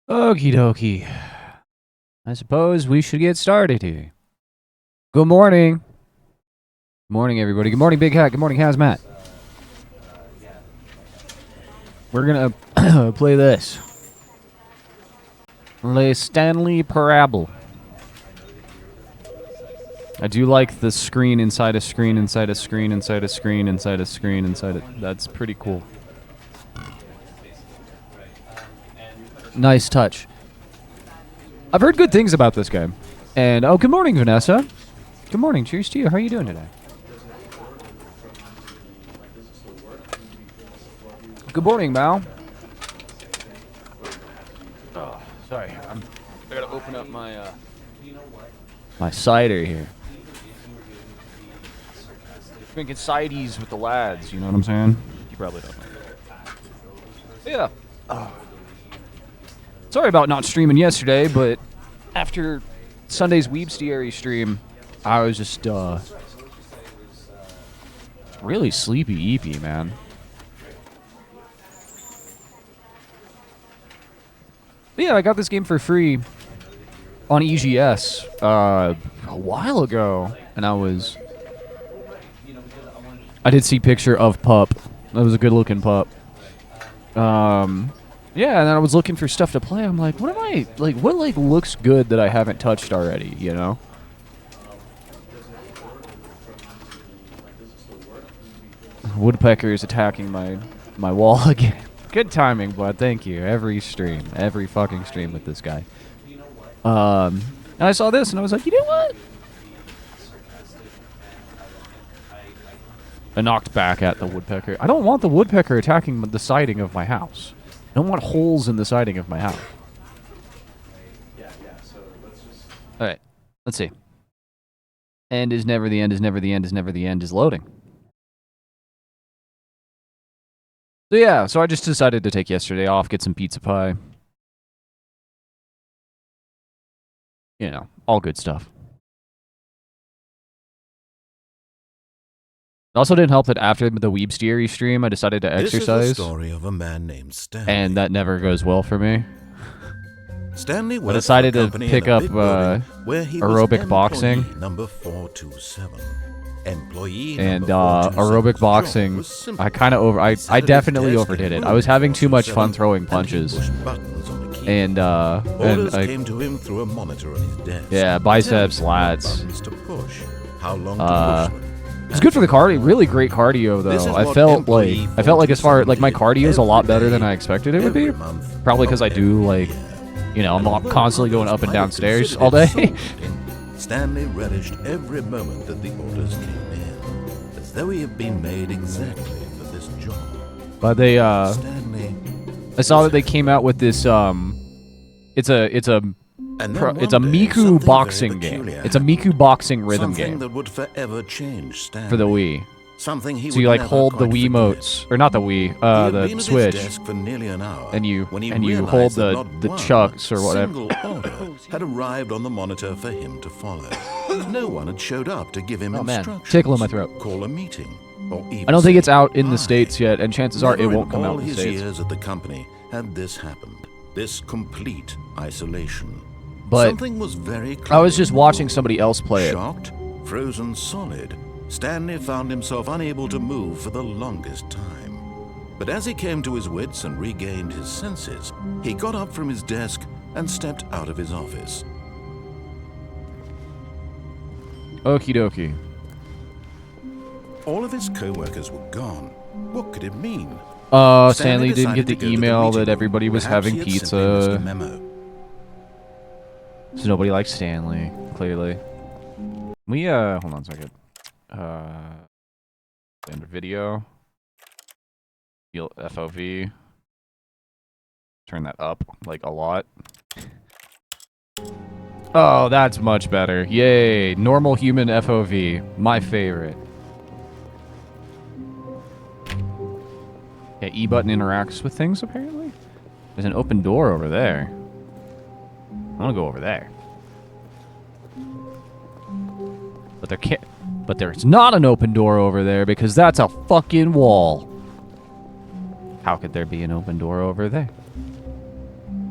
Okie dokie. I suppose we should get started here. Good morning. Good morning, everybody. Good morning, Big Hat. Good morning, Hazmat. We're gonna play this. Le Stanley Parable. I do like the screen inside a screen inside a screen inside a screen inside a screen inside it. That's pretty cool. Nice touch. I've heard good things about this game. And, oh, good morning, Vanessa. Good morning. Cheers to you. How are you doing today? Good morning, Mal. Oh, sorry. I gotta open up my, my cider here. Drinking cides with the lads, you know what I'm saying? You probably don't know. Yeah. Oh. Sorry about not streaming yesterday, but after Sunday's Weebstiary stream, I was just, really sleepy-eepy, man. But yeah, I got this game for free on EGS a while ago, and I did see a picture of Pup. That was a good-looking pup. Yeah, and then I was looking for stuff to play. I'm like, what looks good that I haven't touched already, you know? Woodpecker is attacking my wall again. Good timing, bud. Thank you. Every fucking stream with this guy. And I saw this, and I was like, you know what? I knocked back at the woodpecker. I don't want the woodpecker attacking the siding of my house. I don't want holes in the siding of my house. Alright, let's see. End is never the end is never the end is never the end is loading. So yeah, so I just decided to take yesterday off, get some pizza pie. You know, all good stuff. It also didn't help that after the Weebstiary stream, I decided to exercise. This is the story of a man named Stanley. And that never goes well for me. Stanley I decided to pick up aerobic boxing. Number 427. Employee and number 427. aerobic boxing, I definitely overdid it. I was having too much fun throwing punches. And Orders came to him through a monitor on his desk. Yeah, biceps, lats. How long to push them. It's good for the cardio. Really great cardio, though. I felt like as far my cardio is a lot better than I expected it would be. Probably because I do I'm constantly going up and down stairs all day. Stanley relished every moment that the orders came in, as though he had been made exactly for this job. But they Stanley I saw that they came out with this it's a Miku boxing game. It's a Miku boxing rhythm game that would forever change Stanley. For the Wii. Something he so you hold the Wiimotes, or not the Wii, the Switch, for nearly an hour and you hold the chucks or whatever. Order had arrived on the monitor for him to follow. No one had showed up to give him instructions. Tickle in my throat. Call a meeting, or even I don't think it's out in the States yet, and chances are it won't come out in the States. All his years at the company had this happened. This complete isolation. But something was very clear. I was just watching somebody else play it. Shocked, frozen solid, Stanley found himself unable to move for the longest time. But as he came to his wits and regained his senses, he got up from his desk and stepped out of his office. Okie dokie. All of his co-workers were gone. What could it mean? Stanley didn't get the email that everybody was having pizza. So nobody likes Stanley, clearly. We, hold on a second. End of video. FOV. Turn that up, like, a lot. Oh, that's much better. Yay. Normal human FOV. My favorite. Yeah, E button interacts with things, apparently. There's an open door over there. I want to go over there. But there's not an open door over there because that's a fucking wall. How could there be an open door over there?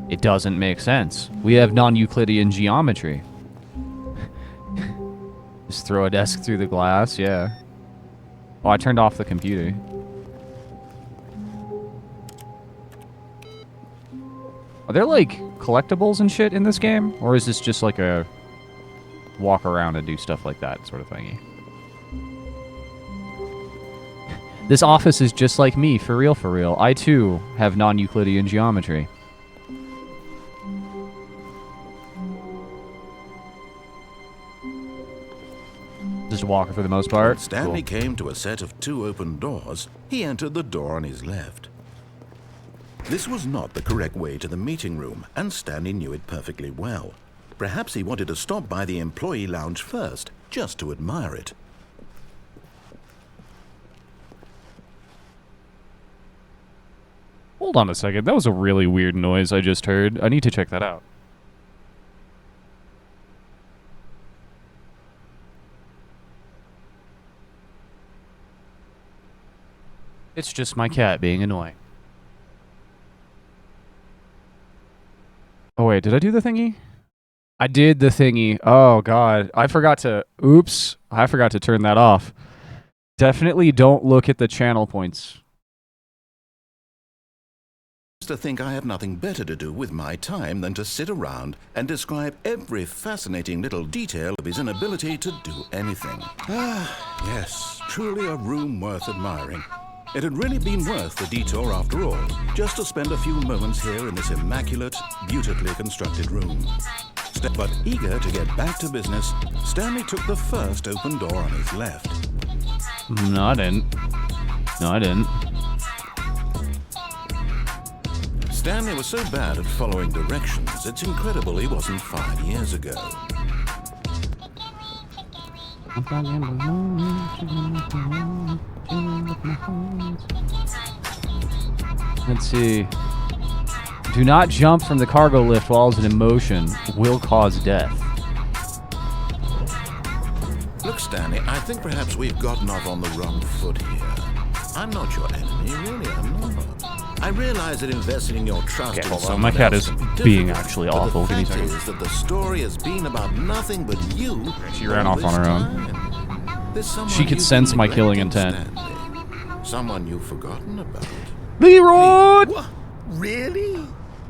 It doesn't make sense. We have non-Euclidean geometry. Just throw a desk through the glass, yeah. Oh, I turned off the computer. Are there, like, collectibles and shit in this game? Or is this just like a walk around and do stuff like that sort of thingy? This office is just like me, for real, for real. I, too, have non-Euclidean geometry. Just a walker for the most part. When Stanley came to a set of 2 open doors, he entered the door on his left. This was not the correct way to the meeting room, and Stanley knew it perfectly well. Perhaps he wanted to stop by the employee lounge first, just to admire it. Hold on a second. That was a really weird noise I just heard. I need to check that out. It's just my cat being annoying. Oh, wait. Did I do the thingy? I did the thingy. Oh, God. I forgot to... Oops. I forgot to turn that off. Definitely don't look at the channel points. To think I have nothing better to do with my time than to sit around and describe every fascinating little detail of his inability to do anything. Ah, yes, truly a room worth admiring. It had really been worth the detour after all, just to spend a few moments here in this immaculate, beautifully constructed room. But eager to get back to business, Stanley took the first open door on his left. No, I didn't. No, I didn't. Stanley was so bad at following directions, it's incredible he wasn't 5 years ago. Let's see. Do not jump from the cargo lift while it's in motion. Will cause death. Look, Stanley, I think perhaps we've gotten off on the wrong foot here. I'm not your enemy, really, I'm not. I realize that investing your trust in someone my cat is else can be being difficult, actually but awful. The Give me a fact second. is that the story has been about nothing but you. She ran off on her own. Own. She could sense my killing intent. Stanley. Someone you've forgotten about. Leroy! What? Really?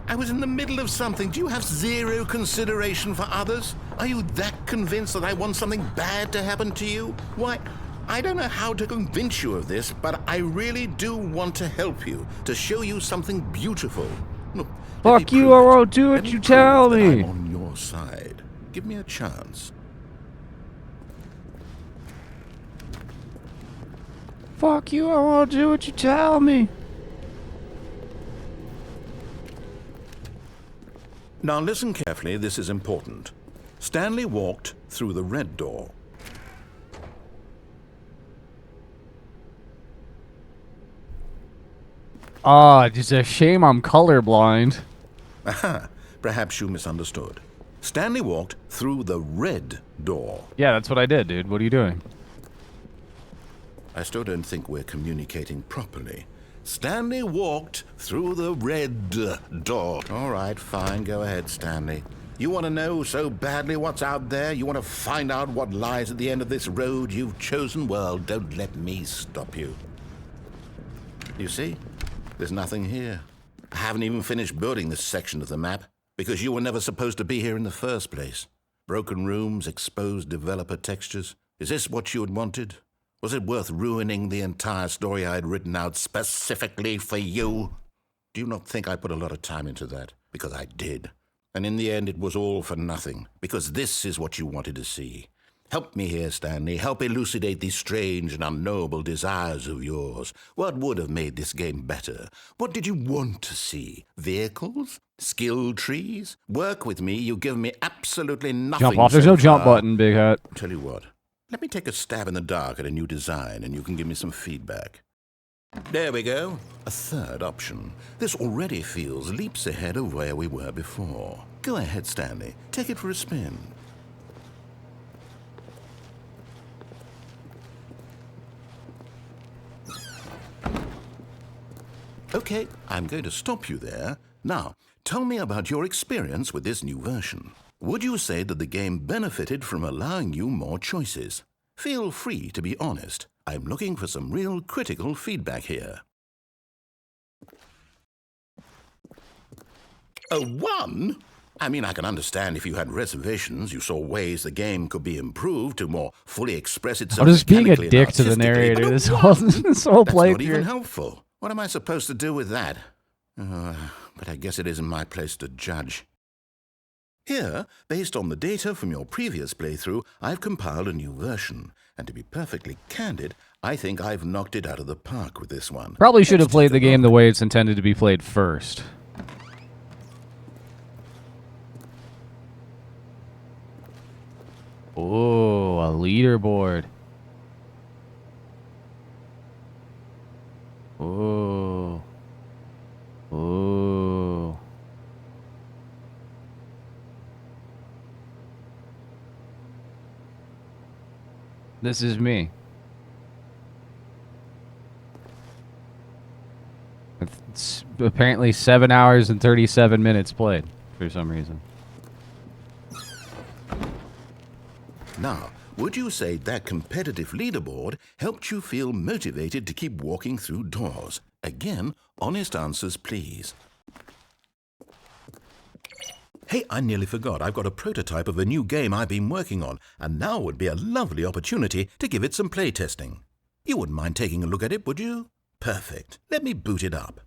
I was in the middle of something. Do you have zero consideration for others? Are you that convinced that I want something bad to happen to you? Why, I don't know how to convince you of this, but I really do want to help you, to show you something beautiful. Look, Fuck you, or I'll do what you tell me. I'm on your side. Give me a chance. Fuck you, or I'll do what you tell me. Now listen carefully, this is important. Stanley walked through the red door. Ah, it's a shame I'm colorblind. Aha, perhaps you misunderstood. Stanley walked through the red door. Yeah, that's what I did, dude. What are you doing? I still don't think we're communicating properly. Stanley walked through the red door. All right, fine. Go ahead, Stanley. You want to know so badly what's out there? You want to find out what lies at the end of this road you've chosen? Well, don't let me stop you. You see? There's nothing here. I haven't even finished building this section of the map because you were never supposed to be here in the first place. Broken rooms, exposed developer textures. Is this what you had wanted? Was it worth ruining the entire story I had written out specifically for you? Do you not think I put a lot of time into that? Because I did. And in the end, it was all for nothing. Because this is what you wanted to see. Help me here, Stanley. Help elucidate these strange and unknowable desires of yours. What would have made this game better? What did you want to see? Vehicles? Skill trees? Work with me. You give me absolutely nothing. Jump off. There's no jump button, big hat. Tell you what. Let me take a stab in the dark at a new design, and you can give me some feedback. There we go. A third option. This already feels leaps ahead of where we were before. Go ahead, Stanley. Take it for a spin. Okay, I'm going to stop you there. Now, tell me about your experience with this new version. Would you say that the game benefited from allowing you more choices? Feel free to be honest. I'm looking for some real critical feedback here. A 1? I mean, I can understand if you had reservations, you saw ways the game could be improved to more fully express itself. I'm just being a mechanically and dick to the artistically, narrator but a this 1? whole That's not even playthrough. helpful. What am I supposed to do with that? But I guess it isn't my place to judge. Here, based on the data from your previous playthrough, I've compiled a new version. And to be perfectly candid, I think I've knocked it out of the park with this one. Probably should have Let's played take the a game look. the way it's intended to be played first. Oh, a leaderboard. Oh. Oh. This is me. It's apparently 7 hours and 37 minutes played for some reason. Now, would you say that competitive leaderboard helped you feel motivated to keep walking through doors? Again, honest answers, please. Hey, I nearly forgot. I've got a prototype of a new game I've been working on, and now would be a lovely opportunity to give it some playtesting. You wouldn't mind taking a look at it, would you? Perfect. Let me boot it up.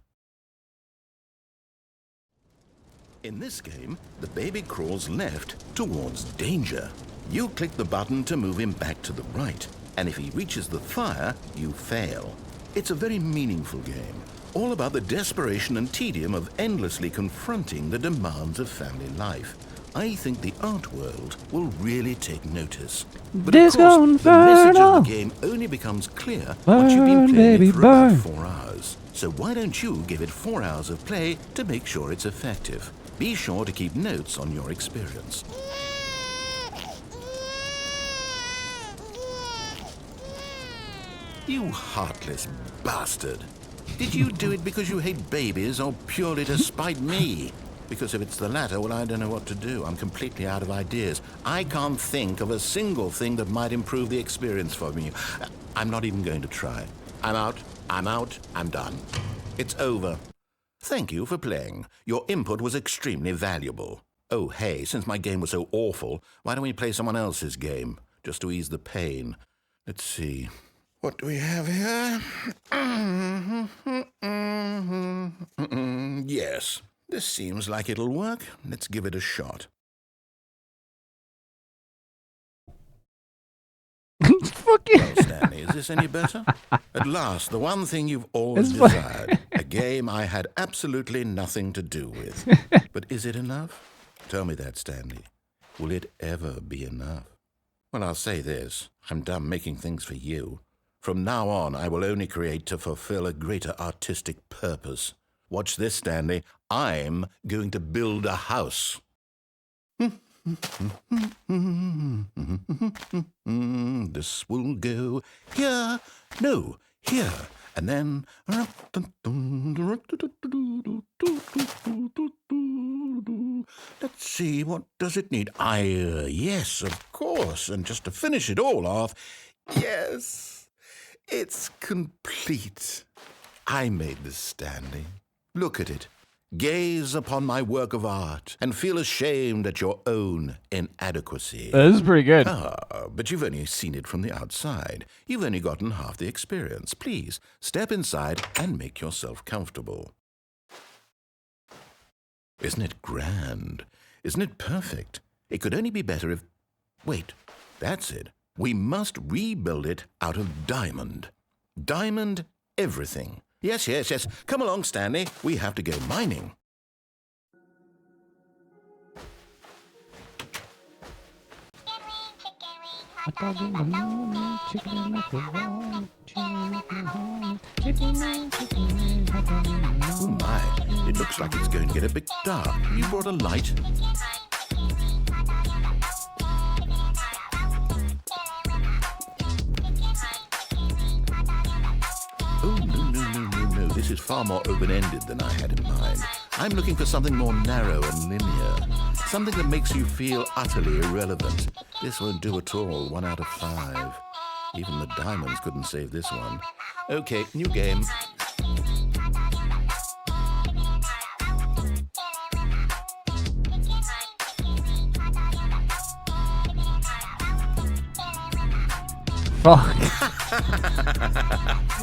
In this game, the baby crawls left towards danger. You click the button to move him back to the right, and if he reaches the fire, you fail. It's a very meaningful game, all about the desperation and tedium of endlessly confronting the demands of family life. I think the art world will really take notice. But of Disco course, the message Inferno. of the game only becomes clear once you've been Burn, playing baby, it for about burn. 4 hours. So why don't you give it 4 hours of play to make sure it's effective? Be sure to keep notes on your experience. You heartless bastard. Did you do it because you hate babies or purely to spite me? Because if it's the latter, well, I don't know what to do. I'm completely out of ideas. I can't think of a single thing that might improve the experience for me. I'm not even going to try. I'm out, I'm done. It's over. Thank you for playing. Your input was extremely valuable. Oh, hey, since my game was so awful, why don't we play someone else's game, just to ease the pain? Let's see. What do we have here? Yes, this seems like it'll work. Let's give it a shot. Fucking. Well, Stanley, is this any better? At last, the one thing you've always It's fine. desired. A game I had absolutely nothing to do with. But is it enough? Tell me that, Stanley. Will it ever be enough? Well, I'll say this. I'm done making things for you. From now on, I will only create to fulfill a greater artistic purpose. Watch this, Stanley. I'm going to build a house. This will go here, no, here, and then... Let's see, what does it need? Yes, of course, and just to finish it all off, yes, it's complete. I made this, Stanley. Look at it. Gaze upon my work of art and feel ashamed at your own inadequacy. This is pretty good. But you've only seen it from the outside. You've only gotten half the experience. Please, step inside and make yourself comfortable. Isn't it grand? Isn't it perfect? It could only be better if... Wait, that's it. We must rebuild it out of diamond. Diamond everything. Yes, yes, yes. Come along, Stanley. We have to go mining. Oh my, it looks like it's going to get a bit dark. You brought a light? Oh, no. This is far more open-ended than I had in mind. I'm looking for something more narrow and linear. Something that makes you feel utterly irrelevant. This won't do at all. 1 out of 5. Even the diamonds couldn't save this one. Okay, new game. Fuck.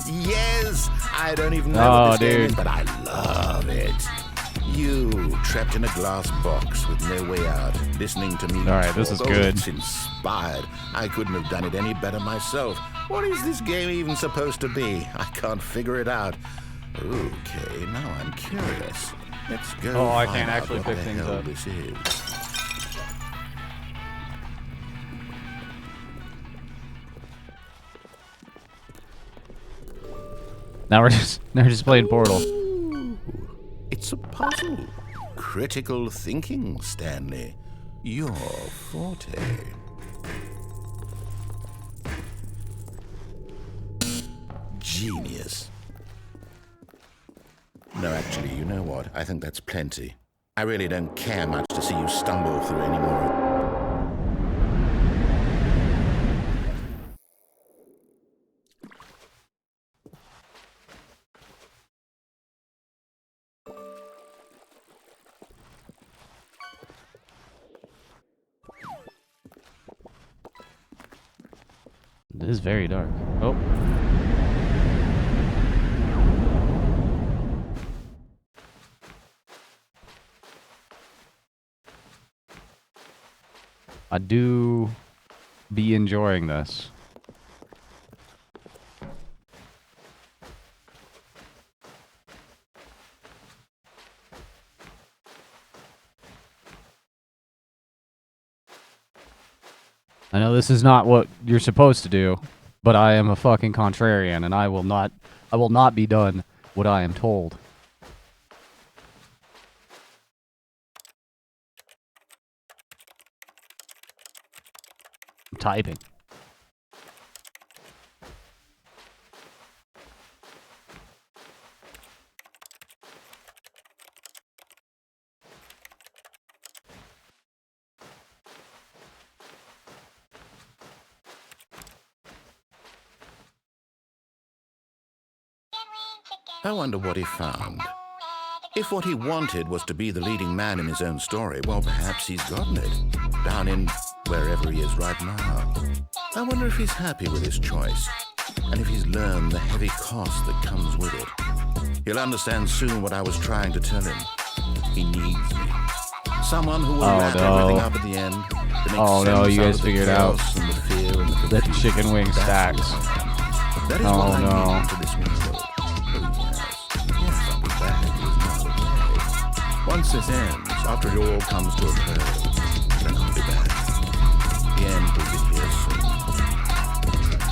Yes! I don't even know what this game is, but I love it. You, trapped in a glass box with no way out, listening to me. Alright, this is good. It's inspired. I couldn't have done it any better myself. What is this game even supposed to be? I can't figure it out. Okay, now I'm curious. Let's go. Oh, I find can't out actually what pick the things hell up. This is. Now we're just playing Portal. Ooh, it's a puzzle. Critical thinking, Stanley. Your forte. Genius. No, actually, you know what? I think that's plenty. I really don't care much to see you stumble through any more. It is very dark. Oh. I do be enjoying this. I know this is not what you're supposed to do, but I am a fucking contrarian, and I will not be done what I am told. I'm typing. I wonder what he found. If what he wanted was to be the leading man in his own story, well, perhaps he's gotten it. Down in wherever he is right now. I wonder if he's happy with his choice, and if he's learned the heavy cost that comes with it. He'll understand soon what I was trying to tell him. He needs me. Someone who will wrap everything up at the end. Oh no, you guys figured out and the fear and the that chicken wing stacks. That is Oh, what I no. need for this world. Yes, I'll be back. It's not okay. Once this ends, after it all comes to a close, then I'll be back. The end will be here soon.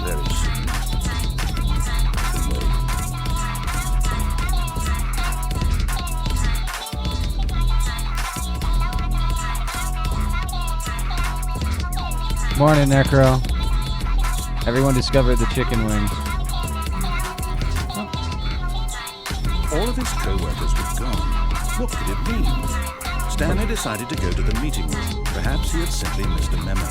Very soon. Then wait. Morning, Necro. Everyone discovered the chicken wings. All of his co-workers were gone. What could it mean? Stanley decided to go to the meeting room. Perhaps he had simply missed a memo.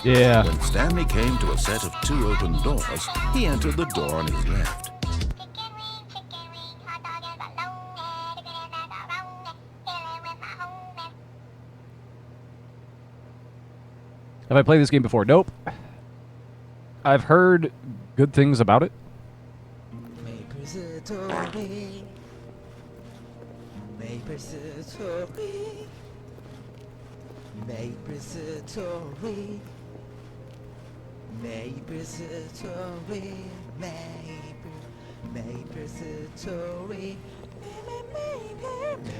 Yeah. When Stanley came to a set of 2 open doors, he entered the door on his left. Have I played this game before? Nope. I've heard good things about it.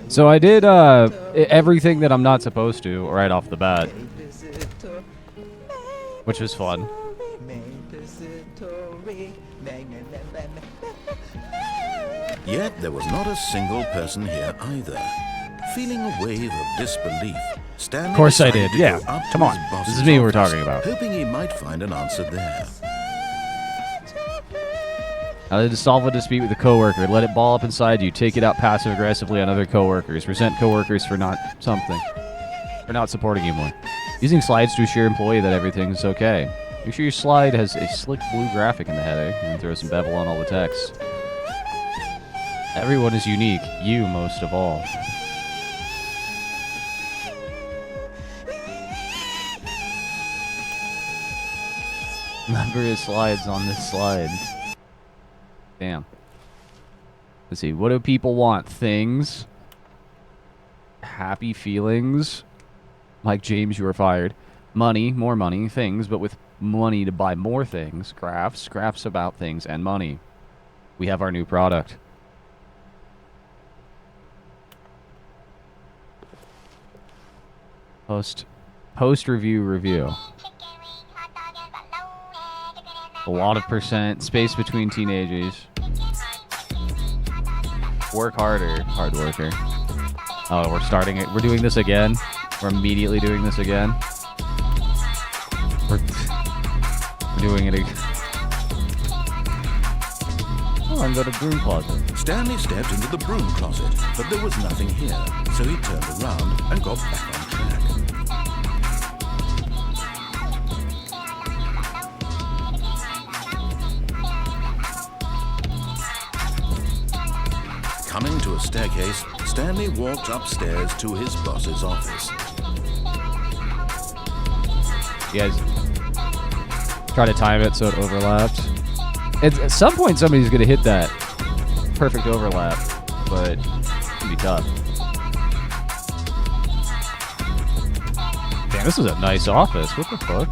So I did everything that I'm not supposed to right off the bat, which was fun. Yet there was not a single person here either. Feeling a wave of disbelief, Stanley Of course I decided did, to yeah. go up to Come on. his boss's This is me we're office, talking about. hoping he might find an answer there. To solve a dispute with a coworker, let it ball up inside you. Take it out passive-aggressively on other coworkers. Resent coworkers for not supporting you more. Using slides to assure employee that everything's okay. Make sure your slide has a slick blue graphic in the header and throw some bevel on all the text. Everyone is unique. You most of all. Number of slides on this slide. Damn. Let's see. What do people want? Things. Happy feelings. Like James, you are fired. Money. More money. Things, but with money to buy more things. Graphs. Graphs about things and money. We have our new product. Post-review. A lot of percent. Space between teenagers. Work harder. Hard worker. Oh, we're starting it. We're doing this again. We're immediately doing this again. We're doing it again. Oh, I'm going to broom closet. Stanley stepped into the broom closet, but there was nothing here, so he turned around and got back on track. Coming to a staircase, Stanley walked upstairs to his boss's office. You guys try to time it so it overlaps. At some point, somebody's going to hit that perfect overlap, but it's going to be tough. Damn, this is a nice office. What the fuck?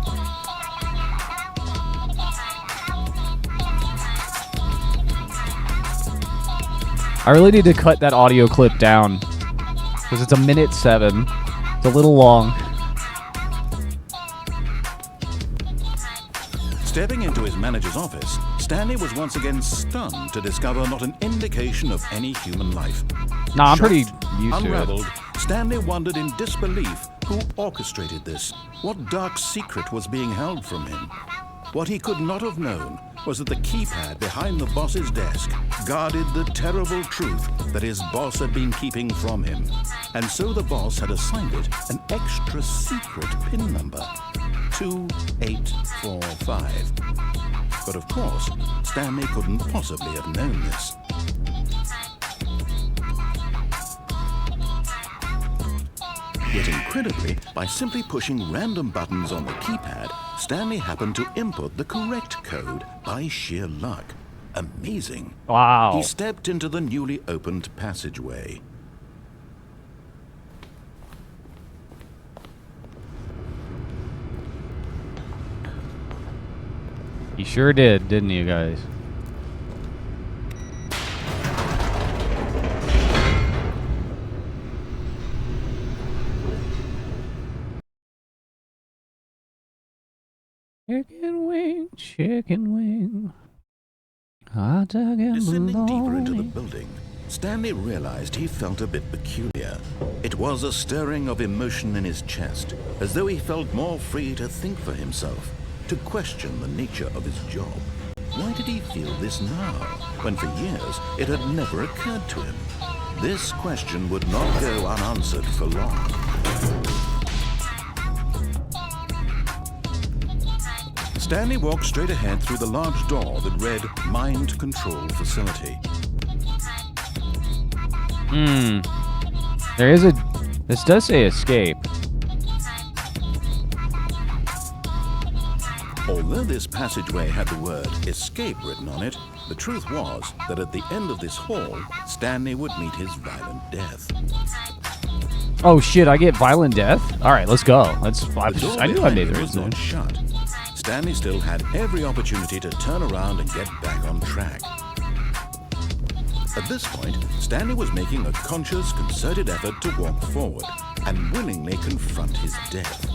I really need to cut that audio clip down because it's 1:07. It's a little long. Stepping into his manager's office, Stanley was once again stunned to discover not an indication of any human life. Nah, I'm Shocked, pretty used to it. unraveled, Stanley wondered in disbelief who orchestrated this, what dark secret was being held from him. What he could not have known was that the keypad behind the boss's desk guarded the terrible truth that his boss had been keeping from him. And so the boss had assigned it an extra secret PIN number, 2845. But of course, Stanley couldn't possibly have known this. Yet incredibly, by simply pushing random buttons on the keypad, Stanley happened to input the correct code by sheer luck. Amazing. Wow. He stepped into the newly opened passageway. You sure did, didn't you guys? Chicken wing. Hot dog and Descending deeper into the bologna. building, Stanley realized he felt a bit peculiar. It was a stirring of emotion in his chest, as though he felt more free to think for himself, to question the nature of his job. Why did he feel this now, when for years it had never occurred to him? This question would not go unanswered for long. Stanley walked straight ahead through the large door that read Mind Control Facility. There is a... This does say escape. Although this passageway had the word escape written on it, the truth was that at the end of this hall, Stanley would meet his violent death. Oh shit, I get violent death? Alright, let's go. The door I knew I behind made him the was reason. not shut. Stanley still had every opportunity to turn around and get back on track. At this point, Stanley was making a conscious, concerted effort to walk forward and willingly confront his death.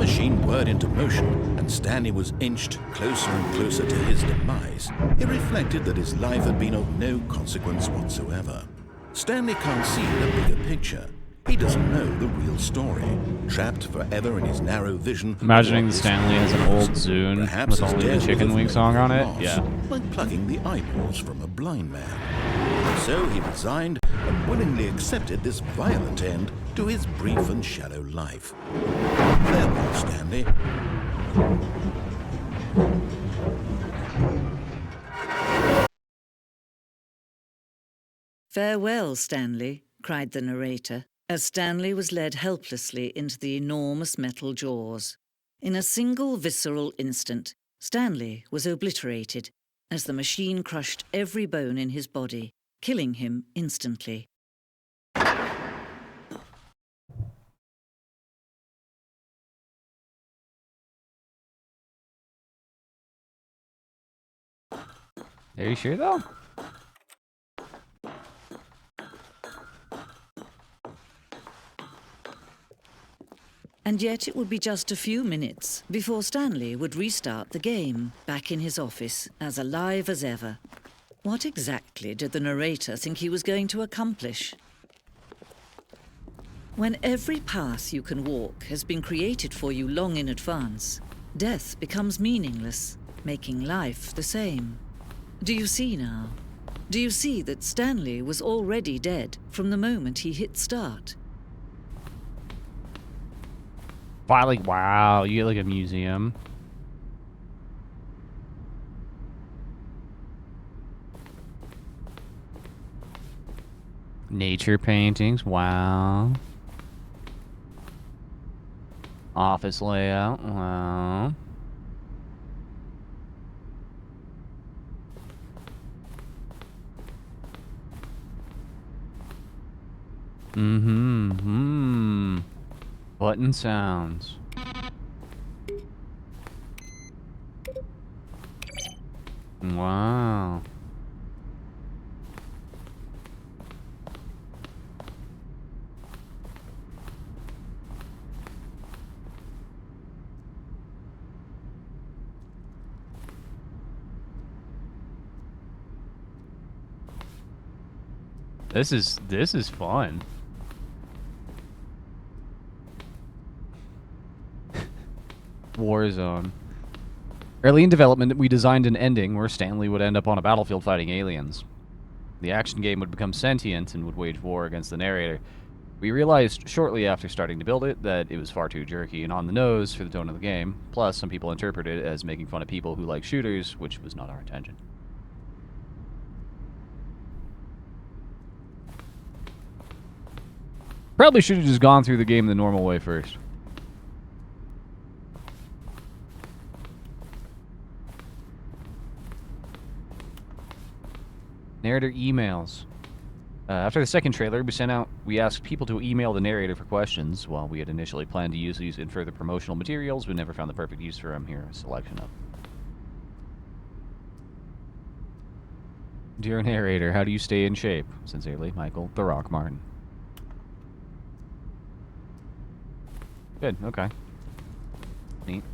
machine whirred into motion and Stanley was inched closer and closer to his demise, he reflected that his life had been of no consequence whatsoever. Stanley can't see the bigger picture. He doesn't know the real story, trapped forever in his narrow vision. Imagining that Stanley has an old Zune with only the Chicken Wing song on it. Yeah. Like plucking the eyeballs from a blind man. And so he resigned and willingly accepted this violent end to his brief and shallow life. Farewell, Stanley. "Farewell, Stanley," cried the narrator, as Stanley was led helplessly into the enormous metal jaws. In a single visceral instant, Stanley was obliterated as the machine crushed every bone in his body, killing him instantly. Are you sure though? And yet it would be just a few minutes before Stanley would restart the game, back in his office, as alive as ever. What exactly did the narrator think he was going to accomplish? When every path you can walk has been created for you long in advance, death becomes meaningless, making life the same. Do you see now? Do you see that Stanley was already dead from the moment he hit start? Finally, wow, you get like a museum. Nature paintings, wow. Office layout, wow. Button sounds. Wow. This is fun. Warzone. Early in development, we designed an ending where Stanley would end up on a battlefield fighting aliens. The action game would become sentient and would wage war against the narrator. We realized shortly after starting to build it that it was far too jerky and on the nose for the tone of the game. Plus, some people interpreted it as making fun of people who like shooters, which was not our intention. Probably should have just gone through the game the normal way first. Narrator emails. After the second trailer, we asked people to email the narrator for questions. While we had initially planned to use these in further promotional materials, we never found the perfect use for them. Here, a selection of. Dear narrator, how do you stay in shape? Sincerely, Michael The Rock Martin. Good, okay. Neat.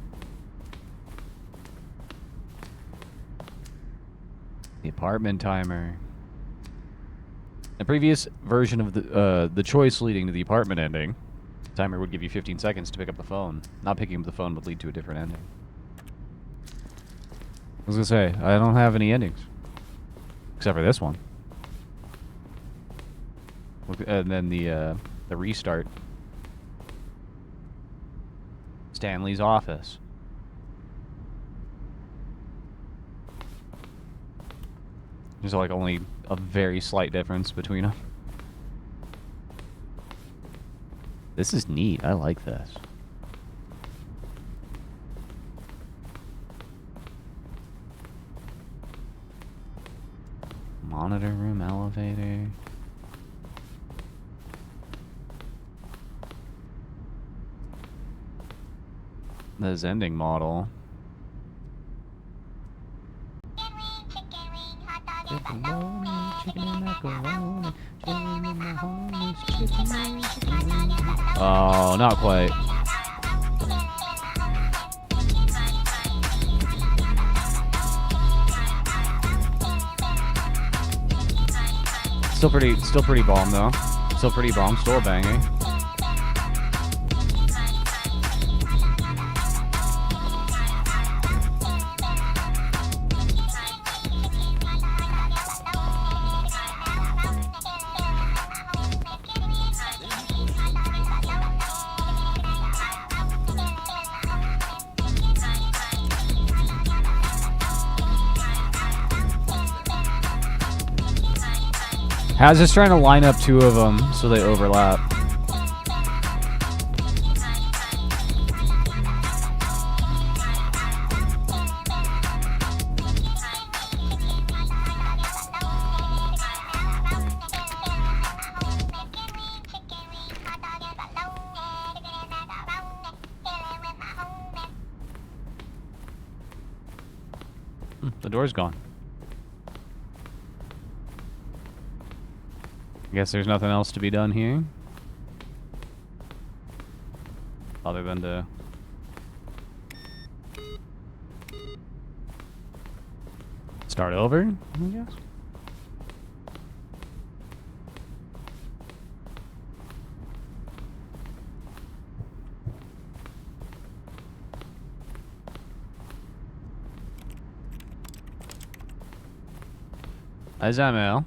The apartment timer. In a previous version of the choice leading to the apartment ending, the timer would give you 15 seconds to pick up the phone. Not picking up the phone would lead to a different ending. I was gonna say, I don't have any endings. Except for this one. And then the restart. Stanley's office. There's like only a very slight difference between them. This is neat. I like this. Monitor room, elevator. The Zending model. Oh, not quite. Still pretty bomb though. Still pretty bomb. Still a banger. Haz is trying to line up two of them so they overlap. The door's gone. I guess there's nothing else to be done here. Other than to... start over, I guess? Azamel.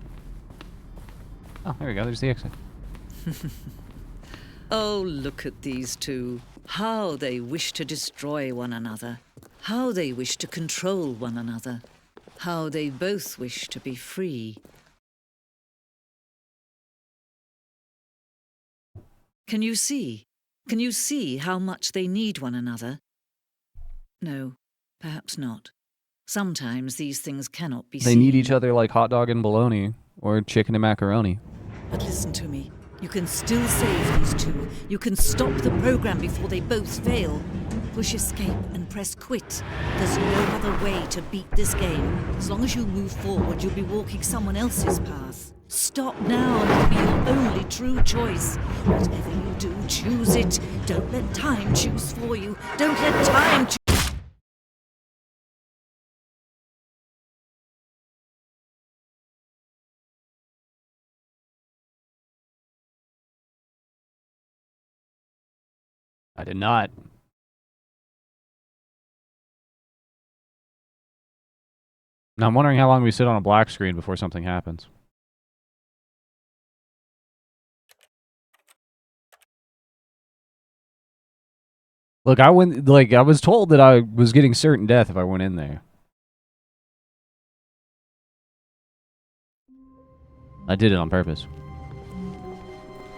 Oh, there we go. There's the exit. Oh, look at these two. How they wish to destroy one another. How they wish to control one another. How they both wish to be free. Can you see? Can you see how much they need one another? No, perhaps not. Sometimes these things cannot be seen. They need each other like hot dog and bologna, or chicken and macaroni. But listen to me. You can still save these two. You can stop the program before they both fail. Push escape and press quit. There's no other way to beat this game. As long as you move forward, you'll be walking someone else's path. Stop now and it'll be your only true choice. Whatever you do, choose it. Don't let time choose for you. Don't let time choose. I did not. Now I'm wondering how long we sit on a black screen before something happens. Look, I was told that I was getting certain death if I went in there. I did it on purpose.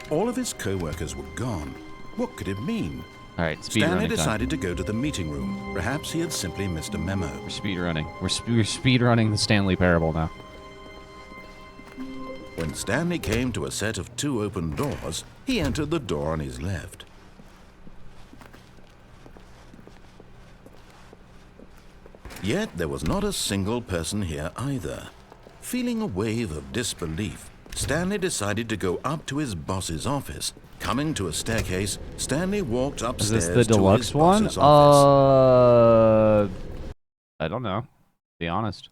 All of his co-workers were gone. What could it mean? All right, speed Stanley running decided to go to the meeting room. Perhaps he had simply missed a memo. We're speed running. We're speed running the Stanley Parable now. When Stanley came to a set of two open doors, he entered the door on his left. Yet there was not a single person here either. Feeling a wave of disbelief, Stanley decided to go up to his boss's office. Coming to a staircase, Stanley walked upstairs Is this the deluxe his one? boss's office. I don't know. To be honest.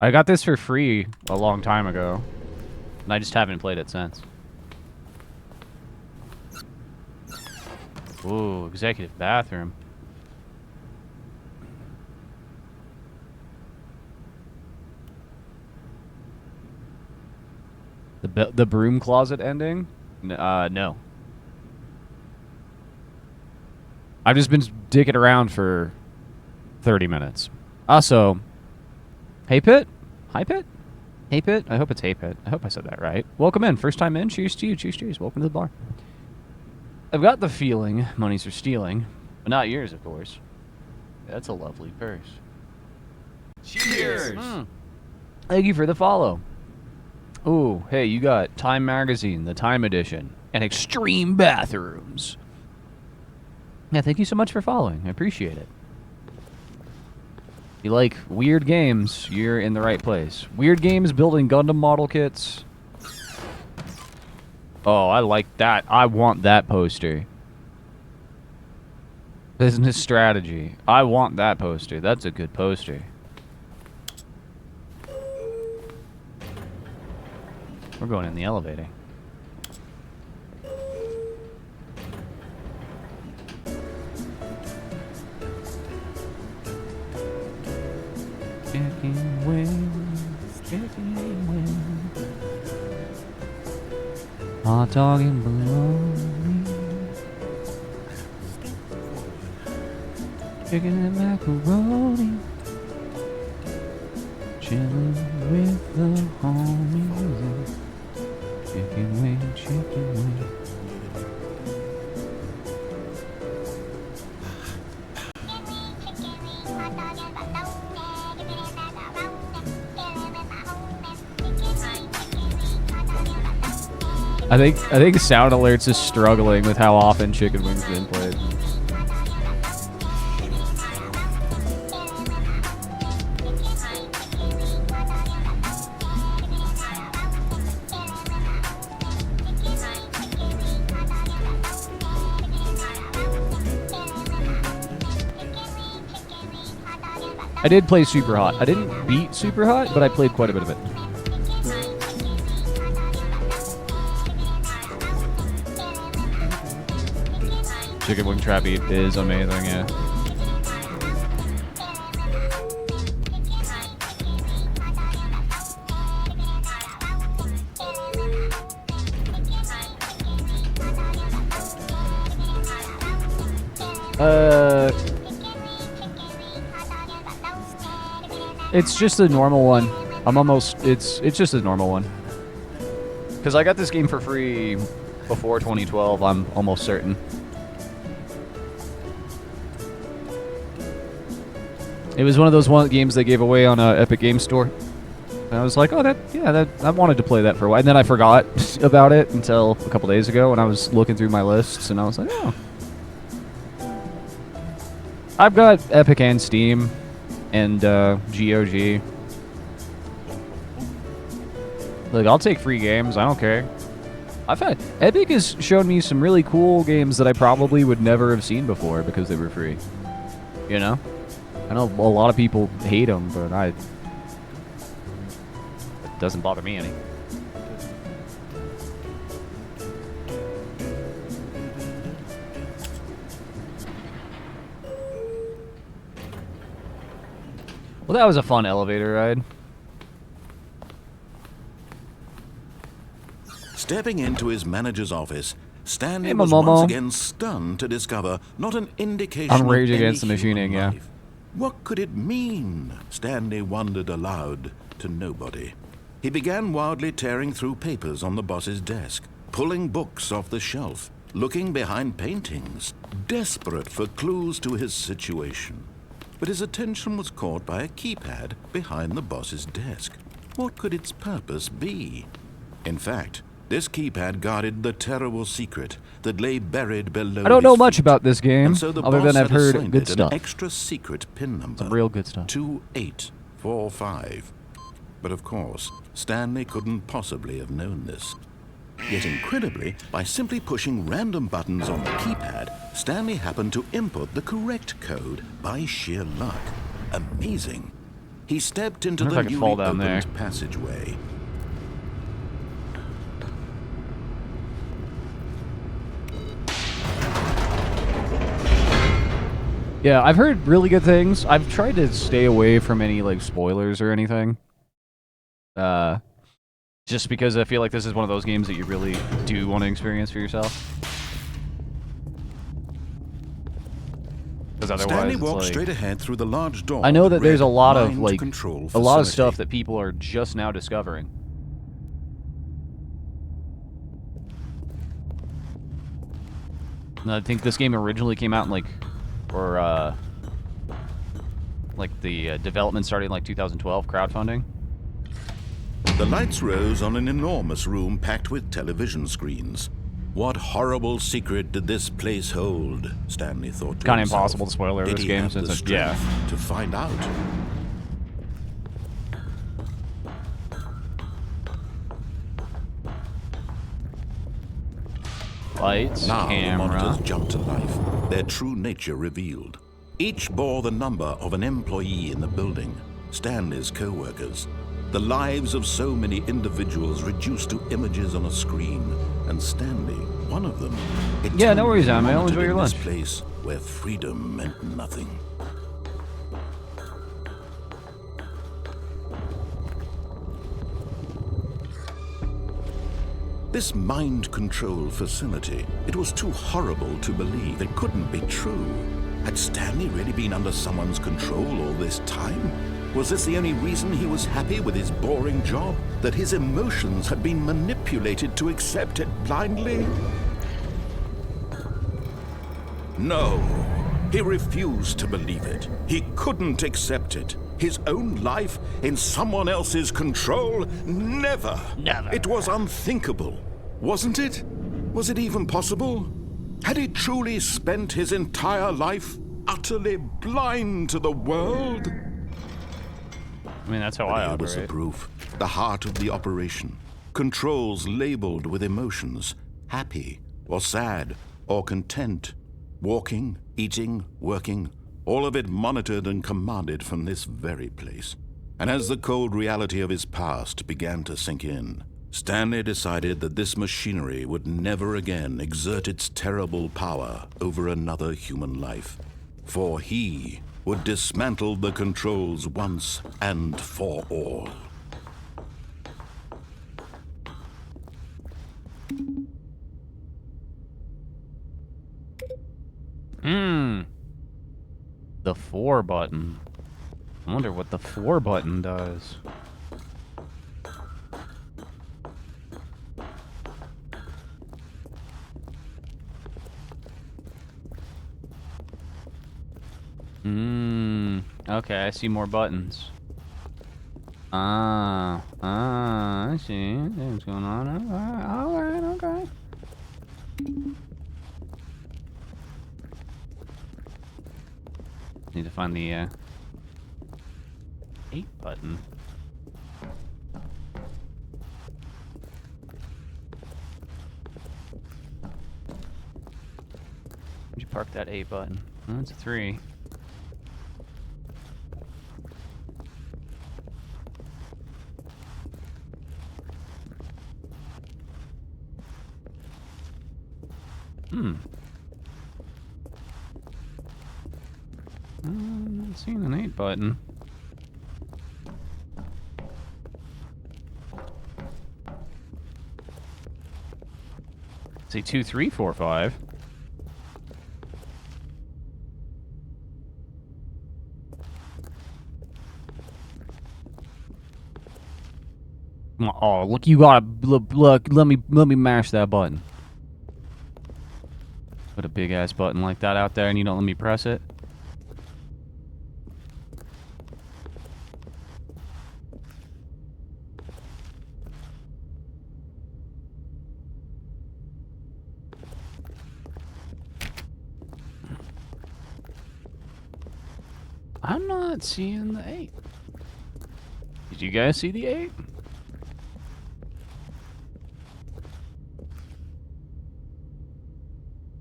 I got this for free a long time ago, and I just haven't played it since. Ooh, executive bathroom. The broom closet ending? No. I've just been dicking around for 30 minutes. Also, hey Pit? Hi Pit? Hey Pit? I hope it's Hey Pit. I hope I said that right. Welcome in. First time in. Cheers to you. Cheers, cheers. Welcome to the bar. I've got the feeling monies for stealing, but not yours, of course. That's a lovely purse. Cheers! Thank you for the follow. Ooh, hey, you got Time Magazine, the Time Edition, and Extreme Bathrooms. Yeah, thank you so much for following. I appreciate it. You like weird games, you're in the right place. Weird games building Gundam model kits. Oh, I like that. I want that poster. Business strategy. I want that poster. That's a good poster. We're going in the elevator. Chicken wings, chicken wings. Hot dog and bologna. Chicken and macaroni. Chilling with the homies. Chicken wing, chicken wing. I think Sound Alerts is struggling with how often Chicken Wings been played. I did play Super Hot. I didn't beat Super Hot, but I played quite a bit of it. Chicken Wing Trap Beat is amazing, yeah. It's just a normal one. It's just a normal one. Because I got this game for free before 2012, I'm almost certain. It was one of those games they gave away on Epic Game Store. And I was like, oh, I wanted to play that for a while. And then I forgot about it until a couple days ago when I was looking through my lists, and I was like, oh. I've got Epic and Steam and GOG. Look, I'll take free games. I don't care. I've had Epic has shown me some really cool games that I probably would never have seen before because they were free. You know? I know a lot of people hate them, but it doesn't bother me any. Well, that was a fun elevator ride. Stepping into his manager's office, Stanley Hey, was Momo. once again stunned to discover not an indication On of Rage any Against the Machining, human yeah. life. What could it mean? Stanley wondered aloud to nobody. He began wildly tearing through papers on the boss's desk, pulling books off the shelf, looking behind paintings, desperate for clues to his situation. But his attention was caught by a keypad behind the boss's desk. What could its purpose be? In fact, this keypad guarded the terrible secret that lay buried below. I don't know his much feet. about this game, And so the other boss than I've had heard assigned good it stuff. An extra secret pin number. Some real good stuff. 2845. But of course, Stanley couldn't possibly have known this. Yet incredibly, by simply pushing random buttons on the keypad, Stanley happened to input the correct code by sheer luck. Amazing. He stepped into Wonder the if I could fall newly down there. opened passageway. Yeah, I've heard really good things. I've tried to stay away from any like spoilers or anything. Just because I feel like this is one of those games that you really do want to experience for yourself. Because otherwise, Stanley it's walked like, straight ahead through the large door. I know that read there's a lot of Mind like Control a lot of Facility. stuff that people are just now discovering. And I think this game originally came out in like the development started in like 2012 crowdfunding. The lights rose on an enormous room packed with television screens. What horrible secret did this place hold? Stanley thought to Kind of himself. impossible to spoil Did this he game have since the it's strength to find out? Lights, Now the camera. monitors jumped to life, their true nature revealed. Each bore the number of an employee in the building, Stanley's co-workers. The lives of so many individuals reduced to images on a screen, and Stanley, one of them. Yeah, no worries, Amel. eternally Enjoy your in this lunch. place where freedom meant nothing. This mind control facility, it was too horrible to believe. It couldn't be true. Had Stanley really been under someone's control all this time? Was this the only reason he was happy with his boring job? That his emotions had been manipulated to accept it blindly? No, he refused to believe it. He couldn't accept it. His own life in someone else's control? Never. Never. It was unthinkable, wasn't it? Was it even possible? Had he truly spent his entire life utterly blind to the world? I mean, that's how I Here was the operate. proof. The heart of the operation. Controls labeled with emotions. Happy, or sad, or content. Walking, eating, working. All of it monitored and commanded from this very place. And as the cold reality of his past began to sink in, Stanley decided that this machinery would never again exert its terrible power over another human life. For he would dismantle the controls once and for all. The 4 button. I wonder what the 4 button does. Okay, I see more buttons. I see. What's going on? Alright, okay. Need to find the 8 button. Where'd you park that 8 button? Oh, it's a 3. I'm not seeing an 8 button. See 2, 3, 4, 5. Oh, look! You gotta look. Let me mash that button. Put a big ass button like that out there, and you don't let me press it. I'm not seeing the 8. Did you guys see the 8?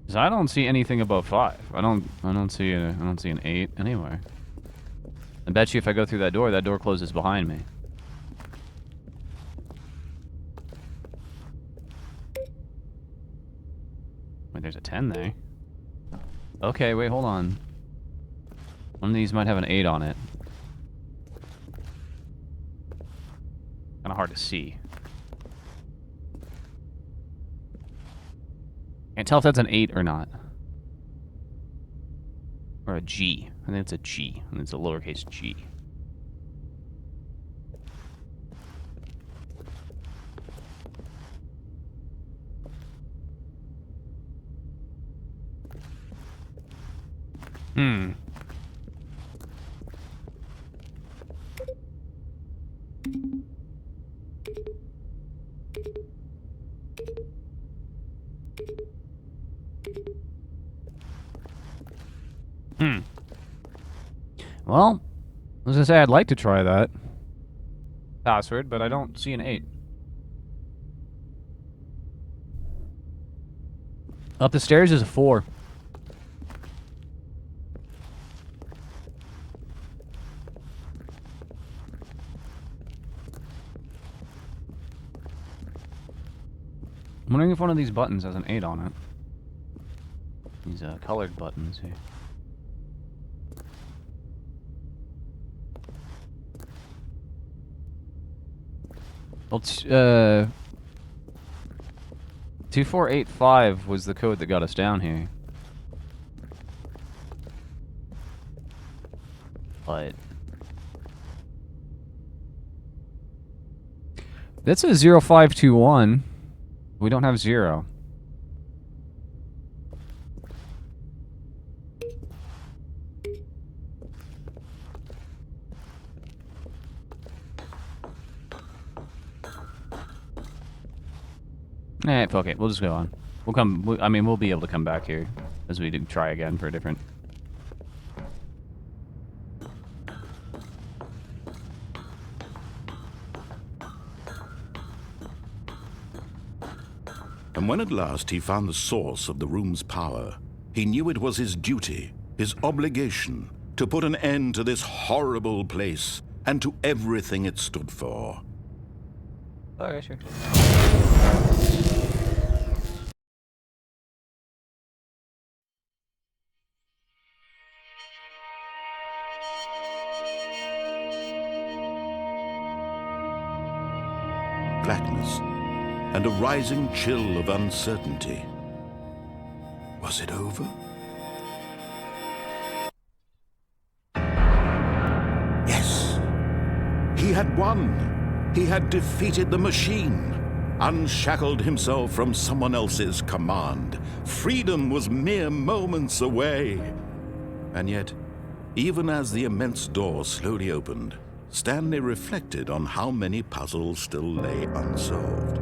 Cause I don't see anything above 5. I don't see an 8 anywhere. I bet you if I go through that door closes behind me. Wait, there's a 10 there. Okay, wait, hold on. One of these might have an 8 on it. Kinda hard to see. Can't tell if that's an 8 or not. Or a G. I think it's a G. And it's a lowercase g. Well, I was gonna say I'd like to try that password, but I don't see an 8. Up the stairs is a 4. one of these buttons has an 8 on it? These colored buttons here. Well, 2485 was the code that got us down here. But that's a 0521. We don't have 0. Eh, fuck it. We'll just go on. We'll come. I mean, we'll be able to come back here as we try again for a different. And when at last he found the source of the room's power, he knew it was his duty, his obligation, to put an end to this horrible place and to everything it stood for. Okay, sure. Blackness and a rising chill of uncertainty. Was it over? Yes. He had won. He had defeated the machine, unshackled himself from someone else's command. Freedom was mere moments away. And yet, even as the immense door slowly opened, Stanley reflected on how many puzzles still lay unsolved.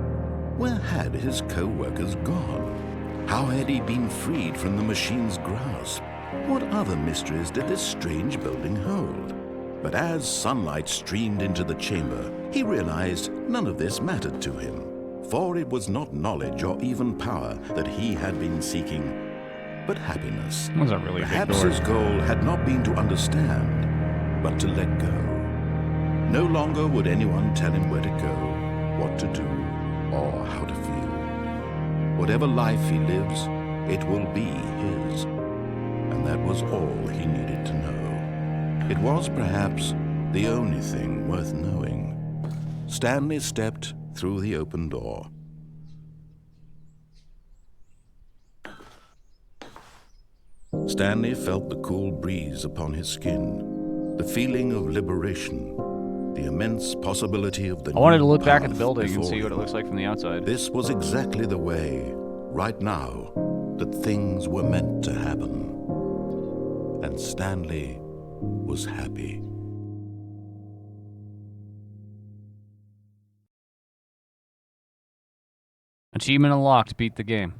Where had his co-workers gone? How had he been freed from the machine's grasp? What other mysteries did this strange building hold? But as sunlight streamed into the chamber, he realized none of this mattered to him, for it was not knowledge or even power that he had been seeking, but happiness. That was a really big Perhaps door. his goal had not been to understand, but to let go. No longer would anyone tell him where to go, what to do, or how to feel. Whatever life he lives, it will be his. And that was all he needed to know. It was perhaps the only thing worth knowing. Stanley stepped through the open door. Stanley felt the cool breeze upon his skin, the feeling of liberation, the immense possibility of the I wanted to new look back at path the building and before see what it him. looks like from the outside. This was exactly the way, right now, that things were meant to happen. And Stanley was happy. Achievement unlocked. Beat the game.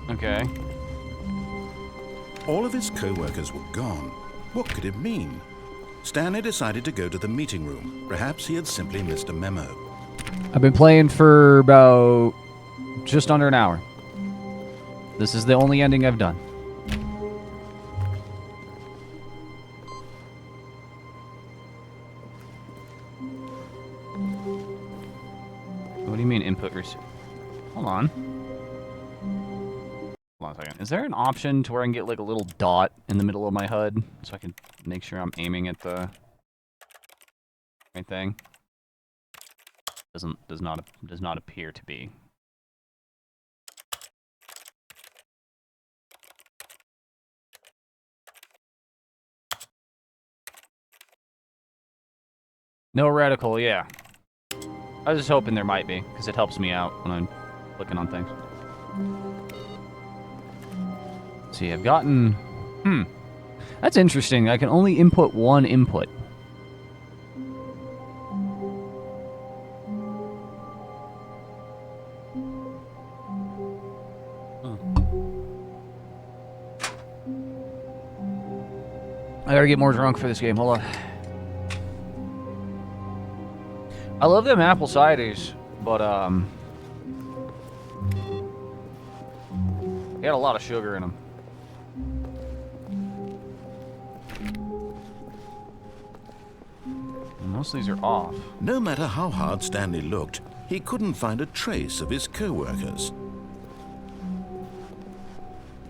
Okay. All of his co-workers were gone. What could it mean? Stanley decided to go to the meeting room. Perhaps he had simply missed a memo. I've been playing for about just under an hour. This is the only ending I've done. What do you mean input receipt? Hold on. Hold on a second. Is there an option to where I can get like a little dot in the middle of my HUD so I can make sure I'm aiming at the right thing? Does not appear to be. No reticle, yeah. I was just hoping there might be, because it helps me out when I'm clicking on things. See, I've gotten... That's interesting. I can only input one input. I gotta get more drunk for this game. Hold on. I love them apple ciders, but they had a lot of sugar in them. Most of these are off. No matter how hard Stanley looked, he couldn't find a trace of his co-workers.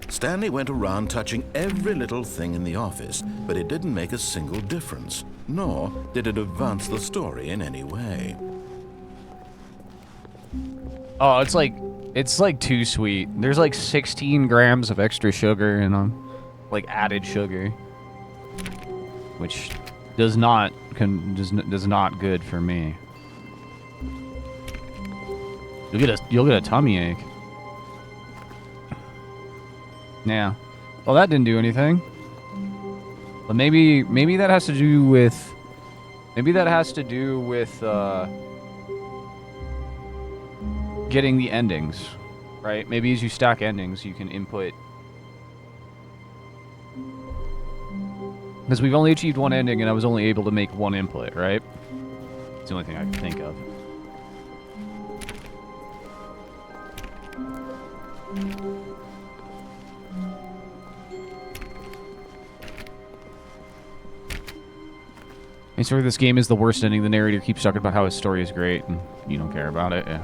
Stanley went around touching every little thing in the office, but it didn't make a single difference, nor did it advance the story in any way. Oh, it's like too sweet. There's like 16 grams of extra sugar in them, like added sugar, which does not good for me. You'll get a tummy ache. Yeah. Well, that didn't do anything. But maybe that has to do with getting the endings, right? Maybe as you stack endings, you can input. Because we've only achieved one ending, and I was only able to make one input, right? It's the only thing I can think of. I swear this game is the worst ending. The narrator keeps talking about how his story is great, and you don't care about it. Yeah.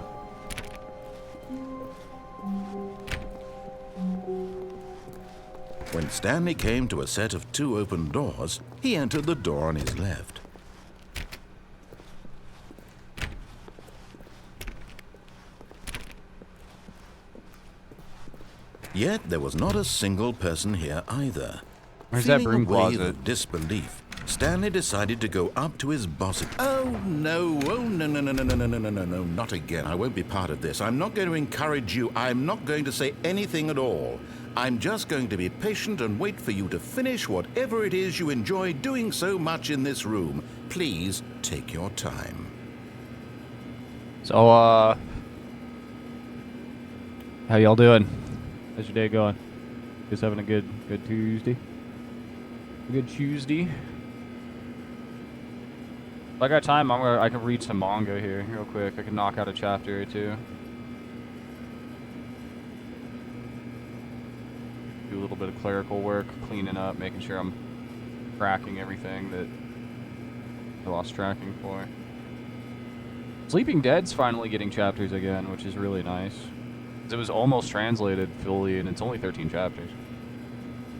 When Stanley came to a set of 2 open doors, he entered the door on his left. Yet there was not a single person here either. Where's that Feeling broom a wave closet? of disbelief, Stanley decided to go up to his boss. Oh no, no, not again. I won't be part of this. I'm not going to encourage you. I'm not going to say anything at all. I'm just going to be patient and wait for you to finish whatever it is you enjoy doing so much in this room. Please take your time. So, how y'all doing? How's your day going? Just having a good Tuesday? A good Tuesday? If I got time, I can read some manga here real quick. I can knock out a chapter or two. Do a little bit of clerical work, cleaning up, making sure I'm tracking everything that I lost tracking for. Sleeping Dead's finally getting chapters again, which is really nice. It was almost translated fully, and it's only 13 chapters.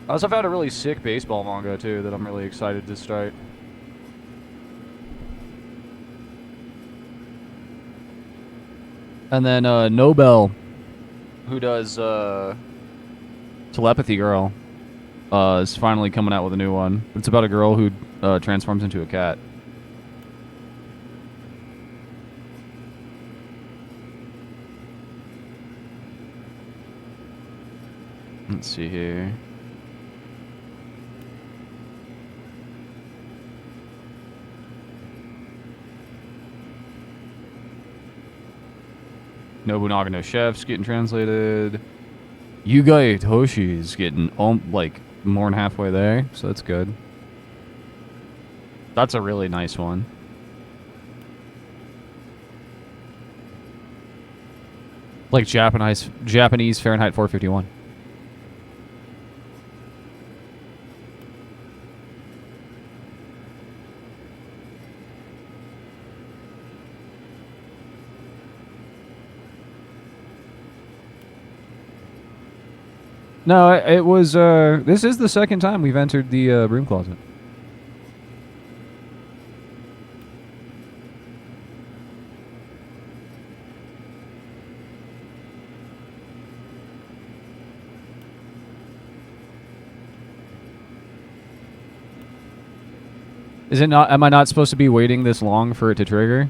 I also found a really sick baseball manga, too, that I'm really excited to start. And then Nobel, who does Telepathy Girl, is finally coming out with a new one. It's about a girl who transforms into a cat. Let's see here. Nobunaga no Chef's getting translated. Yuga Toshi is getting like more than halfway there, so that's good. That's a really nice one. Like Japanese Fahrenheit 451. No, it was, this is the second time we've entered the, broom closet. Is it not, am I not supposed to be waiting this long for it to trigger?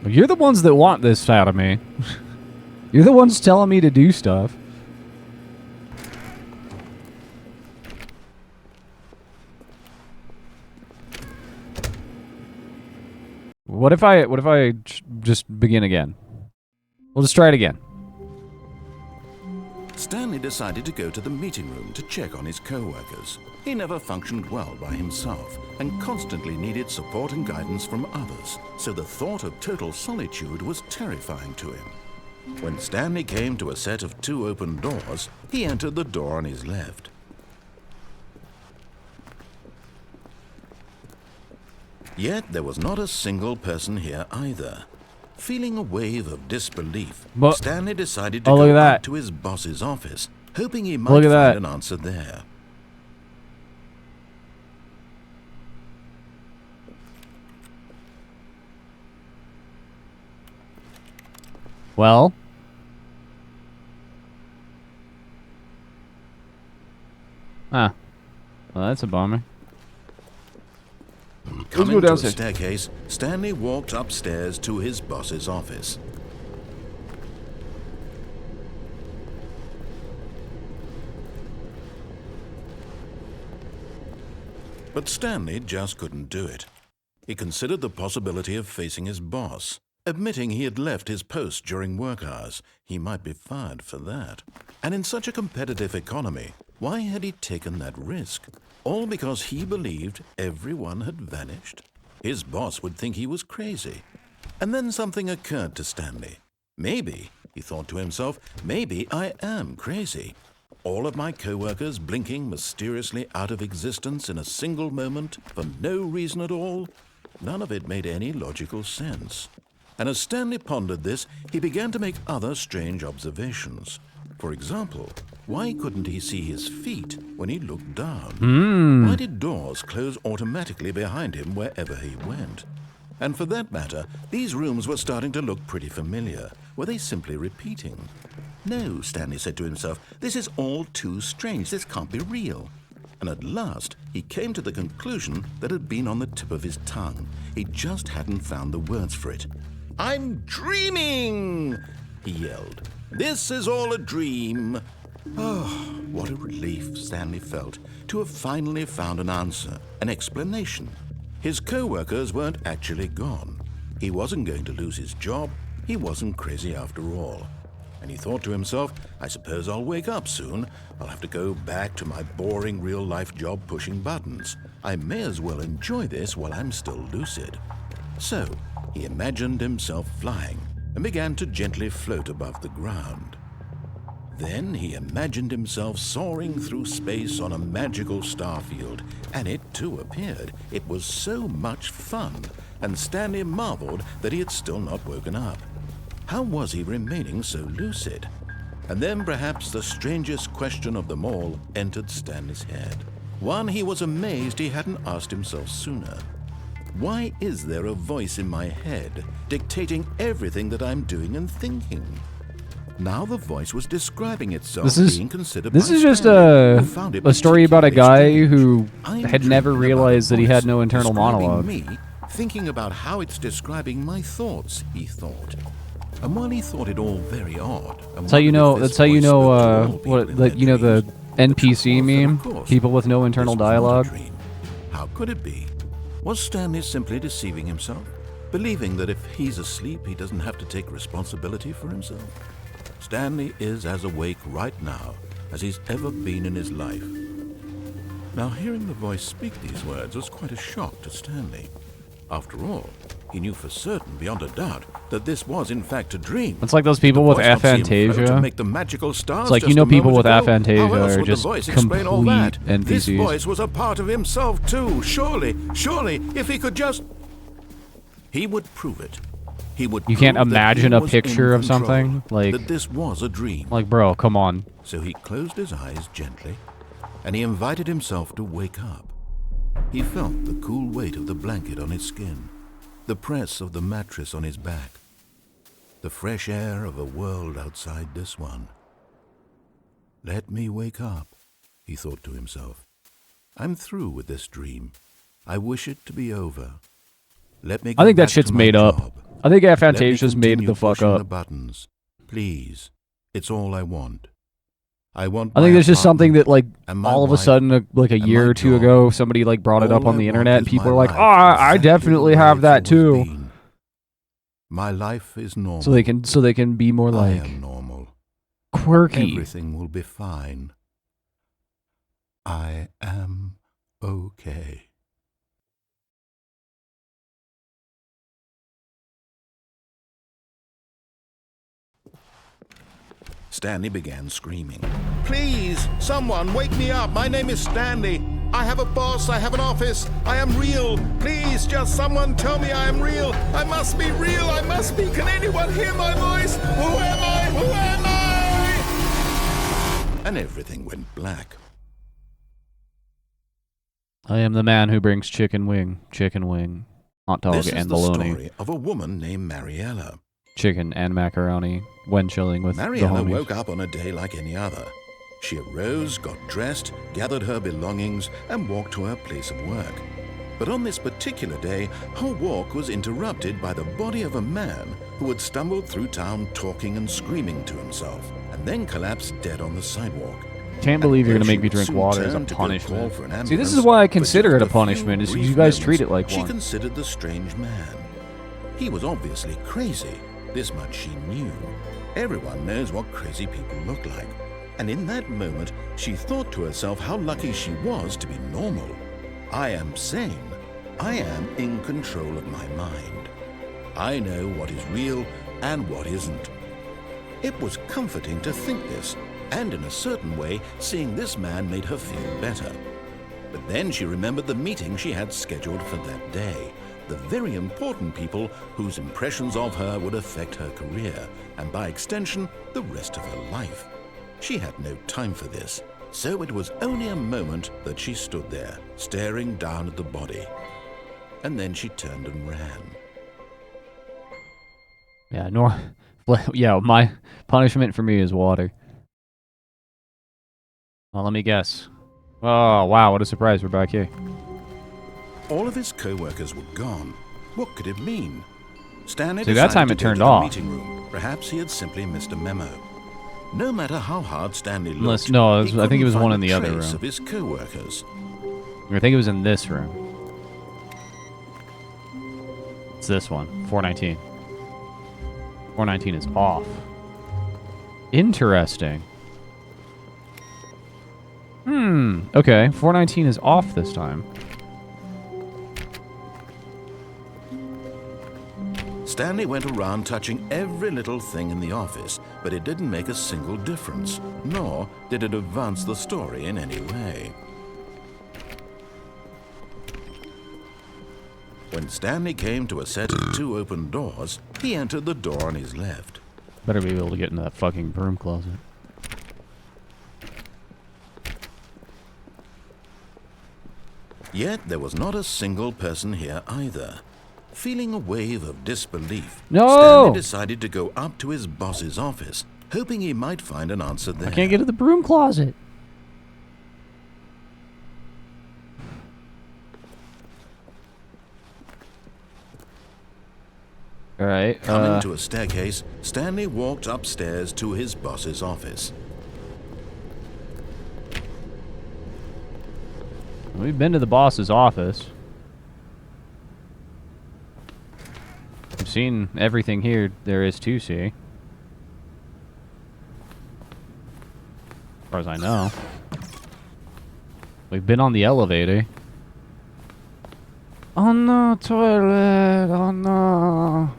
You're the ones that want this out of me. You're the ones telling me to do stuff. What if I just begin again? We'll just try it again. Stanley decided to go to the meeting room to check on his co-workers. He never functioned well by himself and constantly needed support and guidance from others, so the thought of total solitude was terrifying to him. When Stanley came to a set of 2 open doors, he entered the door on his left. Yet there was not a single person here either. Feeling a wave of disbelief, Stanley decided to go up to his boss's office, hoping he might find an answer there. Well, well, that's a bummer. Coming to a staircase, Stanley walked upstairs to his boss's office. But Stanley just couldn't do it. He considered the possibility of facing his boss. Admitting he had left his post during work hours, he might be fired for that. And in such a competitive economy, why had he taken that risk? All because he believed everyone had vanished? His boss would think he was crazy. And then something occurred to Stanley. Maybe, he thought to himself, maybe I am crazy. All of my co-workers blinking mysteriously out of existence in a single moment for no reason at all? None of it made any logical sense. And as Stanley pondered this, he began to make other strange observations. For example, why couldn't he see his feet when he looked down? Why did doors close automatically behind him wherever he went? And for that matter, these rooms were starting to look pretty familiar. Were they simply repeating? No, Stanley said to himself, this is all too strange. This can't be real. And at last, he came to the conclusion that had been on the tip of his tongue. He just hadn't found the words for it. I'm dreaming, he yelled. This is all a dream. Oh, what a relief Stanley felt to have finally found an answer, an explanation. His co-workers weren't actually gone. He wasn't going to lose his job. He wasn't crazy after all. And he thought to himself, I suppose I'll wake up soon. I'll have to go back to my boring real-life job pushing buttons. I may as well enjoy this while I'm still lucid. So, he imagined himself flying and began to gently float above the ground. Then he imagined himself soaring through space on a magical starfield, and it too appeared. It was so much fun, and Stanley marveled that he had still not woken up. How was he remaining so lucid? And then perhaps the strangest question of them all entered Stanley's head. One he was amazed he hadn't asked himself sooner. Why is there a voice in my head dictating everything that I'm doing and thinking? Now the voice was describing itself being considered by This is just Stanley, a story about a guy who I'm had never dreaming realized about that he the had no voice internal describing monologue. Me, thinking about how it's describing my thoughts, he thought. And while he thought it all very odd, That's how you know. That's how you know. What? Like, you know, the NPC meme. People with no internal dialogue. How could it be? Was Stanley simply deceiving himself, believing that if he's asleep, he doesn't have to take responsibility for himself? Stanley is as awake right now as he's ever been in his life. Now, hearing the voice speak these words was quite a shock to Stanley. After all, he knew for certain, beyond a doubt, that this was in fact a dream. It's like those people with aphantasia. Make the magical stars It's like, you just know, a people moment with ago. aphantasia How else are would the just voice explain all that? complete This NPCs. voice was a part of himself too. Surely, if he could just... He would prove it. He would. You can't prove that imagine he a was in picture of control, something like that this was a dream. Like, bro, come on. So he closed his eyes gently, and he invited himself to wake up. He felt the cool weight of the blanket on his skin, the press of the mattress on his back, the fresh air of a world outside this one. Let me wake up, he thought to himself. I'm through with this dream. I wish it to be over. Let me. I think that back shit's to my made up. job. I think Let me aphantasia's made continue the fuck pushing up. The buttons. Please. It's all I want. I want. I think there's just something that, like, and my all of a wife sudden, like a and year my or two job. ago, somebody like brought it up All on the I internet, want and is people my are like, life "Oh, I exactly definitely the way have it's that always too." been. My life is normal. So they can be more I like am normal. quirky. Everything will be fine. I am okay. Stanley began screaming. Please, someone, wake me up. My name is Stanley. I have a boss. I have an office. I am real. Please, just someone tell me I am real. I must be real. I must be. Can anyone hear my voice? Who am I? Who am I? And everything went black. I am the man who brings chicken wing, hot dog, This is and the bologna. story of a woman named Mariella. Chicken and macaroni when chilling with Mariella the homies. woke up on a day like any other. She arose, got dressed, gathered her belongings, and walked to her place of work. But on this particular day, her walk was interrupted by the body of a man who had stumbled through town talking and screaming to himself, and then collapsed dead on the sidewalk. Can't believe you're gonna make me drink water as a punishment. See, this is why I consider it a punishment. Is you guys treat it like she one. She considered the strange man. He was obviously crazy. This much she knew. Everyone knows what crazy people look like. And in that moment, she thought to herself how lucky she was to be normal. I am sane. I am in control of my mind. I know what is real and what isn't. It was comforting to think this, and in a certain way, seeing this man made her feel better. But then she remembered the meeting she had scheduled for that day. The very important people whose impressions of her would affect her career, and by extension, the rest of her life. She had no time for this, so it was only a moment that she stood there, staring down at the body. And then she turned and ran. Yeah, my punishment for me is water. Well, let me guess. Oh, wow, what a surprise, we're back here. All of his co-workers were gone. What could it mean? Stanley See, that time decided it to go turned to the off. meeting room. Perhaps he had simply missed a memo. No matter how hard Stanley Unless, looked, no, he I think it was couldn't one find in a the other trace room. of his co-workers. I think it was in this room. It's this one, 419. 419 is off. Interesting. Okay, 419 is off this time. Stanley went around touching every little thing in the office, but it didn't make a single difference, nor did it advance the story in any way. When Stanley came to a set of 2 open doors, he entered the door on his left. Better be able to get into that fucking broom closet. Yet there was not a single person here either. Feeling a wave of disbelief, No! Stanley decided to go up to his boss's office, hoping he might find an answer there. I can't get to the broom closet. Alright, Coming to a staircase, Stanley walked upstairs to his boss's office. we've been to the boss's office. We've seen everything here there is to see. As far as I know. We've been on the elevator. Oh no, toilet! Oh no!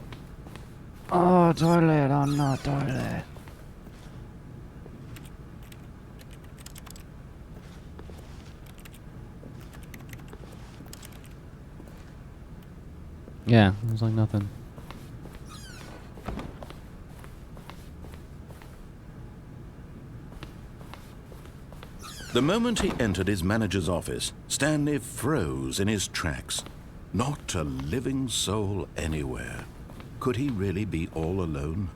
Oh, toilet! Oh no, toilet! Yeah, it was like nothing. The moment he entered his manager's office, Stanley froze in his tracks. Not a living soul anywhere. Could he really be all alone?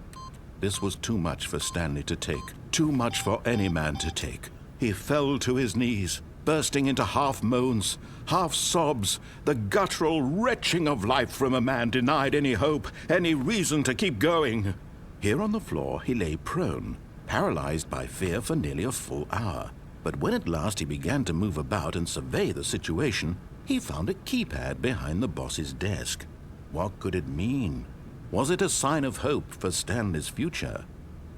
This was too much for Stanley to take. Too much for any man to take. He fell to his knees, bursting into half moans, half sobs, the guttural retching of life from a man denied any hope, any reason to keep going. Here on the floor, he lay prone, paralyzed by fear for nearly a full hour. But when at last he began to move about and survey the situation, he found a keypad behind the boss's desk. What could it mean? Was it a sign of hope for Stanley's future?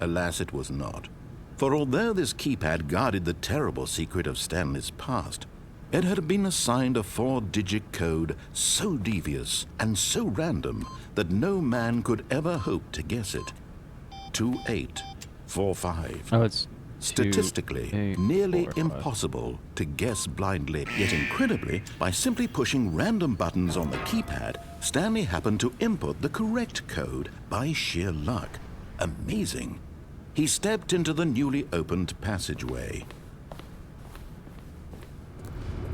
Alas, it was not. For although this keypad guarded the terrible secret of Stanley's past, it had been assigned a 4-digit code so devious and so random that no man could ever hope to guess it. 2845. Oh, it's Statistically, 2, 8, nearly 4, 5. impossible to guess blindly, yet incredibly, by simply pushing random buttons on the keypad, Stanley happened to input the correct code by sheer luck. Amazing. He stepped into the newly opened passageway.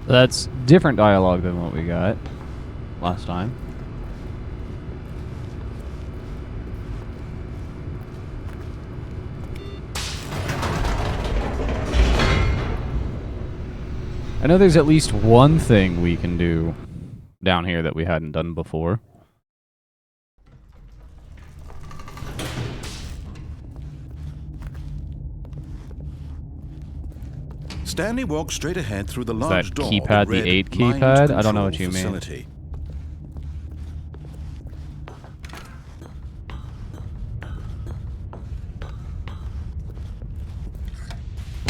That's different dialogue than what we got last time. I know there's at least one thing we can do down here that we hadn't done before. Stanley walked straight ahead through the Is large that door keypad that the read 8 Mind keypad? I don't know Control what you mean. Facility.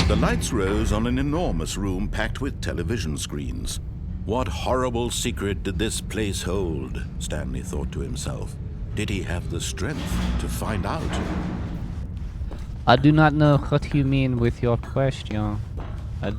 The lights rose on an enormous room packed with television screens. What horrible secret did this place hold? Stanley thought to himself. Did he have the strength to find out? I do not know what you mean with your question.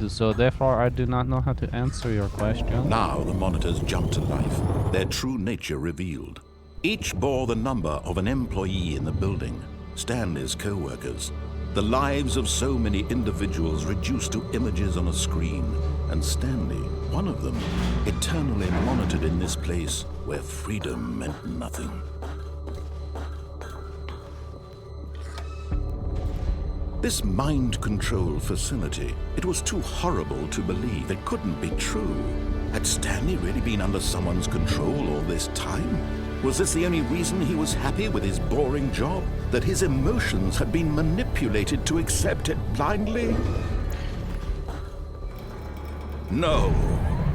So therefore I do not know how to answer your question. Now the monitors jumped to life, their true nature revealed. Each bore the number of an employee in the building, Stanley's co-workers. The lives of so many individuals reduced to images on a screen, and Stanley, one of them, eternally monitored in this place where freedom meant nothing. This mind control facility, it was too horrible to believe. It couldn't be true. Had Stanley really been under someone's control all this time? Was this the only reason he was happy with his boring job? That his emotions had been manipulated to accept it blindly? No,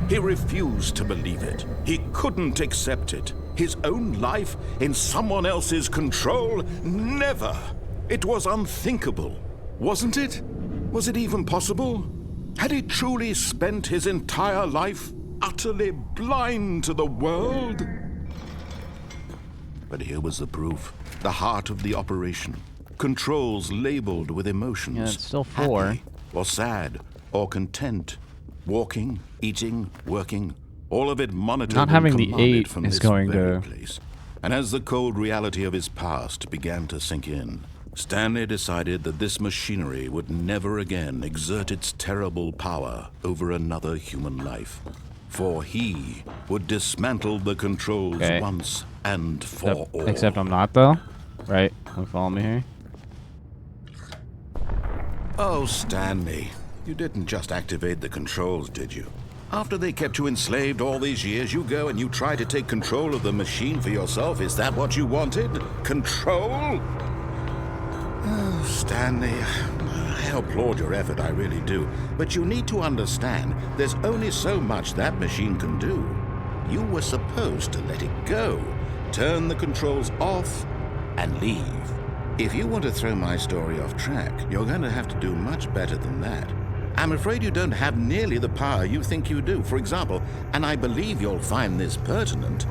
he refused to believe it. He couldn't accept it. His own life in someone else's control? Never! It was unthinkable. Wasn't it? Was it even possible? Had he truly spent his entire life utterly blind to the world? But here was the proof. The heart of the operation. Controls labeled with emotions. Yeah, it's still 4. Happy, or sad, or content. Walking, eating, working. All of it monitored Not having and the commanded 8 from is this going very to... place. And as the cold reality of his past began to sink in, Stanley decided that this machinery would never again exert its terrible power over another human life. For he would dismantle the controls once and for all. Except I'm not, though. Right? You follow me here? Oh, Stanley, you didn't just activate the controls, did you? After they kept you enslaved all these years, you go and you try to take control of the machine for yourself. Is that what you wanted? Control? Oh, Stanley, I applaud your effort, I really do. But you need to understand, there's only so much that machine can do. You were supposed to let it go, turn the controls off, and leave. If you want to throw my story off track, you're going to have to do much better than that. I'm afraid you don't have nearly the power you think you do. For example, and I believe you'll find this pertinent,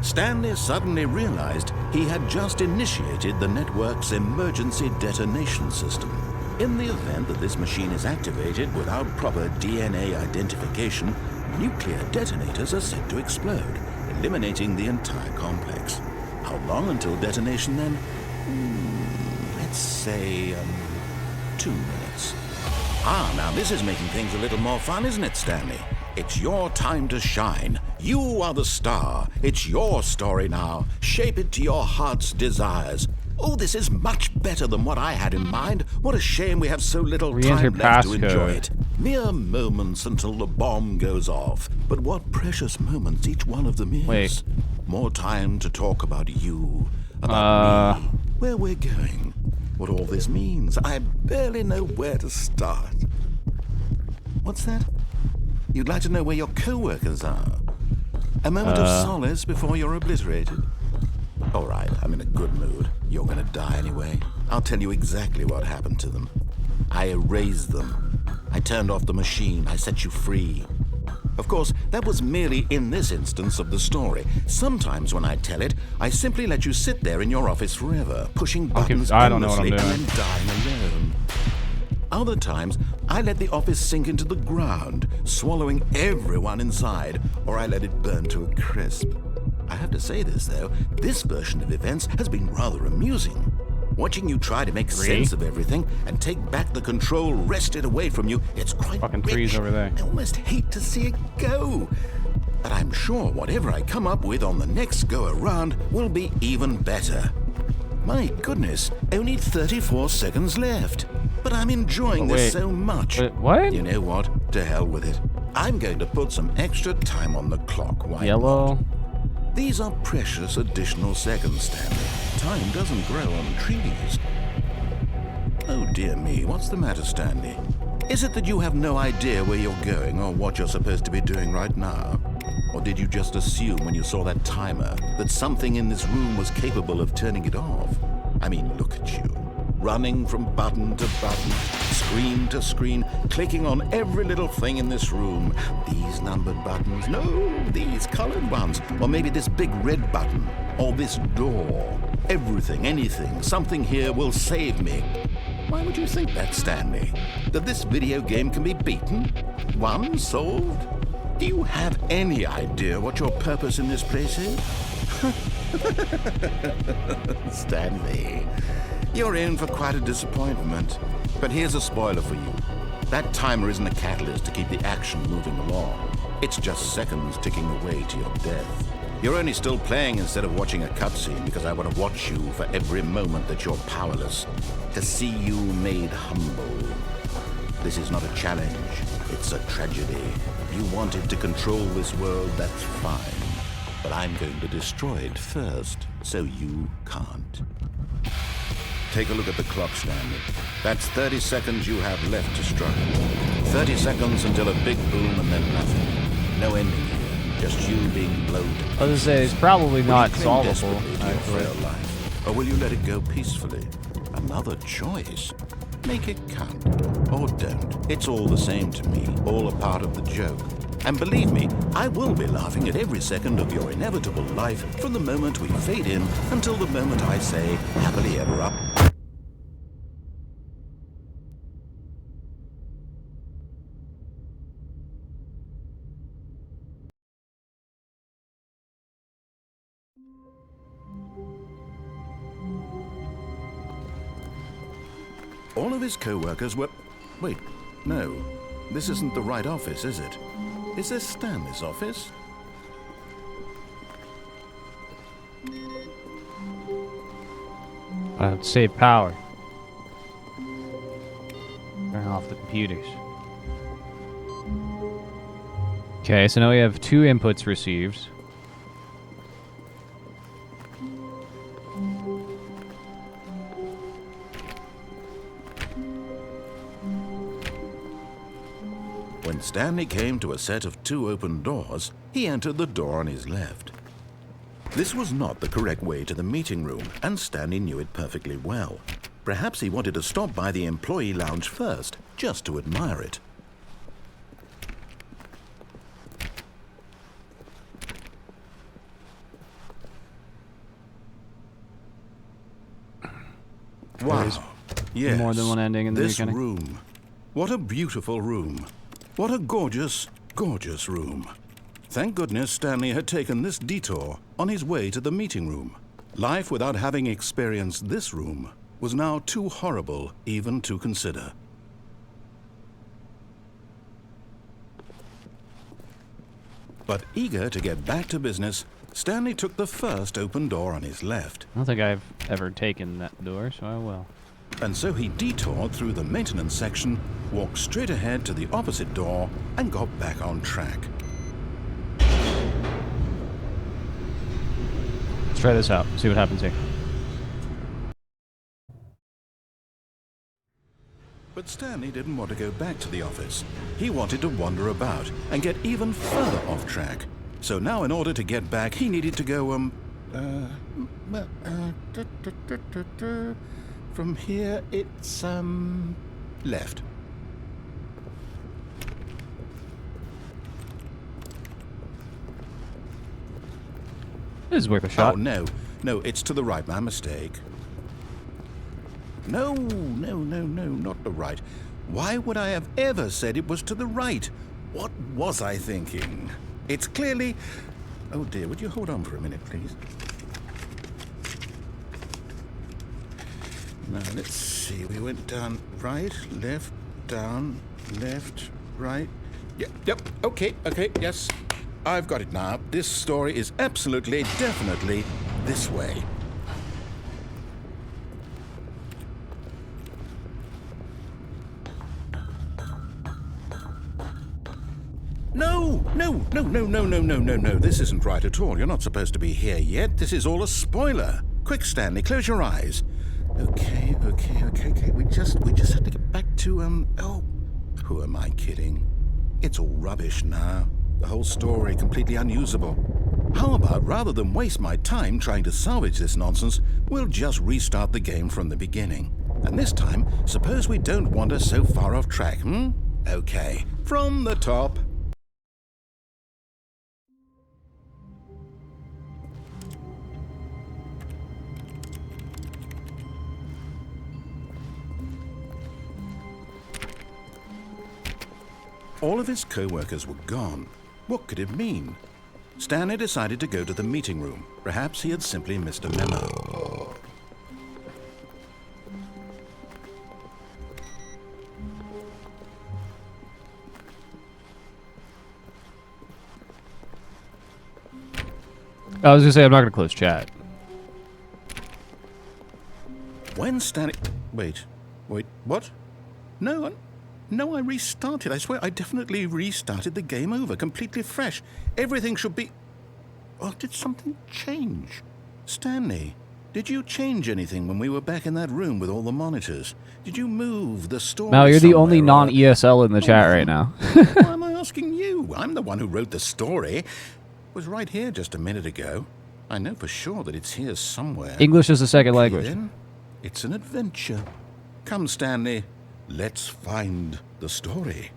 Stanley suddenly realized he had just initiated the network's emergency detonation system. In the event that this machine is activated without proper DNA identification, nuclear detonators are set to explode, eliminating the entire complex. How long until detonation then? Let's say 2 minutes. Ah, now this is making things a little more fun, isn't it, Stanley? It's your time to shine. You are the star. It's your story now. Shape it to your heart's desires. Oh, this is much better than what I had in mind. What a shame we have so little time left to enjoy it. Mere moments until the bomb goes off. But what precious moments each one of them is. Wait. More time to talk about you, about me, where we're going, what all this means. I barely know where to start. What's that? You'd like to know where your co-workers are? A moment of solace before you're obliterated? All right, I'm in a good mood. You're gonna die anyway. I'll tell you exactly what happened to them. I erased them. I turned off the machine. I set you free. Of course, that was merely in this instance of the story. Sometimes when I tell it, I simply let you sit there in your office forever, pushing buttons I don't know what I'm endlessly doing. and then dying alone. Other times, I let the office sink into the ground, swallowing everyone inside, or I let it burn to a crisp. I have to say this, though, this version of events has been rather amusing. Watching you try to make sense of everything and take back the control wrested away from you, it's quite Fucking rich. trees over there. I almost hate to see it go. But I'm sure whatever I come up with on the next go-around will be even better. My goodness, only 34 seconds left. But I'm enjoying this so much. What? You know what? To hell with it. I'm going to put some extra time on the clock. Why Yellow. not? These are precious additional seconds, Stanley. Time doesn't grow on trees. Oh dear me, what's the matter, Stanley? Is it that you have no idea where you're going or what you're supposed to be doing right now? Or did you just assume when you saw that timer that something in this room was capable of turning it off? I mean, look at you. Running from button to button, screen to screen, clicking on every little thing in this room. These numbered buttons, no, these colored ones. Or maybe this big red button, or this door. Everything, anything, something here will save me. Why would you think that, Stanley? That this video game can be beaten? Won? Solved? Do you have any idea what your purpose in this place is? Stanley, you're in for quite a disappointment. But here's a spoiler for you. That timer isn't a catalyst to keep the action moving along. It's just seconds ticking away to your death. You're only still playing instead of watching a cutscene because I want to watch you for every moment that you're powerless, to see you made humble. This is not a challenge, it's a tragedy. You wanted to control this world, that's fine. But I'm going to destroy it first, so you can't. Take a look at the clock, Stanley. That's 30 seconds you have left to struggle. 30 seconds until a big boom and then nothing. No ending here, just you being blown. I was gonna say, it's probably not solvable, Will you cling desperately to your frail actually. life, or will you let it go peacefully? Another choice. Make it count, or don't. It's all the same to me, all a part of the joke. And believe me, I will be laughing at every second of your inevitable life from the moment we fade in until the moment I say, happily ever up. All of his co-workers were... Wait, no. This isn't the right office, is it? Is this Stanley's office? Save power. Turn off the computers. Okay, so now we have 2 inputs received. When Stanley came to a set of 2 open doors, he entered the door on his left. This was not the correct way to the meeting room, and Stanley knew it perfectly well. Perhaps he wanted to stop by the employee lounge first, just to admire it. Wow. Yes, more than one ending in the this beginning. room. What a beautiful room. What a gorgeous, gorgeous room. Thank goodness Stanley had taken this detour on his way to the meeting room. Life without having experienced this room was now too horrible even to consider. But eager to get back to business, Stanley took the first open door on his left. I don't think I've ever taken that door, so I will. And so he detoured through the maintenance section, walked straight ahead to the opposite door, and got back on track. Let's try this out, see what happens here. But Stanley didn't want to go back to the office. He wanted to wander about and get even further off track. So now in order to get back, he needed to go, From here, it's, left. This is worth a shot. Oh, no. No, it's to the right. My mistake. No, not the right. Why would I have ever said it was to the right? What was I thinking? It's clearly... Oh, dear, would you hold on for a minute, please? Now, let's see. We went down right, left, down, left, right. Yep, okay, yes. I've got it now. This story is absolutely, definitely this way. No. This isn't right at all. You're not supposed to be here yet. This is all a spoiler. Quick, Stanley, close your eyes. Okay. We just have to get back to, oh, who am I kidding? It's all rubbish now. The whole story completely unusable. How about, rather than waste my time trying to salvage this nonsense, we'll just restart the game from the beginning. And this time, suppose we don't wander so far off track, Okay, from the top. All of his co-workers were gone. What could it mean? Stanley decided to go to the meeting room. Perhaps he had simply missed a memo. I was gonna say I'm not gonna close chat. When Stanley... Wait, what? No, I restarted. I swear I definitely restarted the game over, completely fresh. Everything should be... Or did something change? Stanley, did you change anything when we were back in that room with all the monitors? Did you move the story Mal, you're the somewhere, only or- non-ESL in the chat right now. Why am I asking you? I'm the one who wrote the story. It was right here just a minute ago. I know for sure that it's here somewhere. English is a second language. Then it's an adventure. Come, Stanley. Let's find the story.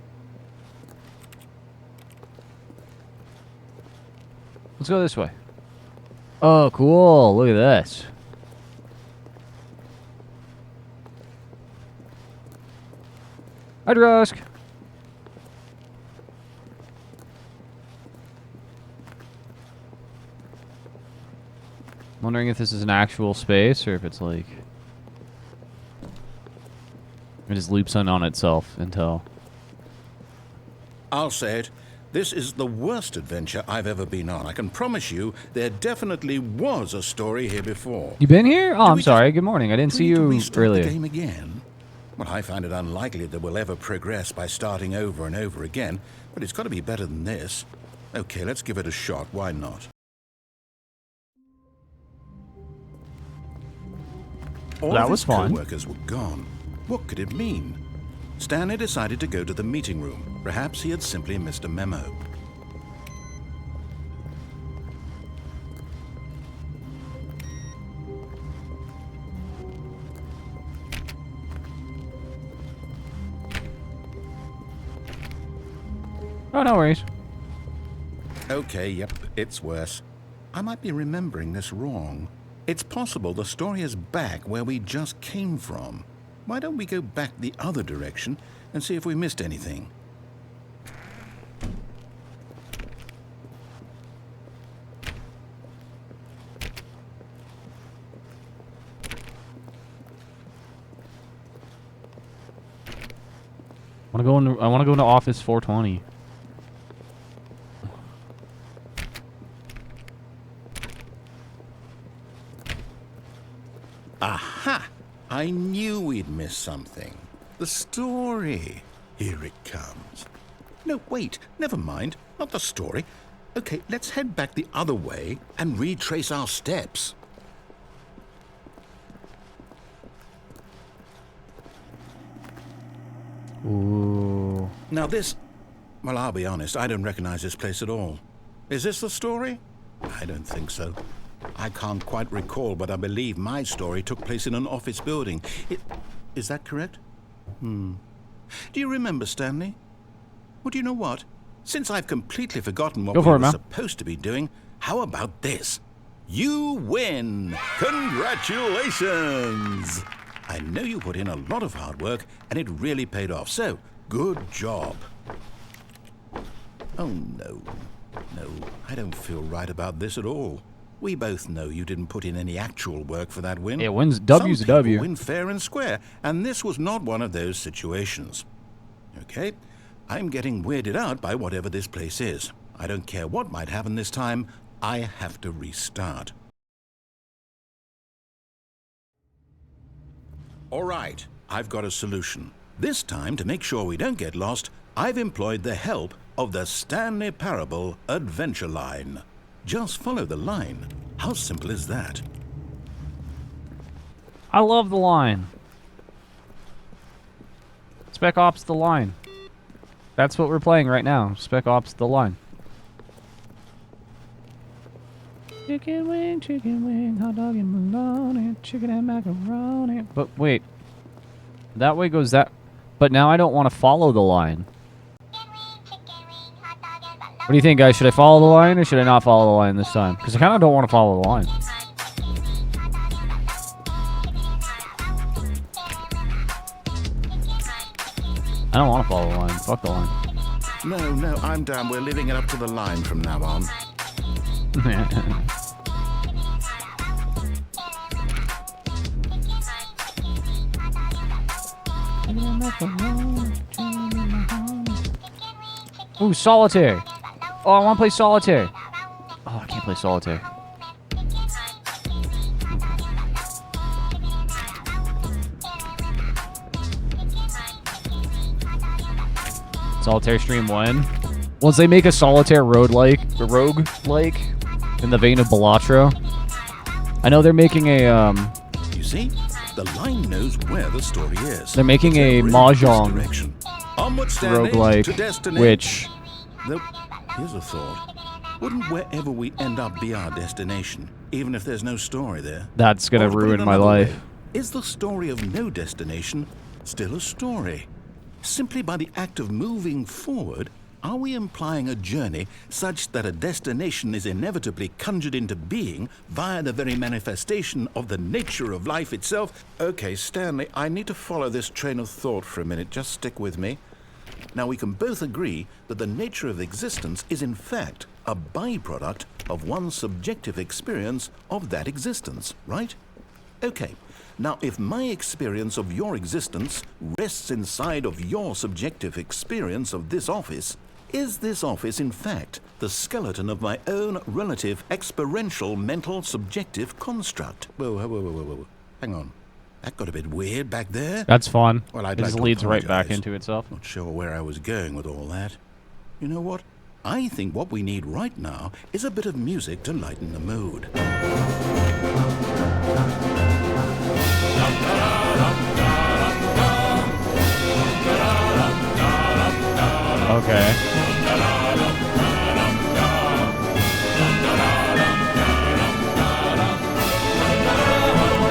Let's go this way. Oh, cool. Look at this. Hi, Drusk. Wondering if this is an actual space or if it's like... It just loops on itself until... I'll say it. This is the worst adventure I've ever been on. I can promise you there definitely was a story here before. You been here? Oh, Do I'm we sorry. just- Good morning. I didn't Do see we need to you restart earlier. the game again? Well, I find it unlikely that we'll ever progress by starting over and over again, but it's got to be better than this. Okay, let's give it a shot. Why not? All That of was his fun. co-workers were gone. What could it mean? Stanley decided to go to the meeting room. Perhaps he had simply missed a memo. Oh, no worries. Okay, yep, it's worse. I might be remembering this wrong. It's possible the story is back where we just came from. Why don't we go back the other direction and see if we missed anything? I want to go into Office 420. Aha! I knew we'd miss something. The story. Here it comes. No, wait, never mind. Not the story. Okay, let's head back the other way and retrace our steps. Ooh. Now this... Well, I'll be honest, I don't recognize this place at all. Is this the story? I don't think so. I can't quite recall, but I believe my story took place in an office building. Is that correct? Do you remember, Stanley? Well, do you know what? Since I've completely forgotten what we were supposed to be doing, how about this? You win! Congratulations! I know you put in a lot of hard work, and it really paid off, so good job. Oh, no. No, I don't feel right about this at all. We both know you didn't put in any actual work for that win. It wins. W's a W. Some people win fair and square, and this was not one of those situations. Okay, I'm getting weirded out by whatever this place is. I don't care what might happen this time. I have to restart. All right, I've got a solution. This time, to make sure we don't get lost, I've employed the help of the Stanley Parable Adventure Line. Just follow the line. How simple is that? I love the line. Spec Ops the line. That's what we're playing right now. Spec Ops the line. Chicken wing, hot dog and bologna, chicken and macaroni. But wait. That way goes that. But now I don't want to follow the line. What do you think, guys? Should I follow the line or should I not follow the line this time? Because I kind of don't want to follow the line. I don't want to follow the line. Fuck the line. No, I'm down. We're living it up to the line from now on. Ooh, solitaire. Oh, I want to play solitaire. Oh, I can't play solitaire. Solitaire stream when? Once they make a solitaire rogue-like, in the vein of Balatro. I know they're making a, You see? The line knows where the story is. They're making a Mahjong roguelike, which... Though, here's a thought. Wouldn't wherever we end up be our destination, even if there's no story there? That's gonna ruin my life. Is the story of no destination still a story? Simply by the act of moving forward, are we implying a journey such that a destination is inevitably conjured into being via the very manifestation of the nature of life itself? Okay, Stanley, I need to follow this train of thought for a minute. Just stick with me. Now, we can both agree that the nature of existence is in fact a byproduct of one's subjective experience of that existence, right? Okay. Now, if my experience of your existence rests inside of your subjective experience of this office, is this office, in fact, the skeleton of my own relative experiential mental subjective construct? Whoa. Hang on. That got a bit weird back there. That's fun. Well, it just leads right back into itself. Not sure where I was going with all that. You know what? I think what we need right now is a bit of music to lighten the mood. Okay.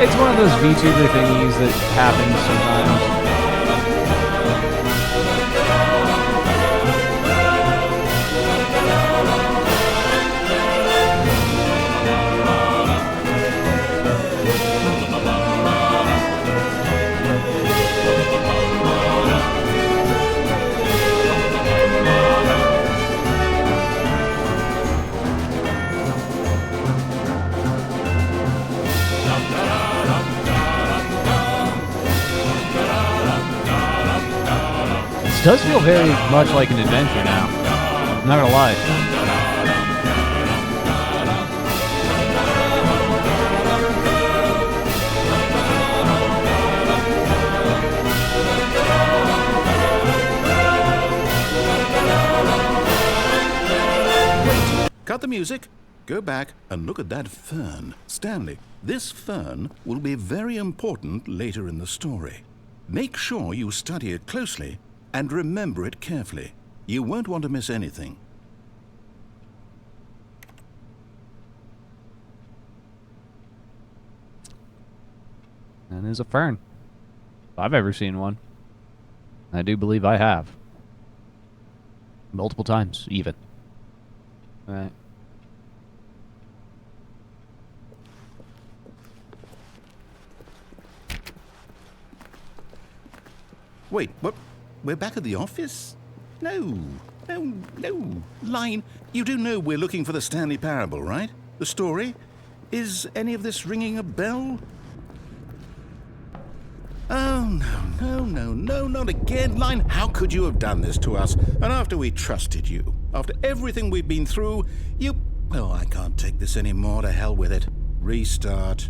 It's one of those VTuber thingies that happens sometimes. It does feel very much like an adventure now. I'm not gonna lie. Wait, cut the music. Go back and look at that fern. Stanley, this fern will be very important later in the story. Make sure you study it closely and remember it carefully. You won't want to miss anything. and is a fern. If I've ever seen one. I do believe I have. Multiple times, even. Right. Wait, what? We're back at the office? No. Line, you do know we're looking for the Stanley Parable, right? The story? Is any of this ringing a bell? Oh, no, not again. Line, how could you have done this to us? And after we trusted you, after everything we've been through, you... Oh, I can't take this anymore. To hell with it. Restart.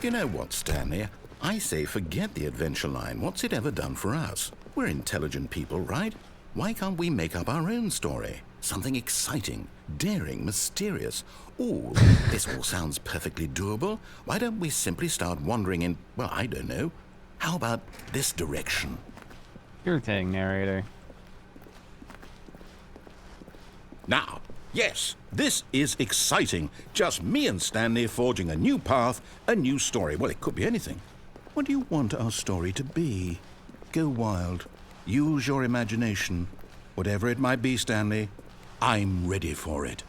You know what, Stanley? I say forget the adventure line. What's it ever done for us? We're intelligent people, right? Why can't we make up our own story? Something exciting, daring, mysterious. Ooh, this all sounds perfectly doable. Why don't we simply start wandering in, well, I don't know. How about this direction? Your thing, narrator. Now, yes, this is exciting. Just me and Stanley forging a new path, a new story. Well, it could be anything. What do you want our story to be? Go wild. Use your imagination. Whatever it might be, Stanley, I'm ready for it.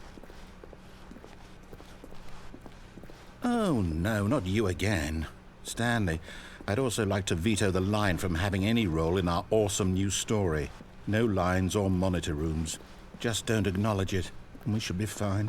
Oh, no, not you again. Stanley, I'd also like to veto the line from having any role in our awesome new story. No lines or monitor rooms. Just don't acknowledge it, and we should be fine.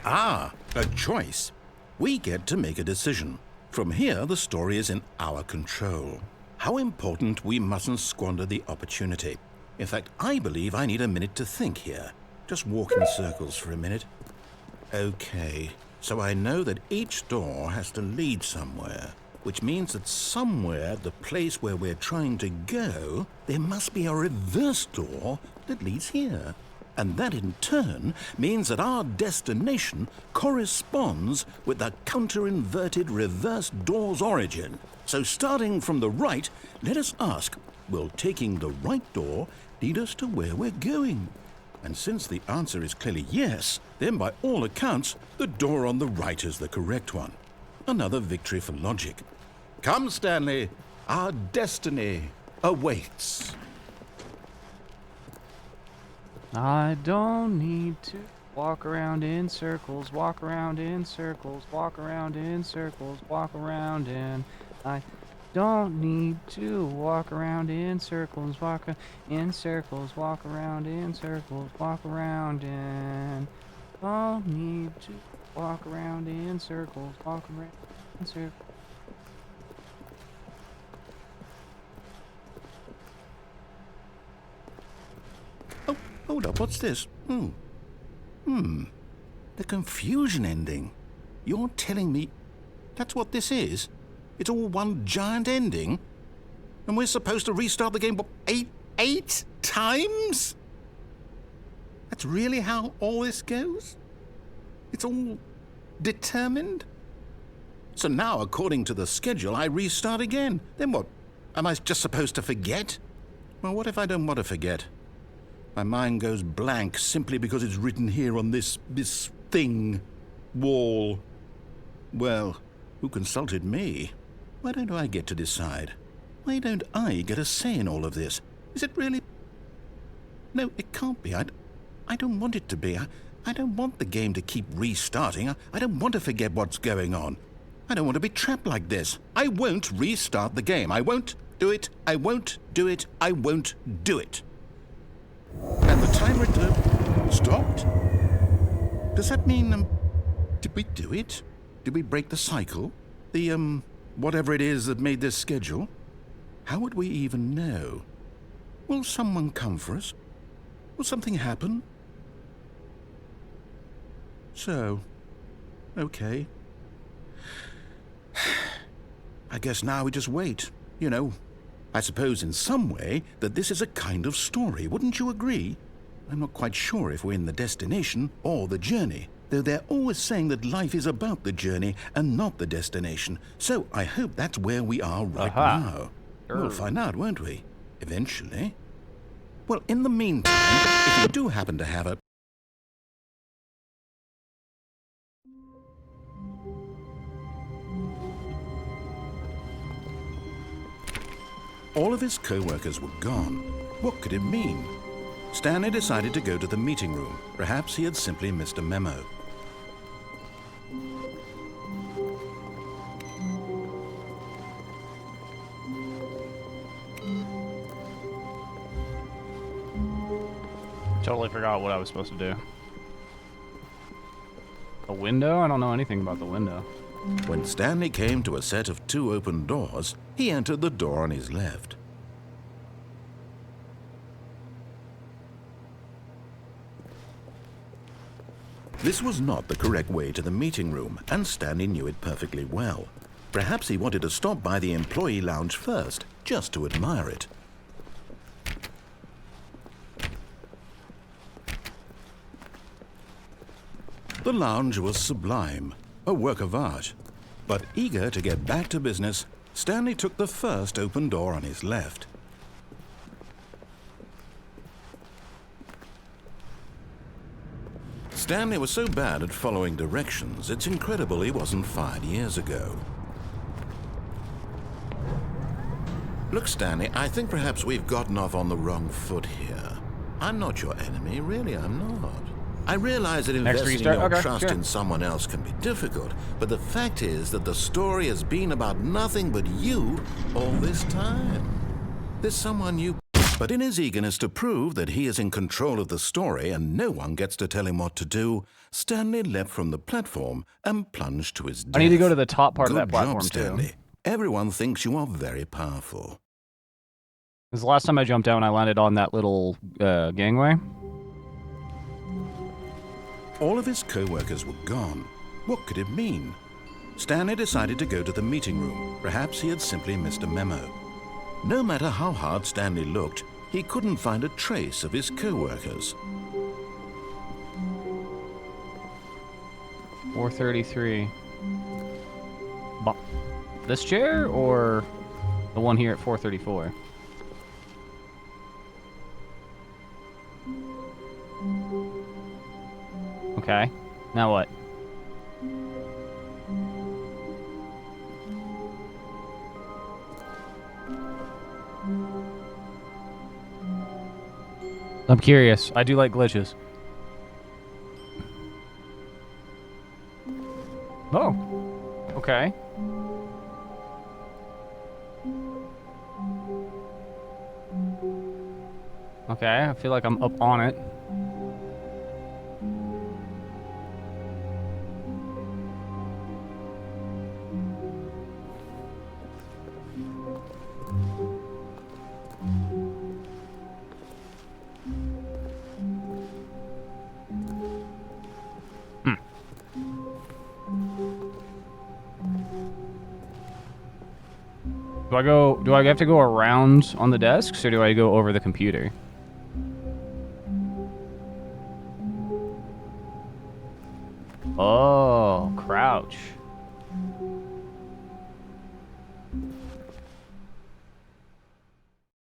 Ah, a choice. We get to make a decision. From here, the story is in our control. How important we mustn't squander the opportunity. In fact, I believe I need a minute to think here. Just walk in circles for a minute. Okay, so I know that each door has to lead somewhere, which means that somewhere, the place where we're trying to go, there must be a reverse door that leads here. And that in turn means that our destination corresponds with the counter-inverted reverse door's origin. So starting from the right, let us ask, will taking the right door lead us to where we're going? And since the answer is clearly yes, then by all accounts, the door on the right is the correct one. Another victory for logic. Come, Stanley, our destiny awaits. I don't need to walk around in circles, walk around in circles, walk around in circles, walk around in. I don't need to walk around in circles, walk in circles, walk around in circles, walk around in. Don't need to walk around in circles, walk around in circles. Oh, hold up, what's this? The confusion ending. You're telling me that's what this is? It's all one giant ending? And we're supposed to restart the game, what, eight times? That's really how all this goes? It's all determined? So now, according to the schedule, I restart again. Then what? Am I just supposed to forget? Well, what if I don't want to forget? My mind goes blank simply because it's written here on this thing, wall. Well, who consulted me? Why don't I get to decide? Why don't I get a say in all of this? Is it really... No, it can't be. I don't want it to be. I don't want the game to keep restarting. I don't want to forget what's going on. I don't want to be trapped like this. I won't restart the game. I won't do it. I won't do it. I won't do it. And the timer stopped? Does that mean, did we do it? Did we break the cycle? The, whatever it is that made this schedule? How would we even know? Will someone come for us? Will something happen? So, okay. I guess now we just wait, you know. I suppose in some way that this is a kind of story, wouldn't you agree? I'm not quite sure if we're in the destination or the journey, though they're always saying that life is about the journey and not the destination. So I hope that's where we are right now. We'll find out, won't we? Eventually. Well, in the meantime, if you do happen to have a... All of his co-workers were gone. What could it mean? Stanley decided to go to the meeting room. Perhaps he had simply missed a memo. Totally forgot what I was supposed to do. A window? I don't know anything about the window. When Stanley came to a set of 2 open doors, he entered the door on his left. This was not the correct way to the meeting room, and Stanley knew it perfectly well. Perhaps he wanted to stop by the employee lounge first, just to admire it. The lounge was sublime, a work of art. But eager to get back to business, Stanley took the first open door on his left. Stanley was so bad at following directions, it's incredible he wasn't fired years ago. Look, Stanley, I think perhaps we've gotten off on the wrong foot here. I'm not your enemy, really, I'm not. I realize that investing your trust in someone else can be difficult, but the fact is that the story has been about nothing but you all this time. There's someone you... But in his eagerness to prove that he is in control of the story and no one gets to tell him what to do, Stanley leapt from the platform and plunged to his death. I need to go to the top part of that Good platform, job, Stanley. too. Everyone thinks you are very powerful. Because the last time I jumped down, I landed on that little gangway. All of his co-workers were gone. What could it mean? Stanley decided to go to the meeting room. Perhaps he had simply missed a memo. No matter how hard Stanley looked, he couldn't find a trace of his co-workers. 433. This chair or the one here at 434? Okay. Now what? I'm curious. I do like glitches. Oh. Okay. Okay, I feel like I'm up on it. Do I have to go around on the desks, or do I go over the computer? Oh, crouch.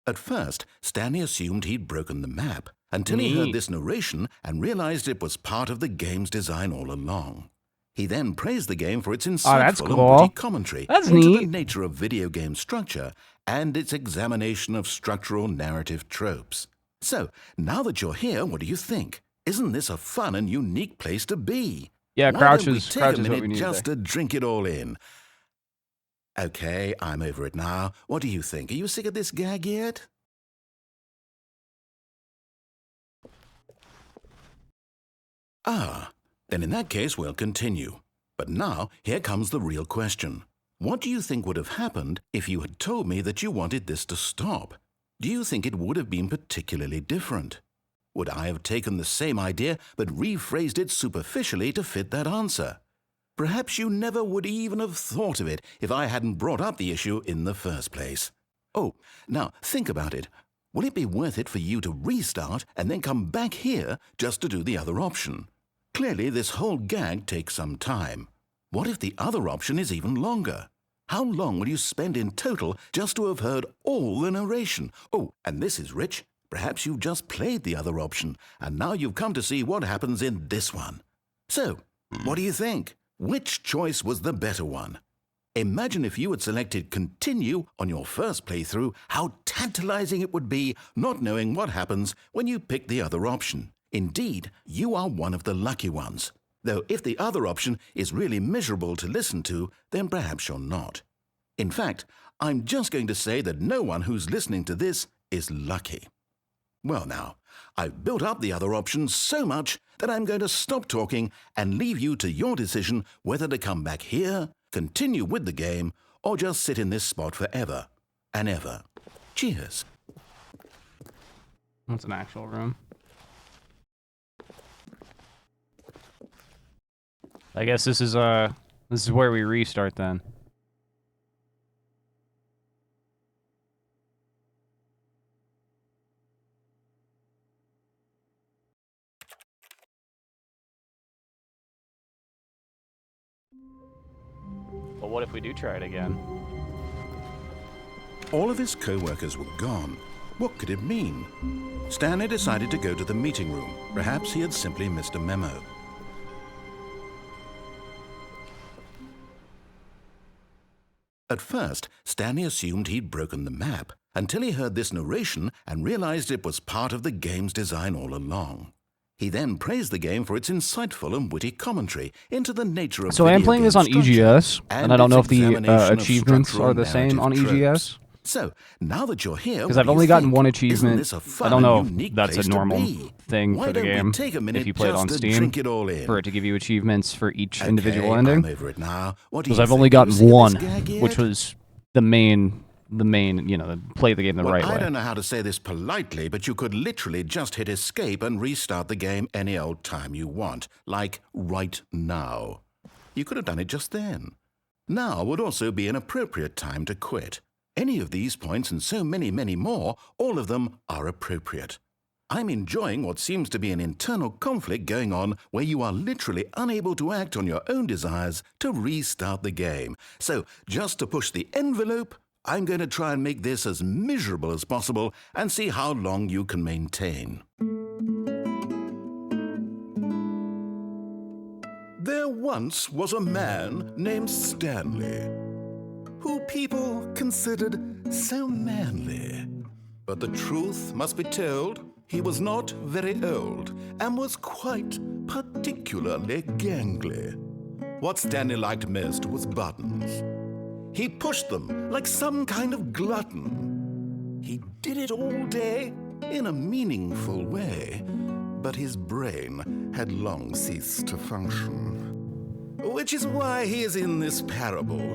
At first, Stanley assumed he'd broken the map, until he heard this narration and realized it was part of the game's design all along. He then praised the game for its insightful and witty commentary into the nature of video game structure and its examination of structural narrative tropes. So, now that you're here, what do you think? Isn't this a fun and unique place to be? Yeah, crouch is take a minute just to drink it all in. Okay, I'm over it now. What do you think? Are you sick of this gag yet? Then in that case, we'll continue. But now, here comes the real question. What do you think would have happened if you had told me that you wanted this to stop? Do you think it would have been particularly different? Would I have taken the same idea but rephrased it superficially to fit that answer? Perhaps you never would even have thought of it if I hadn't brought up the issue in the first place. Oh, now think about it. Will it be worth it for you to restart and then come back here just to do the other option? Clearly, this whole gag takes some time. What if the other option is even longer? How long will you spend in total just to have heard all the narration? Oh, and this is rich. Perhaps you've just played the other option, and now you've come to see what happens in this one. So, what do you think? Which choice was the better one? Imagine if you had selected Continue on your first playthrough, how tantalizing it would be not knowing what happens when you pick the other option. Indeed, you are one of the lucky ones. Though if the other option is really miserable to listen to, then perhaps you're not. In fact, I'm just going to say that no one who's listening to this is lucky. Well now, I've built up the other option so much that I'm going to stop talking and leave you to your decision whether to come back here, continue with the game, or just sit in this spot forever and ever. Cheers. That's an actual room. I guess this is where we restart then. But what if we do try it again? All of his co-workers were gone. What could it mean? Stanley decided to go to the meeting room. Perhaps he had simply missed a memo. At first, Stanley assumed he'd broken the map, until he heard this narration and realized it was part of the game's design all along. He then praised the game for its insightful and witty commentary into the nature of So I am video playing this game on EGS, structure and I don't know if its the examination of achievements structural are the same on narrative EGS. tropes. So, now that you're here, Because what I've do you only gotten think? one Isn't achievement. this a fun I don't know and if unique that's a place to normal be? thing Why for the don't we game. take a minute If you play it just on to Steam, drink it all in? for it to give you achievements for each Okay, individual I'm ending. over it now. What do Because you I've only think? You gotten see this one, gag yet? which was the main, you know, play the game the Well, right I way. don't know how to say this politely, but you could literally just hit escape and restart the game any old time you want, like right now. You could have done it just then. Now would also be an appropriate time to quit. Any of these points and so many, many more, all of them are appropriate. I'm enjoying what seems to be an internal conflict going on where you are literally unable to act on your own desires to restart the game. So, just to push the envelope, I'm going to try and make this as miserable as possible and see how long you can maintain. There once was a man named Stanley, who people considered so manly. But the truth must be told, he was not very old and was quite particularly gangly. What Stanley liked most was buttons. He pushed them like some kind of glutton. He did it all day in a meaningful way, but his brain had long ceased to function. Which is why he is in this parable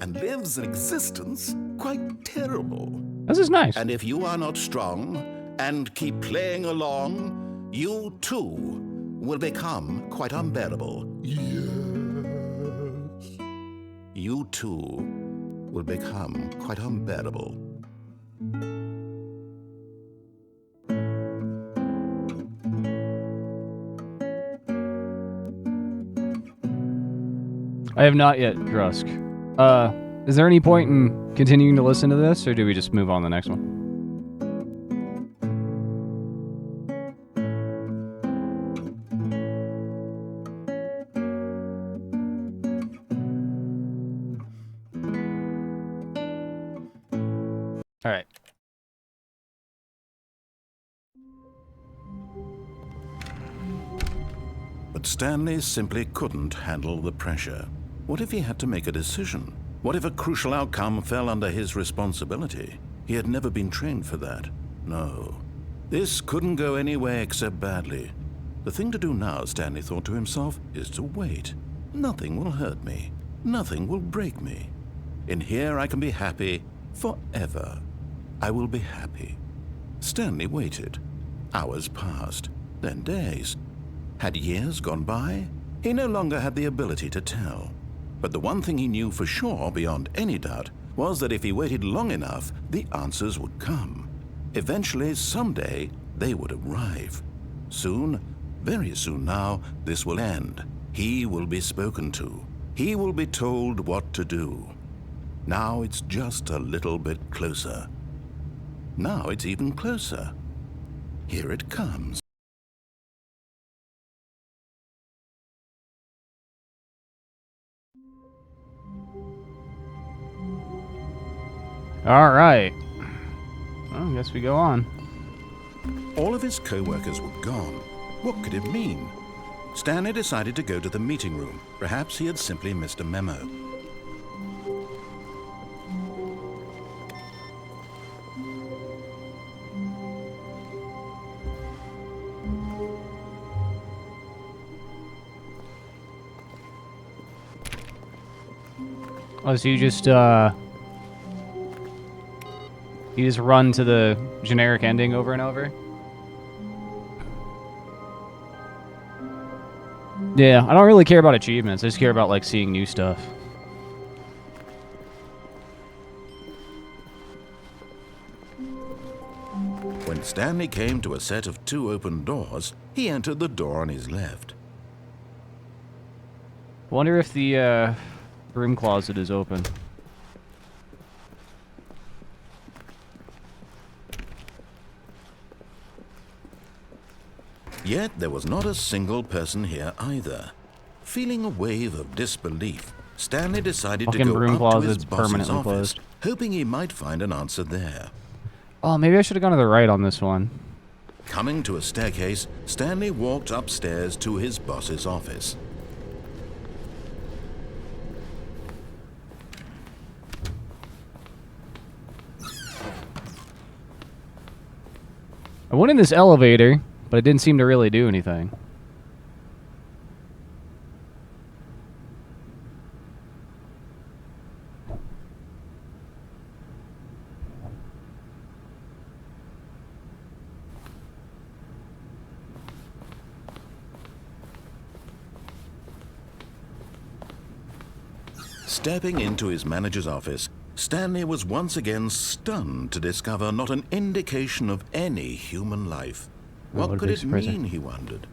and lives an existence quite terrible. This is nice. And if you are not strong and keep playing along, you too will become quite unbearable. Yes. You too will become quite unbearable. I have not yet, Drusk. Is there any point in continuing to listen to this, or do we just move on to the next one? All right. But Stanley simply couldn't handle the pressure. What if he had to make a decision? What if a crucial outcome fell under his responsibility? He had never been trained for that. No. This couldn't go any way except badly. The thing to do now, Stanley thought to himself, is to wait. Nothing will hurt me. Nothing will break me. In here I can be happy forever. I will be happy. Stanley waited. Hours passed, then days. Had years gone by? He no longer had the ability to tell. But the one thing he knew for sure, beyond any doubt, was that if he waited long enough, the answers would come. Eventually, someday, they would arrive. Soon, Very soon now, this will end. He will be spoken to. He will be told what to do. Now it's just a little bit closer. Now it's even closer. Here it comes. All right. Well, I guess we go on. All of his co-workers were gone. What could it mean? Stanley decided to go to the meeting room. Perhaps he had simply missed a memo. Oh, so you just run to the generic ending over and over? Yeah, I don't really care about achievements. I just care about, like, seeing new stuff. When Stanley came to a set of 2 open doors, he entered the door on his left. Wonder if the broom closet is open. Yet there was not a single person here either. Feeling a wave of disbelief, Stanley decided to Fucking go broom up to his closet's boss's permanently office, closed. hoping he might find an answer there. Oh, maybe I should have gone to the right on this one. Coming to a staircase, Stanley walked upstairs to his boss's office. I went in this elevator, but it didn't seem to really do anything. Stepping into his manager's office, Stanley was once again stunned to discover not an indication of any human life. What could it mean, he wondered.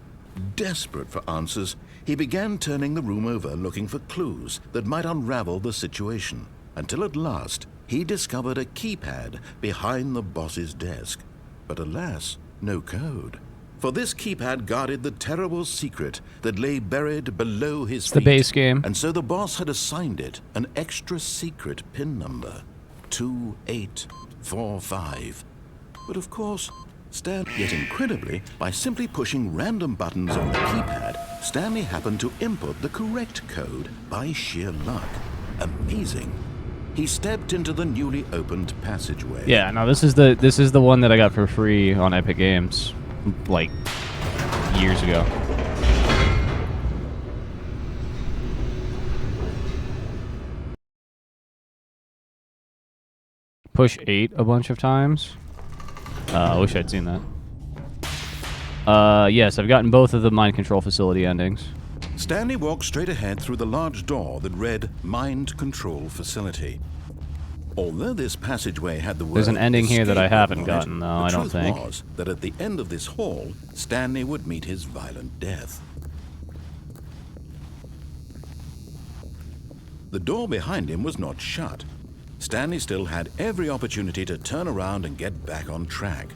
Desperate for answers, he began turning the room over looking for clues that might unravel the situation, until at last he discovered a keypad behind the boss's desk. But alas, no code. For this keypad guarded the terrible secret that lay buried below his feet. The base game. And so the boss had assigned it an extra secret PIN number, 2845. But of course, yet incredibly, by simply pushing random buttons on the keypad, Stanley happened to input the correct code by sheer luck. Amazing. He stepped into the newly opened passageway. Yeah, no, this is the one that I got for free on Epic Games, like years ago. Push 8 a bunch of times. I wish I'd seen that. Yes, I've gotten both of the mind control facility endings. Stanley walked straight ahead through the large door that read Mind Control Facility. Although this passageway had the word There's an ending here that I escape haven't on it, gotten, though, I don't think. The truth was that at the end of this hall, Stanley would meet his violent death. The door behind him was not shut. Stanley still had every opportunity to turn around and get back on track.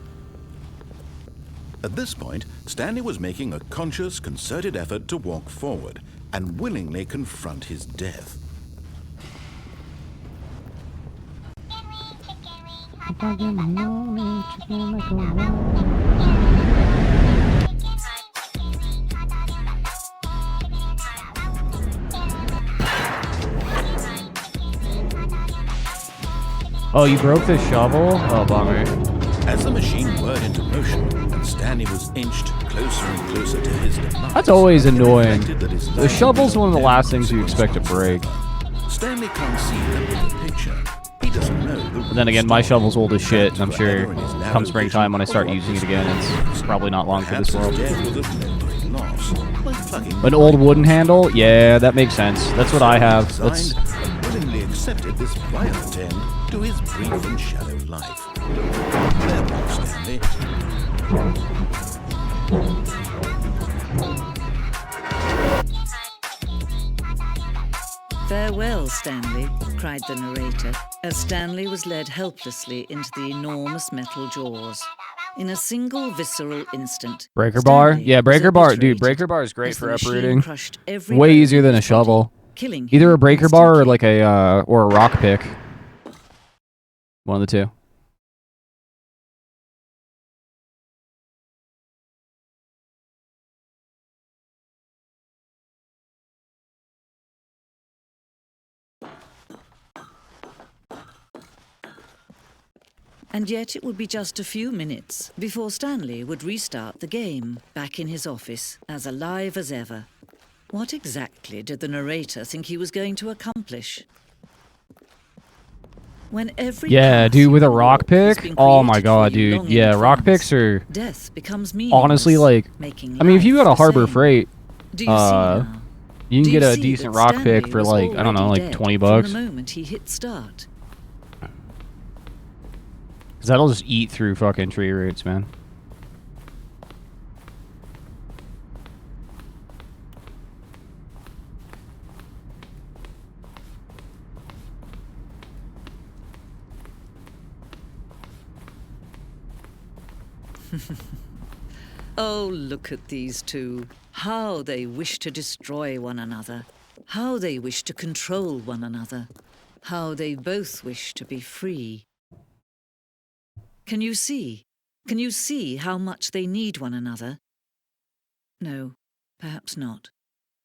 At this point, Stanley was making a conscious, concerted effort to walk forward and willingly confront his death. Oh, you broke the shovel? Oh, bummer. As the machine whirred into motion and Stanley was inched closer and closer to his demise, That's always annoying. The The shovel's one of the last things you expect to break. Stanley can't see the bigger picture. He doesn't know the But then again, my shovel's old as shit, and I'm sure forever in his narrow come springtime when I start vision of using it again, it's probably not long for Perhaps this world. his death would have led to his loss. Like plugging An old wooden handle? Yeah, that makes sense. That's what I have. That's signed and willingly accepted this violent end to his brief and shallow life. There was Stanley. Farewell, Stanley, cried the narrator, as Stanley was led helplessly into the enormous metal jaws. In a single visceral instant, Breaker bar? Stanley Yeah, was breaker bar. Dude, obliterated breaker bar is great as the for machine uprooting. crushed every Way bone easier in than a his shovel. body, killing Either him a breaker bar or instantly. like or a rock pick. One of the two. And yet it would be just a few minutes before Stanley would restart the game, back in his office, as alive as ever. What exactly did the narrator think he was going to accomplish? When every Yeah, path dude, you with a can rock walk has pick? been Oh my created god, for you dude. long in Yeah, rock advance, picks are death becomes meaningless, honestly like, making I mean, if you life got a the Harbor same. Freight, Do you see now? you can Do get you a see decent that rock pick Stanley for was like, I don't know, already like dead 20 from bucks. the moment he hit start? Because that'll just eat through fucking tree roots, man. Oh, look at these two. How they wish to destroy one another. How they wish to control one another. How they both wish to be free. Can you see? Can you see how much they need one another? No, perhaps not.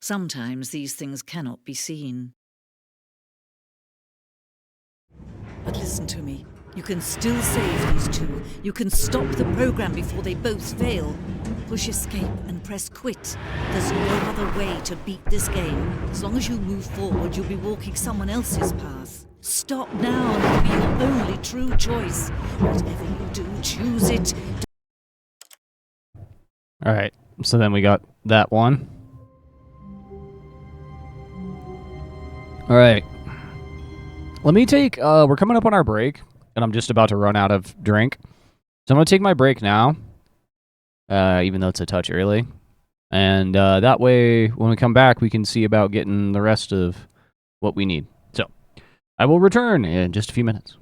Sometimes these things cannot be seen. But listen to me. You can still save these two. You can stop the program before they both fail. Push escape and press quit. There's no other way to beat this game. As long as you move forward, you'll be walking someone else's path. Stop now and it'll be your only true choice. Whatever you do, choose it. Alright, so then we got that one. Alright. Let me take, we're coming up on our break, and I'm just about to run out of drink. So I'm going to take my break now, even though it's a touch early. And that way, when we come back, we can see about getting the rest of what we need. So, I will return in just a few minutes.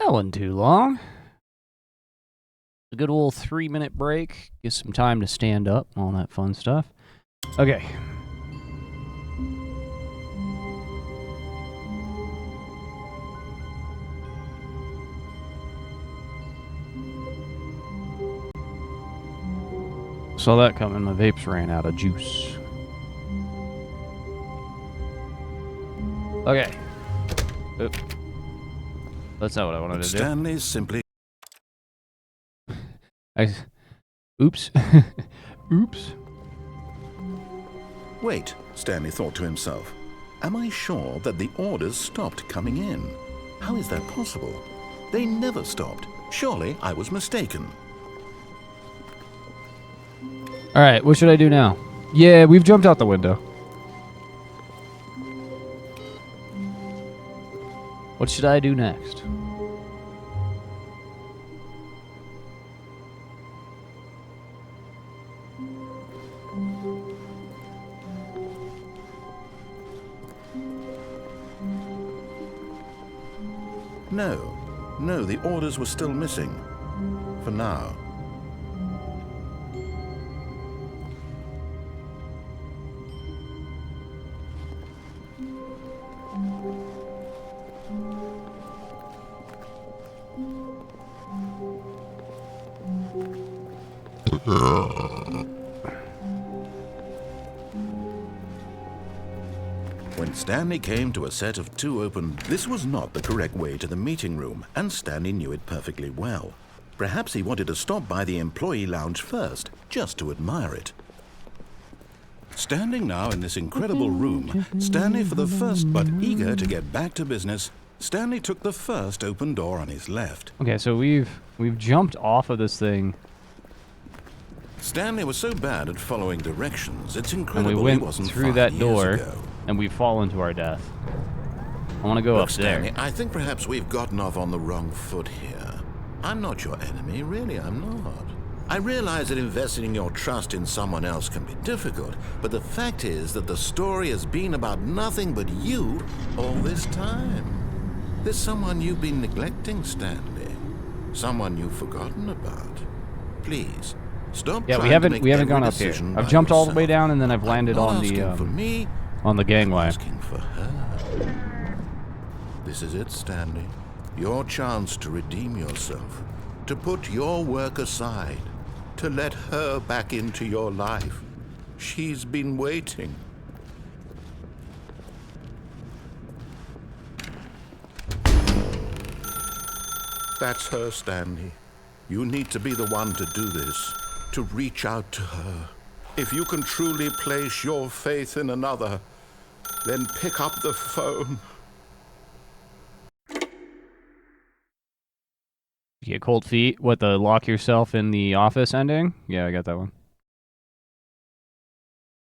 That wasn't too long. A good old 3-minute break. Gives some time to stand up, all that fun stuff. Okay. Saw that coming. My vapes ran out of juice. Okay. Oop. That's not what I wanted to do. Stanley simply... Oops. Oops. Wait, Stanley thought to himself. Am I sure that the orders stopped coming in? How is that possible? They never stopped. Surely I was mistaken. Alright, what should I do now? Yeah, we've jumped out the window. What should I do next? No, the orders were still missing. For now. When Stanley came to a set of 2 open, this was not the correct way to the meeting room, and Stanley knew it perfectly well. Perhaps he wanted to stop by the employee lounge first, just to admire it. Standing now in this incredible room, Stanley for the first but eager to get back to business, Stanley took the first open door on his left. Okay, so we've jumped off of this thing. Stanley was so bad at following directions, it's And incredible we he went wasn't through 5 that years door, ago. and we fall into our death. I want to go Look, up there. Stanley, I think perhaps we've gotten off on the wrong foot here. I'm not your enemy, really, I'm not. I realize that investing your trust in someone else can be difficult, but the fact is that the story has been about nothing but you all this time. There's someone you've been neglecting, Stanley. Someone you've forgotten about. Please, stop Yeah, trying we to make haven't gone every up here. decision I've by jumped all the way yourself. down, and then I've landed I'm not on asking for the me, on the gangway. asking for her. This is it, Stanley. Your chance to redeem yourself, to put your work aside, to let her back into your life. She's been waiting. That's her, Stanley. You need to be the one to do this, to reach out to her. If you can truly place your faith in another, then pick up the phone. You get cold feet. What, the lock yourself in the office ending? Yeah, I got that one.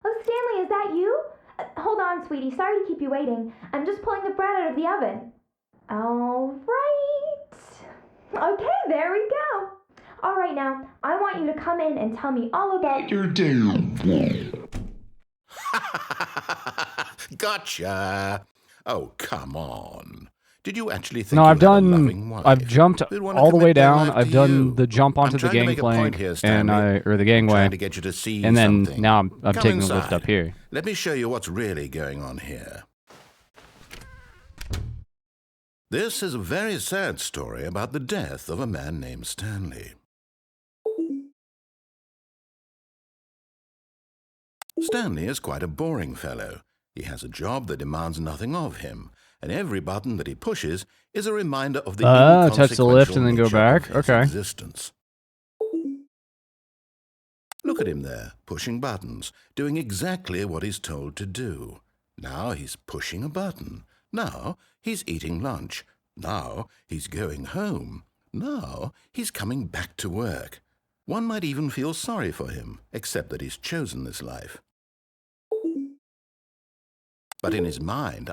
Oh, Stanley, is that you? Hold on, sweetie. Sorry to keep you waiting. I'm just pulling the bread out of the oven. All right. Okay, there we go. All right, now, I want you to come in and tell me all about your day. Gotcha. Oh, come on. Did you actually think No, you I've had a done. loving wife I've jumped who'd wanna all the way commit their down. life I've to done you? the jump onto I'm the trying to make a point gangplank here, and Stanley. or the I'm gangway, trying to get you to see and then something. now I'm Come taking the lift inside. up here. Let me show you what's really going on here. This is a very sad story about the death of a man named Stanley. Stanley is quite a boring fellow. He has a job that demands nothing of him, and every button that he pushes is a reminder of the touch the lift inconsequential and then go nature back? of his Okay. existence. Look at him there, pushing buttons, doing exactly what he's told to do. Now he's pushing a button. Now he's eating lunch. Now he's going home. Now he's coming back to work. One might even feel sorry for him, except that he's chosen this life. But in his mind,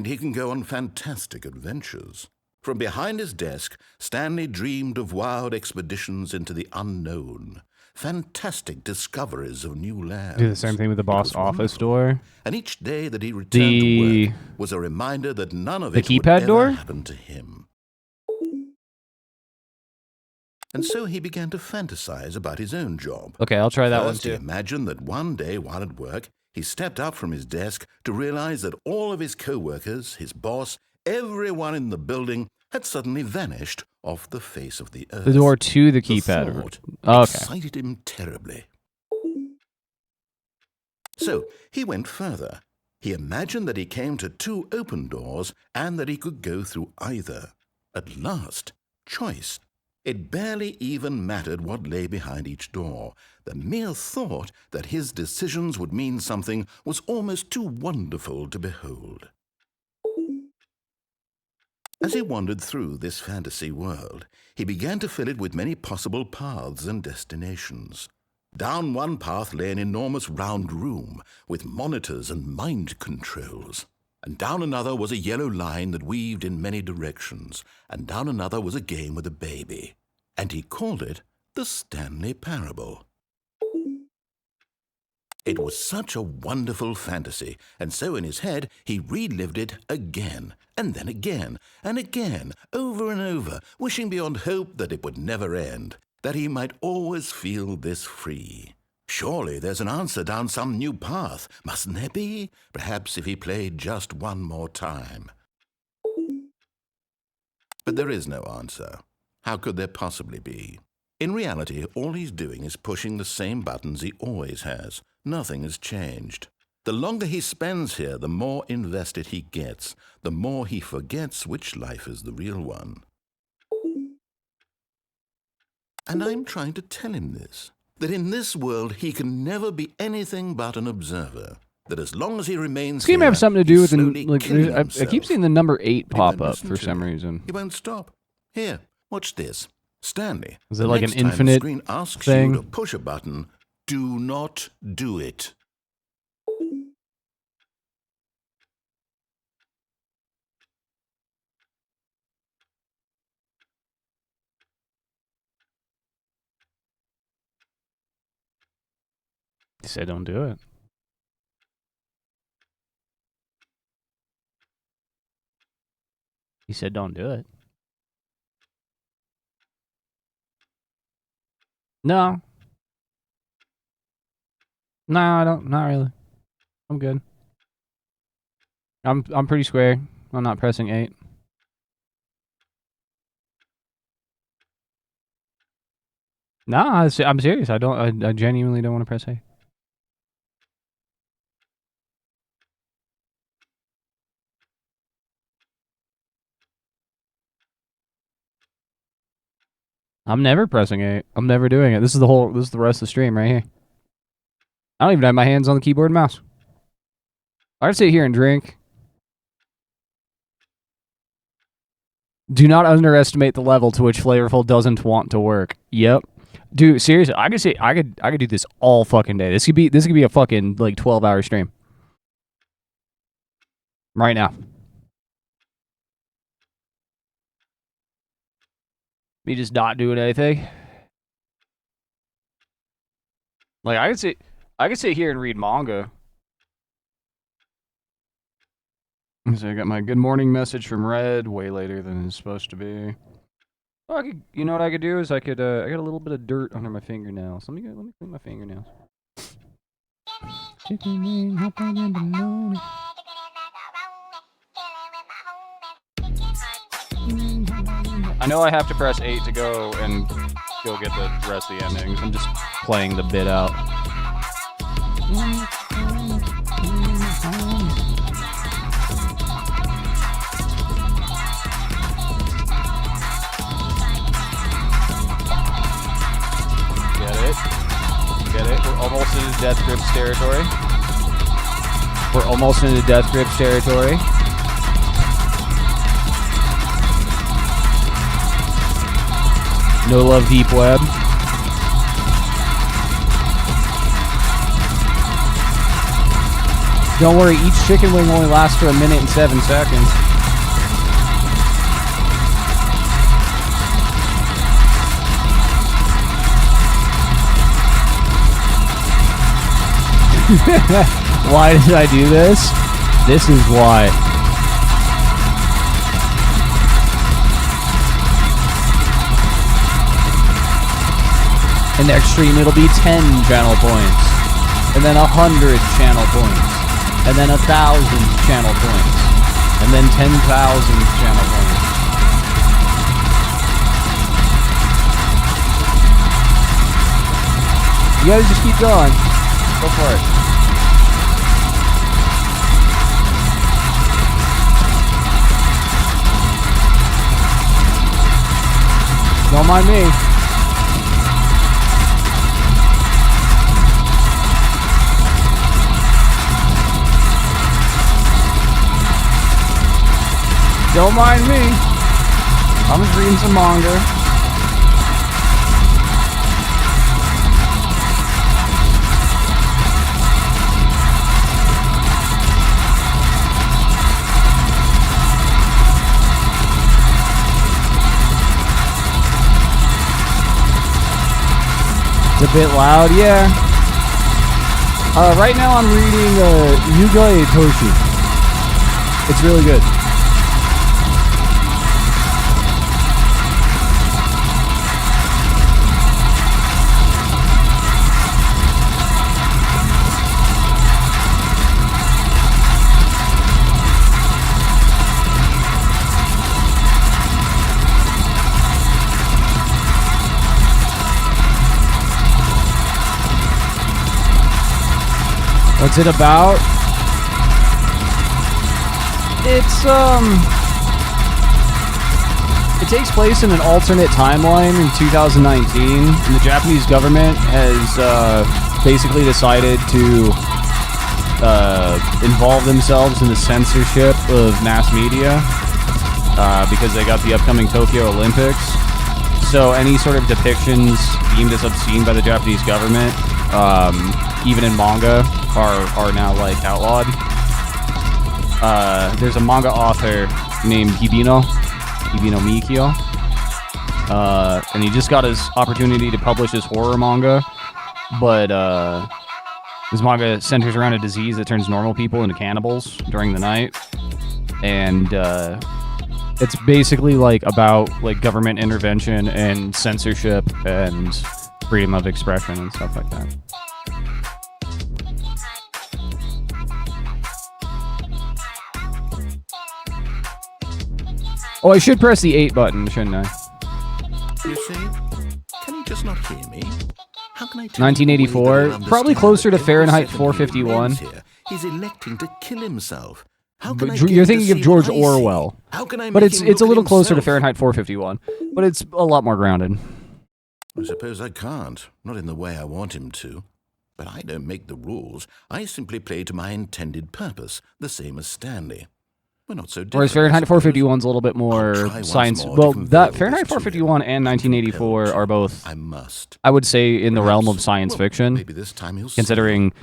he can go on fantastic adventures. From behind his desk, Stanley dreamed of wild expeditions into the unknown, fantastic discoveries of new lands. Do the same thing with the It boss was office wonderful. door. And each day that he returned to work was a reminder that none of the it would keypad ever door? happen to him. And so he began to fantasize about his own job. Okay, I'll try that one First, he too. imagined that one day while at work, he stepped up from his desk to realize that all of his co-workers, his boss, everyone in the building had suddenly vanished off the face of the earth. The door to the The keypad. thought Okay. excited him terribly. So he went further. He imagined that he came to 2 open doors and that he could go through either. At last, choice. It barely even mattered what lay behind each door. The mere thought that his decisions would mean something was almost too wonderful to behold. As he wandered through this fantasy world, he began to fill it with many possible paths and destinations. Down one path lay an enormous round room with monitors and mind controls. And down another was a yellow line that weaved in many directions. And down another was a game with a baby. And he called it the Stanley Parable. It was such a wonderful fantasy, and so in his head he relived it again, and then again, and again, over and over, wishing beyond hope that it would never end, that he might always feel this free. Surely there's an answer down some new path, mustn't there be? Perhaps if he played just one more time. But there is no answer. How could there possibly be? In reality, all he's doing is pushing the same buttons he always has. Nothing has changed. The longer he spends here, the more invested he gets, the more he forgets which life is the real one. And I'm trying to tell him this, that in this world he can never be anything but an observer, that as long as he remains This game here, have something to do with, slowly like, killing I himself. keep seeing the number 8 He pop won't up listen for to some me. reason. He won't stop. Here, watch this. Stanley. Is it the like next an time the infinite screen asks thing? you to push a button, do not do it. He said don't do it. He said don't do it. No. No, I don't. Not really. I'm good. I'm pretty square. I'm not pressing 8. No, I'm serious. I genuinely don't want to press 8. I'm never pressing 8. I'm never doing it. This is the rest of the stream right here. I don't even have my hands on the keyboard and mouse. I can sit here and drink. Do not underestimate the level to which Flavorful doesn't want to work. Yep. Dude, seriously, I could do this all fucking day. This could be a fucking like 12-hour stream. Right now. Me just not doing anything. Like I could sit here and read manga. So I got my good morning message from Red way later than it's supposed to be. Oh, you know what I could do is I got a little bit of dirt under my fingernails. Let me clean my fingernails. I know I have to press 8 to go and go get the rest of the endings. I'm just playing the bit out. Get it? We're almost into Death Grips territory. No love, deep web. Don't worry, each chicken wing only lasts for 1 minute and 7 seconds. Why did I do this? This is why. In the extreme, it'll be 10 channel points. And then 100 channel points. And then 1,000 channel points. And then 10,000 channel points. You guys just keep going. Go for it. Don't mind me. Don't mind me. I'm just reading some manga. It's a bit loud, yeah. Right now I'm reading Yuga Toshi. It's really good. What's it about? It's, it takes place in an alternate timeline in 2019, and the Japanese government has, basically decided to, involve themselves in the censorship of mass media, because they got the upcoming Tokyo Olympics. So any sort of depictions deemed as obscene by the Japanese government, even in manga, are now like outlawed. There's a manga author named Hibino Mikio, and he just got his opportunity to publish his horror manga, but his manga centers around a disease that turns normal people into cannibals during the night, and it's basically like about like government intervention and censorship and freedom of expression and stuff like that. Oh, I should press the 8 button, shouldn't I? You see? Can you just not hear me? How can I tell 1984, probably closer to Fahrenheit 451. He's electing to kill himself. How can But you're thinking of George Orwell. How can I but make it's him a look little at closer to himself? Fahrenheit 451. But it's a lot more grounded. I suppose I can't. Not in the way I want him to. But I don't make the rules. I simply play to my intended purpose, the same as Stanley. We're not so different. Whereas Fahrenheit 451's a little bit more science. Well, that Fahrenheit 451 and 1984 are both, I would say, in the realm of science fiction. Maybe this time he'll considering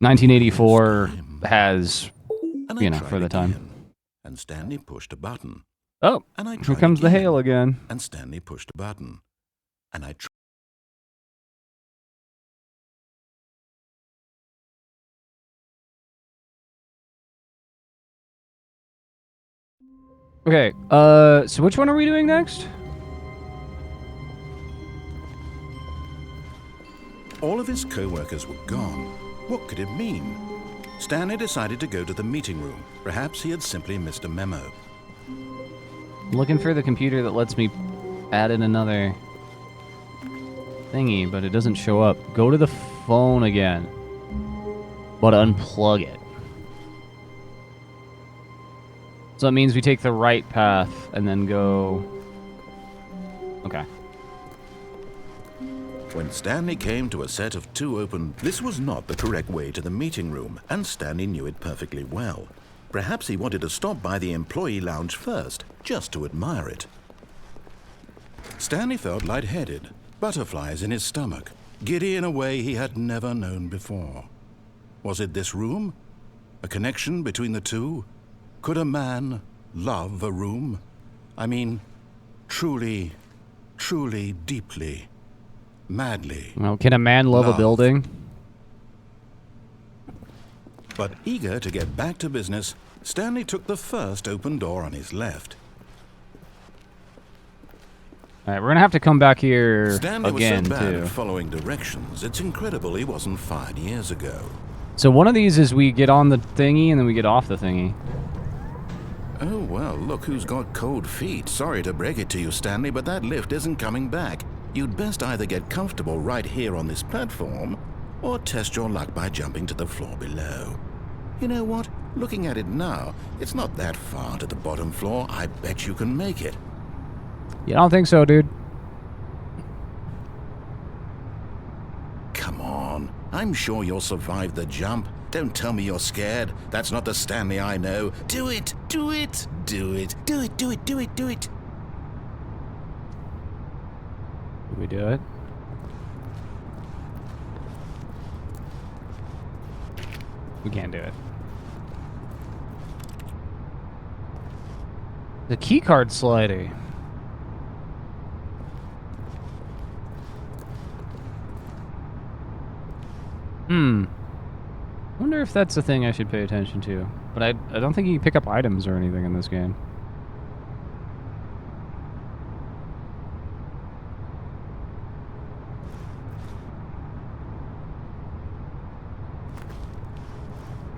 1984 has, you know, for the time. And Stanley pushed a button. Oh, and I here comes the hail again. And Stanley pushed a button. And I tried. Okay, so which one are we doing next? All of his co-workers were gone. What could it mean? Stanley decided to go to the meeting room. Perhaps he had simply missed a memo. I'm looking for the computer that lets me add in another thingy, but it doesn't show up. Go to the phone again, but unplug it. So it means we take the right path and then go... Okay. When Stanley came to a set of 2 open... This was not the correct way to the meeting room, and Stanley knew it perfectly well. Perhaps he wanted to stop by the employee lounge first, just to admire it. Stanley felt lightheaded, butterflies in his stomach, giddy in a way he had never known before. Was it this room? A connection between the two? Could a man love a room? I mean, truly, truly, deeply, madly. Well, can a man love a building? But eager to get back to business, Stanley took the first open door on his left. Alright, we're gonna have to come back here Stanley again, was so bad too. at following directions, it's incredible he wasn't fired years ago. So one of these is we get on the thingy and then we get off the thingy. Oh, well, look who's got cold feet. Sorry to break it to you, Stanley, but that lift isn't coming back. You'd best either get comfortable right here on this platform, or test your luck by jumping to the floor below. You know what? Looking at it now, it's not that far to the bottom floor. I bet you can make it. Yeah, I don't think so, dude. Come on. I'm sure you'll survive the jump. Don't tell me you're scared. That's not the Stanley I know. Do it! Do it! Do it! Do it! Do it! Do it! Do it! Did we do it? We can't do it. The keycard slidey. I wonder if that's the thing I should pay attention to. But I don't think you can pick up items or anything in this game.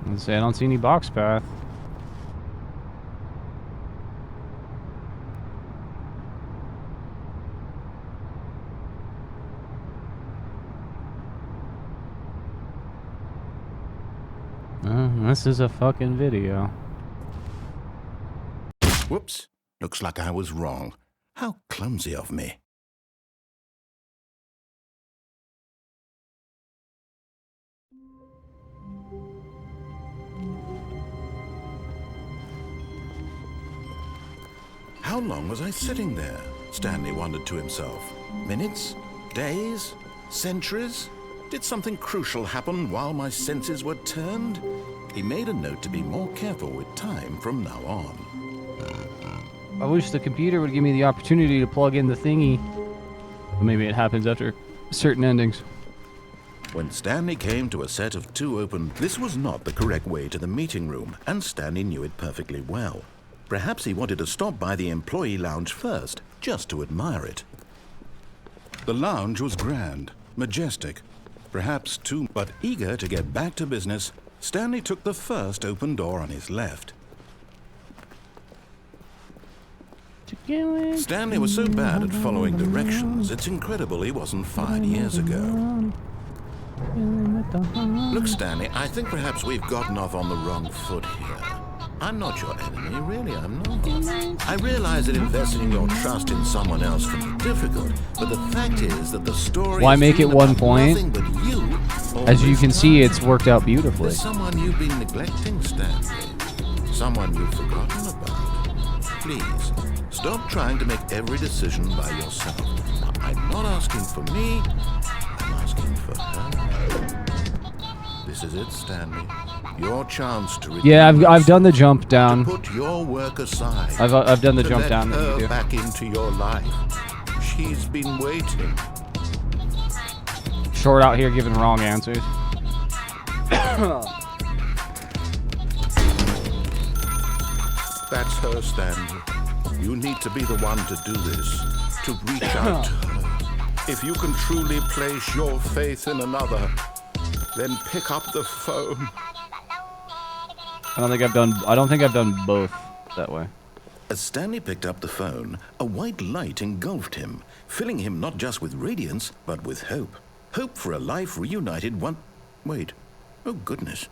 Let's say I don't see any box path. This is a fucking video. Whoops. Looks like I was wrong. How clumsy of me. How long was I sitting there? Stanley wondered to himself. Minutes? Days? Centuries? Did something crucial happen while my senses were turned? He made a note to be more careful with time from now on. I wish the computer would give me the opportunity to plug in the thingy. But maybe it happens after certain endings. When Stanley came to a set of two open, this was not the correct way to the meeting room, and Stanley knew it perfectly well. Perhaps he wanted to stop by the employee lounge first, just to admire it. The lounge was grand, majestic, perhaps too, but eager to get back to business, Stanley took the first open door on his left. Stanley was so bad at following directions, it's incredible he wasn't fired years ago. Look, Stanley, I think perhaps we've gotten off on the wrong foot here. I'm not your enemy, really, I'm not. I realize that investing in your trust in someone else can be difficult, but the fact is that the story Why is make it really one about point? nothing but you. As you Always can see, it's worked out beautifully. There's someone you've been neglecting, Stanley. Someone you've forgotten about. Please, stop trying to make every decision by yourself. I'm not asking for me, I'm asking for her. This is it, Stanley. Your chance to redeem Yeah, I've done the yourself, jump down. to put your work aside. I've done the to jump let down that her you do. back into your life. She's been waiting. Short out here giving wrong answers. That's her, Stanley. You need to be the one to do this, to reach out to her. If you can truly place your faith in another, then pick up the phone. I don't think I've done both that way. As Stanley picked up the phone, a white light engulfed him, filling him not just with radiance, but with hope. Hope for a life reunited one... Wait. Oh, goodness.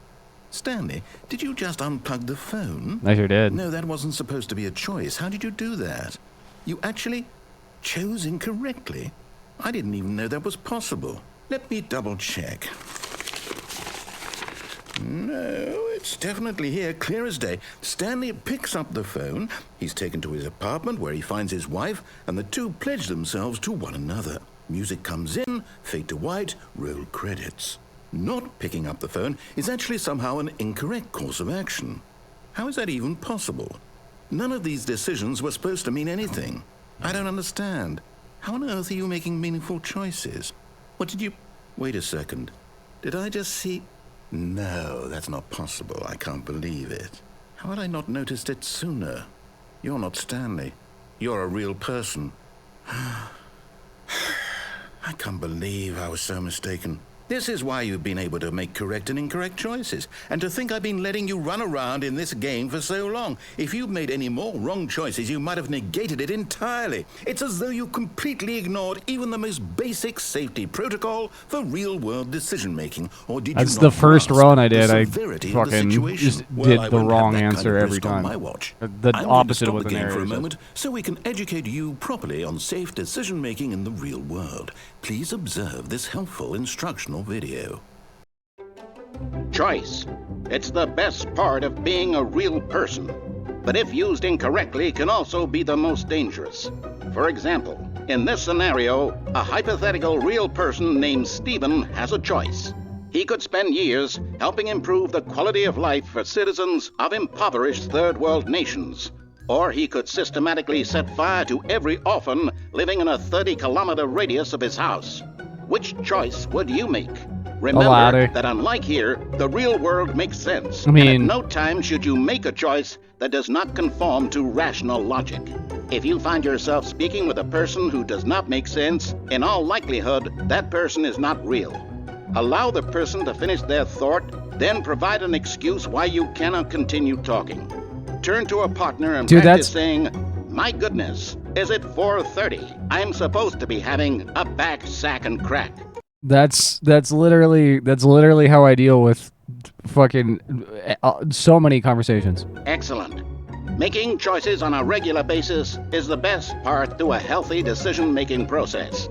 Stanley, did you just unplug the phone? I sure did. No, that wasn't supposed to be a choice. How did you do that? You actually chose incorrectly? I didn't even know that was possible. Let me double check. No, it's definitely here, clear as day. Stanley picks up the phone. He's taken to his apartment where he finds his wife, and the two pledge themselves to one another. Music comes in, fade to white, roll credits. Not picking up the phone is actually somehow an incorrect course of action. How is that even possible? None of these decisions were supposed to mean anything. I don't understand. How on earth are you making meaningful choices? What did you... Wait a second. Did I just see... No, that's not possible. I can't believe it. How had I not noticed it sooner? You're not Stanley. You're a real person. I can't believe I was so mistaken. This is why you've been able to make correct and incorrect choices. And to think I've been letting you run around in this game for so long. If you'd made any more wrong choices, you might have negated it entirely. It's as though you completely ignored even the most basic safety protocol for real-world decision-making. Or did That's you the not first grasp run I the did. I severity of the fucking situation? just Well, did I the wouldn't have wrong that kind answer of every risk on time. my watch. The I'm going to opposite stop of what the the game for a narrator said. moment so we can educate you properly on safe decision-making in the real world. Please observe this helpful instructional video. Choice. It's the best part of being a real person. But if used incorrectly, can also be the most dangerous. For example, in this scenario, a hypothetical real person named Stephen has a choice. He could spend years helping improve the quality of life for citizens of impoverished third world nations. Or he could systematically set fire to every orphan living in a 30-kilometer radius of his house. Which choice would you make? Remember that unlike here, the real world makes sense. And at no time should you make a choice that does not conform to rational logic. If you find yourself speaking with a person who does not make sense, in all likelihood, that person is not real. Allow the person to finish their thought, then provide an excuse why you cannot continue talking. Turn to a partner and practice saying, "My goodness, is it 4:30? I'm supposed to be having a back, sack, and crack." That's literally how I deal with fucking so many conversations. Excellent. Making choices on a regular basis is the best part to a healthy decision-making process.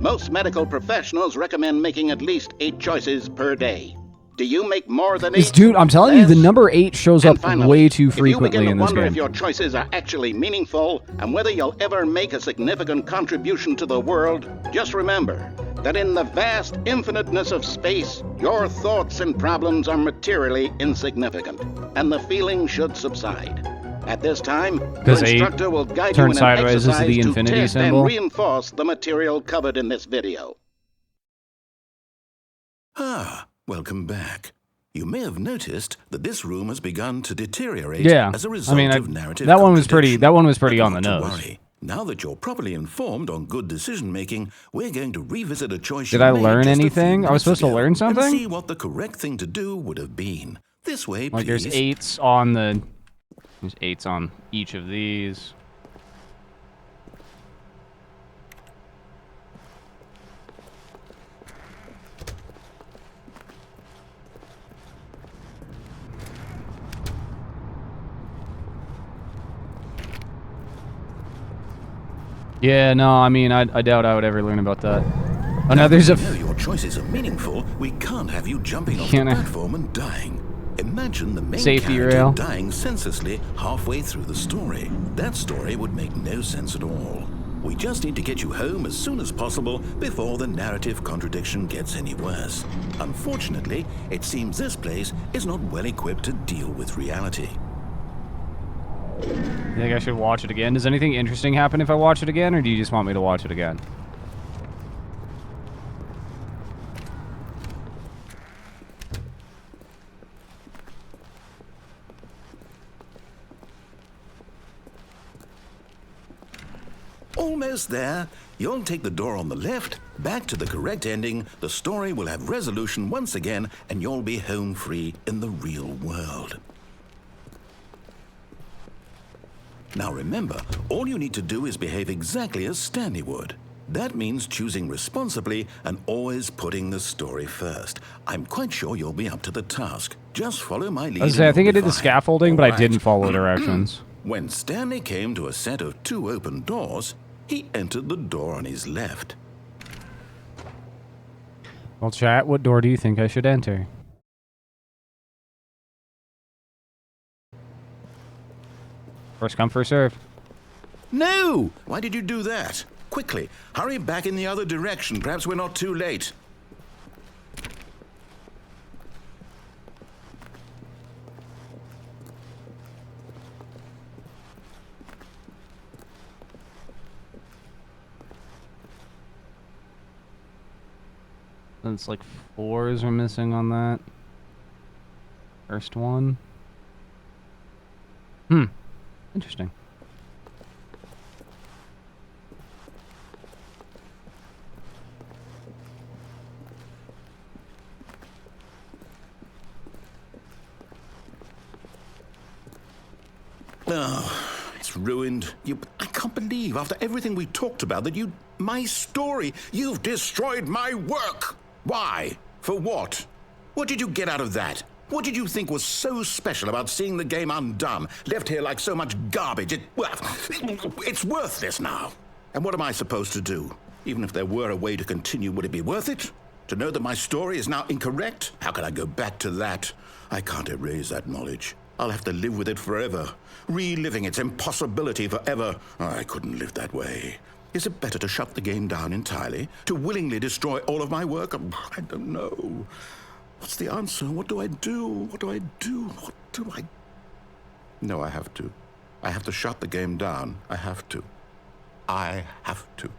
Most medical professionals recommend making at least 8 choices per day. Do you make more than 8? Dude, I'm telling you, the number 8 shows up finally, way too frequently if you begin to in this wonder game. if your choices are actually meaningful and whether you'll ever make a significant contribution to the world, just remember that in the vast infiniteness of space, your thoughts and problems are materially insignificant, and the feeling should subside. At this time, the instructor will guide you in an exercise to test and reinforce the material covered in this video. Welcome back. You may have noticed that this room has begun to deteriorate as a result of narrative that one was pretty on the nose. nose. Now that you're properly informed on good decision-making, we're going to revisit a choice Did you I made learn just a few anything? I was supposed to minutes ago learn something? and see what the correct thing to do would have been. This way, like please. there's 8s on the... There's 8s on each of these. Yeah, no, I mean, I doubt I would ever learn about that. Oh, now there's a... If your choices are meaningful, we can't have you jumping off the platform and dying. Imagine the main safety character rail dying senselessly halfway through the story. That story would make no sense at all. We just need to get you home as soon as possible before the narrative contradiction gets any worse. Unfortunately, it seems this place is not well equipped to deal with reality. You think I should watch it again? Does anything interesting happen if I watch it again, or do you just want me to watch it again? Almost there. You'll take the door on the left, back to the correct ending, the story will have resolution once again, and you'll be home free in the real world. Now remember, all you need to do is behave exactly as Stanley would. That means choosing responsibly and always putting the story first. I'm quite sure you'll be up to the task. Just follow my lead. I think I did the scaffolding, but I didn't follow directions. When Stanley came to a set of 2 open doors, he entered the door on his left. Well, chat, what door do you think I should enter? First come, first served. No! Why did you do that? Quickly, hurry back in the other direction. Perhaps we're not too late. It's like 4s are missing on that. First one. Interesting. Oh, it's ruined. I can't believe, after everything we talked about, that my story, you've destroyed my work. Why? For what? What did you get out of that? What did you think was so special about seeing the game undone, left here like so much garbage? It's worthless now. And what am I supposed to do? Even if there were a way to continue, would it be worth it? To know that my story is now incorrect? How can I go back to that? I can't erase that knowledge. I'll have to live with it forever, reliving its impossibility forever. I couldn't live that way. Is it better to shut the game down entirely? To willingly destroy all of my work? I don't know. What's the answer? What do I do? What do I do? What do I... No, I have to. I have to shut the game down. I have to. I have to.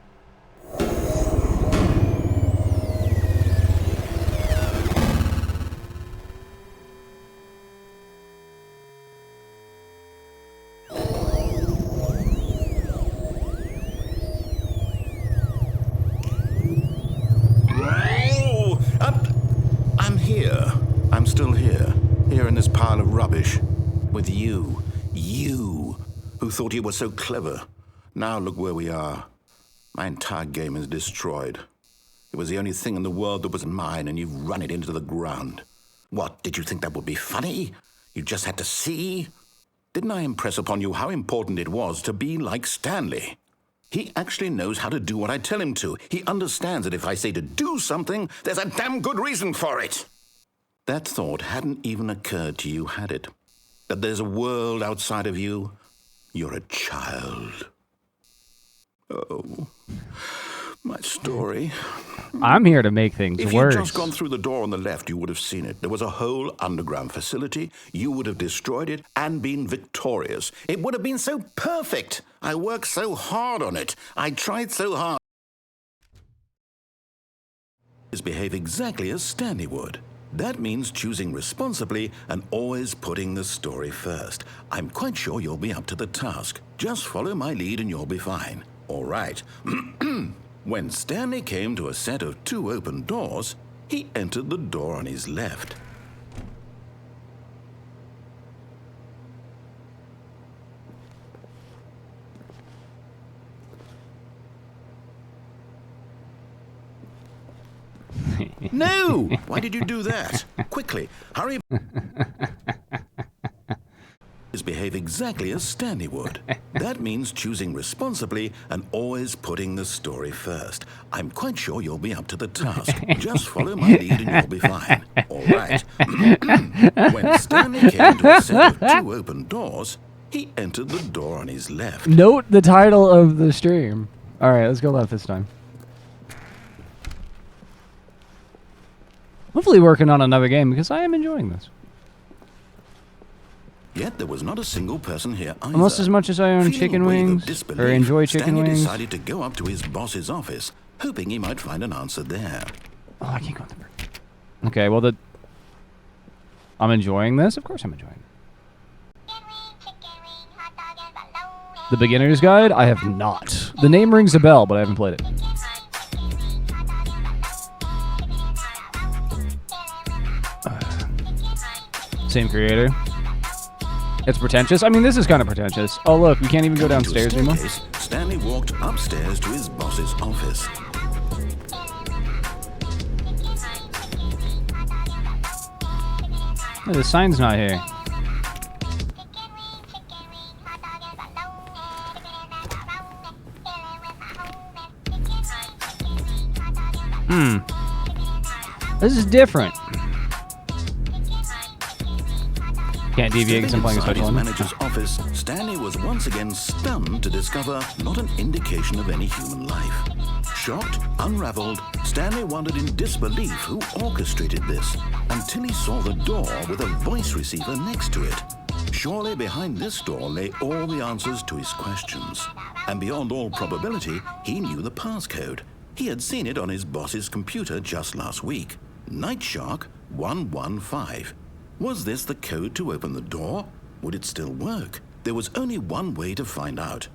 I'm still here in this pile of rubbish, with you, who thought you were so clever. Now look where we are. My entire game is destroyed. It was the only thing in the world that was mine, and you've run it into the ground. What, did you think that would be funny? You just had to see? Didn't I impress upon you how important it was to be like Stanley? He actually knows how to do what I tell him to. He understands that if I say to do something, there's a damn good reason for it. That thought hadn't even occurred to you, had it? That there's a world outside of you? You're a child. Oh, my story. I'm here to make things If worse. you'd just gone through the door on the left, you would have seen it. There was a whole underground facility. You would have destroyed it and been victorious. It would have been so perfect. I worked so hard on it. I tried so hard. Behave exactly as Stanley would. That means choosing responsibly and always putting the story first. I'm quite sure you'll be up to the task. Just follow my lead and you'll be fine. All right. When Stanley came to a set of 2 open doors, he entered the door on his left. No! Why did you do that? Quickly, hurry. Behave exactly as Stanley would. That means choosing responsibly and always putting the story first. I'm quite sure you'll be up to the task. Just follow my lead and you'll be fine. All right. When Stanley came to a set of 2 open doors, he entered the door on his left. Note the title of the stream. All right, let's go left this time. Hopefully working on another game because I am enjoying this. Yet there was not a single person here either. Almost as much as I own chicken wings, or enjoy chicken Stanley wings. decided to go up to his boss's office, hoping he might find an answer there. Oh, I can't go there. Okay, well, I'm enjoying this. Of course I'm enjoying it. The Beginner's Guide? I have not. The name rings a bell, but I haven't played it. Same creator. It's pretentious. I mean, this is kind of pretentious. Oh, look, we can't even go downstairs anymore. Stanley walked upstairs to his boss's office. Oh, the sign's not here. This is different. Can't deviate because I'm playing a special Inside one. his manager's office, Stanley was once again stunned to discover not an indication of any human life. Shocked, unraveled, Stanley wondered in disbelief who orchestrated this until he saw the door with a voice receiver next to it. Surely behind this door lay all the answers to his questions. And beyond all probability, he knew the passcode. He had seen it on his boss's computer just last week. Nightshark 115. Was this the code to open the door? Would it still work? There was only one way to find out.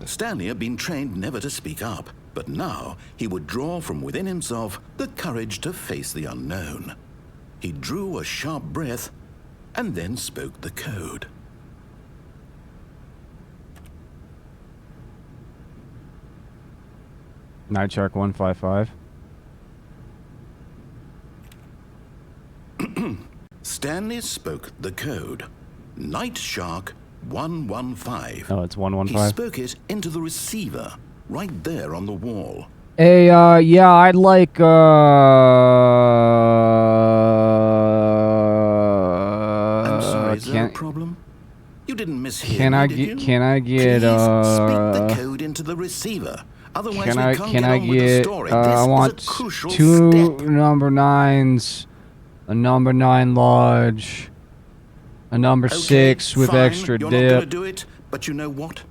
Stanley had been trained never to speak up, but now he would draw from within himself the courage to face the unknown. He drew a sharp breath and then spoke the code. Night Shark 155. Stanley spoke the code. Night Shark 115. Oh, it's He 115. spoke it into the receiver, right there on the wall. Hey, yeah, I'd like, I'm sorry, is there a problem? You didn't mishear Can me, I did get? you? Can I get? Please speak the code into the receiver. Otherwise, Can we I? can't Can get I on with the get? story. I This want is a crucial 2 step. number 9s, a number 9 large, a number Okay, 6 with fine, extra you're not going to dip. do it, but you know what?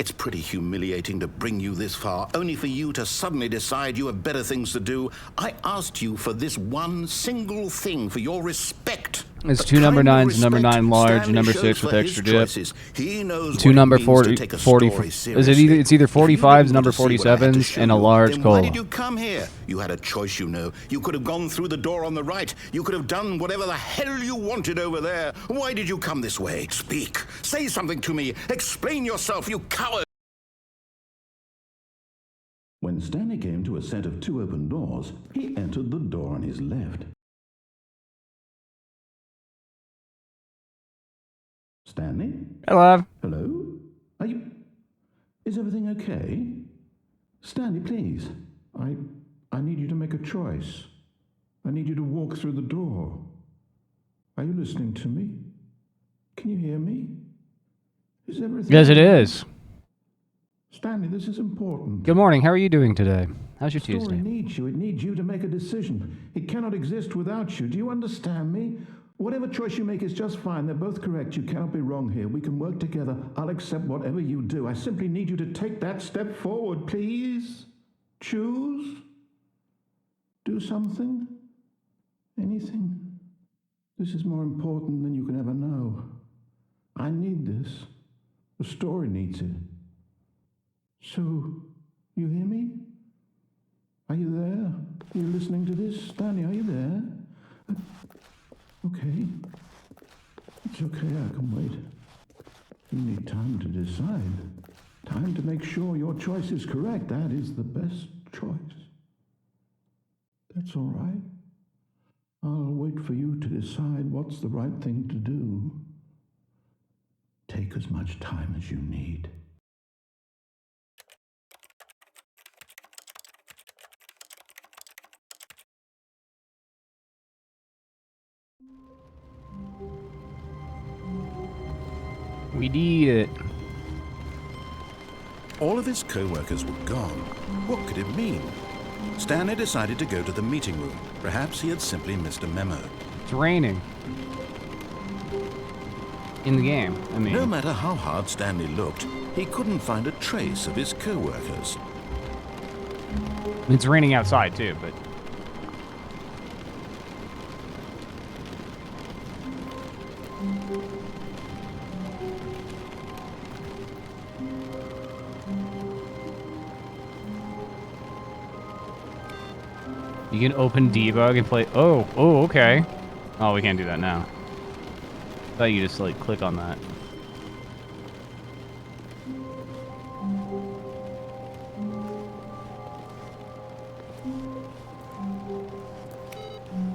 It's pretty humiliating to bring you this far, only for you to suddenly decide you have better things to do. I asked you for this one single thing, for your respect. It's The 2 number kind of 9s, number respect 9 large, Stanley and number shows 6 with for extra his dip. choices. He knows 2 what number it means 40, to take a 40 story is it seriously. it's either If you 45s, didn't number want to see what I had to 47s, show and a you, large then cola. why did you come here? You had a choice, you know. You could have gone through the door on the right. You could have done whatever the hell you wanted over there. Why did you come this way? Speak. Say something to me. Explain yourself, you coward. When Stanley came to a set of 2 open doors, he entered the door on his left. Stanley? Hello. Hello? Are you... Is everything okay? Stanley, please. I need you to make a choice. I need you to walk through the door. Are you listening to me? Can you hear me? Is everything... Yes, it is. Stanley, this is important. Good morning. How are you doing today? How's your The story Tuesday? needs you. It needs you to make a decision. It cannot exist without you. Do you understand me? Whatever choice you make is just fine. They're both correct. You cannot be wrong here. We can work together. I'll accept whatever you do. I simply need you to take that step forward, please. Choose. Do something. Anything. This is more important than you can ever know. I need this. The story needs it. So, you hear me? Are you there? Are you listening to this? Stanley, are you there? Okay. It's okay, I can wait. You need time to decide. Time to make sure your choice is correct. That is the best choice. That's all right. I'll wait for you to decide what's the right thing to do. Take as much time as you need. We did it. All of his co-workers were gone. What could it mean? Stanley decided to go to the meeting room. Perhaps he had simply missed a memo. It's raining. In the game, I mean. No matter how hard Stanley looked, he couldn't find a trace of his co-workers. It's raining outside too, but you can open debug and play. Oh, okay. Oh, we can't do that now. I thought you just like click on that.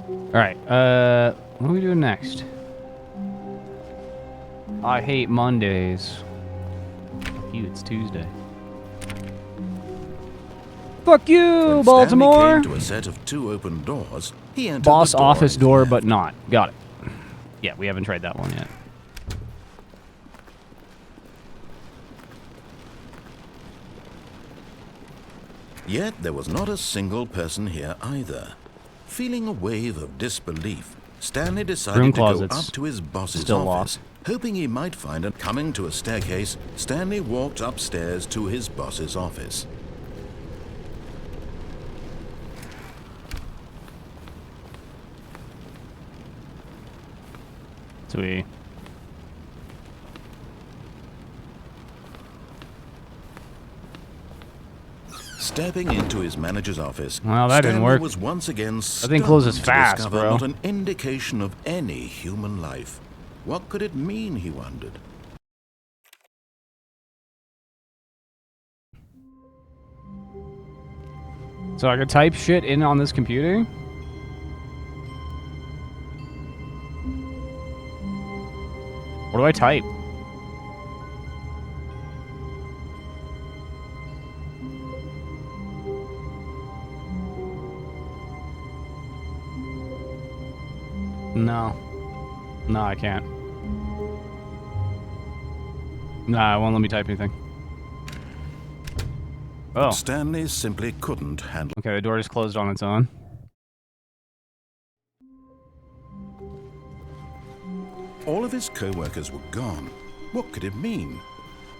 All right. What are we doing next? I hate Mondays. Fuck you, it's Tuesday. Fuck you, When Baltimore! Stanley came to a set of 2 open doors, he entered Boss the door office on his door, left. but not. Got it. Yeah, we haven't tried that one yet. Yet there was not a single person here either. Feeling a wave of disbelief, Stanley Room decided to go closet's up to his boss's still office, locked. hoping he might find it. Coming to a staircase, Stanley walked upstairs to his boss's office. Sweet. Stepping into his manager's office, Well, that didn't Stanley work. was once again That thing closes stunned to fast, discover bro. not an indication of any human life. What could it mean, he wondered. So I could type shit in on this computer? What do I type? No. No, I can't. Nah, it won't let me type anything. Oh. Stanley simply couldn't handle. Okay, the door just closed on its own. All of his co-workers were gone. What could it mean?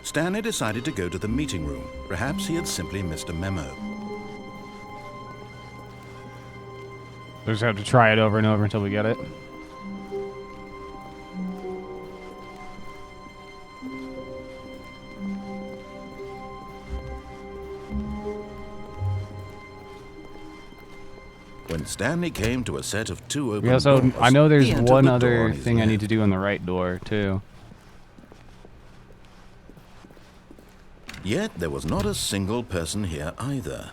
Stanley decided to go to the meeting room. Perhaps he had simply missed a memo. We just have to try it over and over until we get it. When Stanley came to a set of 2 open Yeah, so doors, I know there's he entered one the door other on his thing I need to left. do on the right door, too. Yet there was not a single person here either.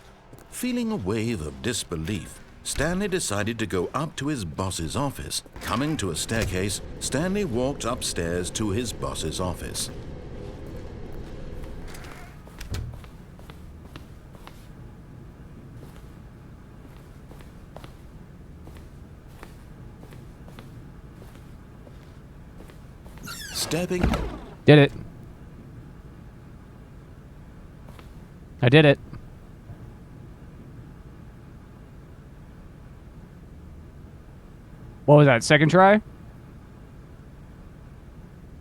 Feeling a wave of disbelief, Stanley decided to go up to his boss's office. Coming to a staircase, Stanley walked upstairs to his boss's office. Stepping... Did it. I did it. What was that, second try?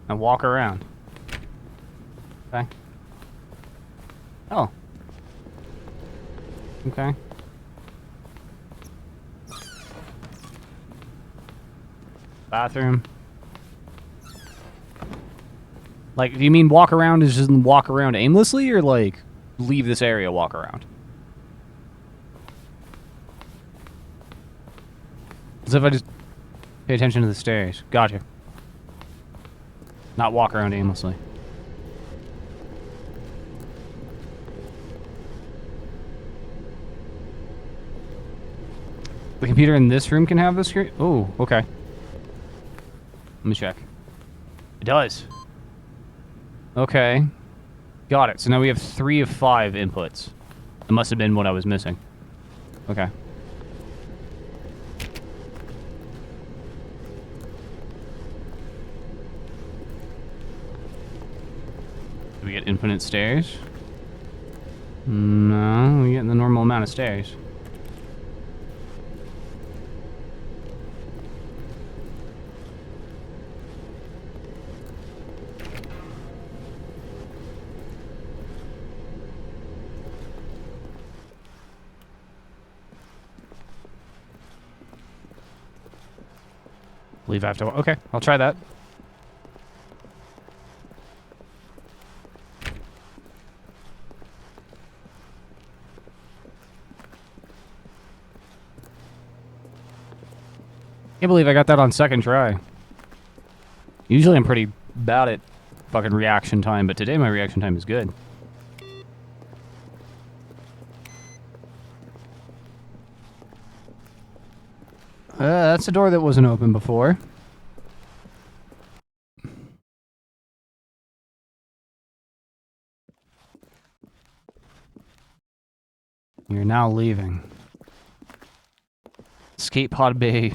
And walk around. Okay. Oh. Okay. Bathroom. Like, do you mean walk around is just walk around aimlessly, or like leave this area, walk around? As if I just pay attention to the stairs. Gotcha. Not walk around aimlessly. The computer in this room can have this screen? Oh, okay. Let me check. It does. Okay. Got it. So now we have 3 of 5 inputs. That must have been what I was missing. Okay. Do we get infinite stairs? No, we get the normal amount of stairs. Leave after. Okay, I'll try that. Can't believe I got that on second try. Usually I'm pretty bad at fucking reaction time, but today my reaction time is good. That's a door that wasn't open before. You're now leaving. Escape pod bay.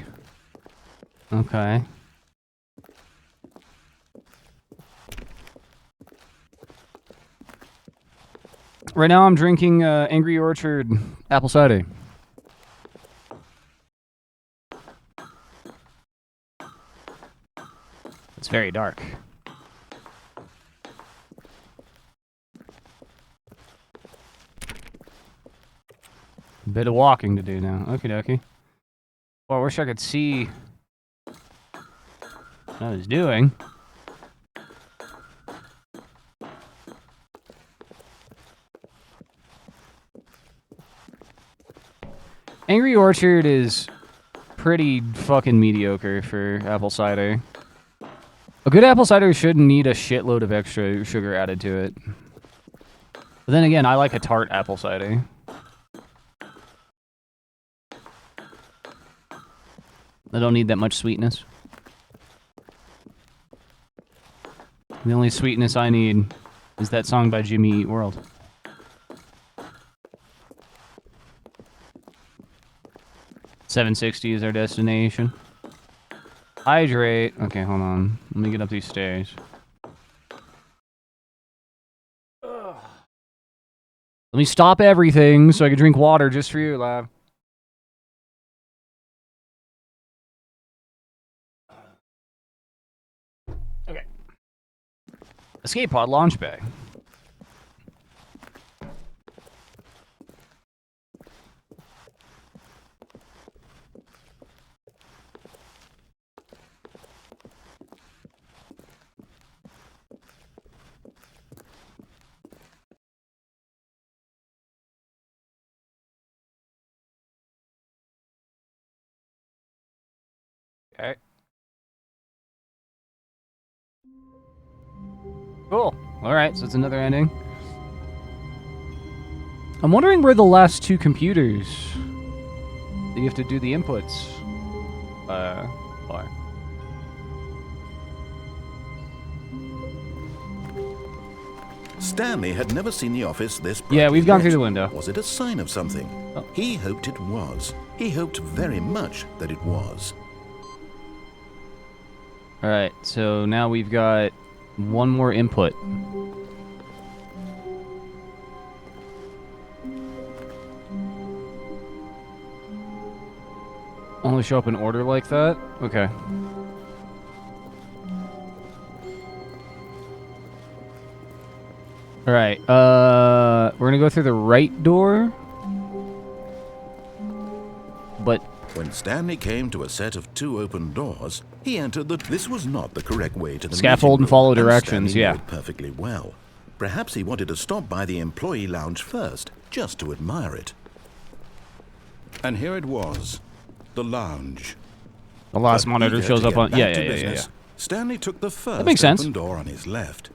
Okay. Right now I'm drinking Angry Orchard apple cider. It's very dark. A bit of walking to do now. Okie dokie. Well, I wish I could see what I was doing. Angry Orchard is pretty fucking mediocre for apple cider. A good apple cider shouldn't need a shitload of extra sugar added to it. But then again, I like a tart apple cider. I don't need that much sweetness. The only sweetness I need is that song by Jimmy Eat World. $760 is our destination. Hydrate. Okay, hold on. Let me get up these stairs. Let me stop everything so I can drink water just for you, Lab. Okay. Escape pod launch bay. Okay. Cool. Alright, so it's another ending. I'm wondering where the last two computers that you have to do the inputs are. Stanley had never seen the office this Yeah, we've gone brightly through the lit. window. Was it a sign of something? Oh. He hoped it was. He hoped very much that it was. Alright, so now we've got one more input. Only show up in order like that? Okay. Alright, we're gonna go through the right door. But When Stanley came to a set of two open doors, he entered that this was not the correct way to the Scaffold meeting and follow room, directions, Stanley yeah. knew it perfectly well. Perhaps he wanted to stop by the employee lounge first, just to admire it. And here it was, the lounge. the last But monitor eager shows to up get on. back Yeah, to yeah. business, Stanley took the first makes sense. open door on his left.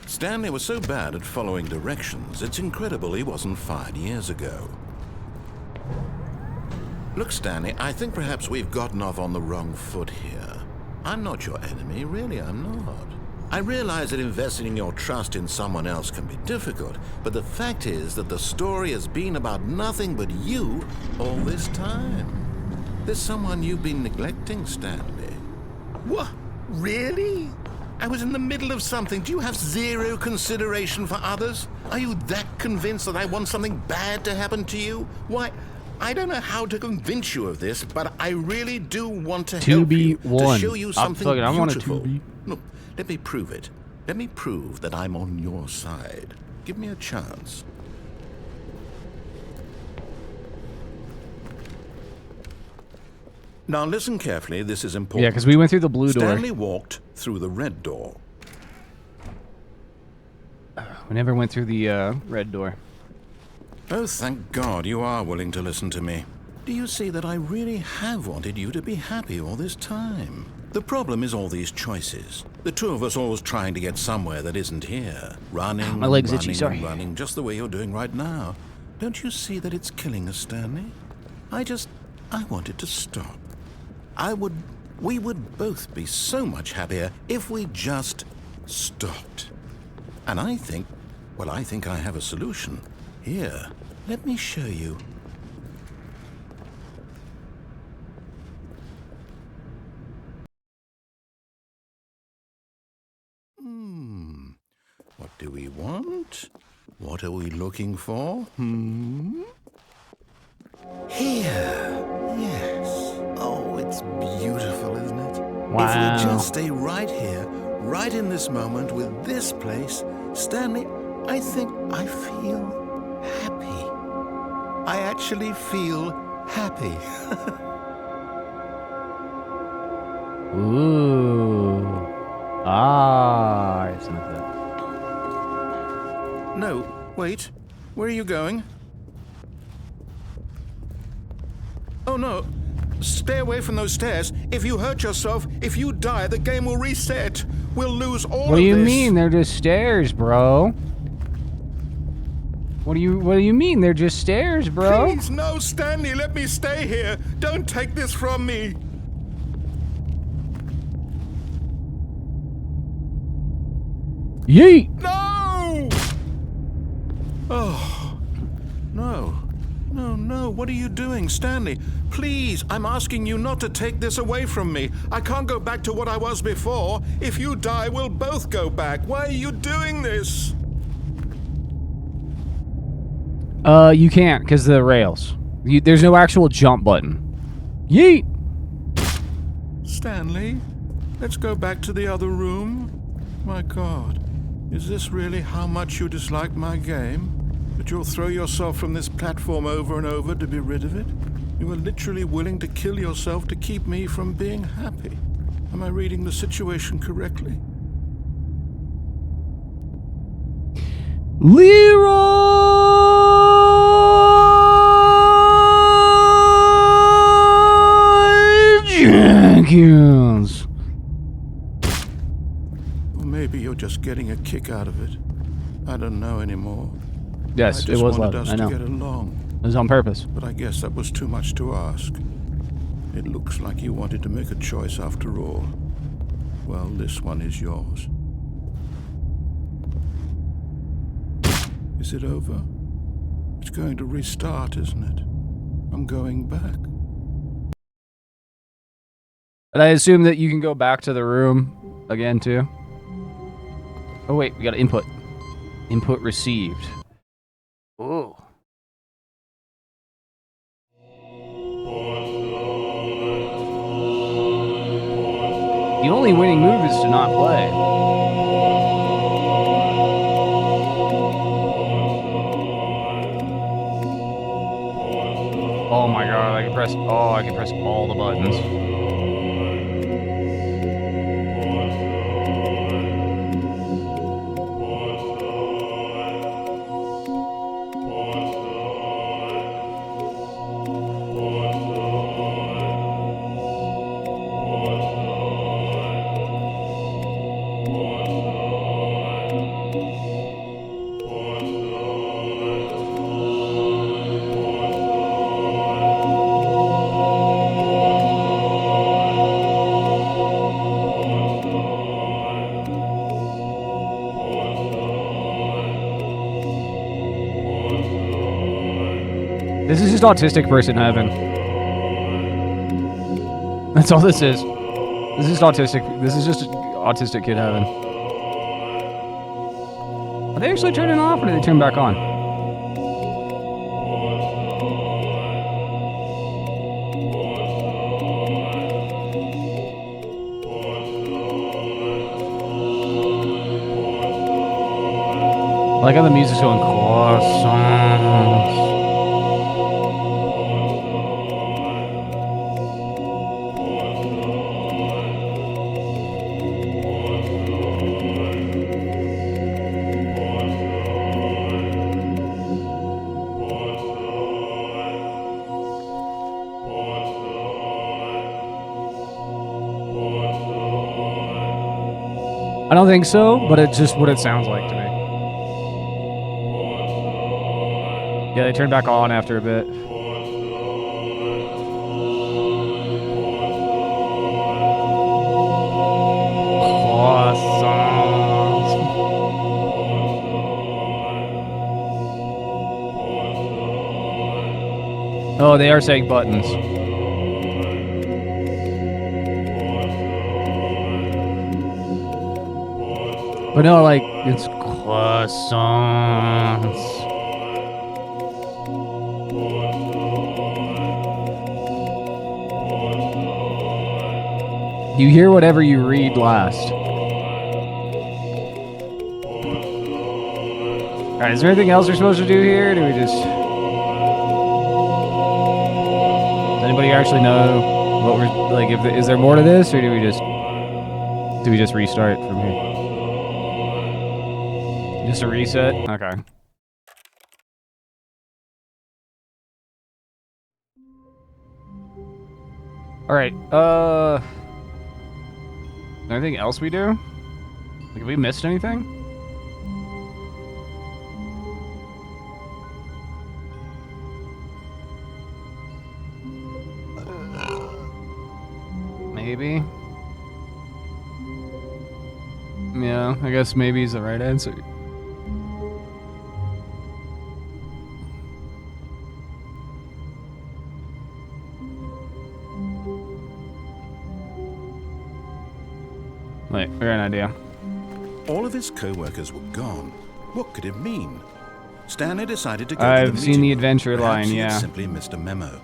Stanley was so bad at following directions, it's incredible he wasn't fired years ago. Look, Stanley, I think perhaps we've gotten off on the wrong foot here. I'm not your enemy, really, I'm not. I realize that investing your trust in someone else can be difficult, but the fact is that the story has been about nothing but you all this time. There's someone you've been neglecting, Stanley. What? Really? I was in the middle of something. Do you have zero consideration for others? Are you that convinced that I want something bad to happen to you? Why, I don't know how to convince you of this, but I really do want to help you, to 2B1. show you something I want a beautiful. 2B. Look, let me prove it. Let me prove that I'm on your side. Give me a chance. Now listen carefully, this is important. Yeah, because we went through the blue door. Stanley walked through the red door. We never went through the red door. Oh, thank God you are willing to listen to me. Do you see that I really have wanted you to be happy all this time? The problem is all these choices. The two of us always trying to get somewhere that isn't here. Running, My leg's running, itchy, sorry. and running, just the way you're doing right now. Don't you see that it's killing us, Stanley? I want it to stop. We would both be so much happier if we just stopped. And I think I have a solution. Here, let me show you. What do we want? What are we looking for? Here. Yes. Oh, it's beautiful, isn't it? Wow. If we just stay right here, right in this moment with this place, Stanley, I think I feel happy. I actually feel happy. Ooh. Ah. It's enough of that. No, wait. Where are you going? Oh, no. Stay away from those stairs. If you hurt yourself, if you die, the game will reset. We'll lose all of this. What do you mean? They're just stairs, bro. What do you mean? They're just stairs, bro. Please, no, Stanley, let me stay here. Don't take this from me. Yeet! No! Oh, no. No, what are you doing, Stanley? Please, I'm asking you not to take this away from me. I can't go back to what I was before. If you die, we'll both go back. Why are you doing this? You can't, because the rails. There's no actual jump button. Yeet! Stanley, let's go back to the other room. My God, is this really how much you dislike my game? That you'll throw yourself from this platform over and over to be rid of it? You are literally willing to kill yourself to keep me from being happy. Am I reading the situation correctly? Leroy Jenkins. Or maybe you're just getting a kick out of it. I don't know anymore. Yes, it was loud. I just wanted us I know. to get along. It was on purpose. But I guess that was too much to ask. It looks like you wanted to make a choice after all. Well, this one is yours. Is it over? It's going to restart, isn't it? I'm going back. And I assume that you can go back to the room again, too. Oh, wait, we got input. Input received. Ooh. The only winning move is to not play. Oh my god, I can press all the buttons. This is just autistic person heaven. That's all this is. This is autistic. This is just autistic kid heaven. Are they actually turning off or do they turn back on? I like how the music's going croissants. I don't think so, but it's just what it sounds like to me. Yeah, they turn back on after a bit. Croissants. Oh, they are saying buttons. But no, like, it's croissants. You hear whatever you read last. Alright, is there anything else we're supposed to do here? Or do we just... Does anybody actually know what we're... Like, is there more to this? Or do we just restart from here? Just a reset? Okay. Alright, is there anything else we do? Like, have we missed anything? maybe. Yeah, I guess maybe is the right answer. Wait, I got an idea. All of his co-workers were gone. What could it mean? Stanley decided to go to the I've seen the meeting room. adventure Perhaps line, he had yeah. simply missed a memo.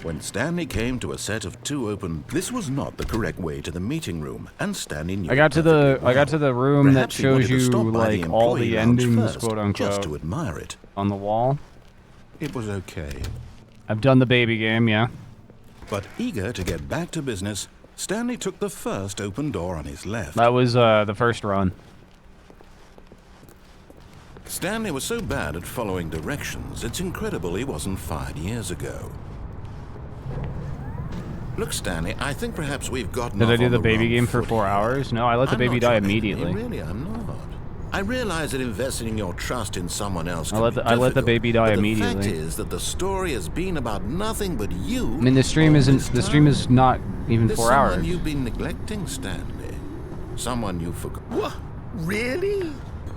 When Stanley came to a set of 2 open, this was not the correct way to the meeting room, and Stanley knew I got it to the perfectly I got to the room that Perhaps he wanted shows to you stop by like all employee the lounge endings, first, quote just to unquote, admire it. on the wall. It was okay. I've done the baby game, yeah. But eager to get back to business, Stanley took the first open door on his left. That was the first run. Stanley was so bad at following directions, it's incredible he wasn't fired years ago. Look, Stanley, I think perhaps we've gotten Did off I do on the baby wrong game for foot 4 here. hours? No, I let the I'm baby not die your immediately. enemy, really, I'm not. I realize that investing your trust in someone else I can let be the difficult, baby die but immediately. the fact is that the story has been about nothing but you. I mean, the stream all isn't. this The stream time. is not even There's 4 someone hours. you've been neglecting, Stanley. Someone you forgot. What? Really?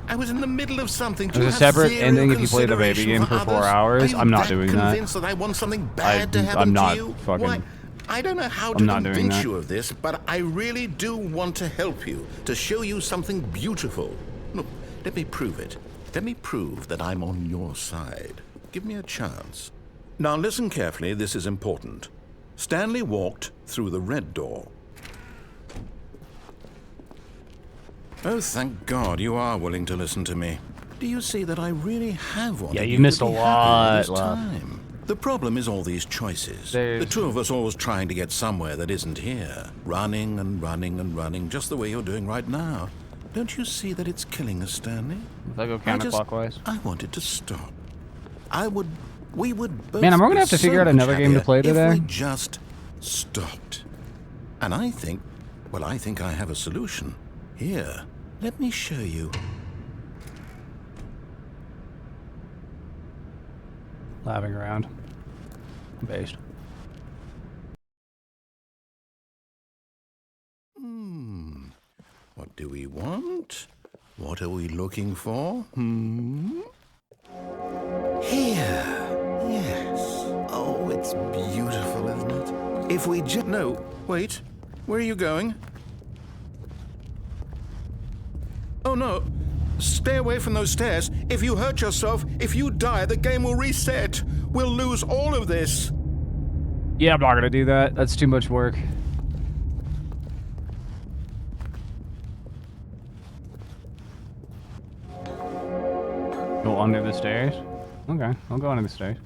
I was in the middle of something. There's a separate ending if you play the baby game for 4 hours. I'm not doing that. Convinced that I want something bad to happen I'm not to you? fucking. Why? I don't know how to I'm not doing convince that. you of this, but I really do want to help you, to show you something beautiful. Look, let me prove it. Let me prove that I'm on your side. Give me a chance. Now listen carefully, this is important. Stanley walked through the red door. Oh, thank God you are willing to listen to me. Do you see that I really have wanted Yeah, you you missed to a be happy this lot, love. time? The problem is all these choices. There's- The 2 of us always trying to get somewhere that isn't here. Running and running and running, just the way you're doing right now. Don't you see that it's killing us, Stanley? If I go counterclockwise. I wanted to stop. We would both Man, I'm gonna be have to figure so out another much game to happier play today. If we just stopped. And I think I have a solution. Here, let me show you. Laughing around. Based. What do we want? What are we looking for? Here. Yes. Oh, it's beautiful, isn't it? If we just... No, wait. Where are you going? Oh, no. Stay away from those stairs. If you hurt yourself, if you die, the game will reset. We'll lose all of this. Yeah, I'm not gonna do that. That's too much work. Go under the stairs? Okay, I'll go under the stairs.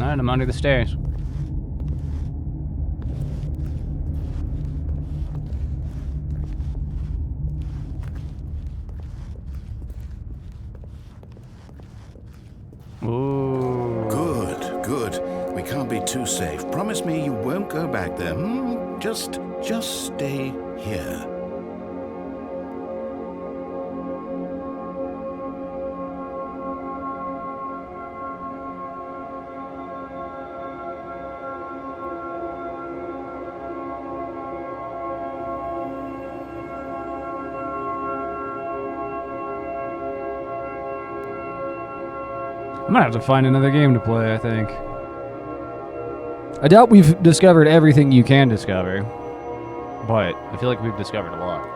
Alright, I'm under the stairs. Ooh. Good, good. We can't be too safe. Promise me you won't go back there. Just stay here. I'm gonna have to find another game to play, I think. I doubt we've discovered everything you can discover, but I feel like we've discovered a lot.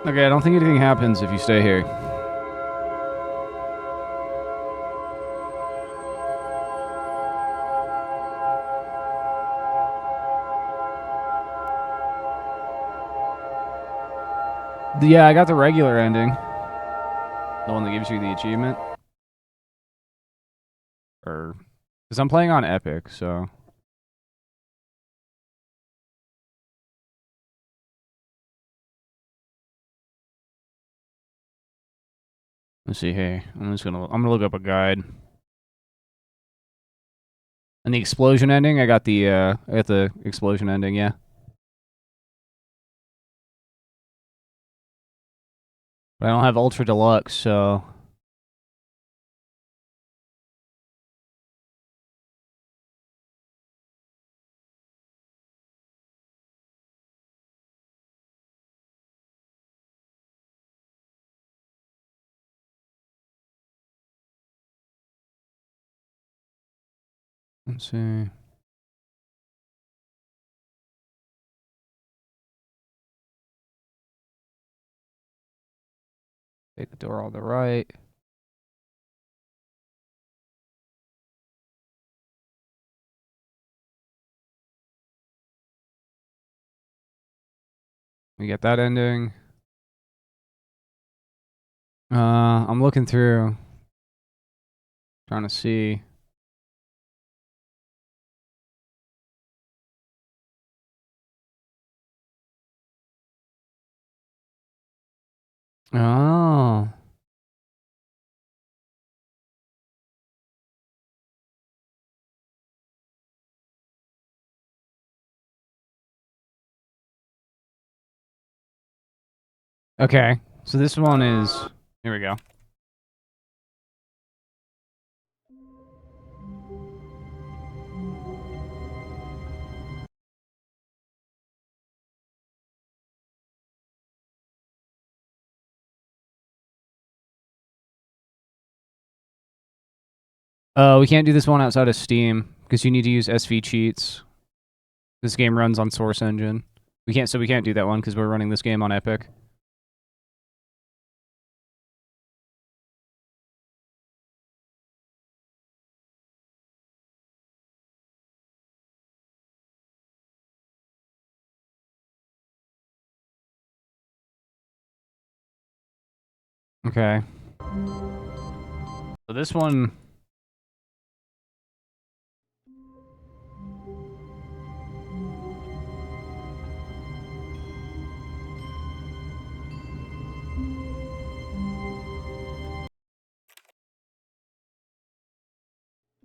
Okay, I don't think anything happens if you stay here. Yeah, I got the regular ending. The one that gives you the achievement. Because I'm playing on Epic, so... Let's see here. I'm gonna look up a guide. And the explosion ending, I got the explosion ending, yeah. But I don't have Ultra Deluxe, so... Let's see. Take the door on the right. We get that ending. I'm looking through. Trying to see. Oh. Okay. So this one is... Here we go. We can't do this one outside of Steam because you need to use SV cheats. This game runs on Source Engine. We can't do that one because we're running this game on Epic. Okay. So this one...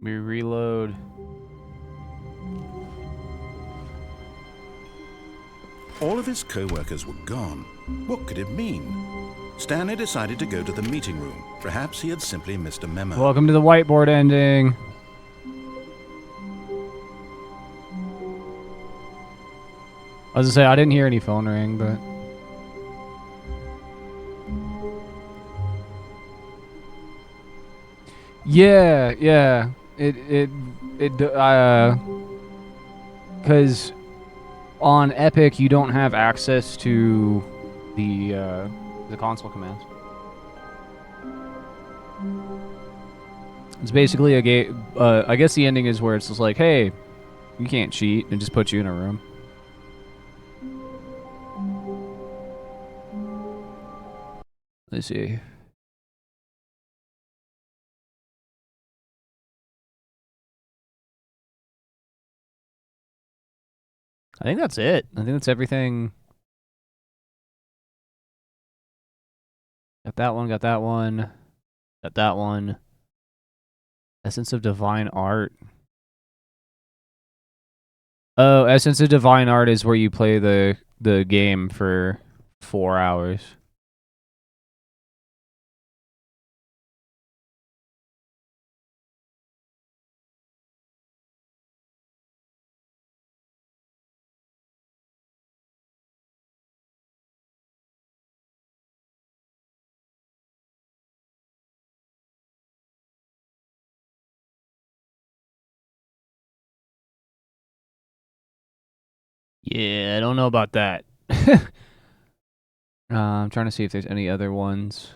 We reload. All of his co-workers were gone. What could it mean? Stanley decided to go to the meeting room. Perhaps he had simply missed a memo. Welcome to the whiteboard ending. I was gonna say, I didn't hear any phone ring, but... Yeah. Because on Epic, you don't have access to the console commands. It's basically a game. I guess the ending is where it's just like, hey, you can't cheat, and just put you in a room. Let's see. I think that's it. I think that's everything. Got that one, got that one. Got that one. Essence of Divine Art. Oh, Essence of Divine Art is where you play the game for 4 hours. Yeah, I don't know about that. I'm trying to see if there's any other ones.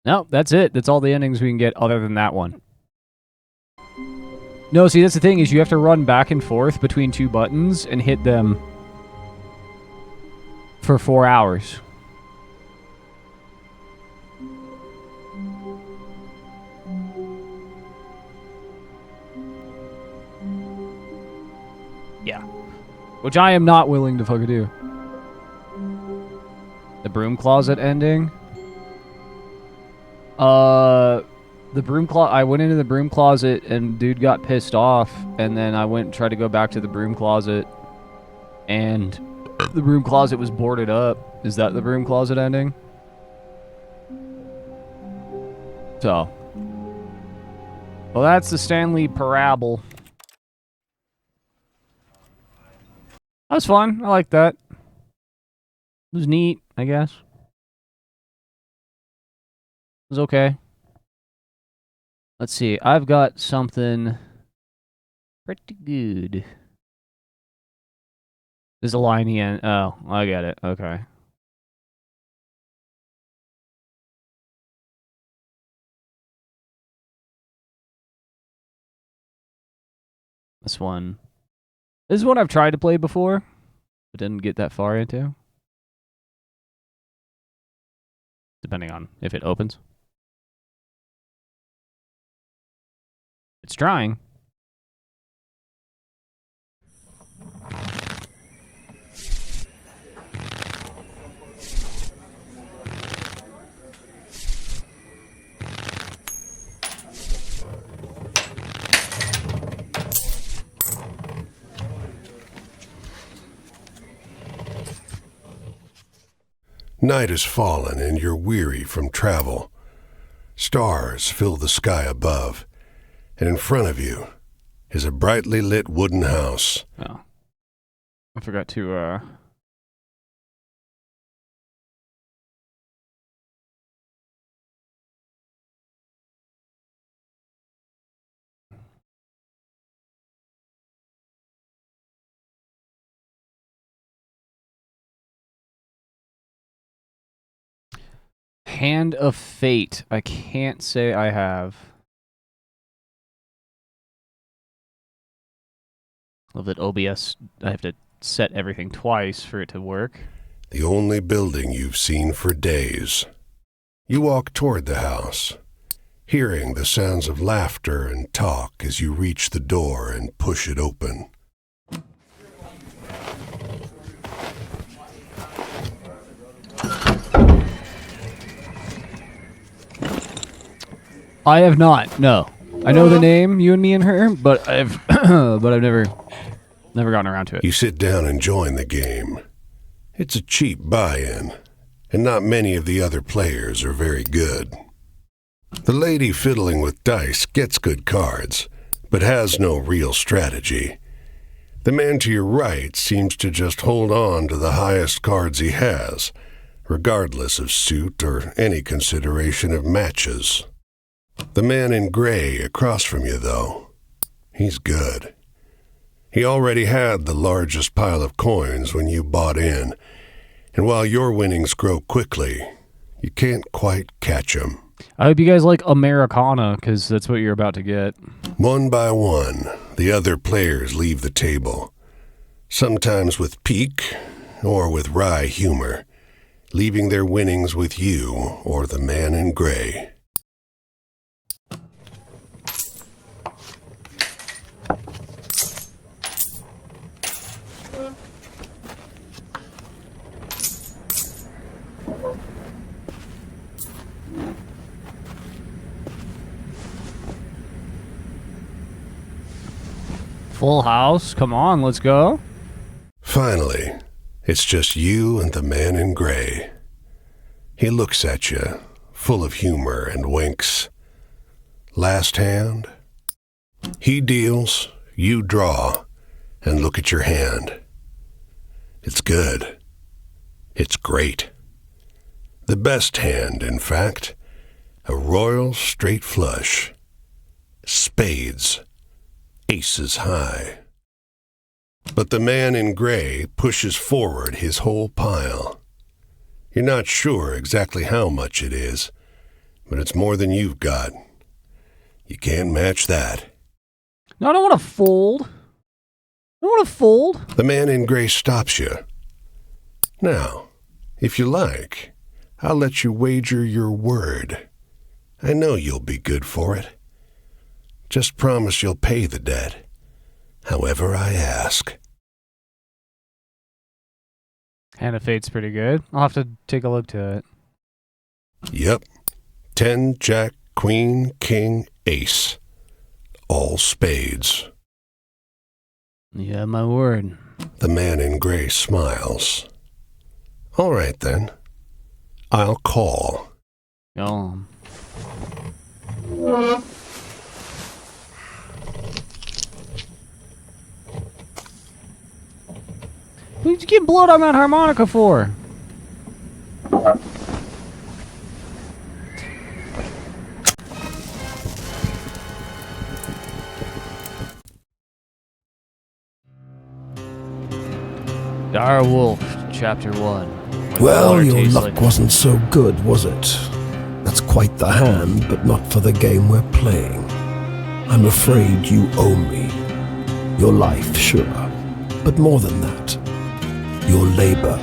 No, that's it. That's all the endings we can get other than that one. No, see, that's the thing, is you have to run back and forth between two buttons and hit them for 4 hours. Yeah. Which I am not willing to fucking do. The broom closet ending? The broom closet. I went into the broom closet and dude got pissed off, and then I went and tried to go back to the broom closet, and the broom closet was boarded up. Is that the broom closet ending? So. Well, that's the Stanley parable. That was fun. I like that. It was neat, I guess. It was okay. Let's see. I've got something pretty good. There's a line here. Oh, I get it. Okay. This one. This is one I've tried to play before, but didn't get that far into. Depending on if it opens. It's trying. Night has fallen and you're weary from travel. Stars fill the sky above, and in front of you is a brightly lit wooden house. Oh. I forgot to, Hand of Fate. I can't say I have. Love that OBS, I have to set everything twice for it to work. The only building you've seen for days. You walk toward the house, hearing the sounds of laughter and talk as you reach the door and push it open. I have not. No, I know the name, You and Me and Her, but I've never gotten around to it. You sit down and join the game. It's a cheap buy-in, and not many of the other players are very good. The lady fiddling with dice gets good cards, but has no real strategy. The man to your right seems to just hold on to the highest cards he has, regardless of suit or any consideration of matches. The man in gray across from you, though, he's good. He already had the largest pile of coins when you bought in, and while your winnings grow quickly, you can't quite catch him. I hope you guys like Americana, because that's what you're about to get. One by one, the other players leave the table, sometimes with pique or with wry humor, leaving their winnings with you or the man in gray. Full house? Come on, let's go. Finally, it's just you and the man in gray. He looks at you, full of humor, and winks. Last hand? He deals, you draw, and look at your hand. It's good. It's great. The best hand, in fact. A royal straight flush. Spades. Aces high. But the man in gray pushes forward his whole pile. You're not sure exactly how much it is, but it's more than you've got. You can't match that. No, I don't want to fold. I don't want to fold. The man in gray stops you. Now, if you like, I'll let you wager your word. I know you'll be good for it. Just promise you'll pay the debt, however I ask. Hand of Fate's pretty good. I'll have to take a look to it. Yep. 10, Jack, Queen, King, Ace. All spades. Yeah, my word. The man in gray smiles. All right, then. I'll call. Oh. What did you get blood on that harmonica for? Dire Wolf, Chapter 1. Well, your luck wasn't so good, was it? That's quite the hand, but not for the game we're playing. I'm afraid you owe me. Your life, sure, but more than that, your labor.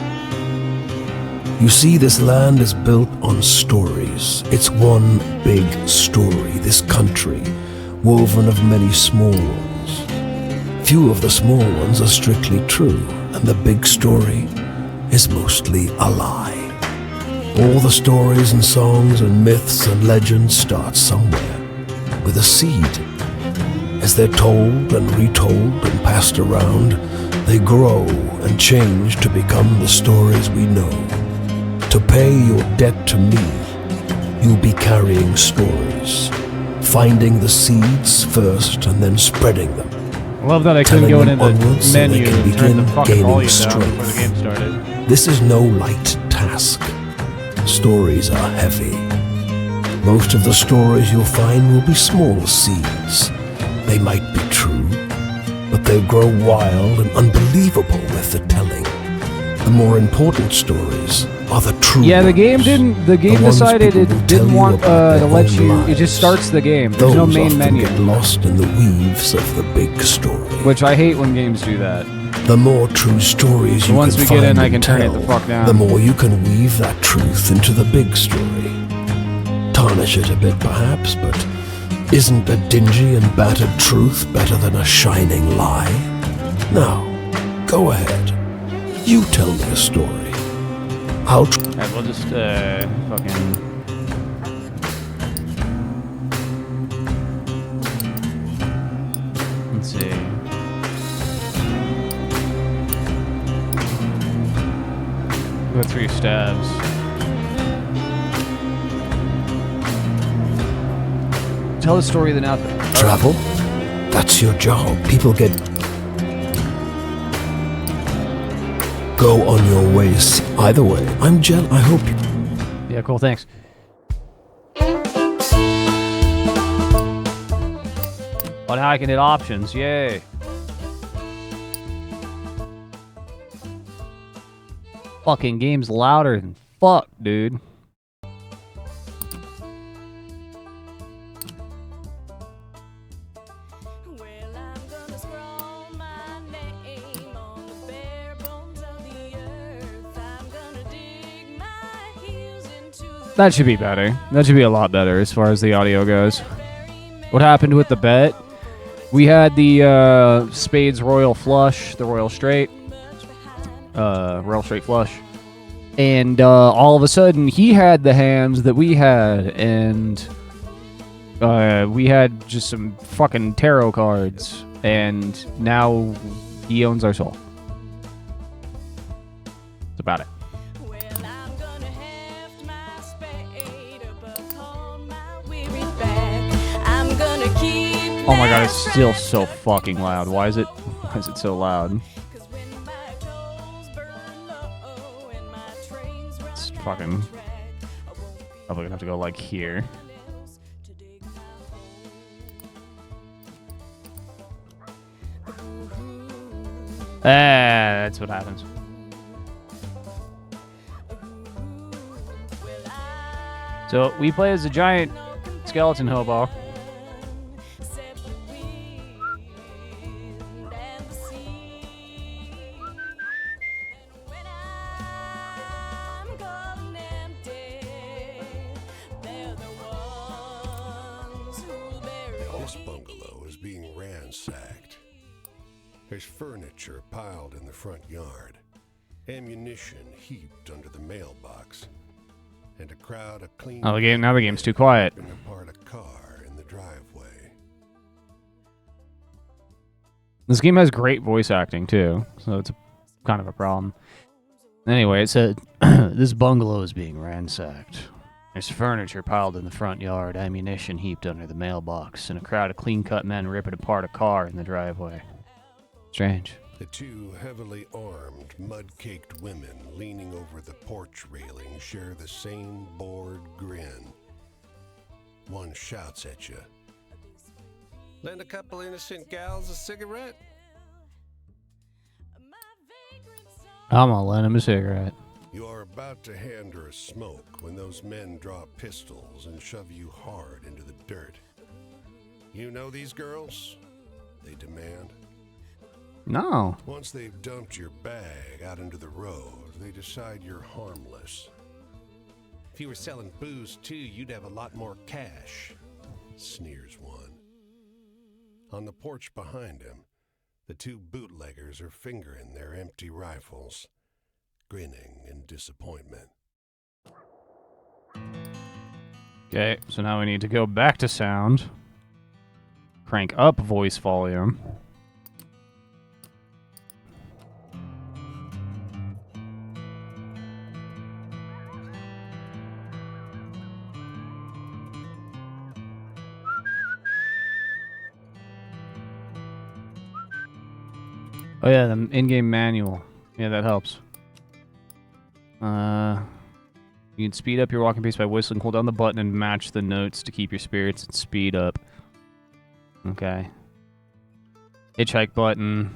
You see, this land is built on stories. It's one big story, this country, woven of many small ones. Few of the small ones are strictly true, and the big story is mostly a lie. All the stories and songs and myths and legends start somewhere, with a seed. As they're told and retold and passed around, they grow and change to become the stories we know. To pay your debt to me, you'll be carrying stories, finding the seeds first and then spreading them. I love that I couldn't go into the menu so and turn the fucking volume down before the game started. This is no light task. Stories are heavy. Most of the stories you'll find will be small seeds. They might be true, but they'll grow wild and unbelievable with the telling. The more important stories are the true Yeah, the game ones. didn't. The game decided it didn't want to let you. It just starts the game. There's no main menu. Get lost in the weaves of the big story. Which I hate when games do that. The more true stories you once can we find get in, I and can turn it tell, the fuck down. the more you can weave that truth into the big story. Tarnish it a bit, perhaps, but isn't a dingy and battered truth better than a shining lie? Now, go ahead. You tell me a story. Alright, we'll just fucking. Let's see. Go 3 stabs. Tell the story then out there. Travel? That's your job. People get... Go on your way. Either way, I'm I hope you... Yeah, cool, thanks. But now I can hit options, yay. Fucking game's louder than fuck, dude. That should be better. That should be a lot better as far as the audio goes. What happened with the bet? We had the Spades Royal Flush, the Royal Straight. Royal Straight Flush. And all of a sudden, he had the hands that we had. And we had just some fucking tarot cards. And now he owns our soul. That's about it. Oh my god, it's still so fucking loud. Why is it so loud? It's fucking... Probably gonna have to go like here. That's what happens. So we play as a giant skeleton hobo. This bungalow is being ransacked. There's furniture piled in the front yard. ammunition heaped under the mailbox, and a crowd of clean. Oh, now the game's too quiet. Ripping apart a car in the driveway. This game has great voice acting too, so it's kind of a problem. Anyway, it said this bungalow is being ransacked. There's furniture piled in the front yard, ammunition heaped under the mailbox, and a crowd of clean-cut men ripping apart a car in the driveway. Strange. The two heavily armed, mud-caked women leaning over the porch railing share the same bored grin. One shouts at you. Lend a couple innocent gals a cigarette? I'm gonna lend him a cigarette. You are about to hand her a smoke when those men draw pistols and shove you hard into the dirt. You know these girls? They demand. No. Once they've dumped your bag out into the road, they decide you're harmless. If you were selling booze too, you'd have a lot more cash, sneers one. On the porch behind him, the two bootleggers are fingering their empty rifles, grinning in disappointment. Okay, so now we need to go back to sound. Crank up voice volume. Oh yeah, the in-game manual. Yeah, that helps. You can speed up your walking pace by whistling. Hold down the button and match the notes to keep your spirits and speed up. Okay. Hitchhike button.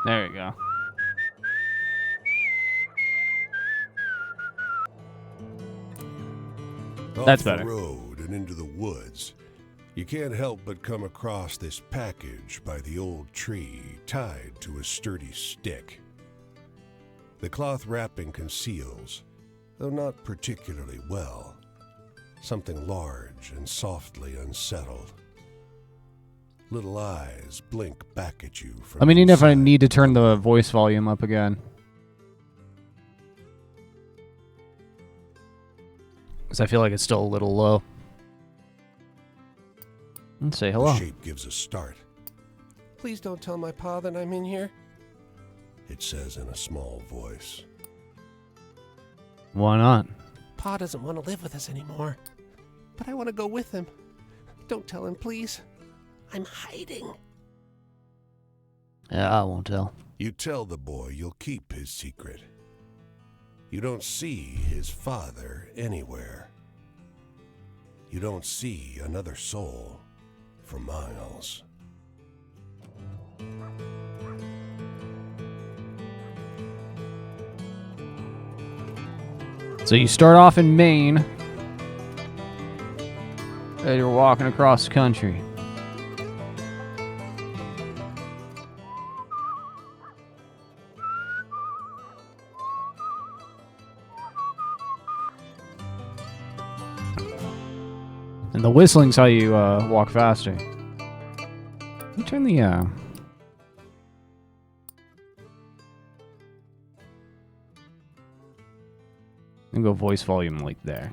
There you go. That's Off the better. road and into the woods, you can't help but come across this package by the old tree tied to a sturdy stick. The cloth wrapping conceals, though not particularly well, something large and softly unsettled. Little eyes blink back at you from Let me know if I inside. need to turn the voice volume up again. Because I feel like it's still a little low. Let's say hello. The shape gives a start. Please don't tell my pa that I'm in here, it says in a small voice. Why not? Pa doesn't want to live with us anymore, but I want to go with him. Don't tell him, please. I'm hiding. Yeah, I won't tell. You tell the boy you'll keep his secret. You don't see his father anywhere. You don't see another soul for miles. So you start off in Maine, and you're walking across the country. And the whistling's how you walk faster. Let me turn the and go voice volume like there.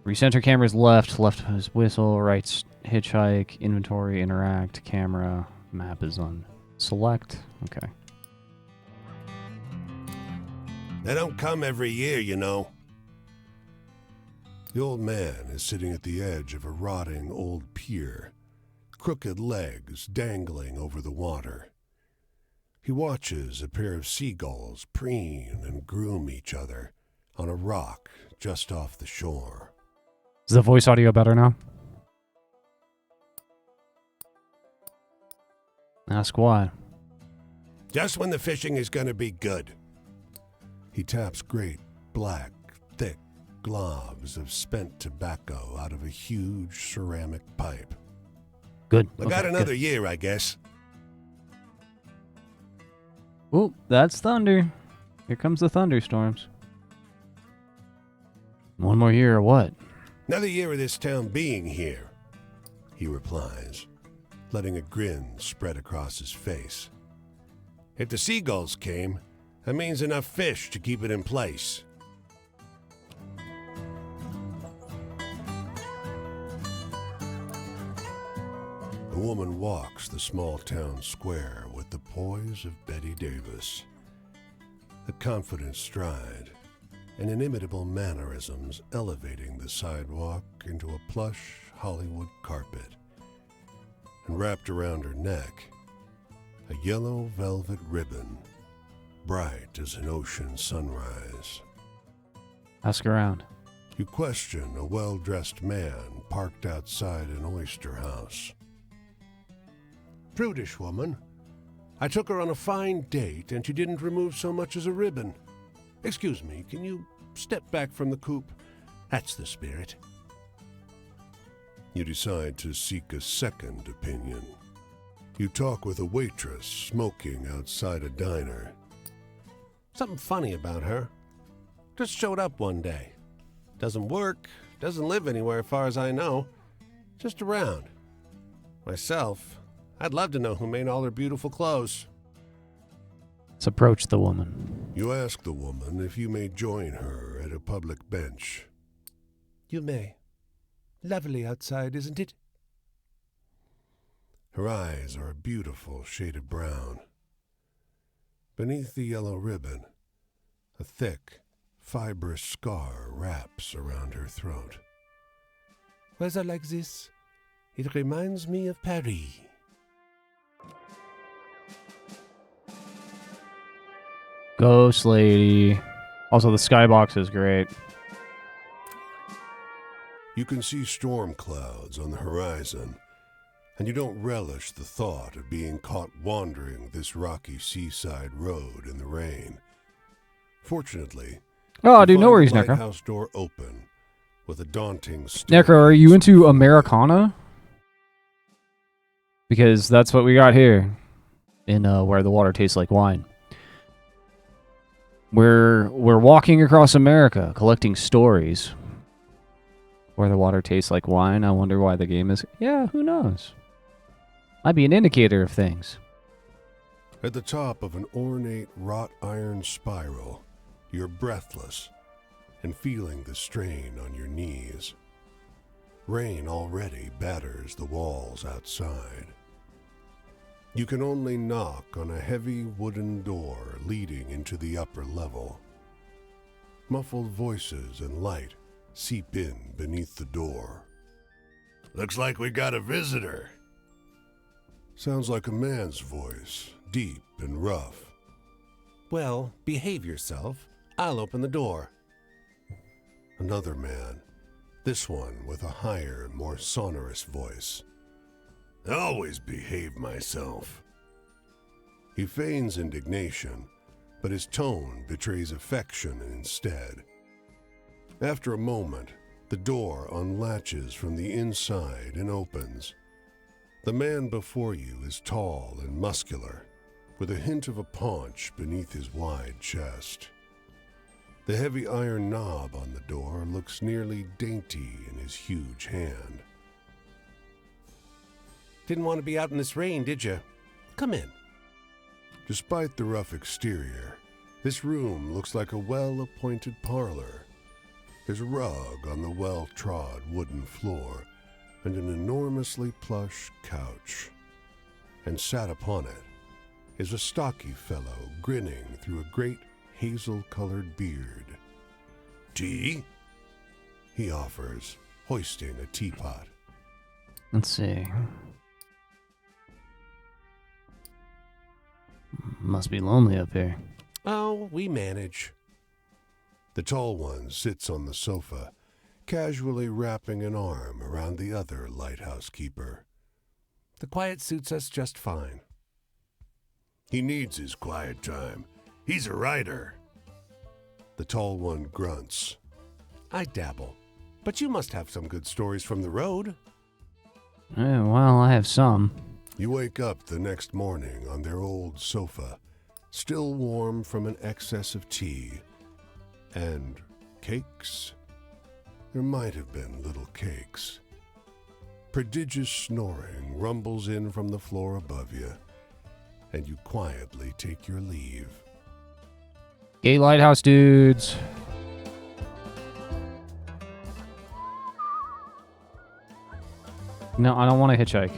Recenter camera's left is whistle, right's hitchhike, inventory, interact, camera, map is on select. Okay. They don't come every year, you know. The old man is sitting at the edge of a rotting old pier, crooked legs dangling over the water. He watches a pair of seagulls preen and groom each other on a rock just off the shore. Is the voice audio better now? Ask why. Just when the fishing is going to be good. He taps great, black, thick globs of spent tobacco out of a huge ceramic pipe. Good. I got another year, I guess. Oh, that's thunder. Here comes the thunderstorms. One more year or what? Another year of this town being here, he replies, letting a grin spread across his face. If the seagulls came, that means enough fish to keep it in place. The woman walks the small town square with the poise of Betty Davis. The confident stride and inimitable mannerisms elevating the sidewalk into a plush Hollywood carpet. And wrapped around her neck, a yellow velvet ribbon, bright as an ocean sunrise. Ask around. You question a well-dressed man parked outside an oyster house. Prudish woman. I took her on a fine date and she didn't remove so much as a ribbon. Excuse me, can you step back from the coupe? That's the spirit. You decide to seek a second opinion. You talk with a waitress smoking outside a diner. Something funny about her. Just showed up one day. Doesn't work, doesn't live anywhere as far as I know. Just around. Myself, I'd love to know who made all her beautiful clothes. Let's approach the woman. You ask the woman if you may join her at a public bench. You may. Lovely outside, isn't it? Her eyes are a beautiful shade of brown. Beneath the yellow ribbon, a thick, fibrous scar wraps around her throat. Weather like this, it reminds me of Paris. Ghost lady. Also, the skybox is great. You can see storm clouds on the horizon, and you don't relish the thought of being caught wandering this rocky seaside road in the rain. Fortunately, Oh, dude, no worries, the Necro. lighthouse door open with a daunting staircase. Necro, are you into Americana? Because that's what we got here in Where the Water Tastes Like Wine. We're walking across America, collecting stories. Where the water tastes like wine. I wonder why the game is... Yeah, who knows? Might be an indicator of things. At the top of an ornate wrought iron spiral, you're breathless and feeling the strain on your knees. Rain already batters the walls outside. You can only knock on a heavy wooden door leading into the upper level. Muffled voices and light seep in beneath the door. Looks like we got a visitor. Sounds like a man's voice, deep and rough. Well, behave yourself. I'll open the door. Another man, this one with a higher, more sonorous voice. I always behave myself. He feigns indignation, but his tone betrays affection instead. After a moment, the door unlatches from the inside and opens. The man before you is tall and muscular, with a hint of a paunch beneath his wide chest. The heavy iron knob on the door looks nearly dainty in his huge hand. Didn't want to be out in this rain, did you? Come in. Despite the rough exterior, this room looks like a well-appointed parlor. There's a rug on the well-trod wooden floor and an enormously plush couch. And sat upon it is a stocky fellow grinning through a great hazel-colored beard. Tea? He offers, hoisting a teapot. Let's see. Must be lonely up here. Oh, we manage. The tall one sits on the sofa, casually wrapping an arm around the other lighthouse keeper. The quiet suits us just fine. He needs his quiet time. He's a writer. The tall one grunts. I dabble, but you must have some good stories from the road. Well, I have some. You wake up the next morning on their old sofa, still warm from an excess of tea. And cakes? There might have been little cakes. Prodigious snoring rumbles in from the floor above you, and you quietly take your leave. Gay lighthouse dudes. No, I don't want to hitchhike.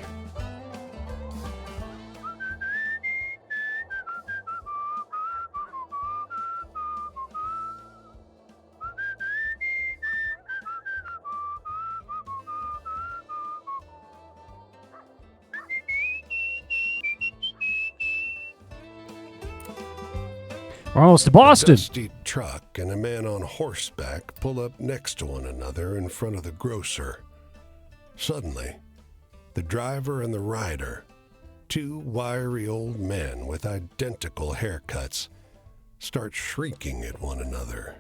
We're almost to Boston. A dusty truck and a man on horseback pull up next to one another in front of the grocer. Suddenly, the driver and the rider, two wiry old men with identical haircuts, start shrieking at one another.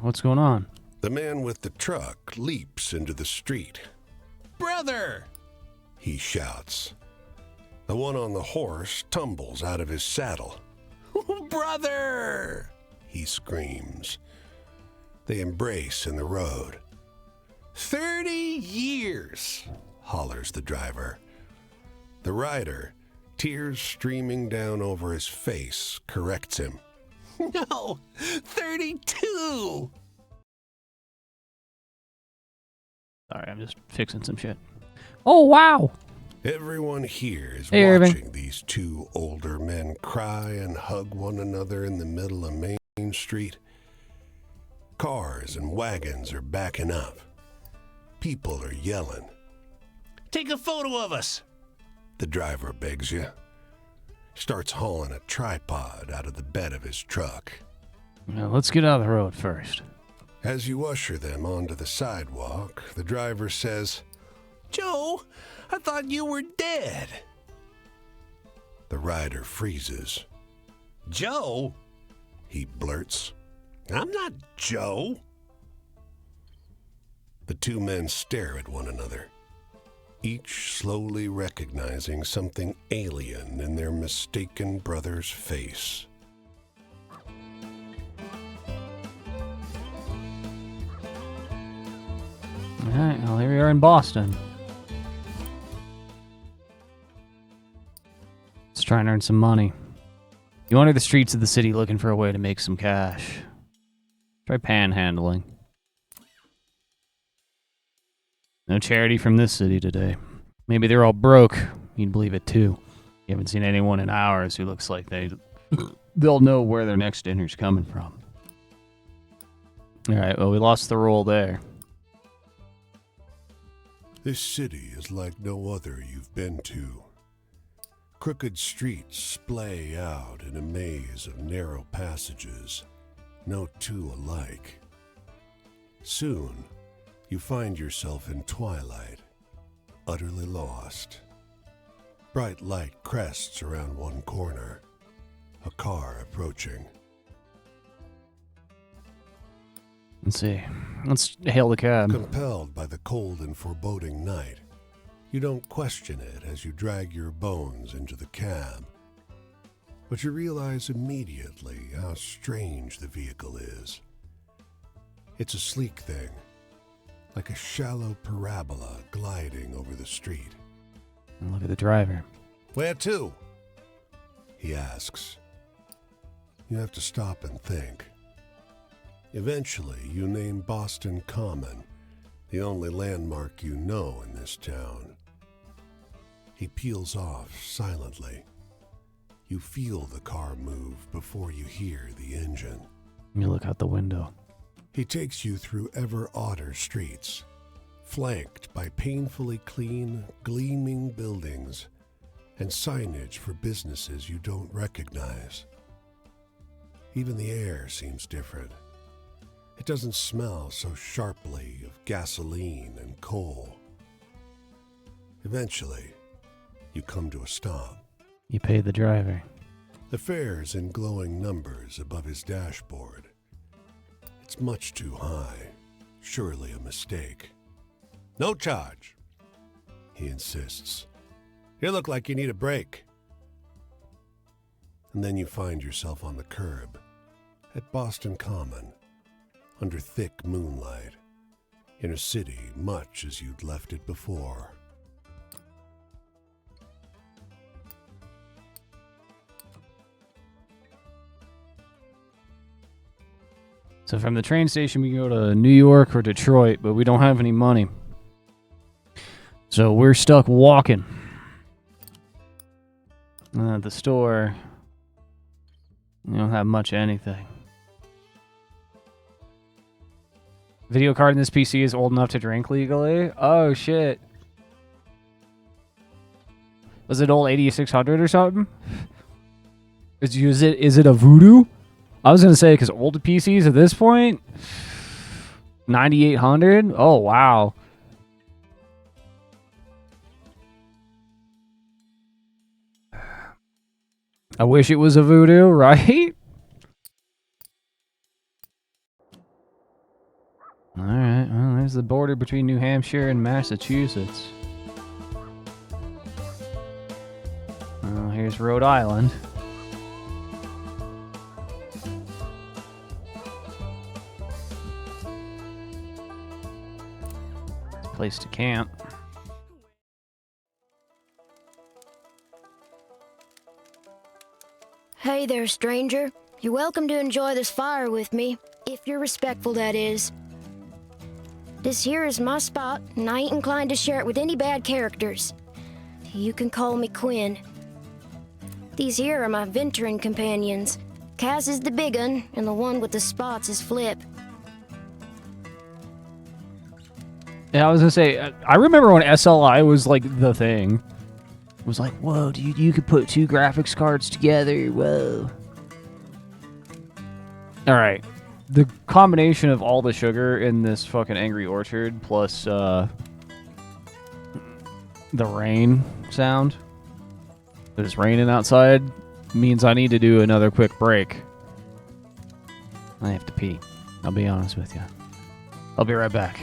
What's going on? The man with the truck leaps into the street. Brother! He shouts. The one on the horse tumbles out of his saddle. Brother! He screams. They embrace in the road. 30 years! Hollers the driver. The rider, tears streaming down over his face, corrects him. No, 32! Sorry, I'm just fixing some shit. Oh, wow! Everyone here is Hey, watching Irving. these two older men cry and hug one another in the middle of Main Street. Cars and wagons are backing up. People are yelling. Take a photo of us! The driver begs you. Starts hauling a tripod out of the bed of his truck. Now, let's get out of the road first. As you usher them onto the sidewalk, the driver says, Joe, I thought you were dead. the rider freezes. Joe? He blurts. I'm not Joe. The two men stare at one another, each slowly recognizing something alien in their mistaken brother's face. All right, well, here we are in Boston. Let's try and earn some money. You wander the streets of the city looking for a way to make some cash. Try panhandling. No charity from this city today. Maybe they're all broke. You'd believe it too. You haven't seen anyone in hours who looks like they'll know where their next dinner's coming from. All right, well, we lost the roll there. This city is like no other you've been to. Crooked streets splay out in a maze of narrow passages, no two alike. Soon, you find yourself in twilight, utterly lost. Bright light crests around one corner, a car approaching. Let's see. Let's hail the cab. Compelled by the cold and foreboding night, you don't question it as you drag your bones into the cab. But you realize immediately how strange the vehicle is. It's a sleek thing, like a shallow parabola gliding over the street. And look at the driver. Where to? He asks. You have to stop and think. Eventually, you name Boston Common, the only landmark you know in this town. He peels off silently. You feel the car move before you hear the engine. You look out the window. He takes you through ever odder streets, flanked by painfully clean, gleaming buildings and signage for businesses you don't recognize. Even the air seems different. It doesn't smell so sharply of gasoline and coal. Eventually, you come to a stop. You pay the driver. The fare's in glowing numbers above his dashboard. It's much too high. Surely a mistake. No charge. he insists. You look like you need a break. And then you find yourself on the curb at Boston Common, under thick moonlight, in a city much as you'd left it before. So from the train station, we can go to New York or Detroit, but we don't have any money. So we're stuck walking. At the store, we don't have much of anything. Video card in this PC is old enough to drink legally? Oh, shit. Was it old 8600 or something? Is it a voodoo? I was going to say, because old PCs at this point, 9800? Oh, wow. I wish it was a voodoo, right? Alright, well, there's the border between New Hampshire and Massachusetts. Well, here's Rhode Island. Place to camp. Hey there, stranger. You're welcome to enjoy this fire with me, if you're respectful, that is. This here is my spot, and I ain't inclined to share it with any bad characters. You can call me Quinn. These here are my venturing companions. Kaz is the big un, and the one with the spots is Flip. Yeah, I was gonna say, I remember when SLI was like the thing. It was like, whoa, dude, you could put two graphics cards together, whoa. Alright, the combination of all the sugar in this fucking Angry Orchard plus the rain sound that it's raining outside means I need to do another quick break. I have to pee. I'll be honest with you. I'll be right back.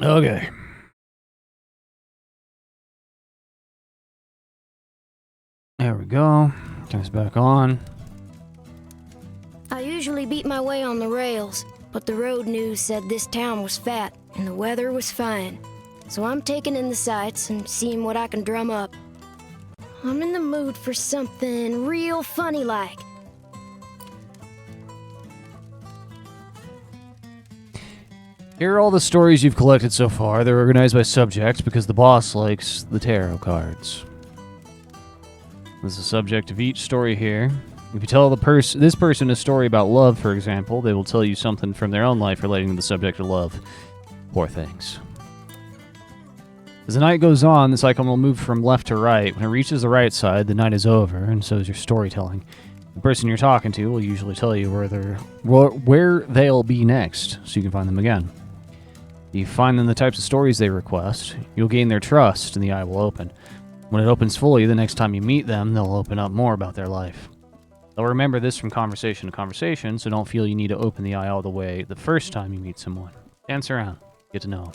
Okay. There we go. Turn this back on. I usually beat my way on the rails, but the road news said this town was fat and the weather was fine. So I'm taking in the sights and seeing what I can drum up. I'm in the mood for something real funny like. Here are all the stories you've collected so far. They're organized by subject because the boss likes the tarot cards. This is the subject of each story here. If you tell this person a story about love, for example, they will tell you something from their own life relating to the subject of love. Poor things. As the night goes on, this icon will move from left to right. When it reaches the right side, the night is over, and so is your storytelling. The person you're talking to will usually tell you where they'll be next, so you can find them again. If you find them the types of stories they request, you'll gain their trust, and the eye will open. When it opens fully, the next time you meet them, they'll open up more about their life. They'll remember this from conversation to conversation, so don't feel you need to open the eye all the way the first time you meet someone. Dance around. Get to know them.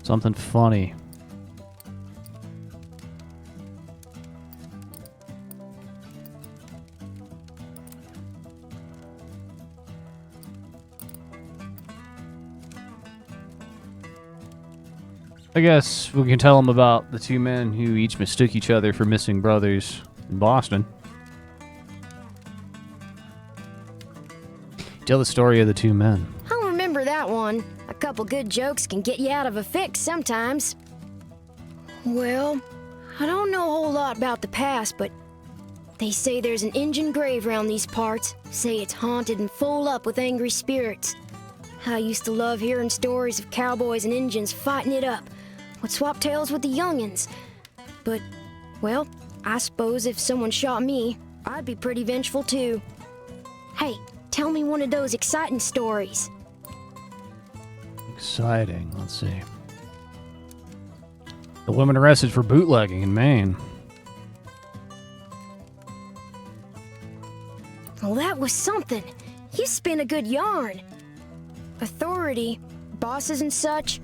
Something funny. I guess we can tell them about the two men who each mistook each other for missing brothers in Boston. Tell the story of the two men. I'll remember that one. A couple good jokes can get you out of a fix sometimes. Well, I don't know a whole lot about the past, but they say there's an Injun grave around these parts. Say it's haunted and full up with angry spirits. I used to love hearing stories of cowboys and Injuns fighting it up. Would swap tales with the youngins. But, well, I suppose if someone shot me, I'd be pretty vengeful too. Hey, tell me one of those exciting stories. Exciting. Let's see. The woman arrested for bootlegging in Maine. Well, that was something. You spin a good yarn. Authority, bosses and such.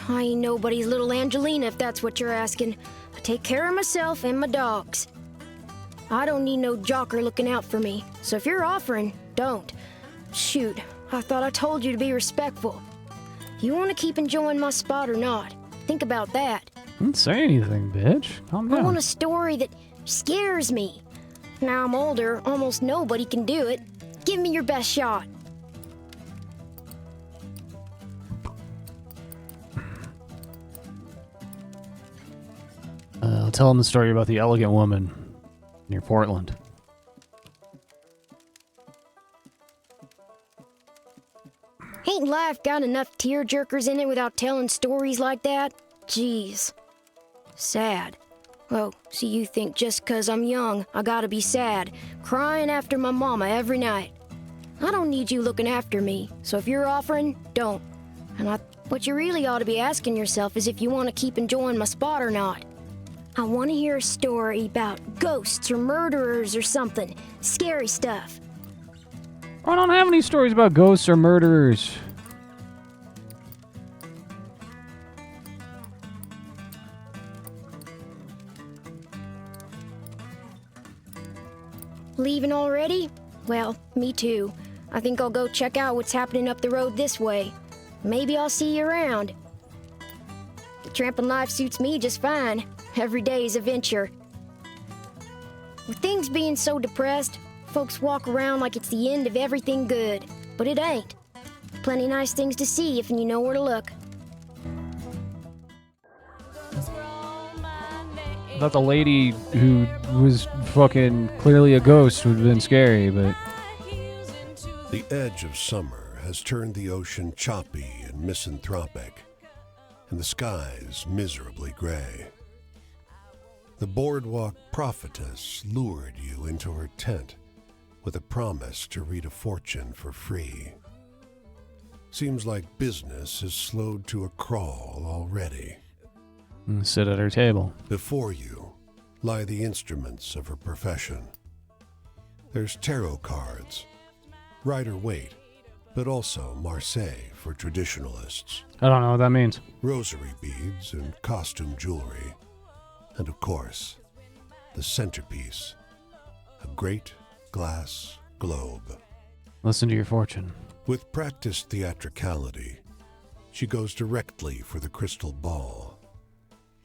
I ain't nobody's little Angelina, if that's what you're asking. I take care of myself and my dogs. I don't need no jocker looking out for me, so if you're offering, don't. Shoot, I thought I told you to be respectful. You want to keep enjoying my spot or not? Think about that. Don't say anything, bitch. Calm down. I want a story that scares me. Now I'm older, almost nobody can do it. Give me your best shot. I'll tell them the story about the elegant woman near Portland. Ain't life got enough tear-jerkers in it without telling stories like that? Jeez. Sad. Oh, so you think just 'cause I'm young, I gotta be sad, crying after my mama every night. I don't need you looking after me, so if you're offering, don't. What you really ought to be asking yourself is if you want to keep enjoying my spot or not. I want to hear a story about ghosts or murderers or something. Scary stuff. I don't have any stories about ghosts or murderers. Leaving already? Well, me too. I think I'll go check out what's happening up the road this way. Maybe I'll see you around. The tramping life suits me just fine. Every day is a venture. With things being so depressed, folks walk around like it's the end of everything good. But it ain't. Plenty nice things to see if you know where to look. I thought the lady who was fucking clearly a ghost would have been scary, but... The edge of summer has turned the ocean choppy and misanthropic, and the skies miserably gray. The boardwalk prophetess lured you into her tent with a promise to read a fortune for free. Seems like business has slowed to a crawl already. Sit at her table. Before you, lie the instruments of her profession. There's tarot cards, Rider-Waite, but also Marseille for traditionalists. I don't know what that means. Rosary beads and costume jewelry. And of course, the centerpiece, a great glass globe. Listen to your fortune. With practiced theatricality, she goes directly for the crystal ball,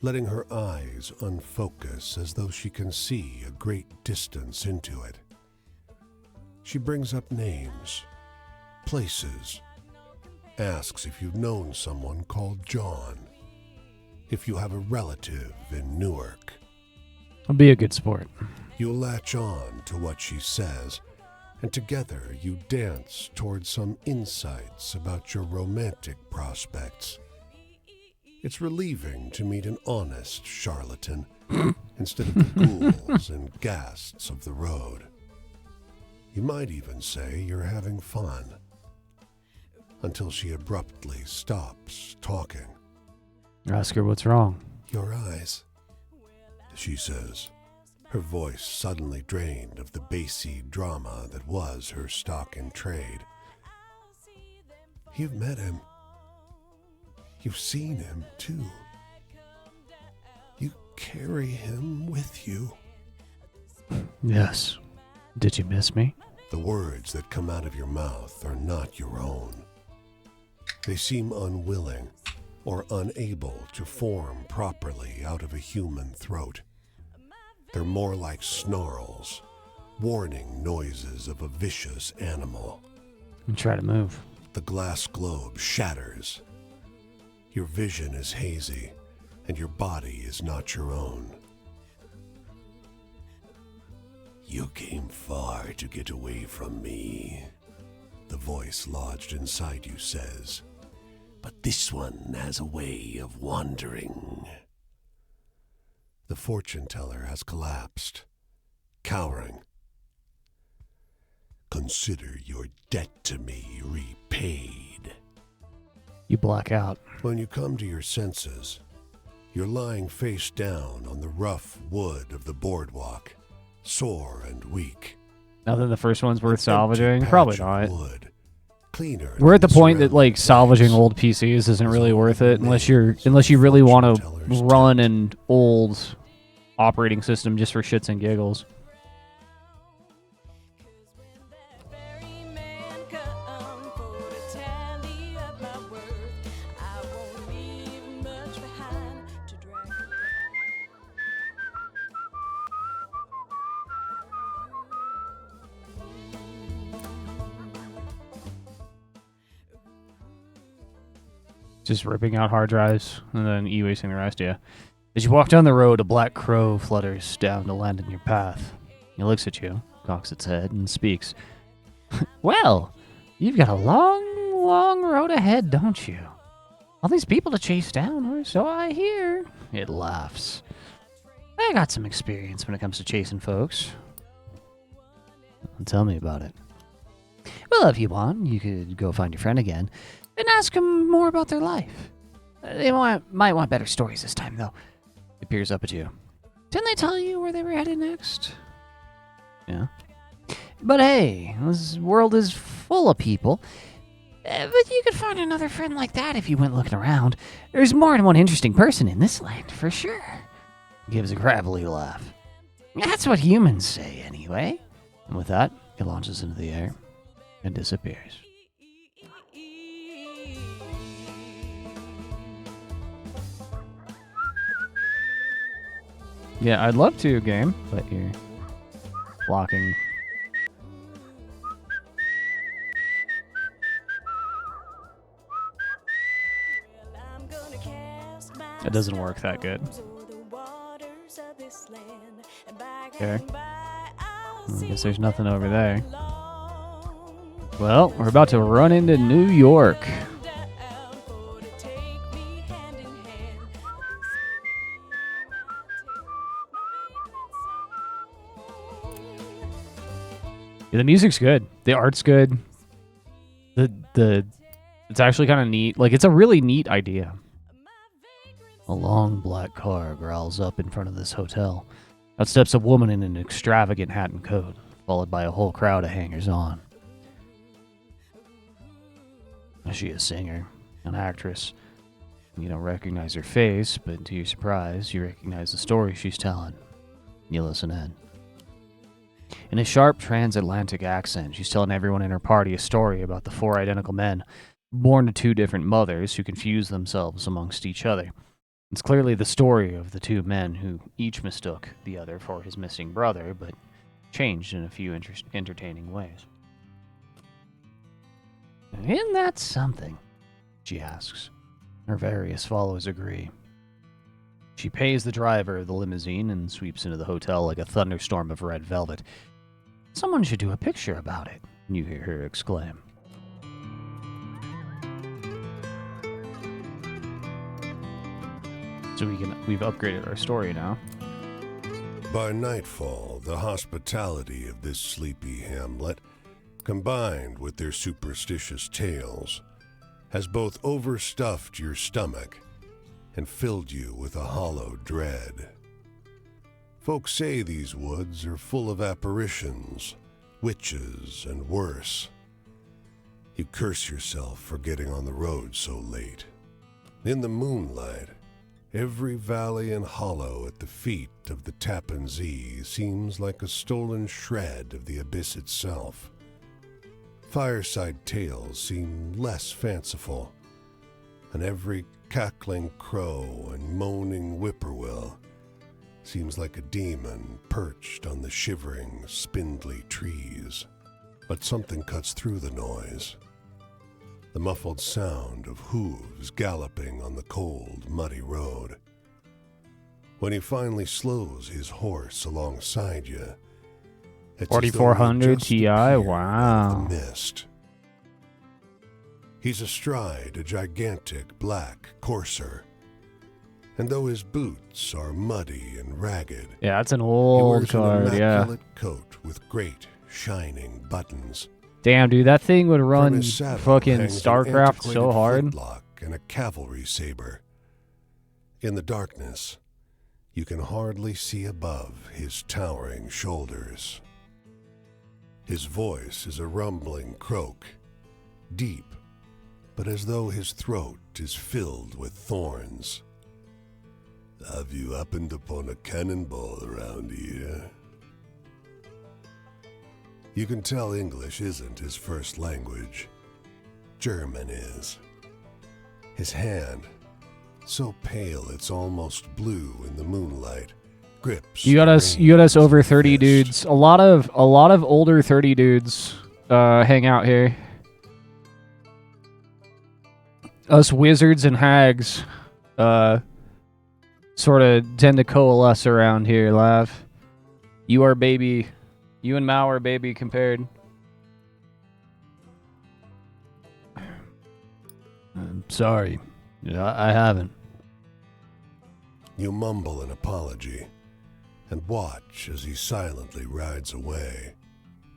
letting her eyes unfocus as though she can see a great distance into it. She brings up names, places, asks if you've known someone called John, if you have a relative in Newark. I'll be a good sport. You latch on to what she says, and together you dance towards some insights about your romantic prospects. It's relieving to meet an honest charlatan instead of the ghouls and ghasts of the road. You might even say you're having fun, until she abruptly stops talking. Ask her what's wrong. Your eyes, she says, her voice suddenly drained of the bassy drama that was her stock in trade. You've met him. You've seen him, too. You carry him with you. Yes. Did you miss me? The words that come out of your mouth are not your own. They seem unwilling or unable to form properly out of a human throat. They're more like snarls, warning noises of a vicious animal. And try to move. The glass globe shatters. Your vision is hazy, and your body is not your own. You came far to get away from me, the voice lodged inside you says. But this one has a way of wandering. The fortune teller has collapsed, cowering. Consider your debt to me repaid. You black out. When you come to your senses, you're lying face down on the rough wood of the boardwalk, sore and weak. Now that the first one's worth An empty salvaging? patch Probably of not. wood, cleaner We're at the than point that like surrounding salvaging place. old PCs isn't really There's worth only it unless names you really of want to fortune tellers' run debt. an old operating system just for shits and giggles. Just ripping out hard drives and then e-wasting the rest, yeah. As you walk down the road, a black crow flutters down to land in your path. It looks at you, cocks its head, and speaks. Well, you've got a long, long road ahead, don't you? All these people to chase down, or so I hear. It laughs. I got some experience when it comes to chasing folks. Tell me about it. Well, if you want, you could go find your friend again and ask them more about their life. They might want better stories this time, though. It peers up at you. Didn't they tell you where they were headed next? Yeah. But hey, this world is full of people. But you could find another friend like that if you went looking around. There's more than one interesting person in this land, for sure. Gives a gravelly laugh. That's what humans say, anyway. And with that, it launches into the air and disappears. Yeah, I'd love to, game, but you're blocking. It doesn't work that good. Okay. I guess there's nothing over there. Well, we're about to run into New York. Yeah, the music's good. The art's good. It's actually kind of neat. Like, it's a really neat idea. A long black car growls up in front of this hotel. Out steps a woman in an extravagant hat and coat, followed by a whole crowd of hangers-on. Is she a singer? An actress? You don't recognize her face, but to your surprise, you recognize the story she's telling. You listen in. In a sharp transatlantic accent, she's telling everyone in her party a story about the 4 identical men, born to 2 different mothers who confuse themselves amongst each other. It's clearly the story of the 2 men who each mistook the other for his missing brother, but changed in a few entertaining ways. Isn't that something? She asks. Her various followers agree. She pays the driver of the limousine and sweeps into the hotel like a thunderstorm of red velvet. Someone should do a picture about it, you hear her exclaim. So we've upgraded our story now. By nightfall, the hospitality of this sleepy hamlet, combined with their superstitious tales, has both overstuffed your stomach and filled you with a hollow dread. Folks say these woods are full of apparitions, witches, and worse. You curse yourself for getting on the road so late. In the moonlight, every valley and hollow at the feet of the Tappan Zee seems like a stolen shred of the abyss itself. Fireside tales seem less fanciful, and every cackling crow and moaning whippoorwill seems like a demon perched on the shivering, spindly trees. But something cuts through the noise. The muffled sound of hooves galloping on the cold, muddy road. When he finally slows his horse alongside you, it's 4400 Ti, wow. The mist. He's astride a gigantic black courser, and though his boots are muddy and ragged, yeah, that's an he old wears card, an yeah. immaculate coat with great shining buttons. Damn, dude, that thing would From run his saddle fucking hangs an StarCraft so antiquated hard. flintlock and a cavalry saber. In the darkness, you can hardly see above his towering shoulders. His voice is a rumbling croak, deep, but as though his throat is filled with thorns. Have you happened upon a cannonball around here? You can tell English isn't his first language. German is. His hand, so pale it's almost blue in the moonlight, grips. You got us over 30 dudes. A lot of older 30 dudes hang out here. Us wizards and hags sort of tend to coalesce around here, Lav. You and Mao are baby compared. I'm sorry. I haven't. You mumble an apology and watch as he silently rides away,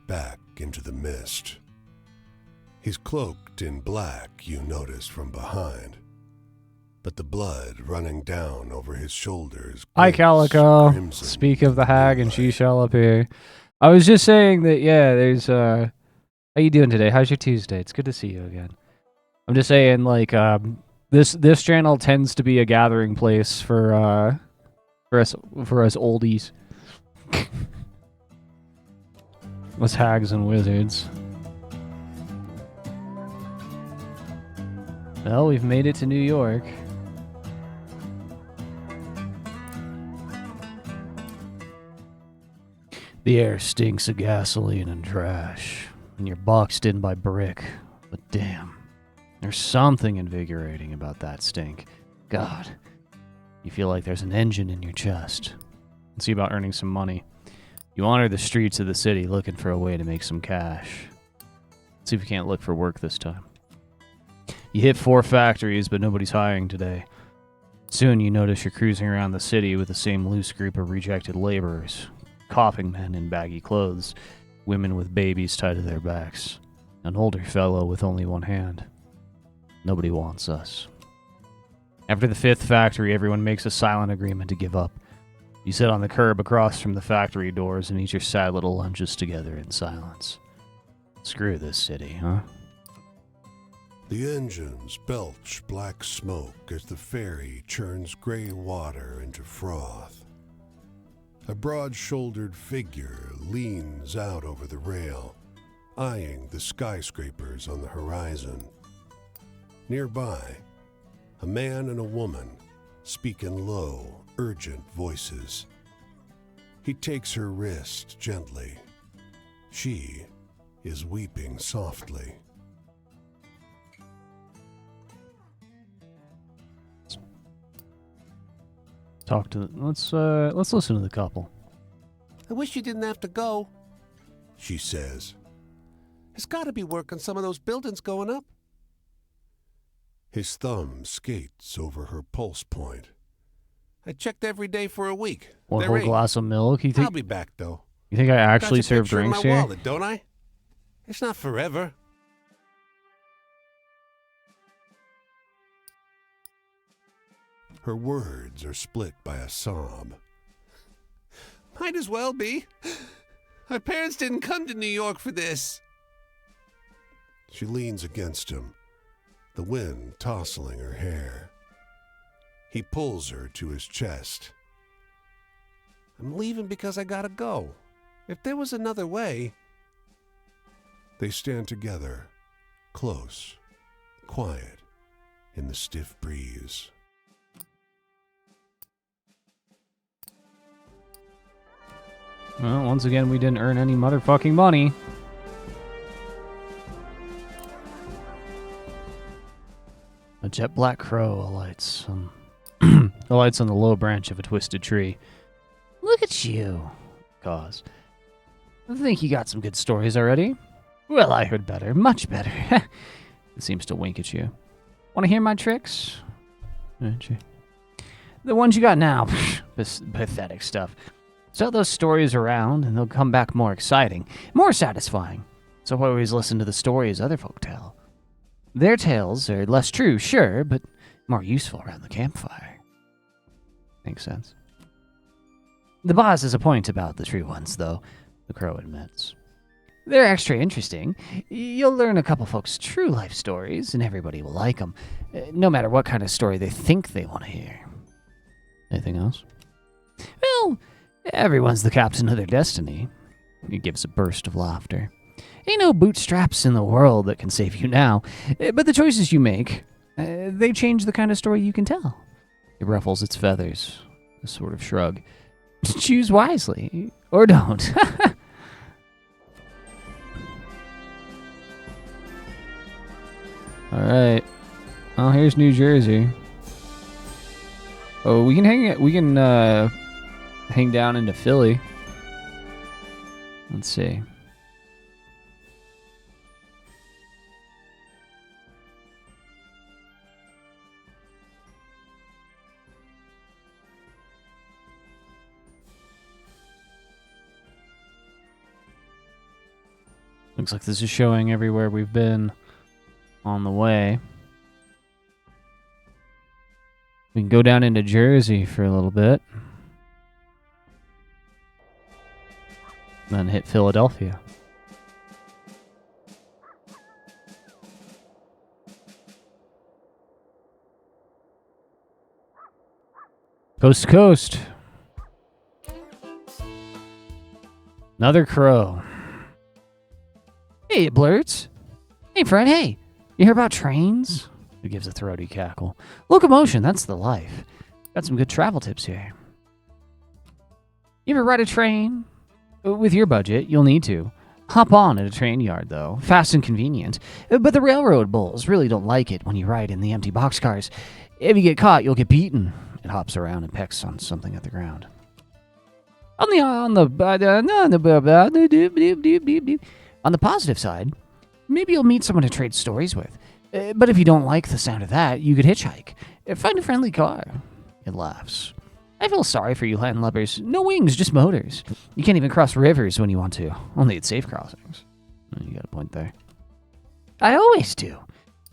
back into the mist. He's cloaked in black, you notice from behind, but the blood running down over his shoulders. Hi, Calico. Crimson Speak of the hag, and she moonlight. shall appear. I was just saying that, yeah, there's, how you doing today? How's your Tuesday? It's good to see you again. I'm just saying, like, this channel tends to be a gathering place for us oldies. Us hags and wizards. Well, we've made it to New York. The air stinks of gasoline and trash, and you're boxed in by brick. But damn, there's something invigorating about that stink. God, you feel like there's an engine in your chest. Let's see about earning some money. You wander the streets of the city looking for a way to make some cash. Let's see if you can't look for work this time. You hit 4 factories, but nobody's hiring today. Soon you notice you're cruising around the city with the same loose group of rejected laborers. Coughing men in baggy clothes, women with babies tied to their backs, an older fellow with only one hand. Nobody wants us. After the 5th factory, everyone makes a silent agreement to give up. You sit on the curb across from the factory doors and eat your sad little lunches together in silence. Screw this city, huh? The engines belch black smoke as the ferry churns gray water into froth. A broad-shouldered figure leans out over the rail, eyeing the skyscrapers on the horizon. Nearby, a man and a woman speak in low, urgent voices. He takes her wrist gently. She is weeping softly. Let's listen to the couple. I wish you didn't have to go, She says. There's got to be work on some of those buildings going up. His thumb skates over her pulse point. I checked every day for a week. One There whole ain't. glass of milk? You I'll think be back, though. I actually Got your serve picture in drinks my here? wallet, don't I? It's not forever. Her words are split by a sob. Might as well be. My parents didn't come to New York for this. She leans against him, the wind tousling her hair. He pulls her to his chest. I'm leaving because I gotta go. If there was another way... They stand together, close, quiet, in the stiff breeze. Well, once again, we didn't earn any motherfucking money. A jet black crow alights on alights on the low branch of a twisted tree. Look at you, Cause. I think you got some good stories already. Well, I heard better, much better. It seems to wink at you. Want to hear my tricks? The ones you got now. Pathetic stuff. Tell those stories around, and they'll come back more exciting, more satisfying. So I always listen to the stories other folk tell. Their tales are less true, sure, but more useful around the campfire. Makes sense. The boss has a point about the true ones, though, the crow admits. They're extra interesting. You'll learn a couple folks' true life stories, and everybody will like them, no matter what kind of story they think they want to hear. Anything else? Well, everyone's the captain of their destiny. He gives a burst of laughter. Ain't no bootstraps in the world that can save you now, but the choices you make, they change the kind of story you can tell. It ruffles its feathers, a sort of shrug. Choose wisely, or don't. Alright. Oh, here's New Jersey. Oh, we can hang down into Philly. Let's see. Looks like this is showing everywhere we've been on the way. We can go down into Jersey for a little bit. Then hit Philadelphia. Coast to coast. Another crow. Hey, it blurts. Hey, Fred, hey. You hear about trains? He gives a throaty cackle. Locomotion, that's the life. Got some good travel tips here. You ever ride a train? With your budget, you'll need to. Hop on at a train yard, though. Fast and convenient. But the railroad bulls really don't like it when you ride in the empty boxcars. If you get caught, you'll get beaten. It hops around and pecks on something at the ground. On the positive side, maybe you'll meet someone to trade stories with. But if you don't like the sound of that, you could hitchhike. Find a friendly car. It laughs. I feel sorry for you landlubbers. No wings, just motors. You can't even cross rivers when you want to. Only at safe crossings. You got a point there. I always do.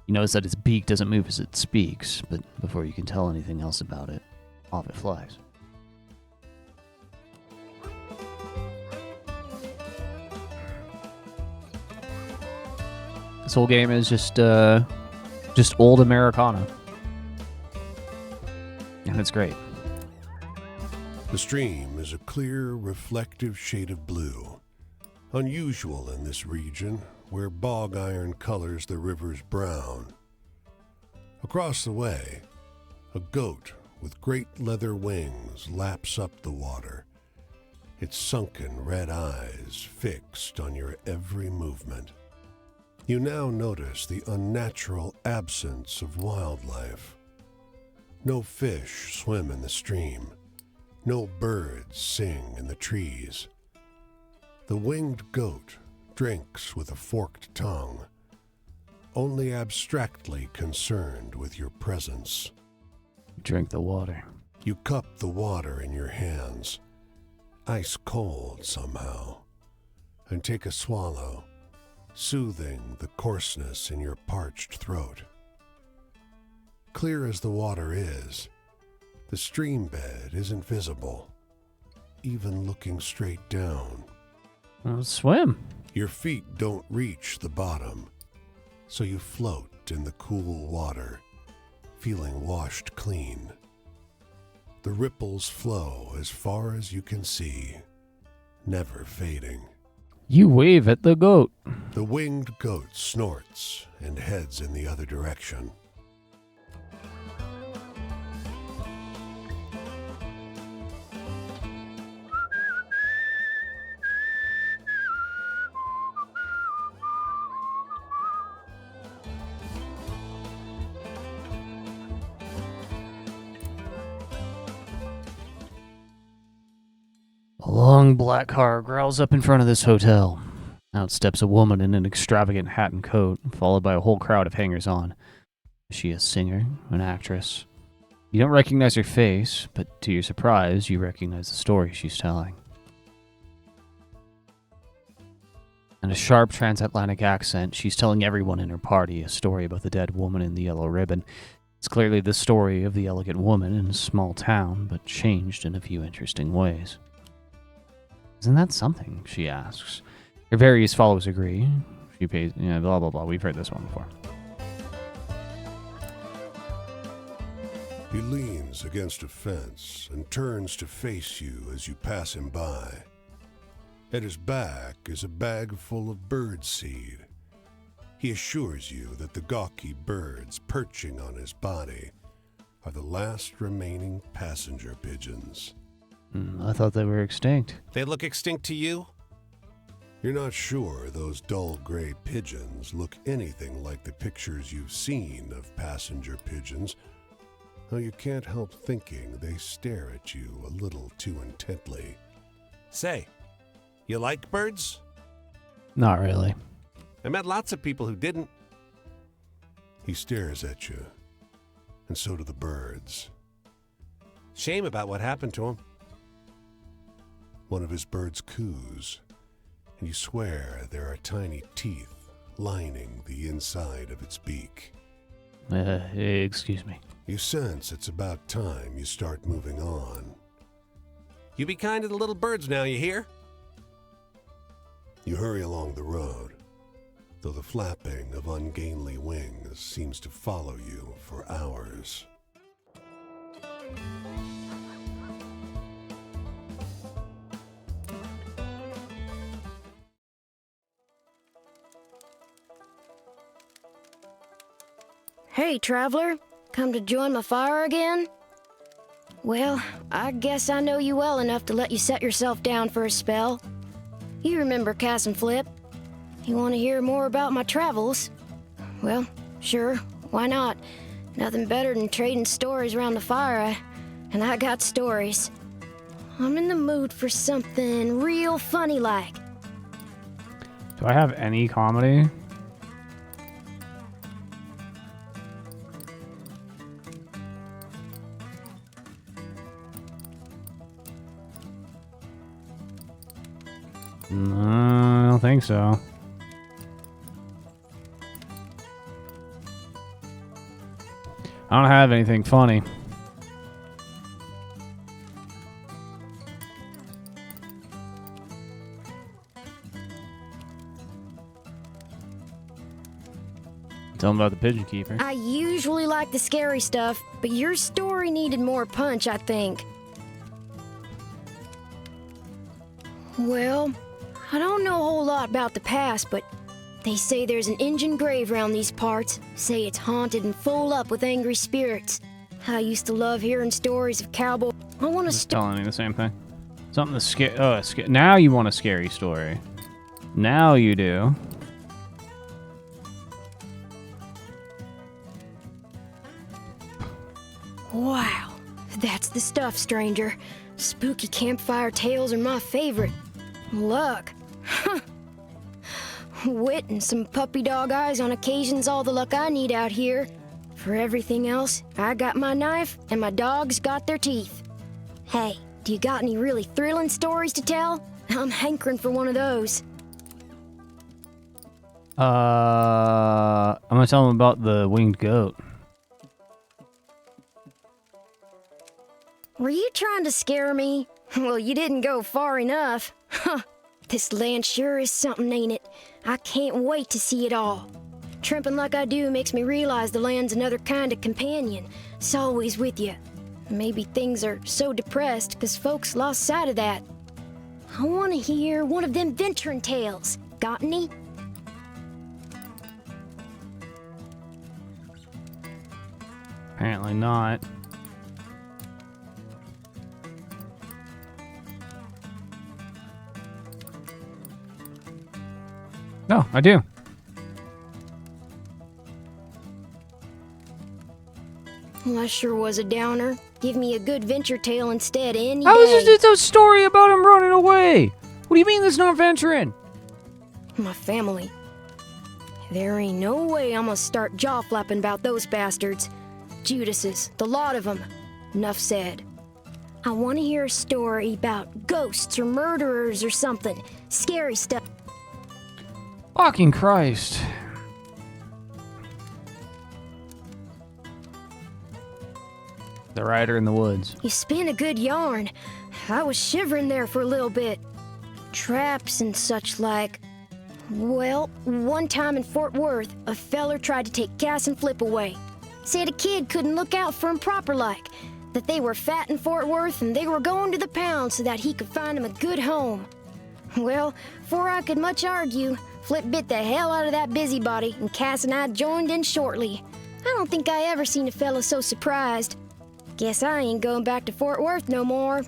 You notice that its beak doesn't move as it speaks, but before you can tell anything else about it, off it flies. This whole game is just old Americana. And it's great. The stream is a clear, reflective shade of blue, unusual in this region where bog iron colors the river's brown. Across the way, a goat with great leather wings laps up the water, its sunken red eyes fixed on your every movement. You now notice the unnatural absence of wildlife. No fish swim in the stream. No birds sing in the trees. The winged goat drinks with a forked tongue, only abstractly concerned with your presence. Drink the water. You cup the water in your hands, ice cold somehow, and take a swallow, soothing the coarseness in your parched throat. Clear as the water is, the stream bed isn't visible, even looking straight down. Well, swim. Your feet don't reach the bottom, so you float in the cool water, feeling washed clean. The ripples flow as far as you can see, never fading. You wave at the goat. The winged goat snorts and heads in the other direction. A long black car growls up in front of this hotel. Out steps a woman in an extravagant hat and coat, followed by a whole crowd of hangers-on. Is she a singer, an actress? You don't recognize her face, but to your surprise, you recognize the story she's telling. In a sharp transatlantic accent, she's telling everyone in her party a story about the dead woman in the yellow ribbon. It's clearly the story of the elegant woman in a small town, but changed in a few interesting ways. Isn't that something? She asks. Her various followers agree. She pays, blah, blah, blah. We've heard this one before. He leans against a fence and turns to face you as you pass him by. At his back is a bag full of bird seed. He assures you that the gawky birds perching on his body are the last remaining passenger pigeons. I thought they were extinct. They look extinct to you? You're not sure those dull gray pigeons look anything like the pictures you've seen of passenger pigeons, though you can't help thinking they stare at you a little too intently. Say, you like birds? Not really. I met lots of people who didn't. He stares at you, and so do the birds. Shame about what happened to him. One of his birds coos, and you swear there are tiny teeth lining the inside of its beak. Excuse me. You sense it's about time you start moving on. You be kind to the little birds now, you hear? You hurry along the road, though the flapping of ungainly wings seems to follow you for hours. Hey, traveler. Come to join my fire again? Well, I guess I know you well enough to let you set yourself down for a spell. You remember Cass and Flip? You want to hear more about my travels? Well, sure, why not? Nothing better than trading stories around the fire, and I got stories. I'm in the mood for something real funny like. Do I have any comedy? No, I don't think so. I don't have anything funny. Tell him about the pigeon keeper. I usually like the scary stuff, but your story needed more punch, I think. Well, I don't know a whole lot about the past, but they say there's an Injun grave around these parts. Say it's haunted and full up with angry spirits. I used to love hearing stories of cowboys. I want to telling me the same thing. Something to scare. Oh, now you want a scary story. Now you do. Wow, that's the stuff, stranger. Spooky campfire tales are my favorite. Luck. Huh. Wit and some puppy dog eyes on occasion's all the luck I need out here. For everything else, I got my knife and my dogs got their teeth. Hey, do you got any really thrilling stories to tell? I'm hankering for one of those. I'm gonna tell him about the winged goat. Were you trying to scare me? Well, you didn't go far enough. Huh. This land sure is something, ain't it? I can't wait to see it all. Tramping like I do makes me realize the land's another kind of companion. It's always with you. Maybe things are so depressed because folks lost sight of that. I want to hear one of them venturing tales. Got any? Apparently not. No, I do. Well, that sure was a downer. Give me a good venture tale instead any How day. is this a story about him running away? What do you mean there's not venturing? My family. There ain't no way I'm gonna start jaw-flapping about those bastards. Judases, the lot of them. Enough said. I want to hear a story about ghosts or murderers or something. Scary stuff. Fucking Christ. The Rider in the Woods. You spin a good yarn. I was shivering there for a little bit. Traps and such like. Well, one time in Fort Worth, a feller tried to take Cass and Flip away. Said a kid couldn't look out for him proper like. That they were fat in Fort Worth and they were going to the pound so that he could find him a good home. Well, before I could much argue, Flip bit the hell out of that busybody and Cass and I joined in shortly. I don't think I ever seen a fella so surprised. Guess I ain't going back to Fort Worth no more.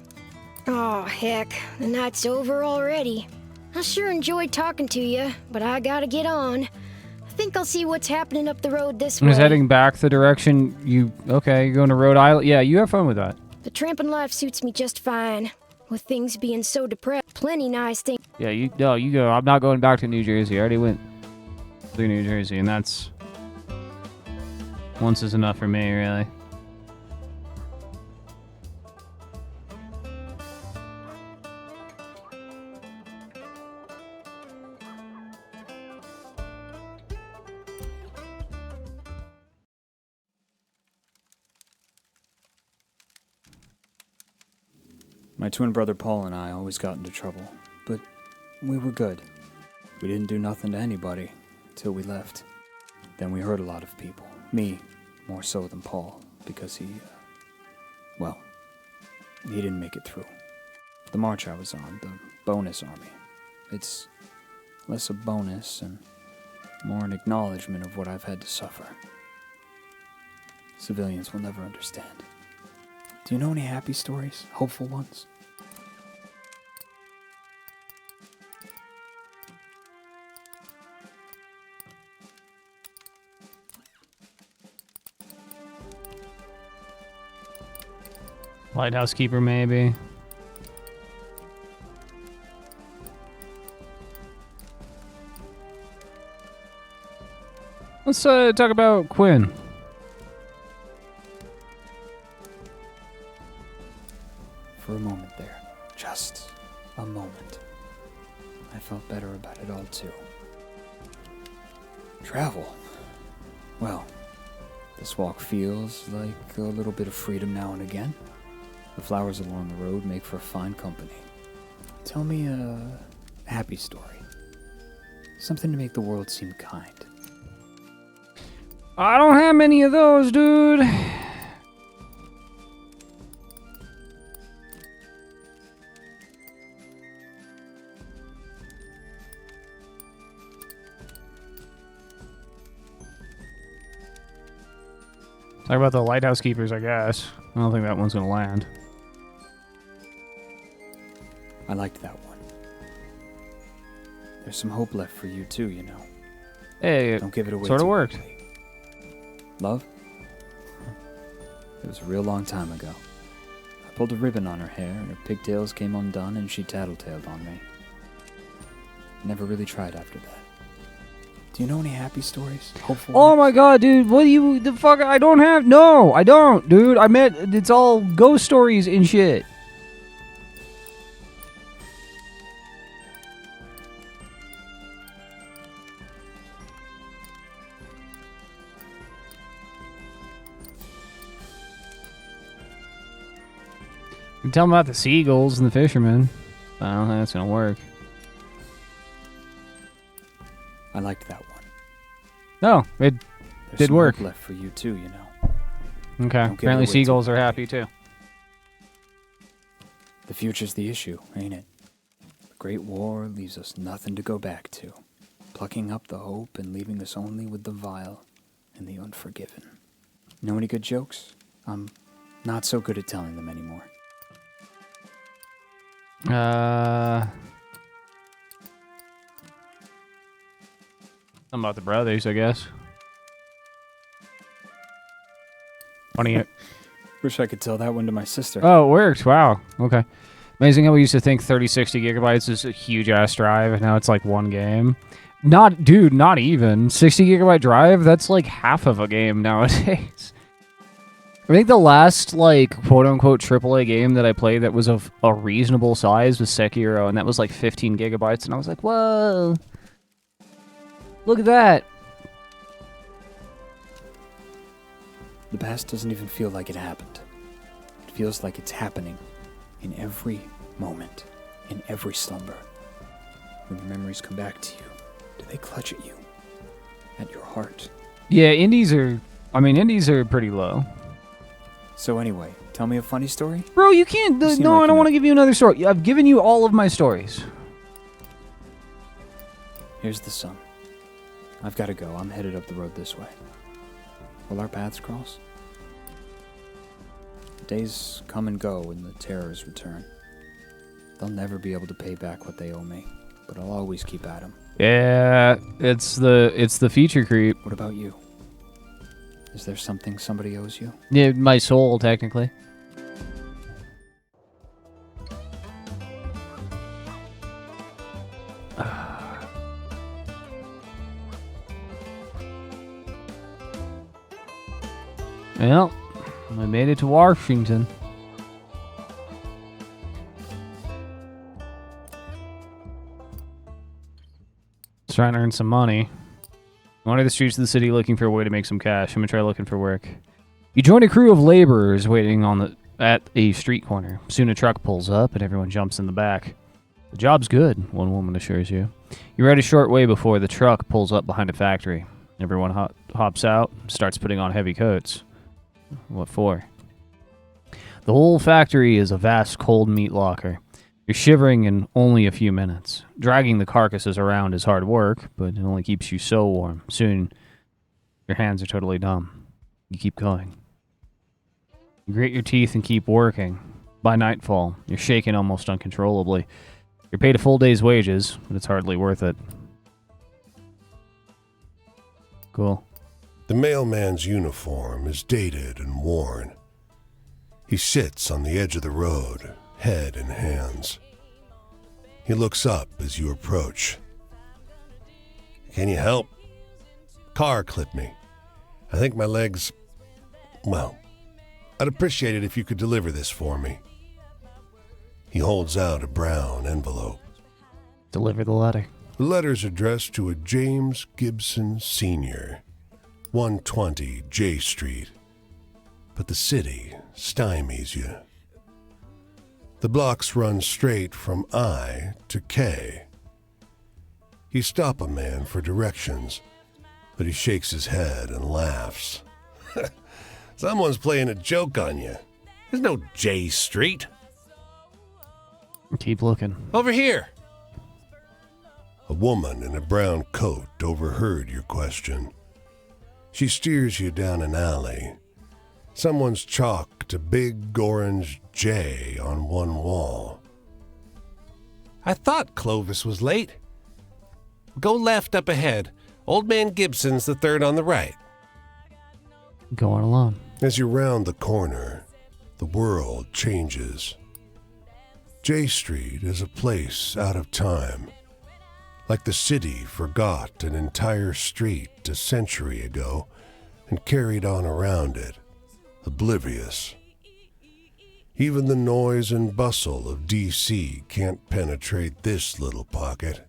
Oh, heck, the night's over already. I sure enjoyed talking to you, but I gotta get on. I think I'll see what's happening up the road this way. He's heading back the direction you... Okay, you're going to Rhode Island? Yeah, you have fun with that. The tramping life suits me just fine. With things being so depressed, plenty nice things. Yeah, you go. I'm not going back to New Jersey. I already went through New Jersey, and that's... Once is enough for me, really. My twin brother Paul and I always got into trouble, but we were good. We didn't do nothing to anybody till we left. Then we hurt a lot of people. Me, more so than Paul, because he didn't make it through. The march I was on, the bonus army, it's less a bonus and more an acknowledgement of what I've had to suffer. Civilians will never understand. Do you know any happy stories? Hopeful ones? Lighthouse Keeper, maybe. Let's talk about Quinn. For a moment there, just a moment, I felt better about it all too. Travel. Well, this walk feels like a little bit of freedom now and again. The flowers along the road make for a fine company. Tell me a happy story. Something to make the world seem kind. I don't have many of those, dude. Talk about the lighthouse keepers, I guess. I don't think that one's gonna land. I liked that one. There's some hope left for you too, you know. Hey, don't give it away. Sort of too worked. quickly. Love? It was a real long time ago. I pulled a ribbon on her hair, and her pigtails came undone, and she tattletaled on me. Never really tried after that. Do you know any happy stories? Hopeful Oh ones? my god, dude, what do you, the fuck, I don't have, no, I don't, dude, I meant, it's all ghost stories and shit. You can tell them about the seagulls and the fishermen. I don't think that's gonna work. I liked that one. No, it There's did some work. hope left for you too, you know. Okay, Don't give it apparently away too seagulls are quickly. happy too. The future's the issue, ain't it? The Great War leaves us nothing to go back to, plucking up the hope and leaving us only with the vile and the unforgiven. Know any good jokes? I'm not so good at telling them anymore. Something about the brothers, I guess. Funny. Wish I could tell that one to my sister. Oh, it worked. Wow. Okay. Amazing how we used to think 30, 60 gigabytes is a huge ass drive, and now it's like one game. Not, dude, not even. 60 gigabyte drive, that's like half of a game nowadays. I think the last, like, quote-unquote AAA game that I played that was of a reasonable size was Sekiro, and that was like 15 gigabytes, and I was like, whoa. Look at that. The past doesn't even feel like it happened. It feels like it's happening in every moment, in every slumber. When your memories come back to you, do they clutch at you? At your heart? Yeah, indies are pretty low. So anyway, tell me a funny story? Bro, you can't. You seem No, like I you don't want to know. give you another story. I've given you all of my stories. Here's the sun. I've got to go. I'm headed up the road this way. Will our paths cross? Days come and go and the terrors return. They'll never be able to pay back what they owe me, but I'll always keep at 'em. Yeah, it's the feature creep. What about you? Is there something somebody owes you? Yeah, my soul, technically. Well, I made it to Washington. Just trying to earn some money. Wander the streets of the city looking for a way to make some cash. I'm gonna try looking for work. You join a crew of laborers waiting at a street corner. Soon a truck pulls up and everyone jumps in the back. The job's good, one woman assures you. You ride a short way before the truck pulls up behind a factory. Everyone hops out, starts putting on heavy coats. What for? The whole factory is a vast cold meat locker. You're shivering in only a few minutes. Dragging the carcasses around is hard work, but it only keeps you so warm. Soon, your hands are totally numb. You keep going. You grit your teeth and keep working. By nightfall, you're shaking almost uncontrollably. You're paid a full day's wages, but it's hardly worth it. Cool. The mailman's uniform is dated and worn. He sits on the edge of the road, head in hands. He looks up as you approach. Can you help? Car clipped me. I think my legs... Well, I'd appreciate it if you could deliver this for me. He holds out a brown envelope. Deliver the letter. The letter's addressed to a James Gibson Sr., 120 J Street. But the city stymies you. The blocks run straight from I to K. You stop a man for directions, but he shakes his head and laughs. Someone's playing a joke on you. There's no J Street. Keep looking. Over here. A woman in a brown coat overheard your question. She steers you down an alley. Someone's chalked a big orange J on one wall. I thought Clovis was late. Go left up ahead. Old Man Gibson's the third on the right. Going along. As you round the corner, the world changes. J Street is a place out of time. Like the city forgot an entire street a century ago and carried on around it, oblivious. Even the noise and bustle of D.C. can't penetrate this little pocket.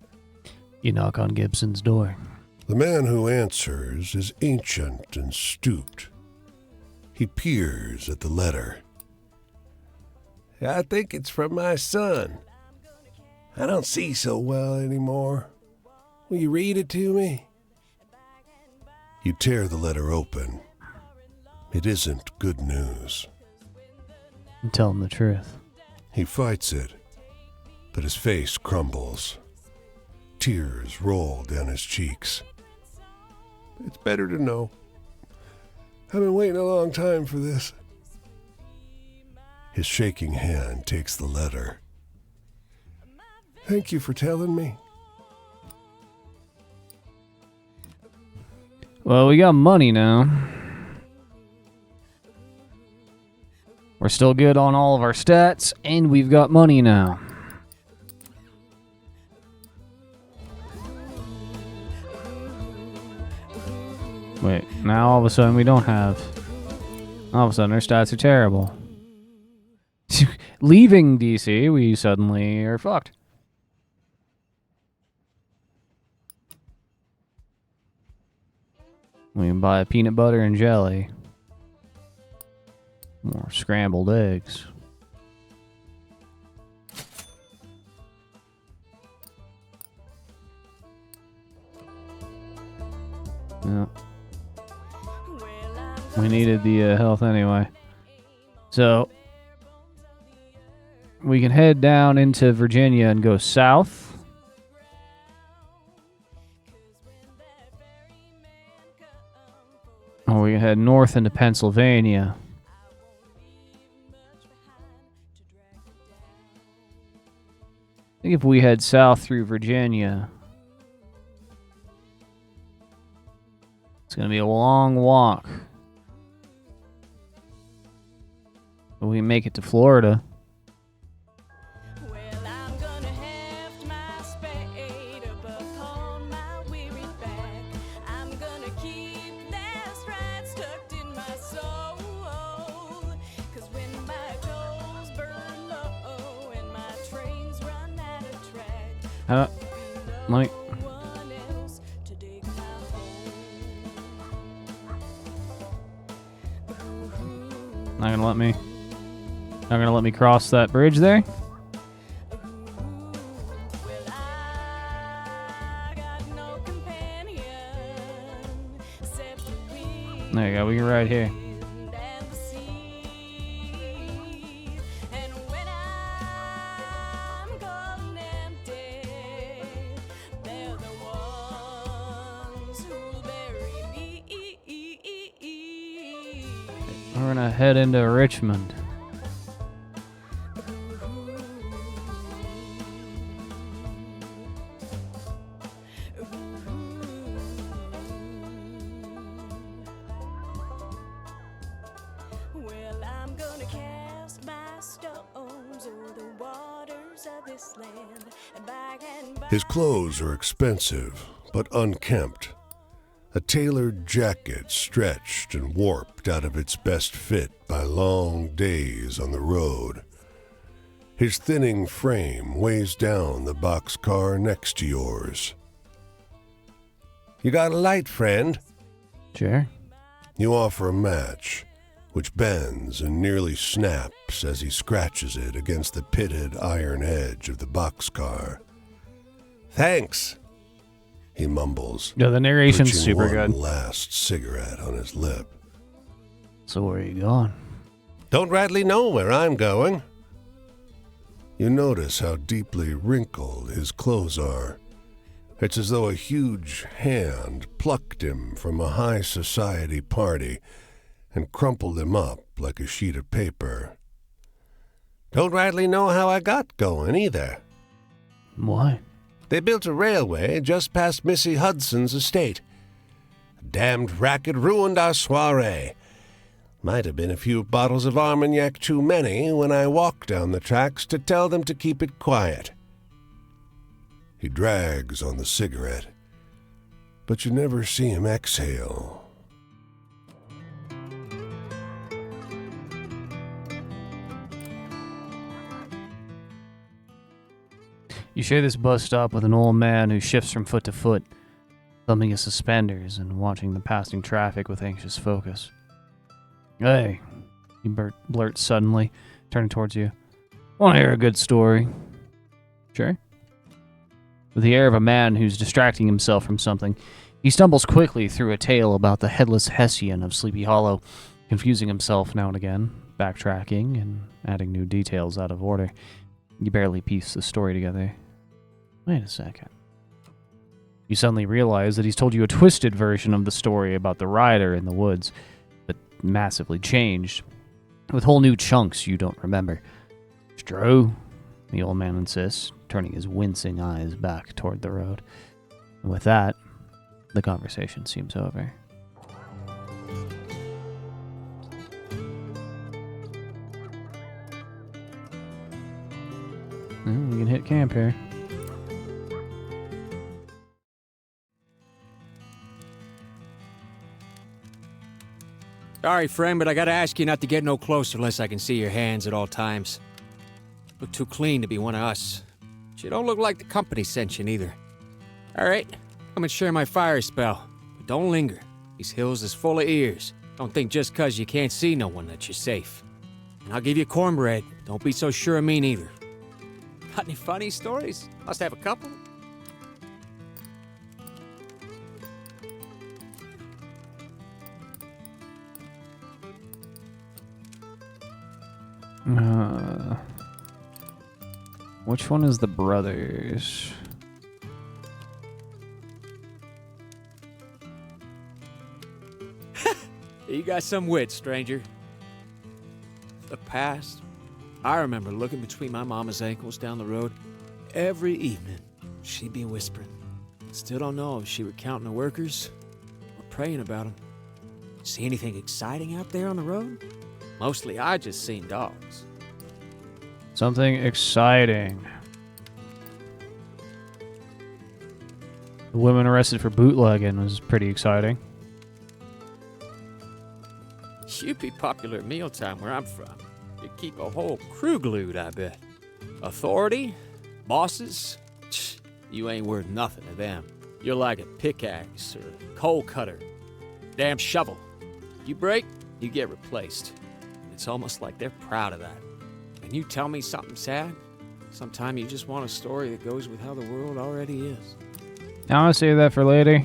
You knock on Gibson's door. The man who answers is ancient and stooped. He peers at the letter. I think it's from my son. I don't see so well anymore. Will you read it to me? You tear the letter open. It isn't good news. Tell him the truth. He fights it, but his face crumbles. Tears roll down his cheeks. It's better to know. I've been waiting a long time for this. His shaking hand takes the letter. Thank you for telling me. Well, we got money now. We're still good on all of our stats, and we've got money now. Wait, now all of a sudden we don't have. All of a sudden our stats are terrible. Leaving DC, we suddenly are fucked. We can buy peanut butter and jelly. More scrambled eggs. Yeah. We needed the health anyway. So, we can head down into Virginia and go south. Or we can head north into Pennsylvania. I think if we head south through Virginia, it's going to be a long walk. But we can make it to Florida. Mike. Not gonna let me cross that bridge there. There you go, we can ride here. We're gonna head into Richmond. Well, I'm gonna cast my stones o'er the waters of this land, and by and by. His clothes are expensive, but unkempt. A tailored jacket stretched and warped out of its best fit by long days on the road. His thinning frame weighs down the boxcar next to yours. You got a light, friend? Sure. You offer a match, which bends and nearly snaps as he scratches it against the pitted iron edge of the boxcar. Thanks. he mumbles. Yeah, the narration's perching super one good. last cigarette on his lip. So where are you going? Don't rightly know where I'm going. You notice how deeply wrinkled his clothes are. It's as though a huge hand plucked him from a high society party and crumpled him up like a sheet of paper. Don't rightly know how I got going either. Why? They built a railway just past Missy Hudson's estate. A damned racket ruined our soiree. Might have been a few bottles of Armagnac too many when I walked down the tracks to tell them to keep it quiet. He drags on the cigarette, but you never see him exhale. You share this bus stop with an old man who shifts from foot to foot, thumbing his suspenders and watching the passing traffic with anxious focus. Hey, he blurts suddenly, turning towards you. Want to hear a good story? Sure. With the air of a man who's distracting himself from something, he stumbles quickly through a tale about the headless Hessian of Sleepy Hollow, confusing himself now and again, backtracking and adding new details out of order. You barely piece the story together. Wait a second. You suddenly realize that he's told you a twisted version of the story about the rider in the woods, but massively changed, with whole new chunks you don't remember. It's true, the old man insists, turning his wincing eyes back toward the road. And with that, the conversation seems over. Well, we can hit camp here. Sorry, friend, but I gotta ask you not to get no closer unless I can see your hands at all times. Look too clean to be one of us. But you don't look like the company sent you neither. Alright, come and share my fire spell. But don't linger. These hills is full of ears. Don't think just 'cause you can't see no one that you're safe. And I'll give you cornbread. Don't be so sure of me neither. Got any funny stories? Must have a couple. Which one is the brothers? You got some wit, stranger. The past. I remember looking between my mama's ankles down the road. Every evening, she'd be whispering. Still don't know if she were counting the workers or praying about them. See anything exciting out there on the road? Mostly I just seen dogs. Something exciting. The woman arrested for bootlegging was pretty exciting. You'd be popular at mealtime where I'm from. You'd keep a whole crew glued, I bet. Authority? Bosses? You ain't worth nothing to them. You're like a pickaxe or a coal cutter. Damn shovel. You break, you get replaced. It's almost like they're proud of that. And you tell me something sad, sometime you just want a story that goes with how the world already is. Now I save that for later.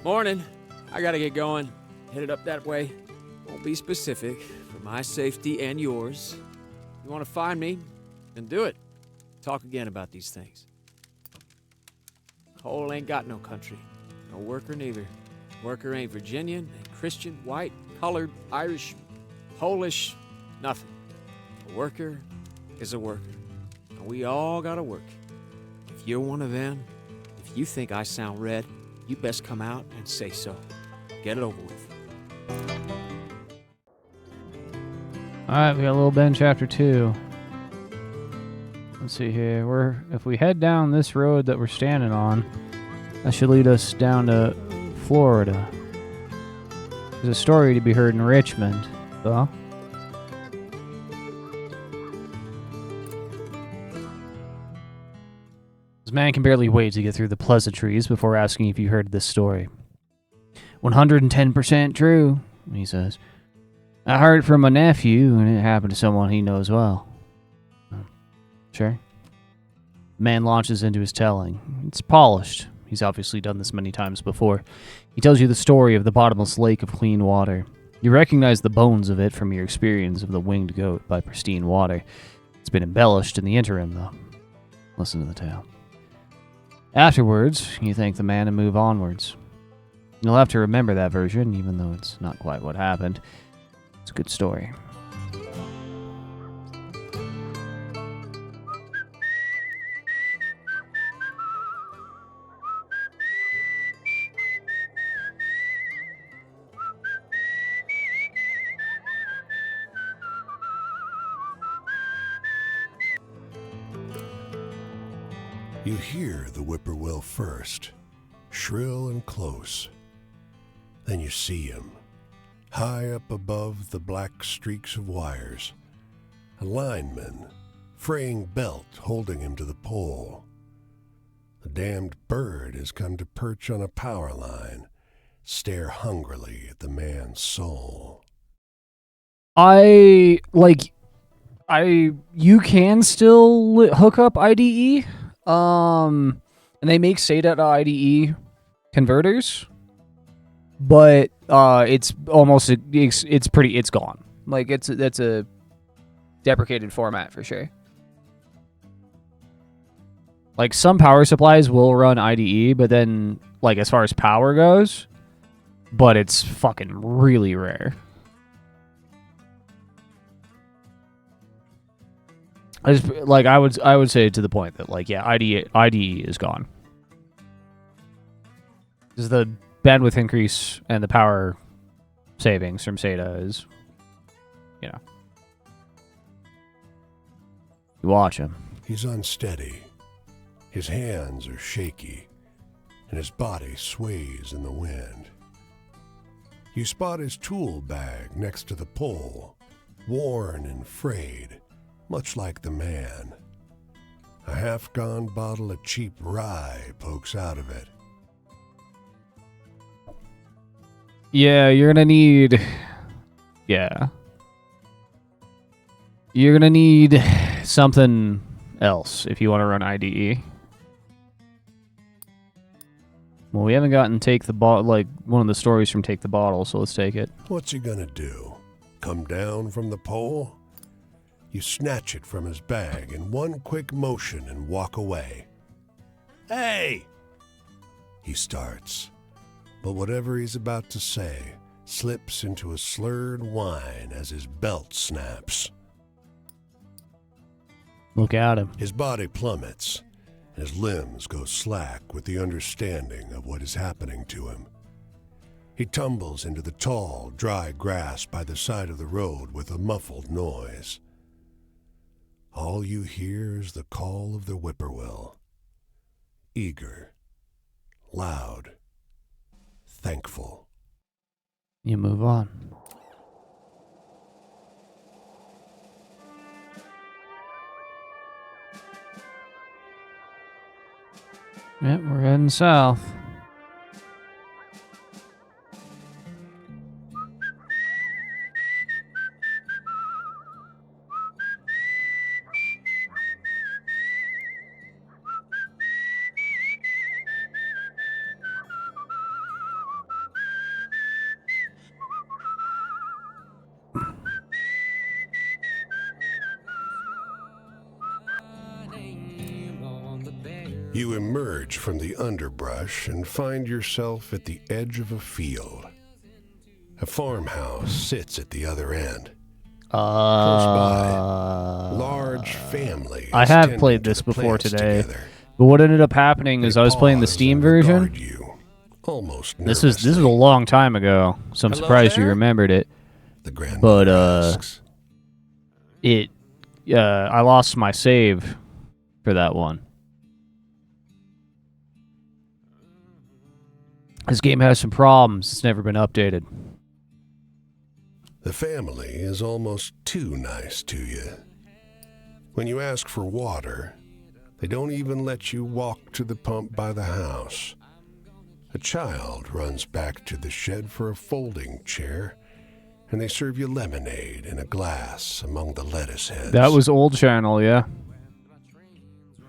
Morning. I gotta get going. Headed up that way. Won't be specific, for my safety and yours. You want to find me, then do it. Talk again about these things. Cole ain't got no country. No worker neither. Worker ain't Virginian, ain't Christian, white, colored, Irish, Polish, nothing. A worker is a worker. And we all gotta work. If you're one of them, if you think I sound red, you best come out and say so. Get it over with. Alright, we got Little Ben Chapter 2. Let's see here. If we head down this road that we're standing on, that should lead us down to Florida. There's a story to be heard in Richmond, though. This man can barely wait to get through the pleasantries before asking if you heard this story. 110% true, he says. I heard it from my nephew, and it happened to someone he knows well. Sure. The man launches into his telling. It's polished. He's obviously done this many times before. He tells you the story of the bottomless lake of clean water. You recognize the bones of it from your experience of the winged goat by pristine water. It's been embellished in the interim, though. Listen to the tale. Afterwards, you thank the man and move onwards. You'll have to remember that version, even though it's not quite what happened. It's a good story. You hear the whippoorwill first, shrill and close. Then you see him, high up above the black streaks of wires. A lineman, fraying belt holding him to the pole. The damned bird has come to perch on a power line, stare hungrily at the man's soul. You can still hook up IDE, and they make SATA to IDE converters, but it's almost it's gone. Like that's a deprecated format for sure. Like some power supplies will run IDE, but then like as far as power goes, but it's fucking really rare. I would say to the point that like yeah, IDE is gone. Because the bandwidth increase and the power savings from SATA is, you know. You watch him. He's unsteady. His hands are shaky, and his body sways in the wind. You spot his tool bag next to the pole, worn and frayed, much like the man. A half-gone bottle of cheap rye pokes out of it. Yeah, you're gonna need... Yeah. You're gonna need something else if you want to run IDE. Well, we haven't gotten Take the Bottle, like one of the stories from Take the Bottle, so let's take it. What's he gonna do? Come down from the pole? You snatch it from his bag in one quick motion and walk away. Hey! He starts, but whatever he's about to say slips into a slurred whine as his belt snaps. Look at him. His body plummets, and his limbs go slack with the understanding of what is happening to him. He tumbles into the tall, dry grass by the side of the road with a muffled noise. All you hear is the call of the whippoorwill. Eager, loud, thankful. You move on. Yep, we're heading south. You emerge from the underbrush and find yourself at the edge of a field. A farmhouse sits at the other end. Close by, large family. I have played this before today, but what ended up happening is I was playing the Steam version. Almost This is a long time ago, so I'm surprised you remembered it. But I lost my save for that one. This game has some problems. It's never been updated. The family is almost too nice to you. When you ask for water, they don't even let you walk to the pump by the house. A child runs back to the shed for a folding chair, and they serve you lemonade in a glass among the lettuce heads. That was old channel, yeah.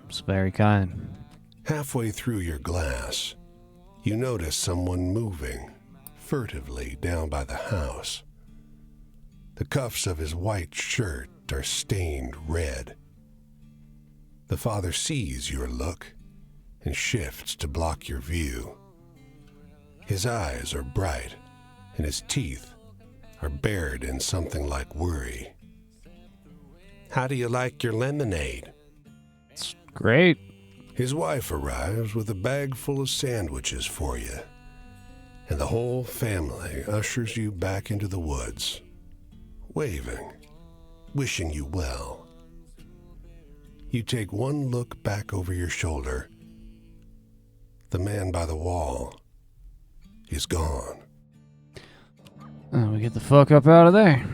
It's very kind. Halfway through your glass, you notice someone moving furtively down by the house. The cuffs of his white shirt are stained red. The father sees your look and shifts to block your view. His eyes are bright, and his teeth are bared in something like worry. How do you like your lemonade? It's great. His wife arrives with a bag full of sandwiches for you, and the whole family ushers you back into the woods, waving, wishing you well. You take one look back over your shoulder. The man by the wall is gone. Oh, we get the fuck up out of there.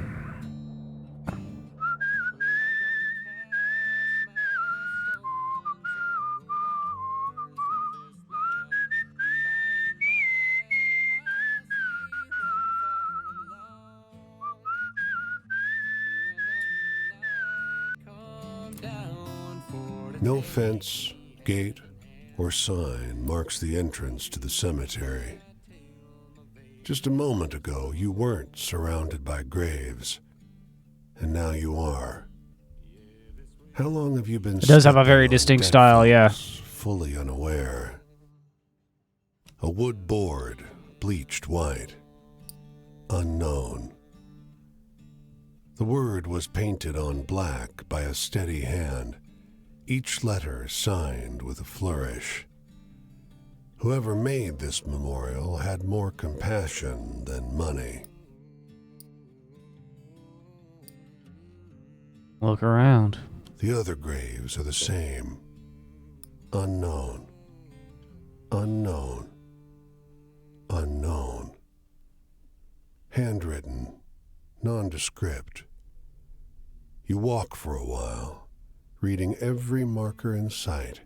No fence, gate, or sign marks the entrance to the cemetery. Just a moment ago, you weren't surrounded by graves, and now you are. How long have you been? It does have a very stepping on distinct dead style, yeah. folks, fully unaware. A wood board, bleached white. Unknown. The word was painted on black by a steady hand, each letter signed with a flourish. Whoever made this memorial had more compassion than money. Look around. The other graves are the same. Unknown. Unknown. Unknown. Handwritten, nondescript. You walk for a while, reading every marker in sight,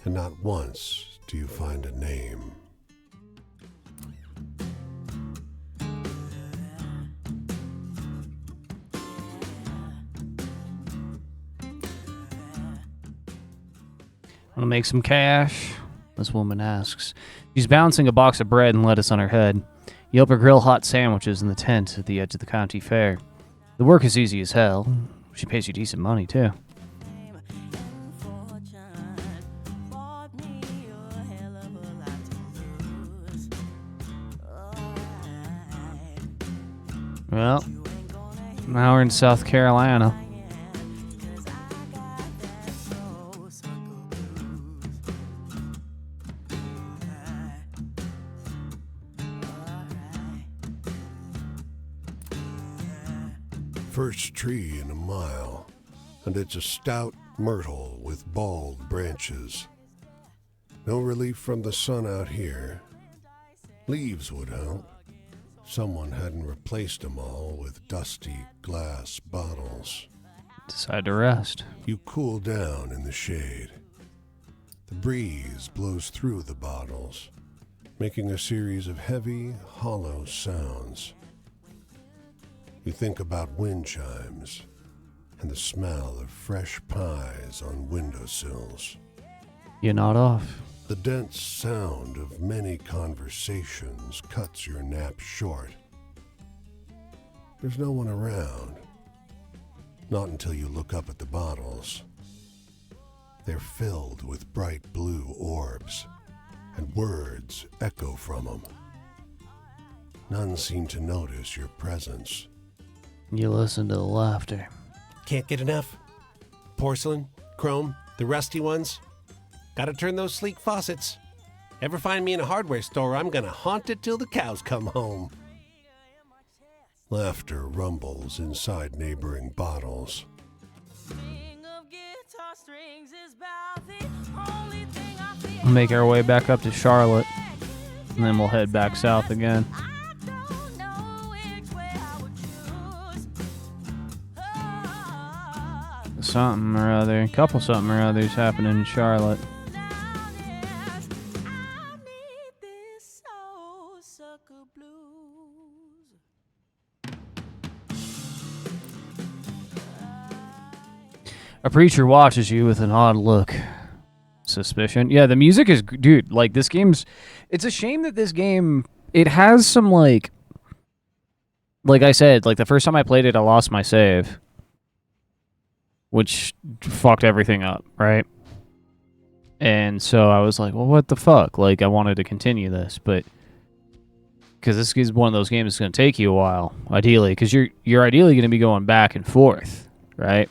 and not once do you find a name. Want to make some cash? This woman asks. She's balancing a box of bread and lettuce on her head. You help her grill hot sandwiches in the tent at the edge of the county fair. The work is easy as hell. She pays you decent money, too. Well, now we're in South Carolina. First tree in a mile, and it's a stout myrtle with bald branches. No relief from the sun out here. Leaves would help. Someone hadn't replaced them all with dusty glass bottles. Decide to rest. You cool down in the shade. The breeze blows through the bottles, making a series of heavy, hollow sounds. You think about wind chimes and the smell of fresh pies on windowsills. You're not off. The dense sound of many conversations cuts your nap short. There's no one around. Not until you look up at the bottles. They're filled with bright blue orbs, and words echo from them. None seem to notice your presence. You listen to the laughter. Can't get enough. Porcelain, chrome, the rusty ones. Gotta turn those sleek faucets. Ever find me in a hardware store, I'm gonna haunt it till the cows come home. Laughter rumbles inside neighboring bottles. We'll make our way back up to Charlotte, and then we'll head back south again. Something or other, a couple something or others happening in Charlotte. A preacher watches you with an odd look. Suspicion. Yeah, the music is... Dude, like, this game's... It's a shame that this game... It has some, like I said, like, the first time I played it, I lost my save. Which fucked everything up, right? And so I was like, well, what the fuck? Like, I wanted to continue this, but... Because this is one of those games that's going to take you a while, ideally. Because you're ideally going to be going back and forth, right?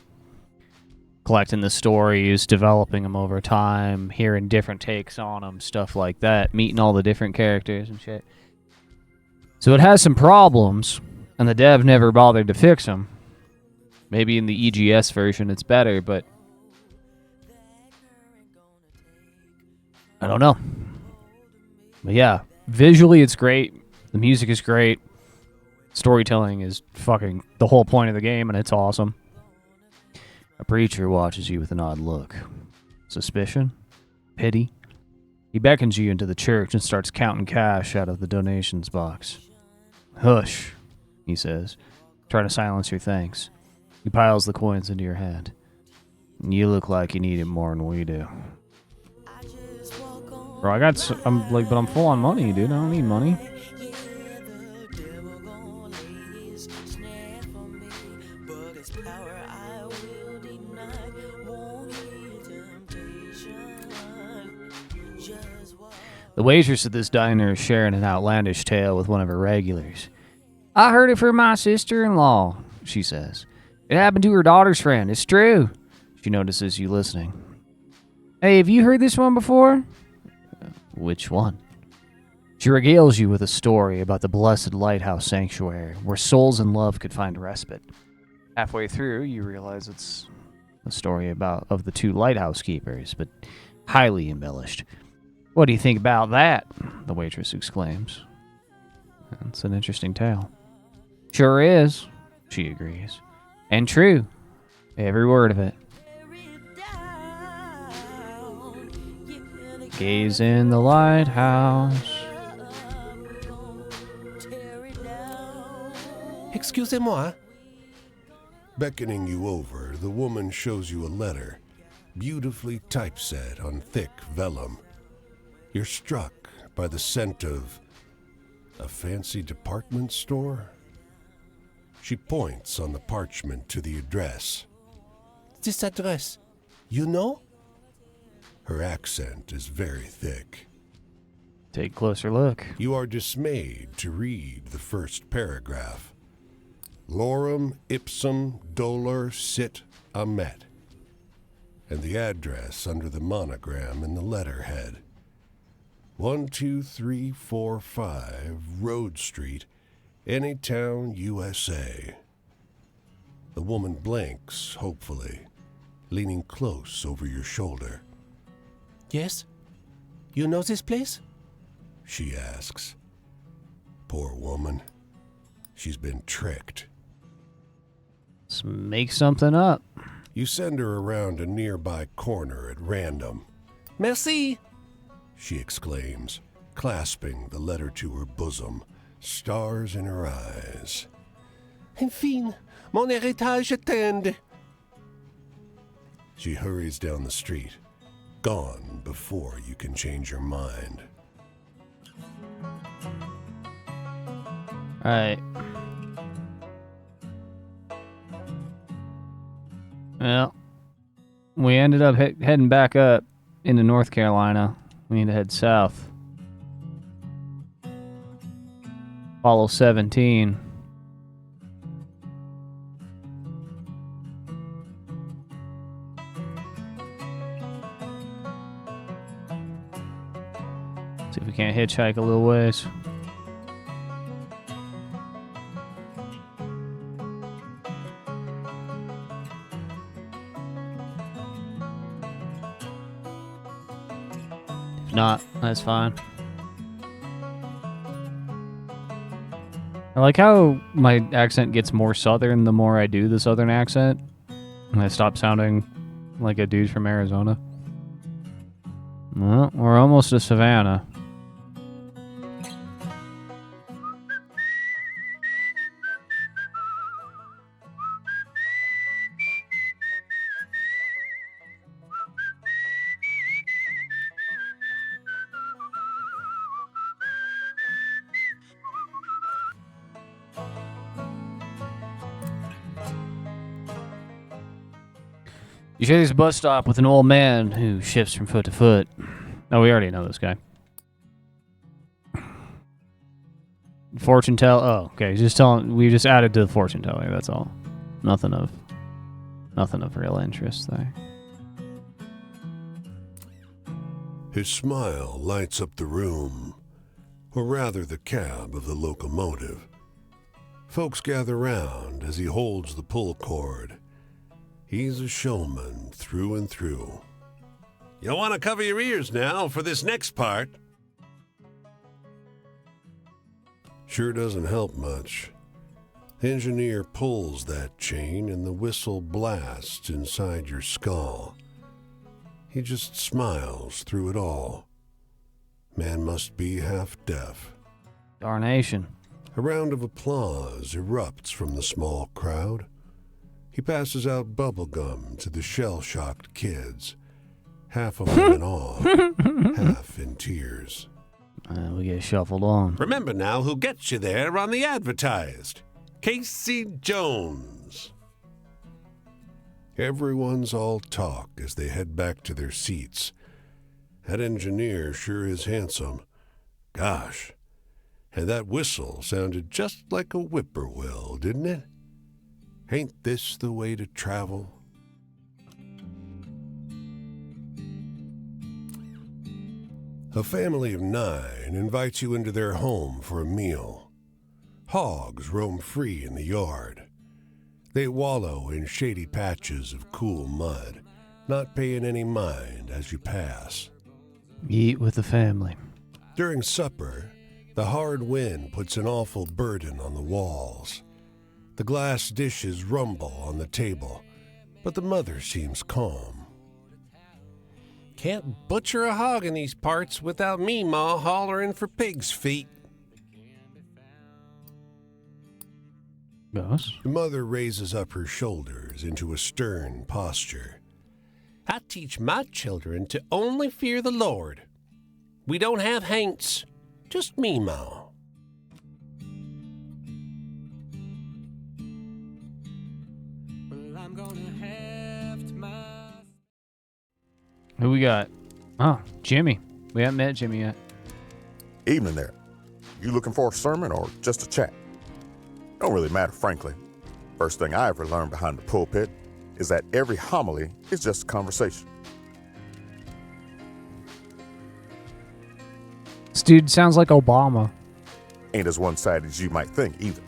Collecting the stories, developing them over time, hearing different takes on them, stuff like that, meeting all the different characters and shit. So it has some problems, and the dev never bothered to fix them. Maybe in the EGS version it's better, but I don't know. But yeah, visually it's great. The music is great. Storytelling is fucking the whole point of the game, and it's awesome. A preacher watches you with an odd look. Suspicion? Pity? He beckons you into the church and starts counting cash out of the donations box. Hush, he says, trying to silence your thanks. He piles the coins into your hand. You look like you need it more than we do. Bro, but I'm full on money, dude. I don't need money. The waitress at this diner is sharing an outlandish tale with one of her regulars. I heard it from my sister-in-law, she says. It happened to her daughter's friend. It's true. She notices you listening. Hey, have you heard this one before? Which one? She regales you with a story about the blessed lighthouse sanctuary, where souls in love could find respite. Halfway through, you realize it's a story of the two lighthouse keepers, but highly embellished. What do you think about that? The waitress exclaims. It's an interesting tale. Sure is, she agrees. And true. Every word of it. Gaze in the lighthouse. Excusez-moi. Beckoning you over, the woman shows you a letter, beautifully typeset on thick vellum. You're struck by the scent of a fancy department store? She points on the parchment to the address. This address, you know? Her accent is very thick. Take a closer look. You are dismayed to read the first paragraph. Lorem ipsum dolor sit amet. And the address under the monogram in the letterhead. 12345 Road Street, Anytown, USA. The woman blinks, hopefully, leaning close over your shoulder. Yes? You know this place? She asks. Poor woman. She's been tricked. Let's make something up. You send her around a nearby corner at random. Merci! She exclaims, clasping the letter to her bosom, stars in her eyes. Enfin, mon héritage attend. She hurries down the street, gone before you can change your mind. Alright. Well, we ended up heading back up into North Carolina. We need to head south. Follow 17. See if we can't hitchhike a little ways. If not, that's fine. I like how my accent gets more southern the more I do the southern accent. And I stop sounding like a dude from Arizona. Well, we're almost to Savannah. You say there's a bus stop with an old man who shifts from foot to foot. Oh, we already know this guy. Fortune tell. Oh, okay. Just telling. We just added to the fortune teller. That's all. Nothing of real interest there. His smile lights up the room, or rather the cab of the locomotive. Folks gather round as he holds the pull cord. He's a showman through and through. You'll want to cover your ears now for this next part. Sure doesn't help much. The engineer pulls that chain and the whistle blasts inside your skull. He just smiles through it all. Man must be half deaf. Darnation. A round of applause erupts from the small crowd. He passes out bubble gum to the shell-shocked kids, half of them in awe, half in tears. We get shuffled on. Remember now who gets you there on the advertised. Casey Jones. Everyone's all talk as they head back to their seats. That engineer sure is handsome. Gosh. And that whistle sounded just like a whippoorwill, didn't it? Ain't this the way to travel? A family of 9 invites you into their home for a meal. Hogs roam free in the yard. They wallow in shady patches of cool mud, not paying any mind as you pass. Eat with the family. During supper, the hard wind puts an awful burden on the walls. The glass dishes rumble on the table, but the mother seems calm. Can't butcher a hog in these parts without me, Ma, hollering for pig's feet. Yes? The mother raises up her shoulders into a stern posture. I teach my children to only fear the Lord. We don't have haints, just me, Ma. Who we got? Oh, Jimmy. We haven't met Jimmy yet. Evening there. You looking for a sermon or just a chat? Don't really matter, frankly. First thing I ever learned behind the pulpit is that every homily is just a conversation. This dude sounds like Obama. Ain't as one-sided as you might think, either.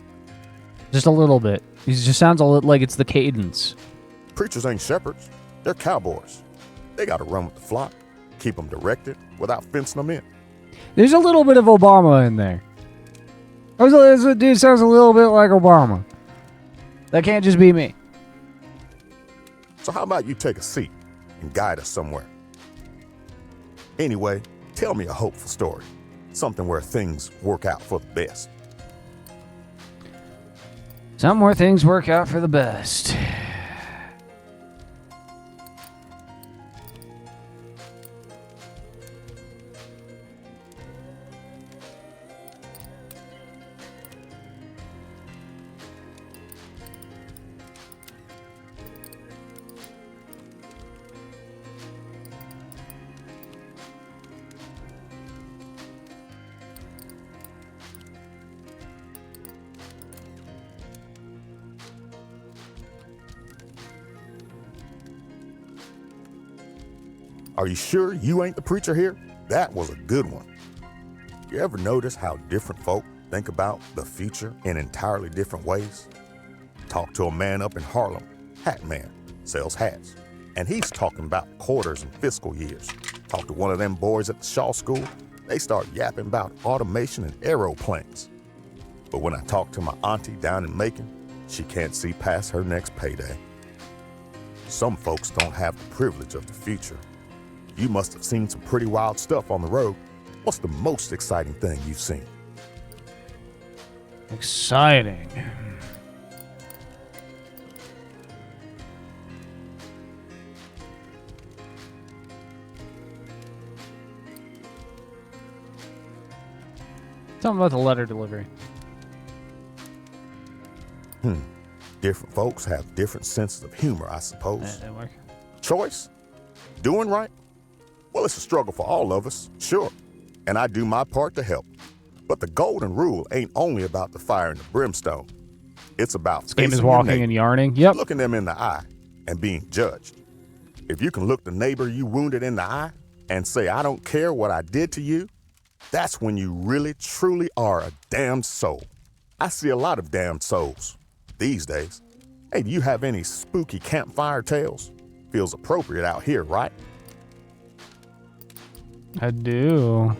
Just a little bit. He just sounds a little like it's the cadence. Preachers ain't shepherds. They're cowboys. They got to run with the flock, keep them directed without fencing them in. There's a little bit of Obama in there. This dude sounds a little bit like Obama. That can't just be me. So how about you take a seat and guide us somewhere? Anyway, tell me a hopeful story. Something where things work out for the best. Some more things work out for the best. Are you sure you ain't the preacher here? That was a good one. You ever notice how different folk think about the future in entirely different ways? Talk to a man up in Harlem, Hat Man, sells hats, and he's talking about quarters and fiscal years. Talk to one of them boys at the Shaw School, they start yapping about automation and aeroplanes. But when I talk to my auntie down in Macon, she can't see past her next payday. Some folks don't have the privilege of the future. You must have seen some pretty wild stuff on the road. What's the most exciting thing you've seen? Exciting. Something about the letter delivery. Different folks have different senses of humor, I suppose. That didn't work. Choice? Doing right? Well, it's a struggle for all of us, sure. And I do my part to help. But the golden rule ain't only about the fire and the brimstone. It's about This game is facing your walking and neighbor, yarning. Yep. looking them in the eye, and being judged. If you can look the neighbor you wounded in the eye and say, I don't care what I did to you, that's when you really, truly are a damned soul. I see a lot of damned souls these days. Hey, do you have any spooky campfire tales? Feels appropriate out here, right? I do.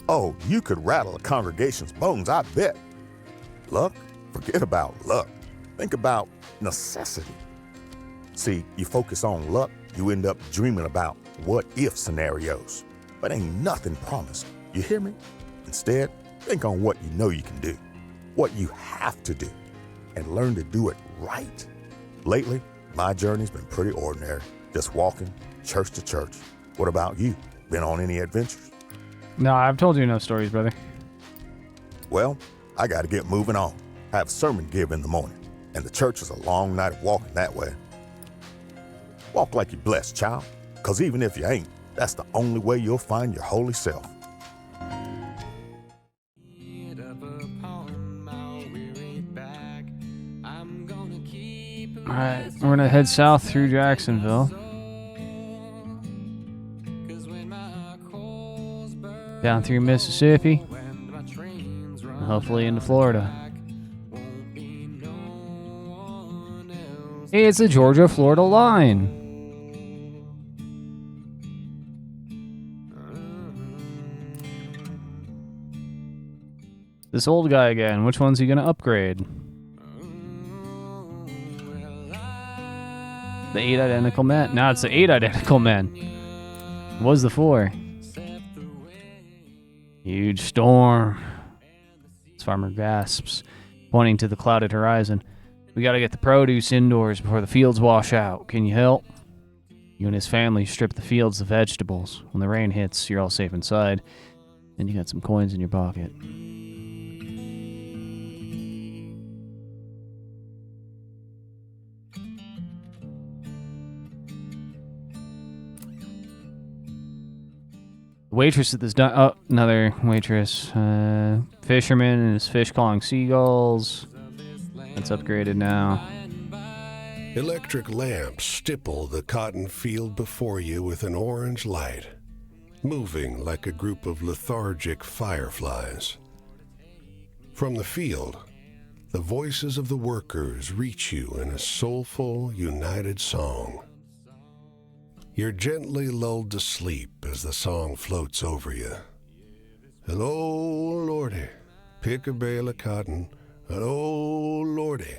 Oh, you could rattle a congregation's bones, I bet. Luck? Forget about luck. Think about necessity. See, you focus on luck, you end up dreaming about what-if scenarios. But ain't nothing promised. You hear me? Instead, think on what you know you can do, what you have to do, and learn to do it right. Lately, my journey's been pretty ordinary, just walking church to church. What about you? Been on any adventures? No, I've told you enough stories, brother. Well, I gotta get moving on. I have a sermon to give in the morning, and the church is a long night of walking that way. Walk like you're blessed, child, because even if you ain't, that's the only way you'll find your holy self. Alright, we're gonna head south through Jacksonville. Down through Mississippi. And hopefully into Florida. Hey, it's the Georgia-Florida line. This old guy again. Which one's he gonna upgrade? The 8 identical men. No, it's the 8 identical men. It was the 4. Huge storm. This farmer gasps, pointing to the clouded horizon. We gotta get the produce indoors before the fields wash out. Can you help? You and his family strip the fields of vegetables. When the rain hits, you're all safe inside. And you got some coins in your pocket. The waitress at this another waitress. Fisherman and his fish calling seagulls. That's upgraded now. Electric lamps stipple the cotton field before you with an orange light, moving like a group of lethargic fireflies. From the field, the voices of the workers reach you in a soulful, united song. You're gently lulled to sleep as the song floats over you. Hello, Lordy, pick a bale of cotton. Hello, Lordy,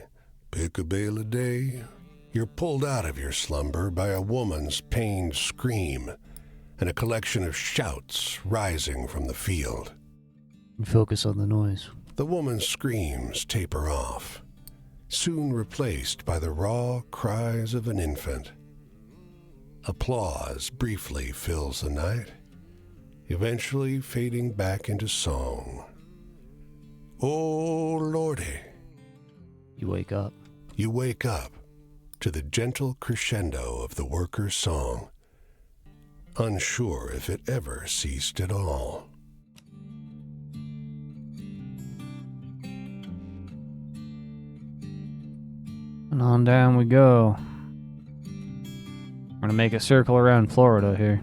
pick a bale a day. You're pulled out of your slumber by a woman's pained scream and a collection of shouts rising from the field. Focus on the noise. The woman's screams taper off, soon replaced by the raw cries of an infant. Applause briefly fills the night, eventually fading back into song. Oh, Lordy. You wake up. You wake up to the gentle crescendo of the worker's song, unsure if it ever ceased at all. And on down we go. We're gonna make a circle around Florida here.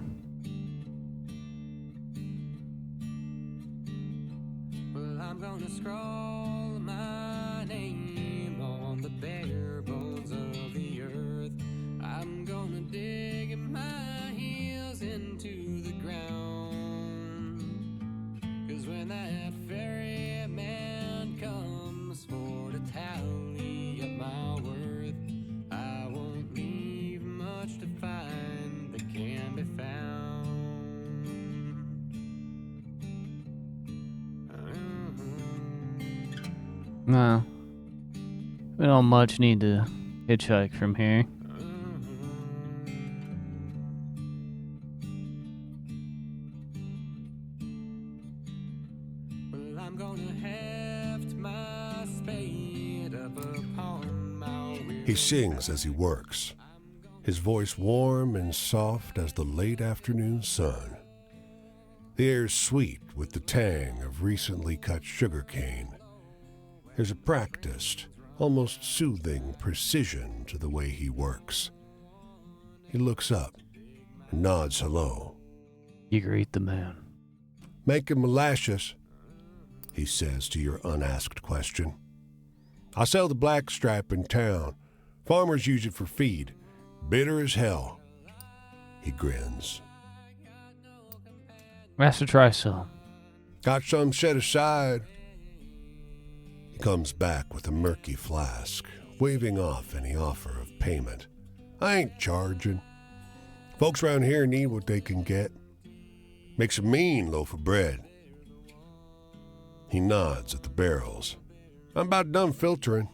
Well, I'm gonna scroll my name on the bare bones of the earth. I'm gonna dig my heels into the ground. 'Cause when that ferryman comes for to tally up my worth, I won't leave much to find that can be found. No. We don't much need to hitchhike from here. Well, I'm gonna heft my He sings as he works, his voice warm and soft as the late afternoon sun. The air's sweet with the tang of recently cut sugar cane. There's a practiced, almost soothing precision to the way he works. He looks up and nods hello. You greet the man. Making molasses, he says to your unasked question. I sell the black stripe in town. Farmers use it for feed. Bitter as hell. He grins. Master, try some. Got some set aside. He comes back with a murky flask, waving off any offer of payment. I ain't charging. Folks around here need what they can get. Makes a mean loaf of bread. He nods at the barrels. I'm about done filtering.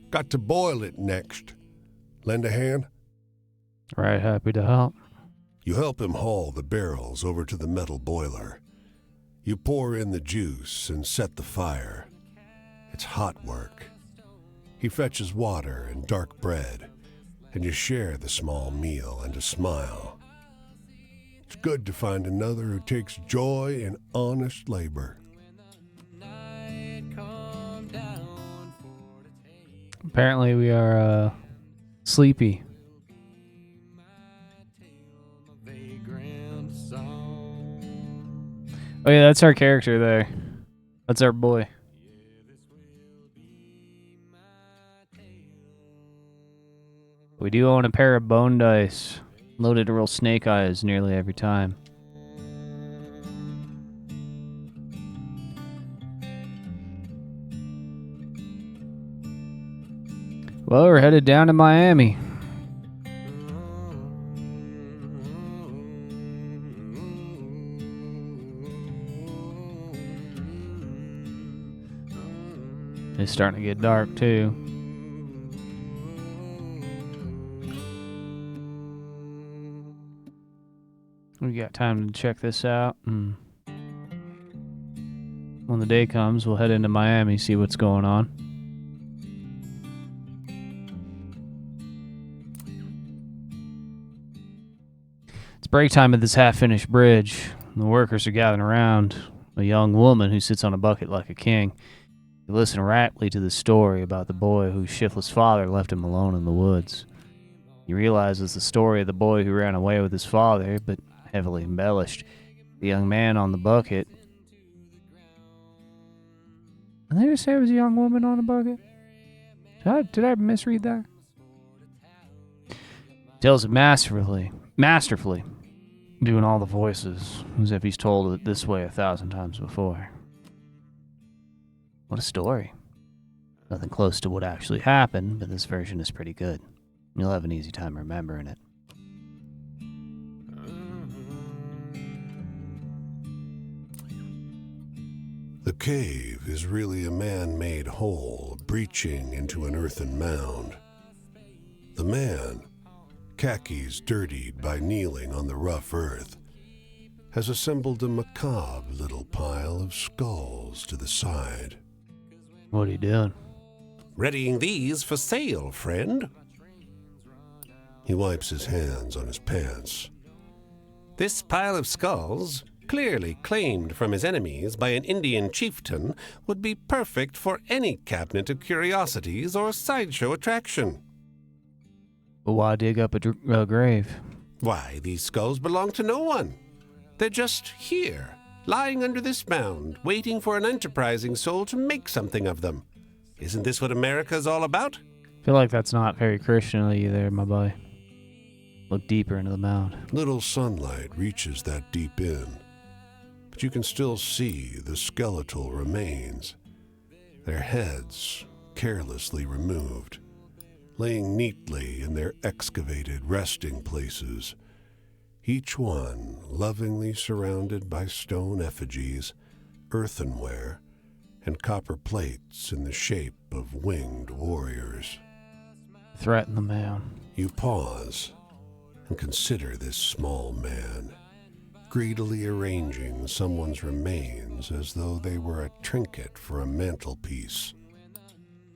Got to boil it next. Lend a hand? Right, happy to help. You help him haul the barrels over to the metal boiler. You pour in the juice and set the fire. It's hot work. He fetches water and dark bread, and you share the small meal and a smile. It's good to find another who takes joy in honest labor. Apparently we are sleepy. Oh yeah, that's our character there. That's our boy. We do own a pair of bone dice, loaded to roll snake eyes nearly every time. Well, we're headed down to Miami. It's starting to get dark too. We got time to check this out. When the day comes, we'll head into Miami, see what's going on. It's break time at this half-finished bridge. The workers are gathering around a young woman who sits on a bucket like a king. You listen raptly to the story about the boy whose shiftless father left him alone in the woods. You realize it's the story of the boy who ran away with his father, but heavily embellished. The young man on the bucket. Did they just say it was a young woman on the bucket? Did I misread that? Tells it masterfully, doing all the voices, as if he's told it this way 1,000 times before. What a story. Nothing close to what actually happened, but this version is pretty good. You'll have an easy time remembering it. The cave is really a man-made hole breaching into an earthen mound. The man, khakis dirtied by kneeling on the rough earth, has assembled a macabre little pile of skulls to the side. What are you doing? Readying these for sale, friend. He wipes his hands on his pants. This pile of skulls, clearly claimed from his enemies by an Indian chieftain, would be perfect for any cabinet of curiosities or sideshow attraction. But why dig up a grave? Why, these skulls belong to no one. They're just here, lying under this mound, waiting for an enterprising soul to make something of them. Isn't this what America's all about? I feel like that's not very Christian-y there, my boy. Look deeper into the mound. Little sunlight reaches that deep in, but you can still see the skeletal remains, their heads carelessly removed, laying neatly in their excavated resting places, each one lovingly surrounded by stone effigies, earthenware, and copper plates in the shape of winged warriors. Threaten the man. You pause and consider this small man, greedily arranging someone's remains as though they were a trinket for a mantelpiece.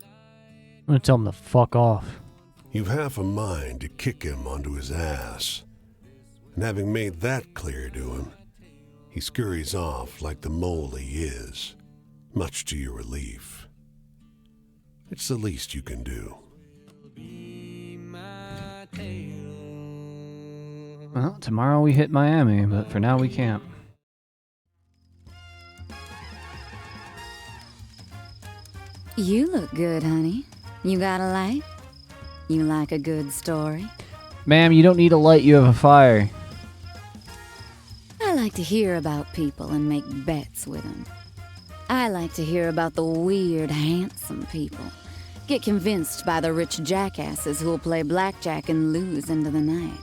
I'm gonna tell him to fuck off. You've half a mind to kick him onto his ass. And having made that clear to him, he scurries off like the mole he is, much to your relief. It's the least you can do. Well, tomorrow we hit Miami, but for now we can't. You look good, honey. You got a light? You like a good story? Ma'am, you don't need a light, you have a fire. I like to hear about people and make bets with them. I like to hear about the weird, handsome people. Get convinced by the rich jackasses who'll play blackjack and lose into the night.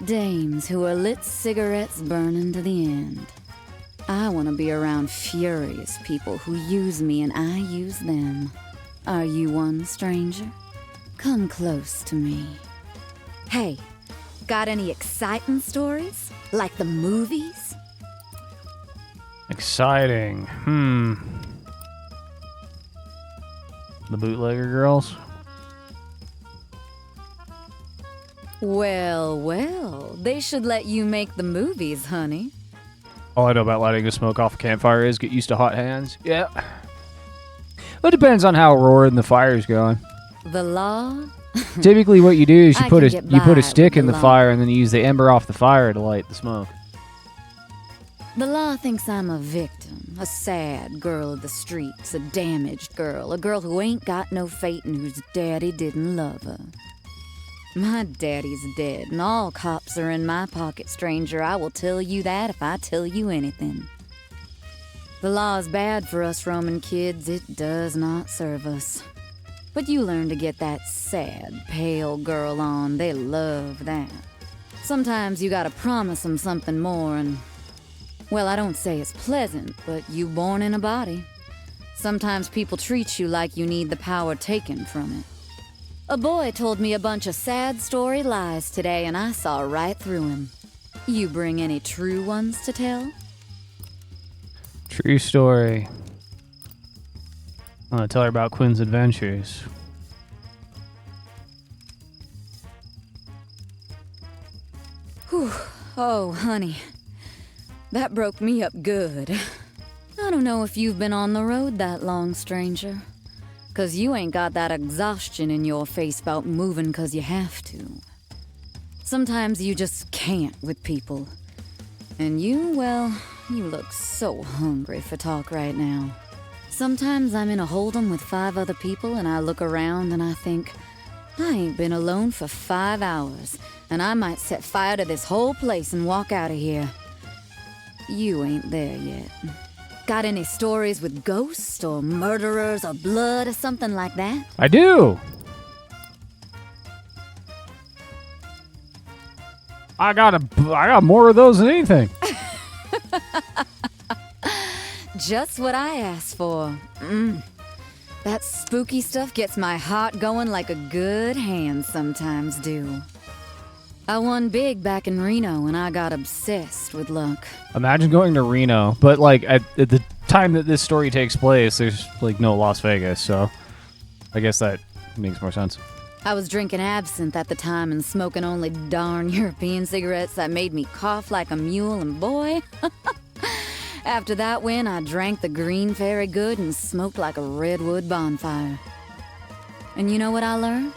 Dames who are lit cigarettes burning to the end. I want to be around furious people who use me and I use them. Are you one, stranger? Come close to me. Hey, got any exciting stories? Like the movies? Exciting. The bootlegger girls? Well, well, they should let you make the movies, honey. All I know about lighting a smoke off a campfire is get used to hot hands. Yeah. Well, it depends on how roaring the fire's going. The law? Typically what you do is you I put can a get by stick with in the law. fire and then you use the ember off the fire to light the smoke. The law thinks I'm a victim, a sad girl of the streets, a damaged girl, a girl who ain't got no fate and whose daddy didn't love her. My daddy's dead, and all cops are in my pocket, stranger. I will tell you that if I tell you anything. The law's bad for us Roman kids. It does not serve us. But you learn to get that sad, pale girl on. They love that. Sometimes you gotta promise them something more and... Well, I don't say it's pleasant, but you born in a body. Sometimes people treat you like you need the power taken from it. A boy told me a bunch of sad story lies today, and I saw right through him. You bring any true ones to tell? True story. I'm gonna tell her about Quinn's adventures. Whew. Oh, honey. That broke me up good. I don't know if you've been on the road that long, stranger. 'Cause you ain't got that exhaustion in your face about moving 'cause you have to. Sometimes you just can't with people. And you, well, you look so hungry for talk right now. Sometimes I'm in a hold'em with 5 other people and I look around and I think, I ain't been alone for 5 hours, and I might set fire to this whole place and walk out of here. You ain't there yet. Got any stories with ghosts or murderers or blood or something like that? I do! I got more of those than anything. Just what I asked for. That spooky stuff gets my heart going like a good hand sometimes do. I won big back in Reno and I got obsessed with luck. Imagine going to Reno, but like at the time that this story takes place, there's like no Las Vegas, so I guess that makes more sense. I was drinking absinthe at the time and smoking only darn European cigarettes that made me cough like a mule, and boy, after that win, I drank the green very good and smoked like a redwood bonfire. And you know what I learned?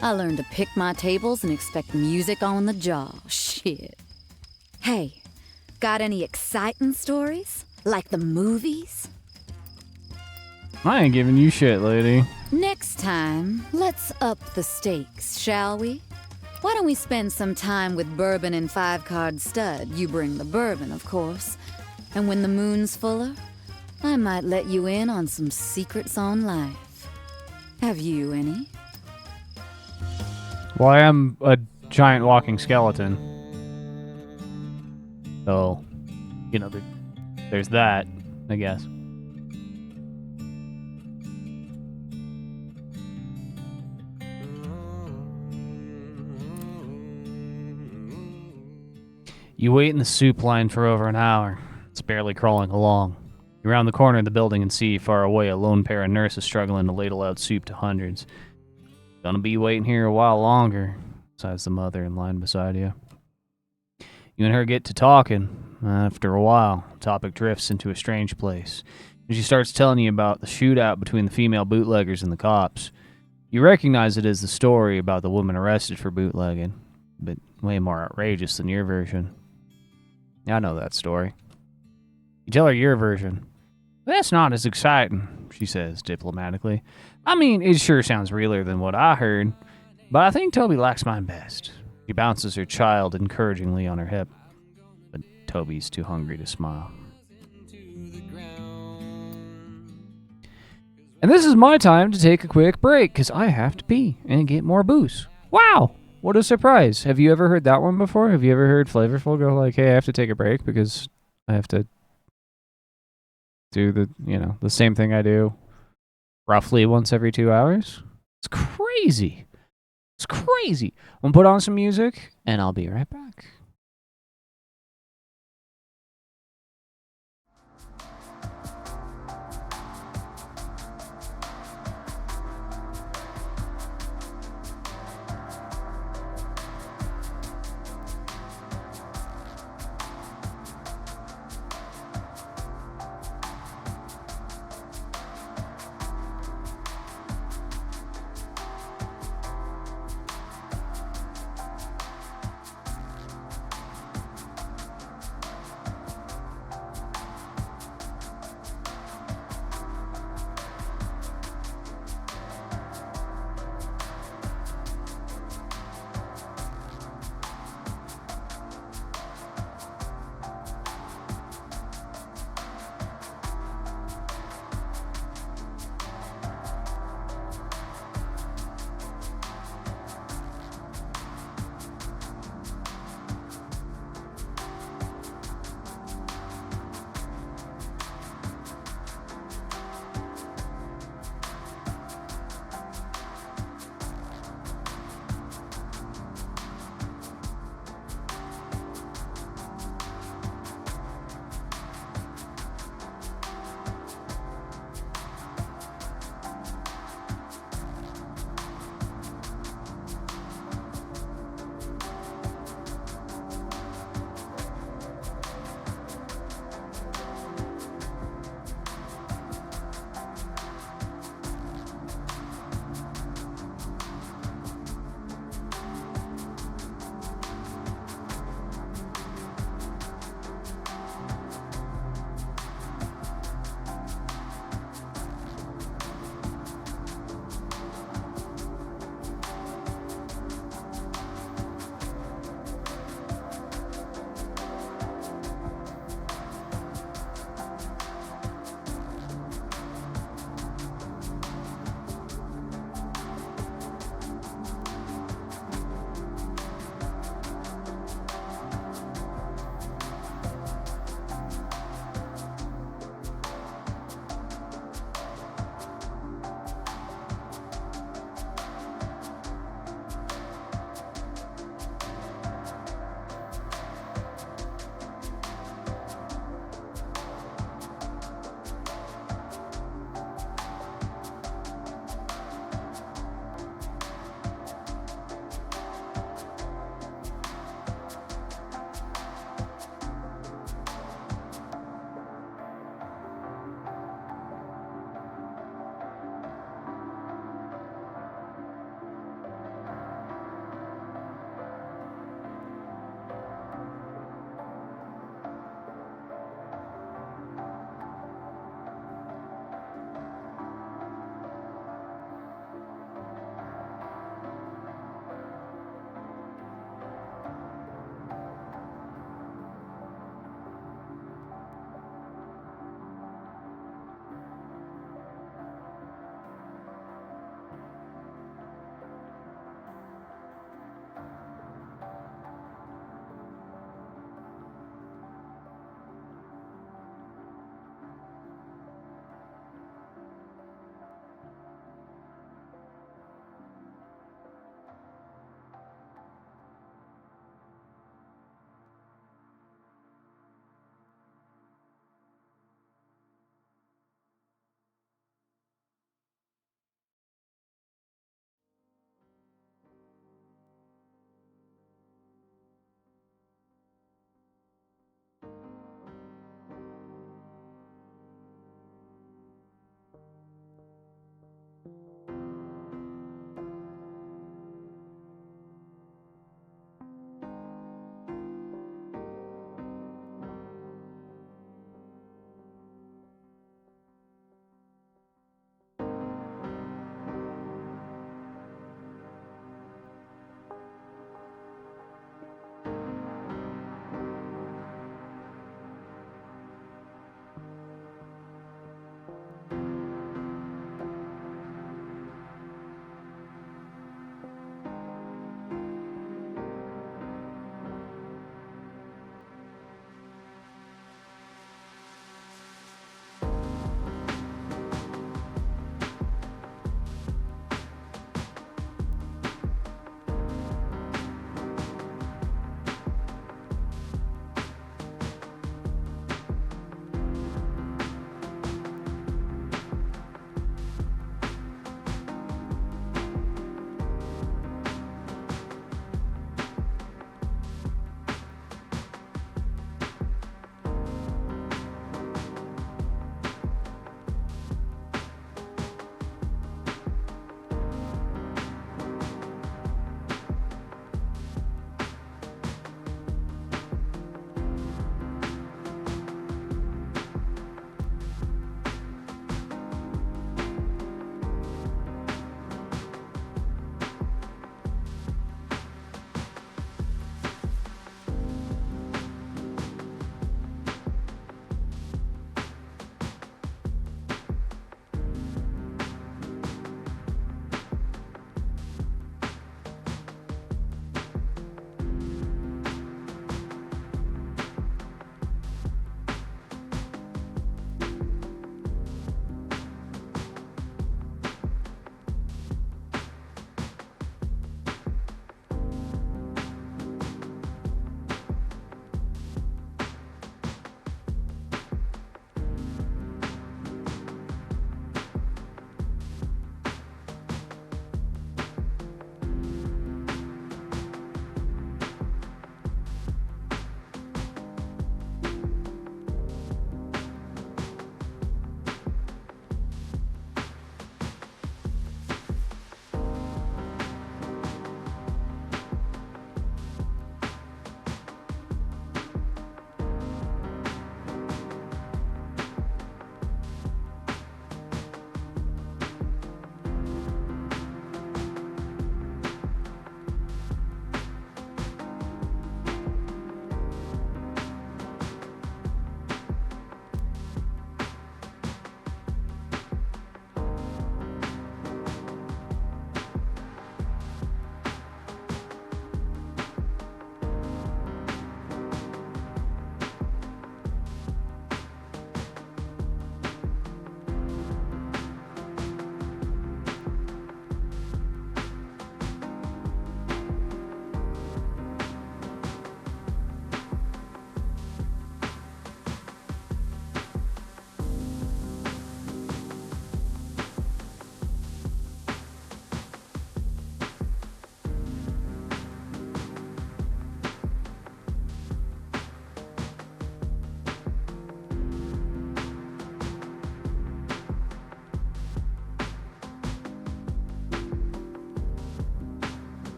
I learned to pick my tables and expect music on the jaw. Shit. Hey, got any exciting stories? Like the movies? I ain't giving you shit, lady. Next time, let's up the stakes, shall we? Why don't we spend some time with bourbon and 5-card stud? You bring the bourbon, of course. And when the moon's fuller, I might let you in on some secrets on life. Have you any? Well, I am a giant walking skeleton. So, you know, there's that, I guess. You wait in the soup line for over an hour. It's barely crawling along. You round the corner of the building and see far away a lone pair of nurses struggling to ladle out soup to hundreds. Gonna be waiting here a while longer, sighs the mother in line beside you. You and her get to talking. After a while, the topic drifts into a strange place. And she starts telling you about the shootout between the female bootleggers and the cops. You recognize it as the story about the woman arrested for bootlegging, but way more outrageous than your version. I know that story. You tell her your version. That's not as exciting, she says diplomatically. I mean, it sure sounds realer than what I heard, but I think Toby likes mine best. She bounces her child encouragingly on her hip, but Toby's too hungry to smile. And this is my time to take a quick break, because I have to pee and get more booze. Wow! What a surprise. Have you ever heard that one before? Have you ever heard Flavorful go like, hey, I have to take a break because I have to do the same thing I do roughly once every 2 hours? It's crazy. It's crazy. I'm gonna put on some music, and I'll be right back.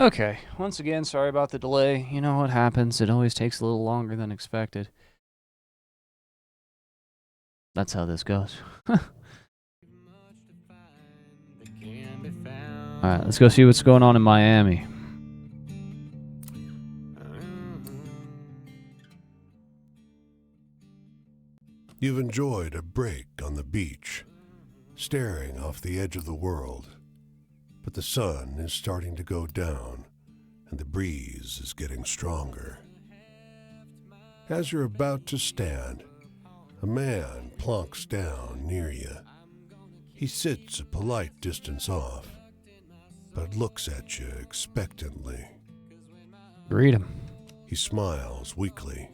Okay, once again, sorry about the delay. You know what happens. It always takes a little longer than expected. That's how this goes. Alright, let's go see what's going on in Miami. You've enjoyed a break on the beach, staring off the edge of the world. But the sun is starting to go down, and the breeze is getting stronger. As you're about to stand, a man plonks down near you. He sits a polite distance off, but looks at you expectantly. Greet him. He smiles weakly.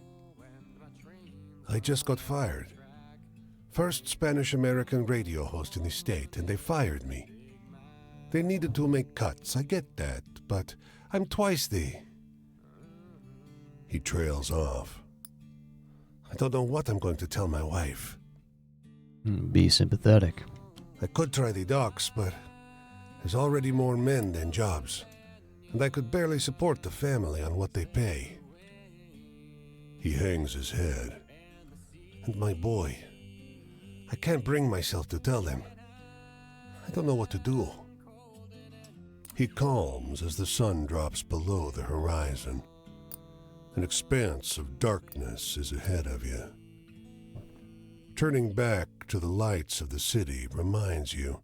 I just got fired. First Spanish-American radio host in the state, and they fired me. They needed to make cuts, I get that, but I'm twice the... He trails off. I don't know what I'm going to tell my wife. Be sympathetic. I could try the docks, but there's already more men than jobs, and I could barely support the family on what they pay. He hangs his head. And my boy, I can't bring myself to tell them. I don't know what to do. He calms as the sun drops below the horizon. An expanse of darkness is ahead of you. Turning back to the lights of the city reminds you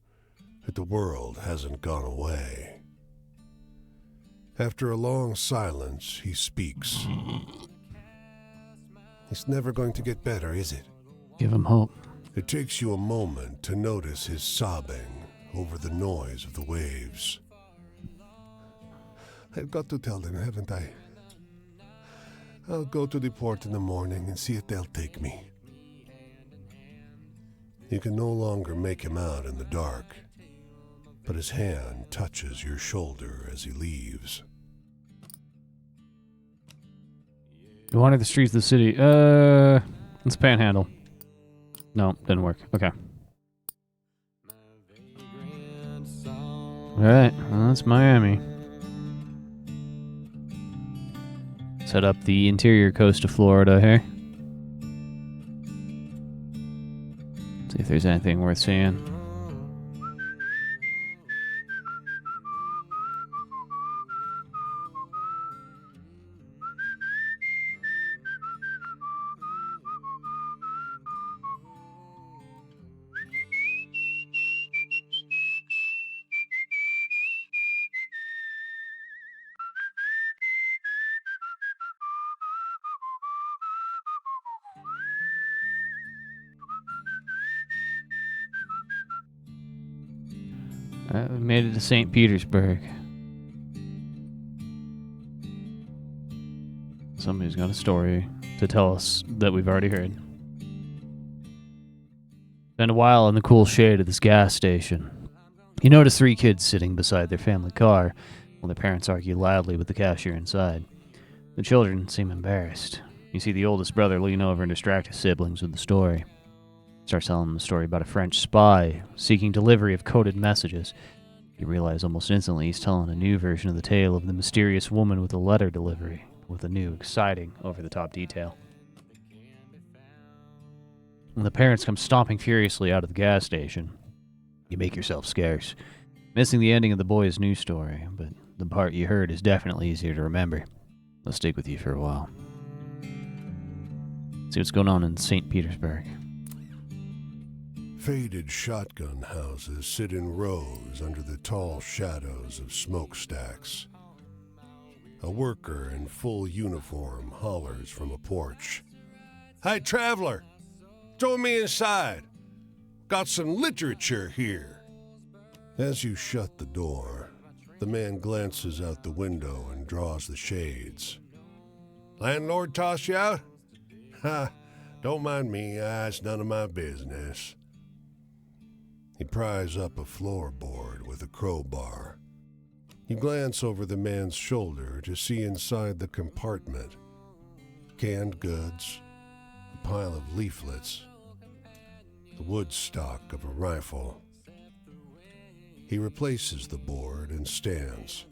that the world hasn't gone away. After a long silence, he speaks. It's never going to get better, is it? Give him hope. It takes you a moment to notice his sobbing over the noise of the waves. I've got to tell them, haven't I? I'll go to the port in the morning and see if they'll take me. You can no longer make him out in the dark, but his hand touches your shoulder as he leaves. You wander the streets of the city. Let's panhandle. No, didn't work. Okay. Alright, well, that's Miami. Let's head up the interior coast of Florida here. See if there's anything worth seeing. Alright, we made it to St. Petersburg. Somebody's got a story to tell us that we've already heard. Spend a while in the cool shade of this gas station. You notice 3 kids sitting beside their family car while their parents argue loudly with the cashier inside. The children seem embarrassed. You see the oldest brother lean over and distract his siblings with the story. Starts telling them the story about a French spy seeking delivery of coded messages. You realize almost instantly he's telling a new version of the tale of the mysterious woman with a letter delivery, with a new, exciting, over-the-top detail. When the parents come stomping furiously out of the gas station, you make yourself scarce, missing the ending of the boy's new story, but the part you heard is definitely easier to remember. I'll stick with you for a while. See what's going on in St. Petersburg. Faded shotgun houses sit in rows under the tall shadows of smokestacks. A worker in full uniform hollers from a porch. Hey, traveler! Throw me inside! Got some literature here! As you shut the door, the man glances out the window and draws the shades. Landlord toss you out? Ha! Don't mind me, it's none of my business. He pries up a floorboard with a crowbar. You glance over the man's shoulder to see inside the compartment. Canned goods, a pile of leaflets, the wood stock of a rifle. He replaces the board and stands.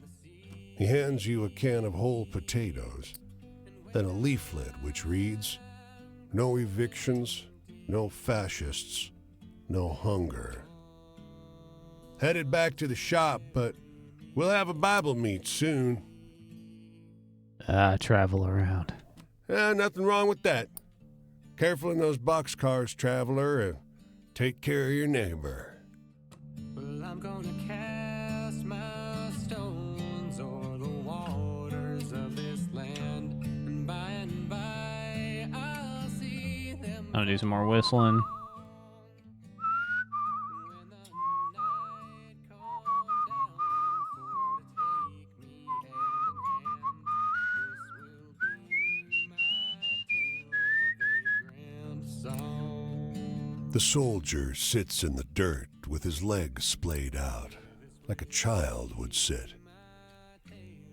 He hands you a can of whole potatoes, then a leaflet which reads, "No evictions, no fascists, no hunger." Headed back to the shop, but we'll have a Bible meet soon. Travel around. Nothing wrong with that. Careful in those boxcars, traveler, and take care of your neighbor. Well, I'm gonna cast my stones o'er the waters of this land, and by I'll see them. I'm gonna do some more whistling. The soldier sits in the dirt with his legs splayed out, like a child would sit.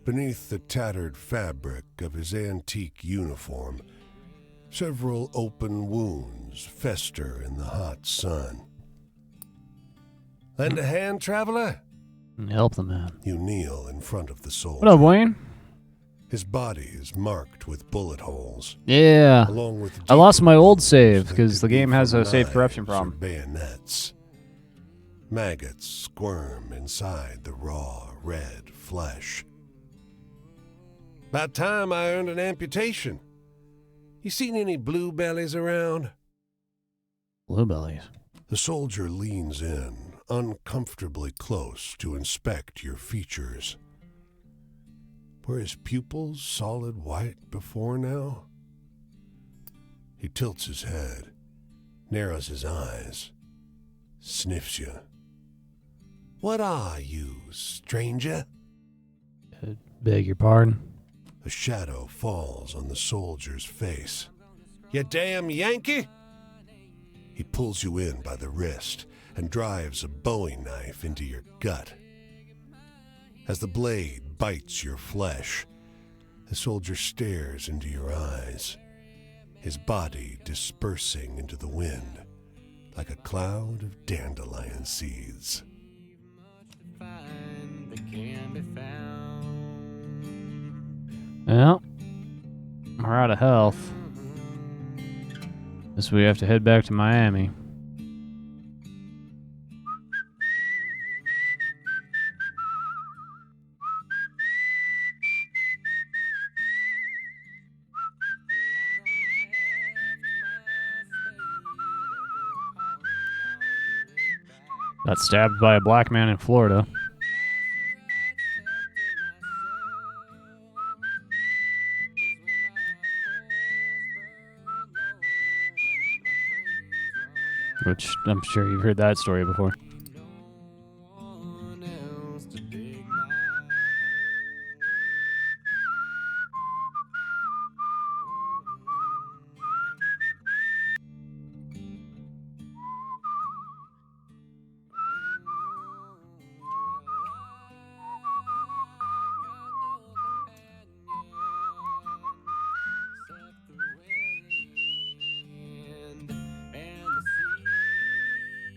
Beneath the tattered fabric of his antique uniform, several open wounds fester in the hot sun. Lend a hand, traveler? Help the man. You kneel in front of the soldier. What up, Wayne? His body is marked with bullet holes. Yeah. Along with I lost my old save because the game has a save corruption problem. Bayonets. Maggots squirm inside the raw, red flesh. About time I earned an amputation. You seen any bluebellies around? Bluebellies? The soldier leans in, uncomfortably close to inspect your features. Were his pupils solid white before now? He tilts his head, narrows his eyes, sniffs you. What are you, stranger? Beg your pardon? A shadow falls on the soldier's face. You damn Yankee! He pulls you in by the wrist and drives a bowie knife into your gut. As the blade bites your flesh, the soldier stares into your eyes, his body dispersing into the wind like a cloud of dandelion seeds. Well, we're out of health. Guess we have to head back to Miami. Got stabbed by a black man in Florida. Which I'm sure you've heard that story before.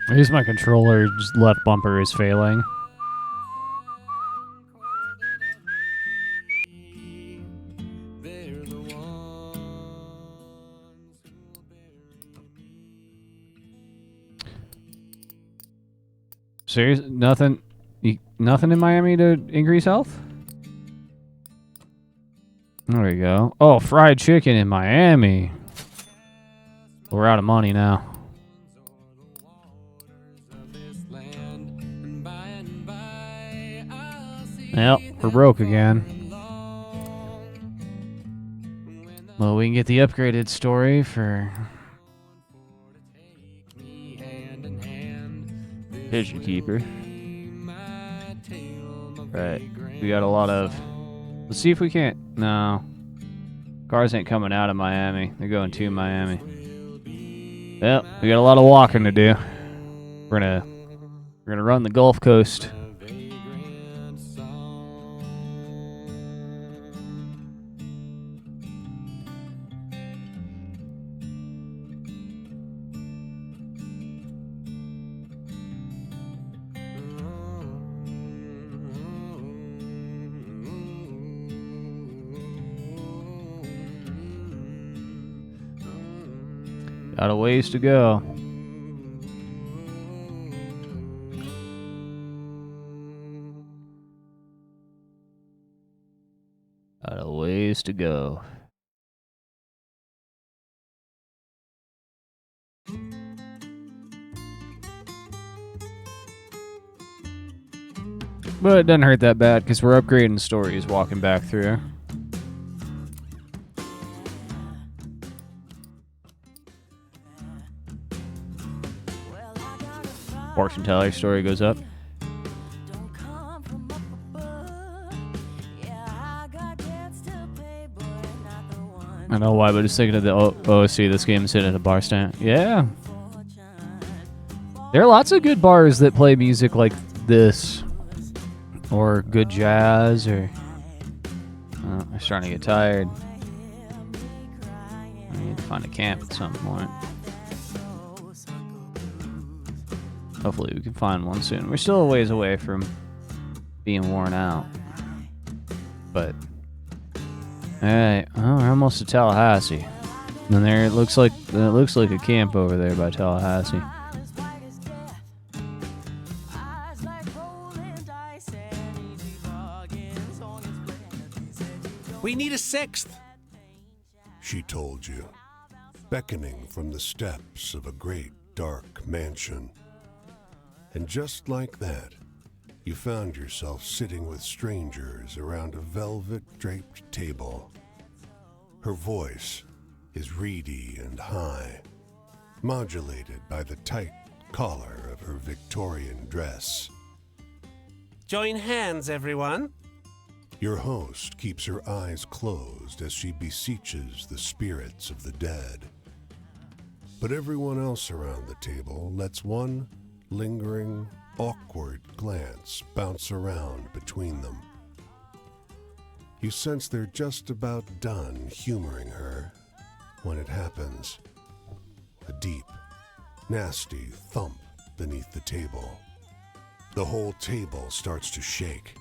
At least my controller's left bumper is failing. Serious? Nothing in Miami to increase health? There we go. Oh, fried chicken in Miami. We're out of money now. Yep, we're broke again. Well, we can get the upgraded story for Pigeon Keeper. Right, we got a lot of... Let's see if we can't... No. Cars ain't coming out of Miami. They're going to Miami. Well, we got a lot of walking to do. We're gonna run the Gulf Coast. Got a ways to go. Got a ways to go. But it doesn't hurt that bad because we're upgrading stories walking back through. Fortune teller story goes up. I know why, but just thinking of the OSC, this game's sitting at a bar stand. Yeah. There are lots of good bars that play music like this. Or good jazz, or... I'm starting to get tired. I need to find a camp at some point. Hopefully we can find one soon. We're still a ways away from being worn out. But... Alright, well, we're almost to Tallahassee. And there it looks like a camp over there by Tallahassee. We need a sixth. She told you, beckoning from the steps of a great dark mansion. And just like that, you found yourself sitting with strangers around a velvet-draped table. Her voice is reedy and high, modulated by the tight collar of her Victorian dress. Join hands, everyone. Your host keeps her eyes closed as she beseeches the spirits of the dead. But everyone else around the table lets one lingering, awkward glance bounce around between them. You sense they're just about done humoring her when it happens. A deep, nasty thump beneath the table. The whole table starts to shake,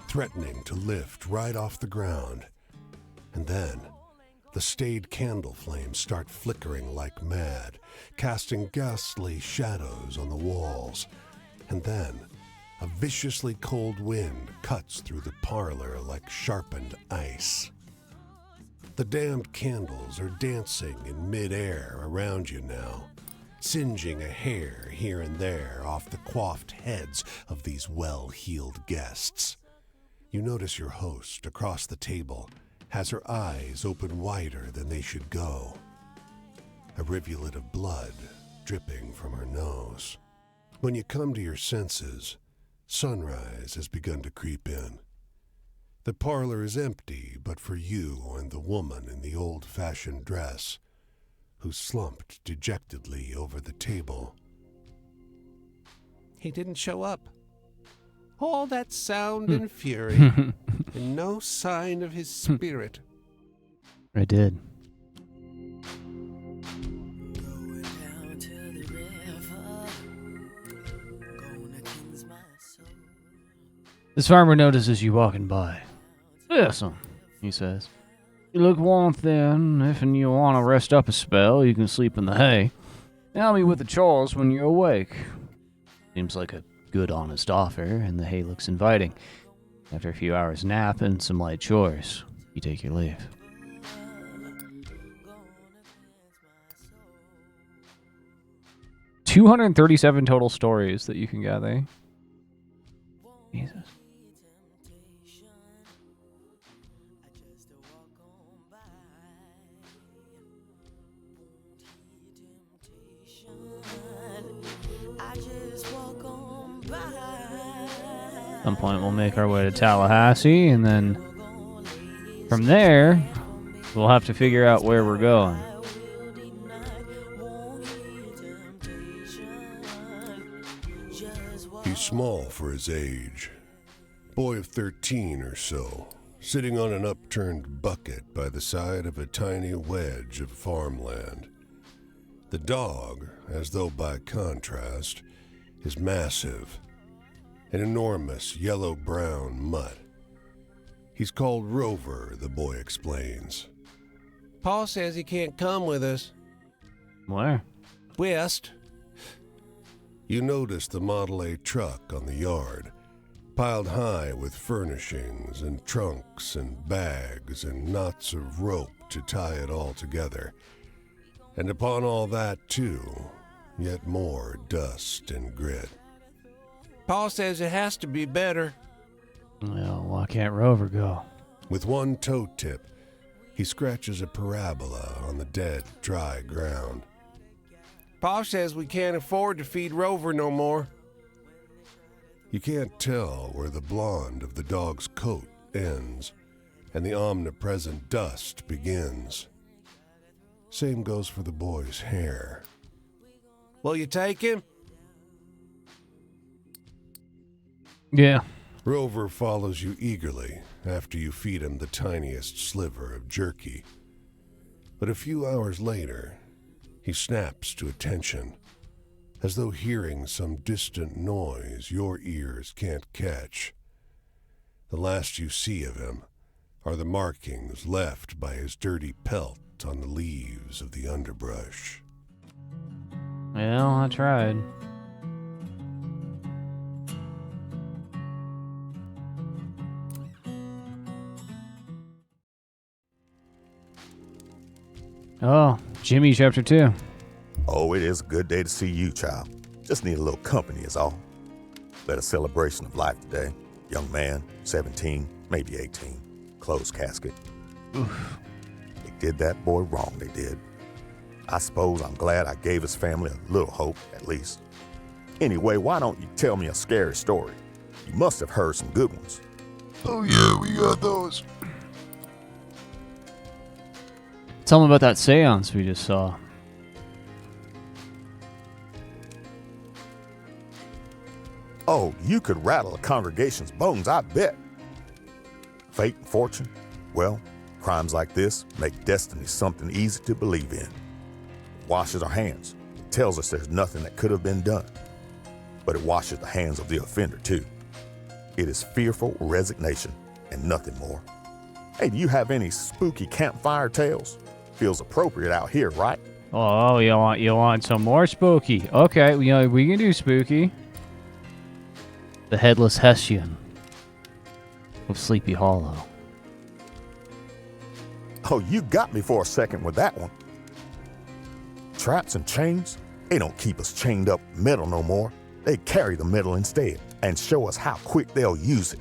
threatening to lift right off the ground. And then, the staid candle flames start flickering like mad, casting ghastly shadows on the walls. And then, a viciously cold wind cuts through the parlor like sharpened ice. The damned candles are dancing in midair around you now, singeing a hair here and there off the coiffed heads of these well-heeled guests. You notice your host across the table has her eyes open wider than they should go. A rivulet of blood dripping from her nose. When you come to your senses, sunrise has begun to creep in. The parlor is empty but for you and the woman in the old-fashioned dress, who slumped dejectedly over the table. He didn't show up. All that sound and fury, and no sign of his spirit. I did. This farmer notices you walking by. Listen, he says. You look warm thin. If you want to rest up a spell, you can sleep in the hay. Help me with the chores when you're awake. Seems like a good, honest offer, and the hay looks inviting. After a few hours nap and some light chores, you take your leave. $237 total stories that you can gather. Jesus. At some point we'll make our way to Tallahassee, and then from there we'll have to figure out where we're going. He's small for his age. Boy of 13 or so, sitting on an upturned bucket by the side of a tiny wedge of farmland. The dog, as though by contrast, is massive. An enormous yellow-brown mutt. He's called Rover, the boy explains. Paul says he can't come with us. Where? West. You notice the Model A truck on the yard, piled high with furnishings and trunks and bags and knots of rope to tie it all together. And upon all that, too, yet more dust and grit. Paul says it has to be better. Well, why can't Rover go? With one toe tip, he scratches a parabola on the dead, dry ground. Paul says we can't afford to feed Rover no more. You can't tell where the blonde of the dog's coat ends and the omnipresent dust begins. Same goes for the boy's hair. Will you take him? Yeah. Rover follows you eagerly after you feed him the tiniest sliver of jerky. But a few hours later, he snaps to attention, as though hearing some distant noise your ears can't catch. The last you see of him are the markings left by his dirty pelt on the leaves of the underbrush. Well, I tried. Oh, Jimmy chapter 2. Oh, it is a good day to see you, child. Just need a little company is all. Led a celebration of life today. Young man, 17, maybe 18. Closed casket. Oof. They did that boy wrong, they did. I suppose I'm glad I gave his family a little hope, at least. Anyway, why don't you tell me a scary story? You must have heard some good ones. Oh yeah, we got those. Tell them about that seance we just saw. Oh, you could rattle a congregation's bones, I bet. Fate and fortune? Well, crimes like this make destiny something easy to believe in. It washes our hands. It tells us there's nothing that could have been done. But it washes the hands of the offender, too. It is fearful resignation and nothing more. Hey, do you have any spooky campfire tales? Feels appropriate out here, right? Oh, you want some more spooky? Okay, we can do spooky. The Headless Hessian of Sleepy Hollow. Oh, you got me for a second with that one. Traps and chains? They don't keep us chained up metal no more. They carry the metal instead and show us how quick they'll use it.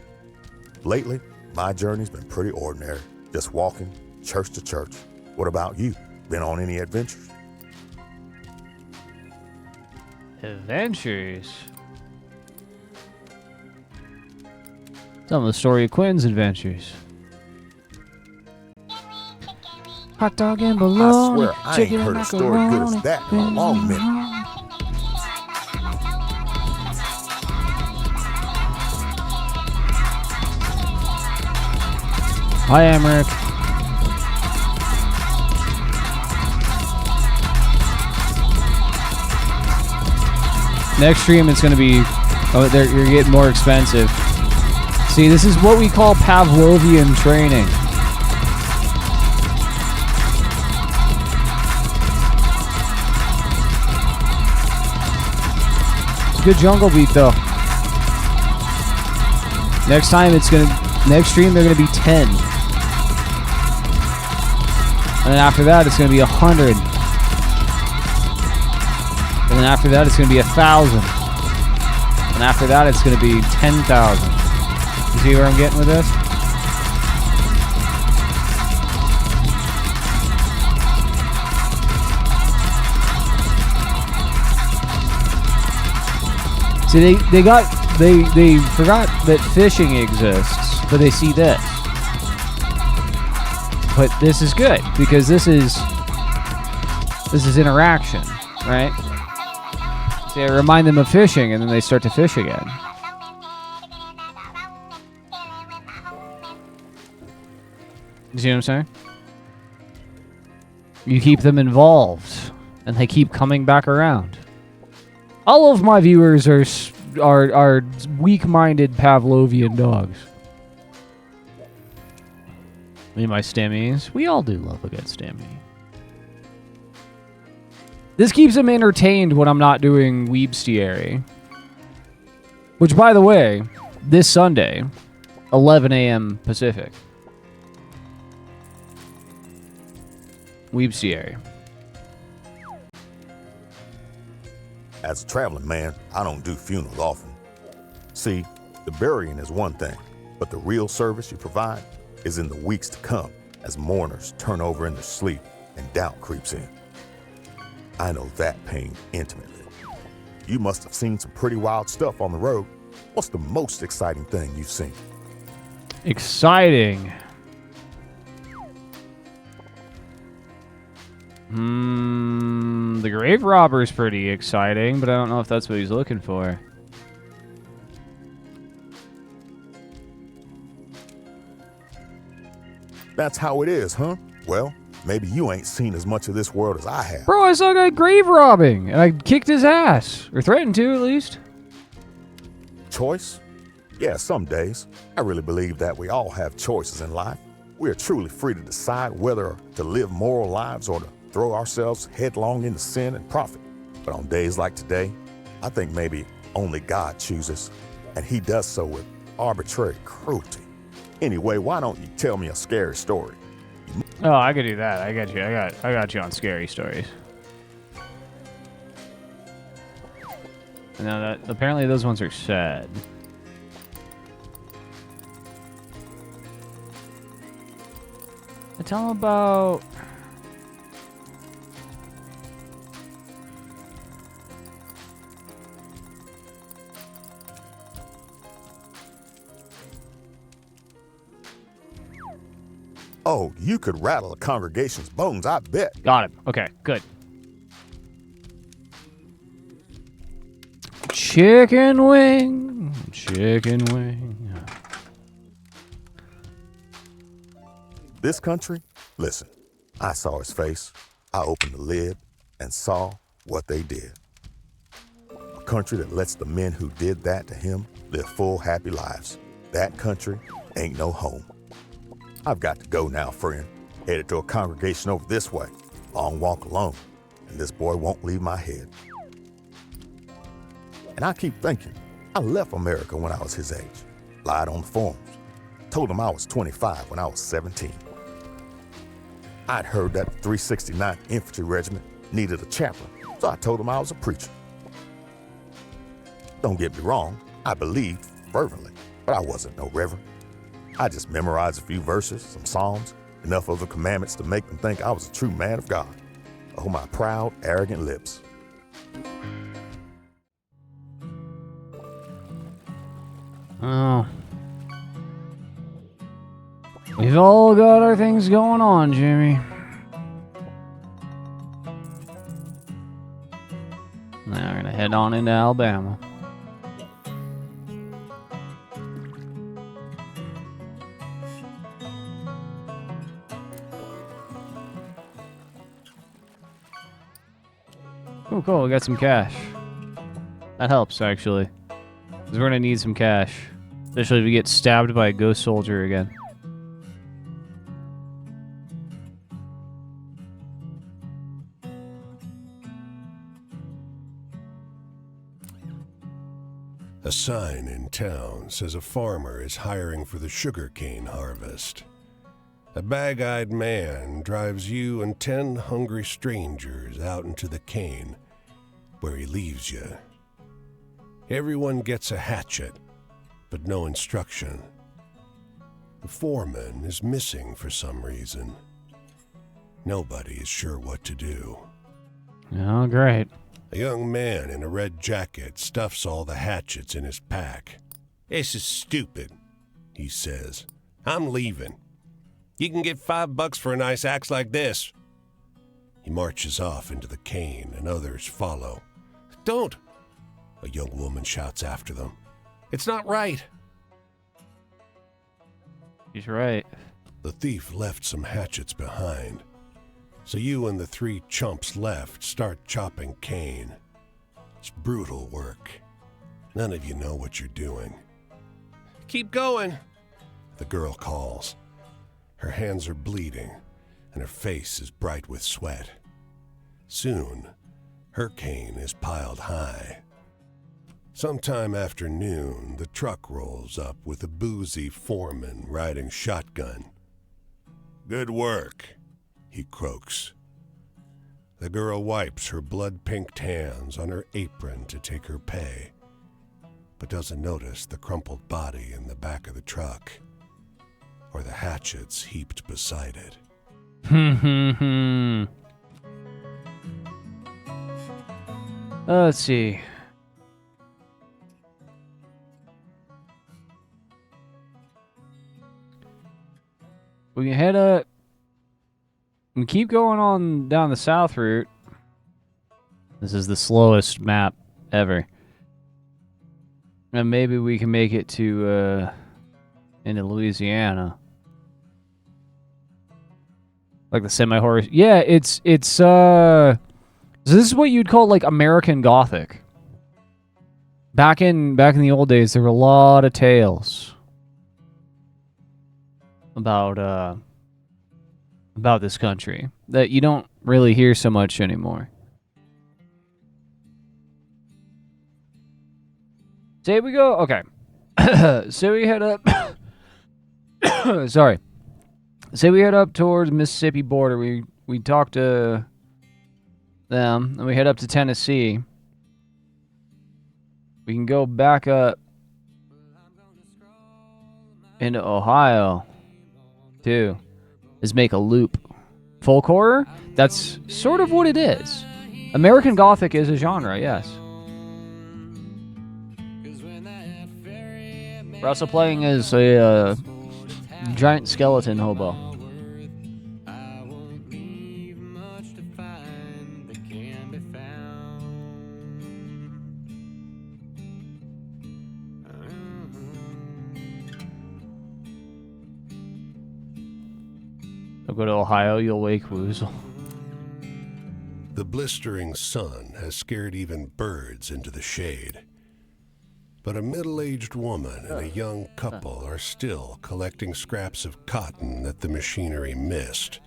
Lately, my journey's been pretty ordinary. Just walking church to church. What about you? Been on any adventures? Adventures? Tell them the story of Quinn's adventures. Hot dog and bologna. I swear I ain't heard a story good as that in a long minute. Hi, Emmerich. Next stream, it's going to be... Oh, you're getting more expensive. See, this is what we call Pavlovian training. It's a good jungle beat, though. Next stream, they're going to be 10. And then after that, it's going to be 100. And then after that, it's going to be 1,000. And after that, it's going to be 10,000. You see where I'm getting with this? See, they forgot that fishing exists, but they see this. But this is good because this is interaction, right? See, I remind them of fishing, and then they start to fish again. You see what I'm saying? You keep them involved, and they keep coming back around. All of my viewers are weak-minded Pavlovian dogs. Me and my stammies, we all do love a good stammy. This keeps him entertained when I'm not doing Weebstiary. Which, by the way, this Sunday, 11 a.m. Pacific. Weebstiary. As a traveling man, I don't do funerals often. See, the burying is one thing, but the real service you provide is in the weeks to come as mourners turn over in their sleep and doubt creeps in. I know that pain intimately. You must have seen some pretty wild stuff on the road. What's the most exciting thing you've seen? Exciting. The grave robber's pretty exciting, but I don't know if that's what he's looking for. That's how it is, huh? Well, maybe you ain't seen as much of this world as I have. Bro, I saw a guy grave robbing, and I kicked his ass. Or threatened to, at least. Choice? Yeah, some days. I really believe that we all have choices in life. We are truly free to decide whether to live moral lives or to throw ourselves headlong into sin and profit. But on days like today, I think maybe only God chooses, and he does so with arbitrary cruelty. Anyway, why don't you tell me a scary story? Oh, I could do that. I got you. I got you on scary stories. Now that apparently those ones are sad. Tell them about. Oh, you could rattle a congregation's bones, I bet. Got him. Okay, good. Chicken wing. Chicken wing. This country? Listen, I saw his face. I opened the lid and saw what they did. A country that lets the men who did that to him live full, happy lives. That country ain't no home. I've got to go now, friend. Headed to a congregation over this way. Long walk alone, and this boy won't leave my head. And I keep thinking, I left America when I was his age. Lied on the forms. Told him I was 25 when I was 17. I'd heard that the 369th Infantry Regiment needed a chaplain, so I told him I was a preacher. Don't get me wrong, I believed fervently, but I wasn't no reverend. I just memorized a few verses, some psalms, enough of the commandments to make them think I was a true man of God. Oh, my proud, arrogant lips. Oh. We've all got our things going on, Jimmy. Now we're gonna head on into Alabama. Oh, cool. We got some cash. That helps, actually. Because we're going to need some cash. Especially if we get stabbed by a ghost soldier again. A sign in town says a farmer is hiring for the sugarcane harvest. A bag-eyed man drives you and 10 hungry strangers out into the cane, where he leaves you. Everyone gets a hatchet, but no instruction. The foreman is missing for some reason. Nobody is sure what to do. Oh, great. A young man in a red jacket stuffs all the hatchets in his pack. "This is stupid," he says. "I'm leaving. You can get $5 for a nice axe like this." He marches off into the cane, and others follow. "Don't!" a young woman shouts after them. "It's not right." He's right. The thief left some hatchets behind, so you and the 3 chumps left start chopping cane. It's brutal work. None of you know what you're doing. "Keep going," the girl calls. Her hands are bleeding, and her face is bright with sweat. Soon, Her cane is piled high. Sometime after noon, the truck rolls up with a boozy foreman riding shotgun. "Good work," he croaks. The girl wipes her blood-pinked hands on her apron to take her pay, but doesn't notice the crumpled body in the back of the truck or the hatchets heaped beside it. Let's see. We can head up. We keep going on down the south route. This is the slowest map ever. And maybe we can make it to into Louisiana. Like the semi-horror. Yeah, it's so this is what you'd call like American Gothic. Back in the old days, there were a lot of tales about this country that you don't really hear so much anymore. Say we go, okay. Say we head up. Sorry. Say we head up towards Mississippi border. We talk to them, and we head up to Tennessee. We can go back up into Ohio, too. Is make a loop. Folk horror? That's sort of what it is. American Gothic is a genre, yes. We're also playing as a giant skeleton hobo. Go to Ohio, you'll wake Woozle. The blistering sun has scared even birds into the shade. But a middle-aged woman and a young couple are still collecting scraps of cotton that the machinery missed.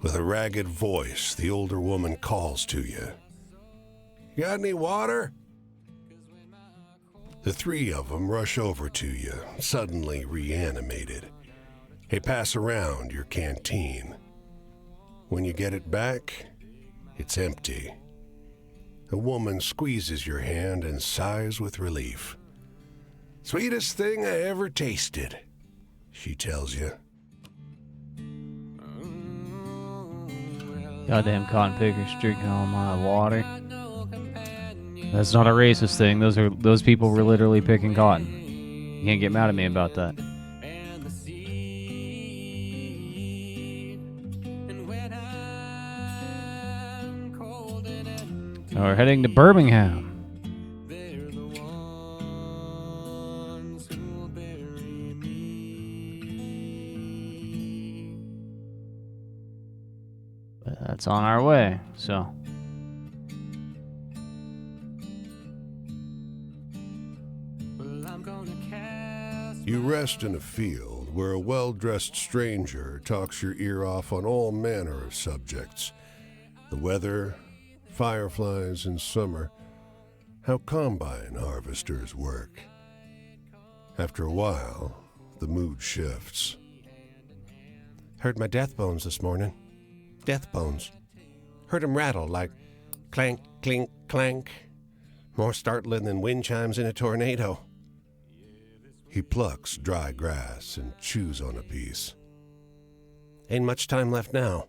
With a ragged voice, the older woman calls to you. "Got any water?" The three of them rush over to you, suddenly reanimated. They pass around your canteen. When you get it back, it's empty. The woman squeezes your hand and sighs with relief. "Sweetest thing I ever tasted," she tells you. Goddamn cotton pickers drinking all my water. That's not a racist thing. Those people were literally picking cotton. You can't get mad at me about that. Now we're heading to Birmingham. But that's on our way, so. You rest in a field where a well-dressed stranger talks your ear off on all manner of subjects. The weather, fireflies in summer, how combine harvesters work. After a while, the mood shifts. Heard my death bones this morning. Death bones. Heard 'em rattle like clank, clink, clank. More startling than wind chimes in a tornado. He plucks dry grass and chews on a piece. Ain't much time left now.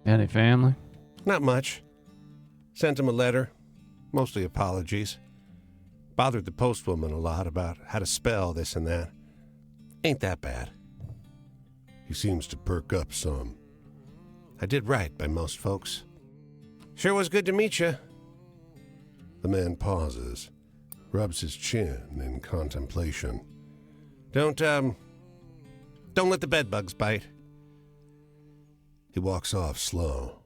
Any family? Not much. Sent him a letter, mostly apologies. Bothered the postwoman a lot about how to spell this and that. Ain't that bad. He seems to perk up some. I did right by most folks. Sure was good to meet you. The man pauses, rubs his chin in contemplation. Don't let the bedbugs bite. He walks off slow.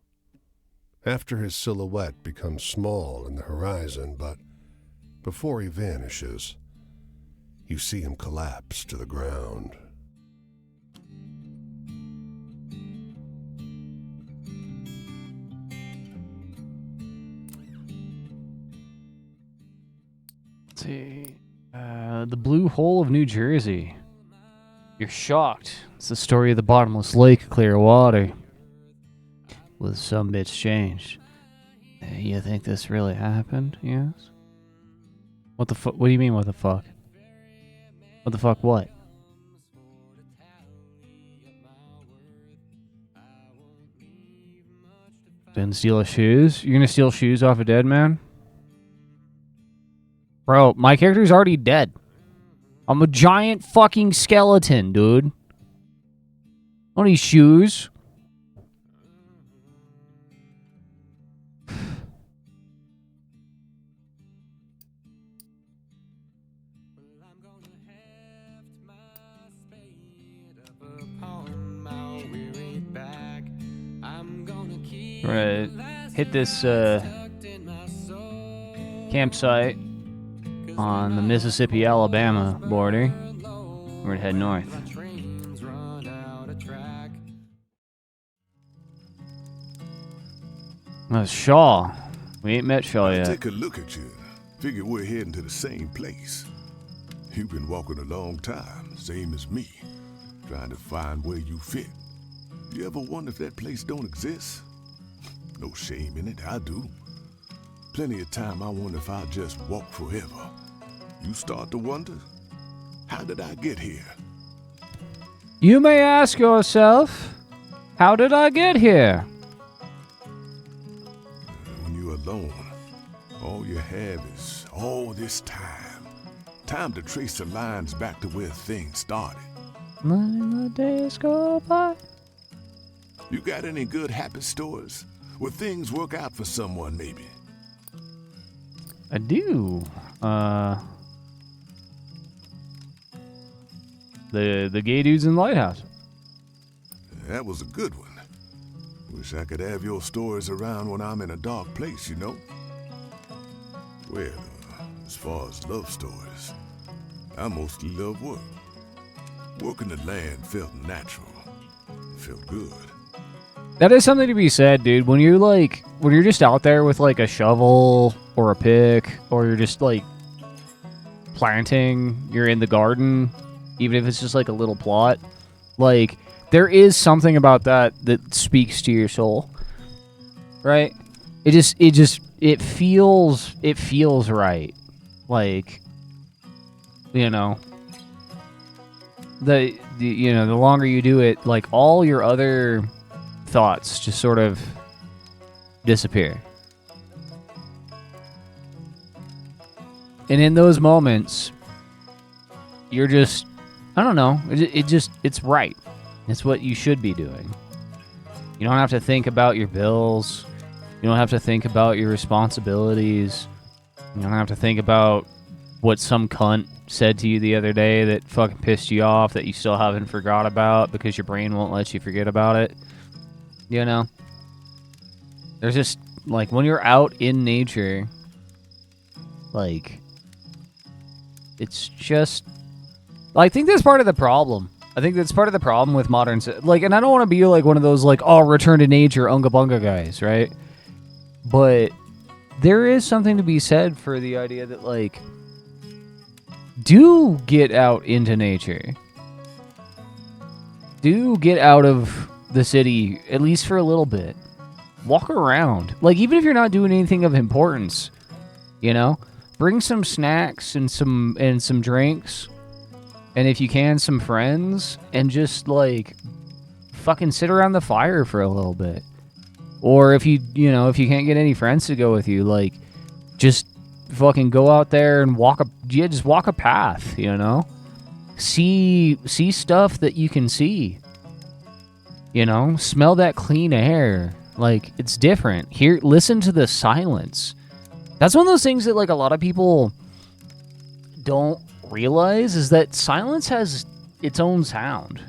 After his silhouette becomes small in the horizon, but before he vanishes, you see him collapse to the ground. Let's see. The Blue Hole of New Jersey. You're shocked. It's the story of the bottomless lake of clear water. With some bits changed. You think this really happened? Yes. What the fuck? What do you mean, what the fuck? What the fuck what? Didn't steal his shoes? You're gonna steal shoes off a dead man? Bro, my character's already dead. I'm a giant fucking skeleton, dude. I don't need shoes. We're gonna hit this campsite on the Mississippi-Alabama border. We're gonna head north. That's Shaw. We ain't met Shaw yet. Take a look at you. Figure we're heading to the same place. You've been walking a long time, same as me, trying to find where you fit. You ever wonder if that place don't exist? No shame in it, I do. Plenty of time I wonder if I'll just walk forever. You start to wonder, how did I get here? You may ask yourself, how did I get here? When you're alone, all you have is all this time. Time to trace the lines back to where things started. Letting the days go by. You got any good happy stories? Where things work out for someone, maybe? I do. The gay dudes in the lighthouse. That was a good one. Wish I could have your stories around when I'm in a dark place, you know? Well, as far as love stories, I mostly love work. Working the land felt natural. It felt good. That is something to be said, dude. When you're just out there with like a shovel or a pick, or you're just like planting, you're in the garden, even if it's just like a little plot, like there is something about that speaks to your soul, right? It feels right. Like, you know, the longer you do it, like all your other thoughts just sort of disappear. And in those moments, you're just, I don't know, it's right. It's what you should be doing. You don't have to think about your bills. You don't have to think about your responsibilities. You don't have to think about what some cunt said to you the other day that fucking pissed you off that you still haven't forgot about because your brain won't let you forget about it. You know? There's just, like, when you're out in nature, like, it's just, I think that's part of the problem. I think that's part of the problem with modern, like, and I don't want to be, like, one of those, like, oh, return to nature, unga bunga guys, right? But there is something to be said for the idea that, like, do get out into nature. Do get out of the city, at least for a little bit. Walk around. Like, even if you're not doing anything of importance, you know? Bring some snacks and some drinks. And if you can, some friends. And just, like, fucking sit around the fire for a little bit. Or if you can't get any friends to go with you, like, just fucking go out there and walk a path, you know? See stuff that you can see. You know, smell that clean air. Like, it's different. Here, listen to the silence. That's one of those things that, like, a lot of people don't realize is that silence has its own sound.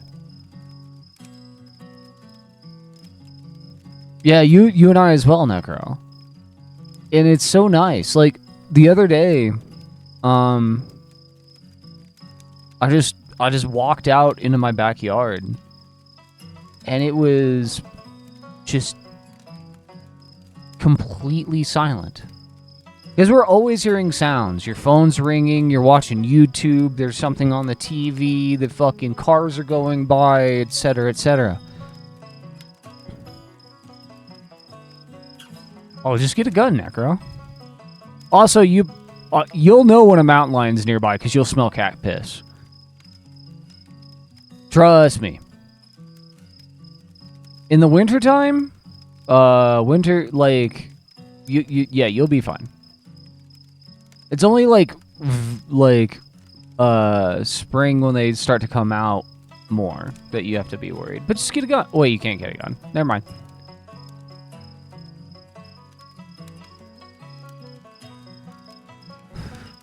Yeah, you and I as well, Necro. And it's so nice. Like, the other day, I just walked out into my backyard. And it was just completely silent. Because we're always hearing sounds. Your phone's ringing, you're watching YouTube, there's something on the TV, the fucking cars are going by, etc., etc. Oh, just get a gun, Necro. Also, you'll know when a mountain lion's nearby because you'll smell cat piss. Trust me. In the wintertime, like, you'll be fine. It's only like spring when they start to come out more that you have to be worried. But just get a gun. Wait, you can't get a gun. Never mind.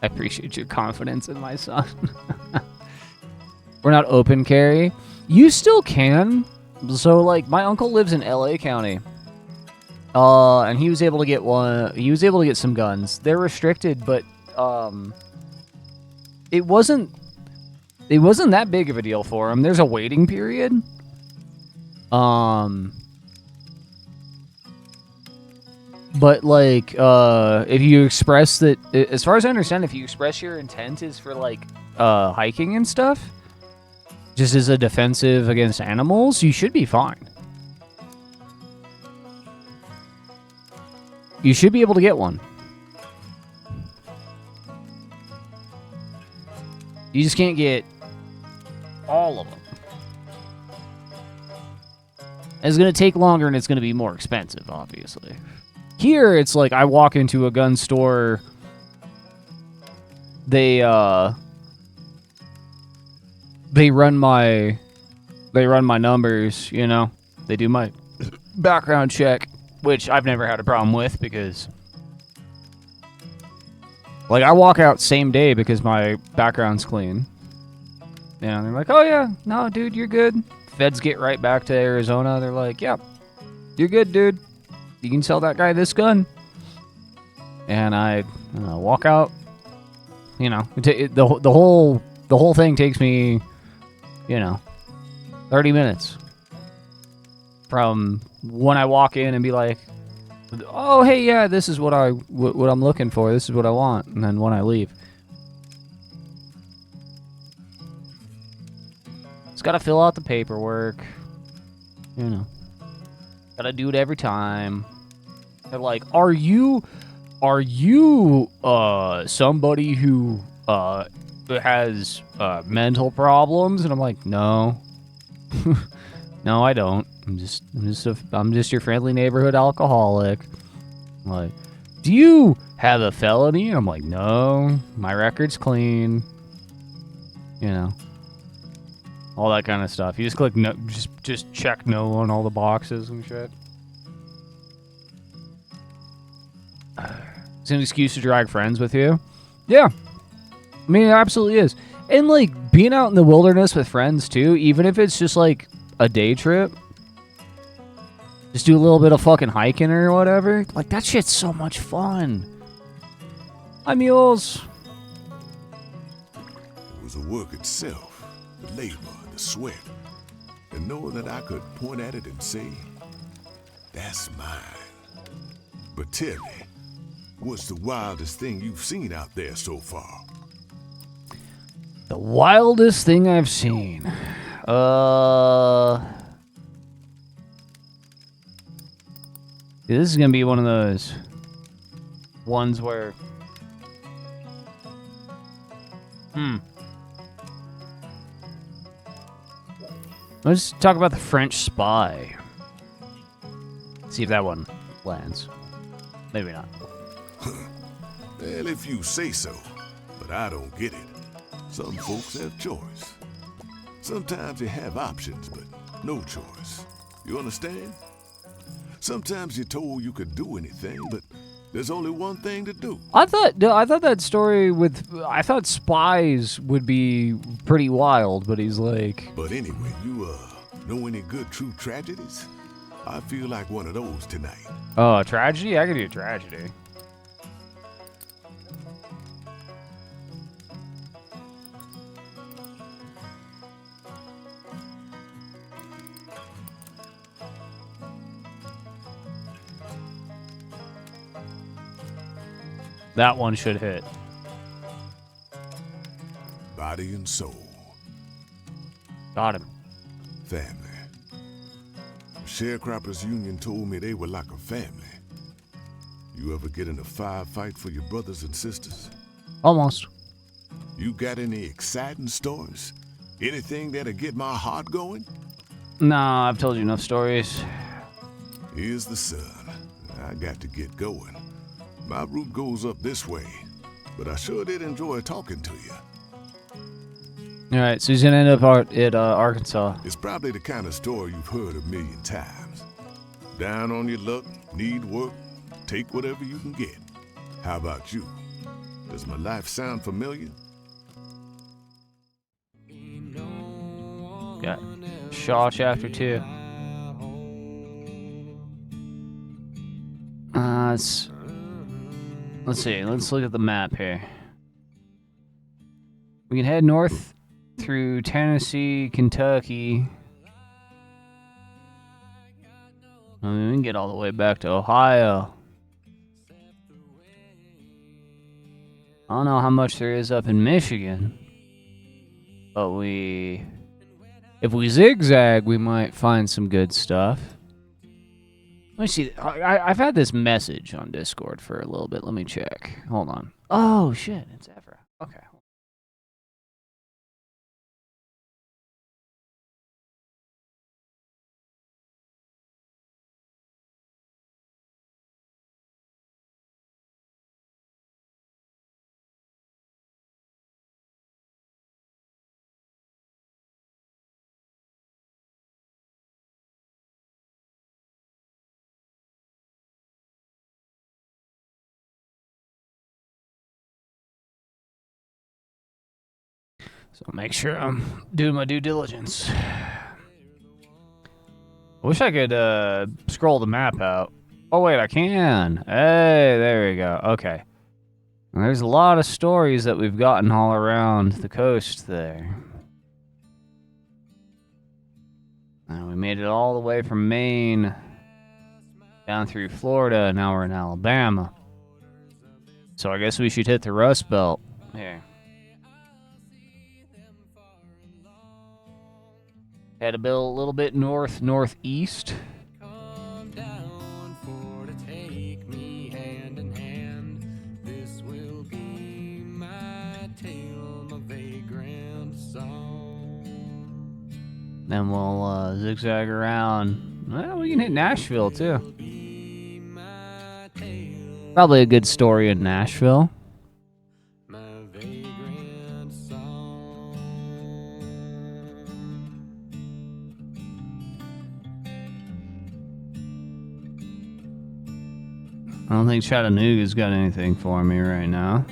I appreciate your confidence in my son. We're not open carry. You still can. So, like, my uncle lives in LA County. And he was able to get one. He was able to get some guns. They're restricted, but it wasn't that big of a deal for him. There's a waiting period. But, like, if you express that, as far as I understand, if you express your intent is for, like, hiking and stuff, just as a defensive against animals, you should be fine. You should be able to get one. You just can't get all of them. It's going to take longer and it's going to be more expensive, obviously. Here, it's like I walk into a gun store. They run my numbers, you know. They do my background check, which I've never had a problem with because, like, I walk out same day because my background's clean. You know, they're like, oh yeah, no, dude, you're good. Feds get right back to Arizona. They're like, yeah, you're good, dude. You can sell that guy this gun. And I walk out. You know, the whole thing takes me, 30 minutes. From when I walk in and be like, oh, hey, yeah, this is what I'm looking for. This is what I want. And then when I leave. Just got to fill out the paperwork. Got to do it every time. They're like, are you somebody who has mental problems? And I'm like, no. No, I don't. I'm just your friendly neighborhood alcoholic. I'm like, do you have a felony? I'm like, no, my record's clean. All that kind of stuff. You just click no, just check no on all the boxes and shit. It's an excuse to drag friends with you. Yeah. I mean, it absolutely is. And, like, being out in the wilderness with friends, too, even if it's just, like, a day trip. Just do a little bit of fucking hiking or whatever. Like, that shit's so much fun. Hi, mules. It was the work itself, the labor, the sweat. And knowing that I could point at it and say, that's mine. But tell me, what's the wildest thing you've seen out there so far? The wildest thing I've seen. This is gonna be one of those ones where let's talk about the French Spy. See if that one lands. Maybe not. Well, if you say so, but I don't get it. Some folks have choice. Sometimes you have options, but no choice. You understand? Sometimes you're told you could do anything, but there's only one thing to do. I thought that story I thought spies would be pretty wild, but he's like. But anyway, you know any good true tragedies? I feel like one of those tonight. Oh, a tragedy? I could do a tragedy. That one should hit. Body and soul. Got him. Family. The Sharecroppers Union told me they were like a family. You ever get in a firefight for your brothers and sisters? Almost. You got any exciting stories? Anything that'll get my heart going? Nah, I've told you enough stories. Here's the sun. I got to get going. My route goes up this way, but I sure did enjoy talking to you. Alright, so he's gonna end up at Arkansas. It's probably the kind of story you've heard a million times. Down on your luck, need work, take whatever you can get. How about you? Does my life sound familiar? Got Shaw Chapter 2. Let's see. Let's look at the map here. We can head north through Tennessee, Kentucky. I mean, we can get all the way back to Ohio. I don't know how much there is up in Michigan. But if we zigzag, we might find some good stuff. Let me see. I've had this message on Discord for a little bit. Let me check. Hold on. Oh, shit. It's Evra. Okay. So make sure I'm doing my due diligence. I wish I could scroll the map out. Oh, wait, I can. Hey, there we go. Okay. And there's a lot of stories that we've gotten all around the coast there. And we made it all the way from Maine down through Florida. Now we're in Alabama. So I guess we should hit the Rust Belt. Here. Head a little bit northeast. Come down for to take me hand in hand. This will be my tale, my vagrant song. Then we'll zigzag around. Well, we can hit Nashville too. Probably a good story in Nashville. I don't think Chattanooga's got anything for me right now.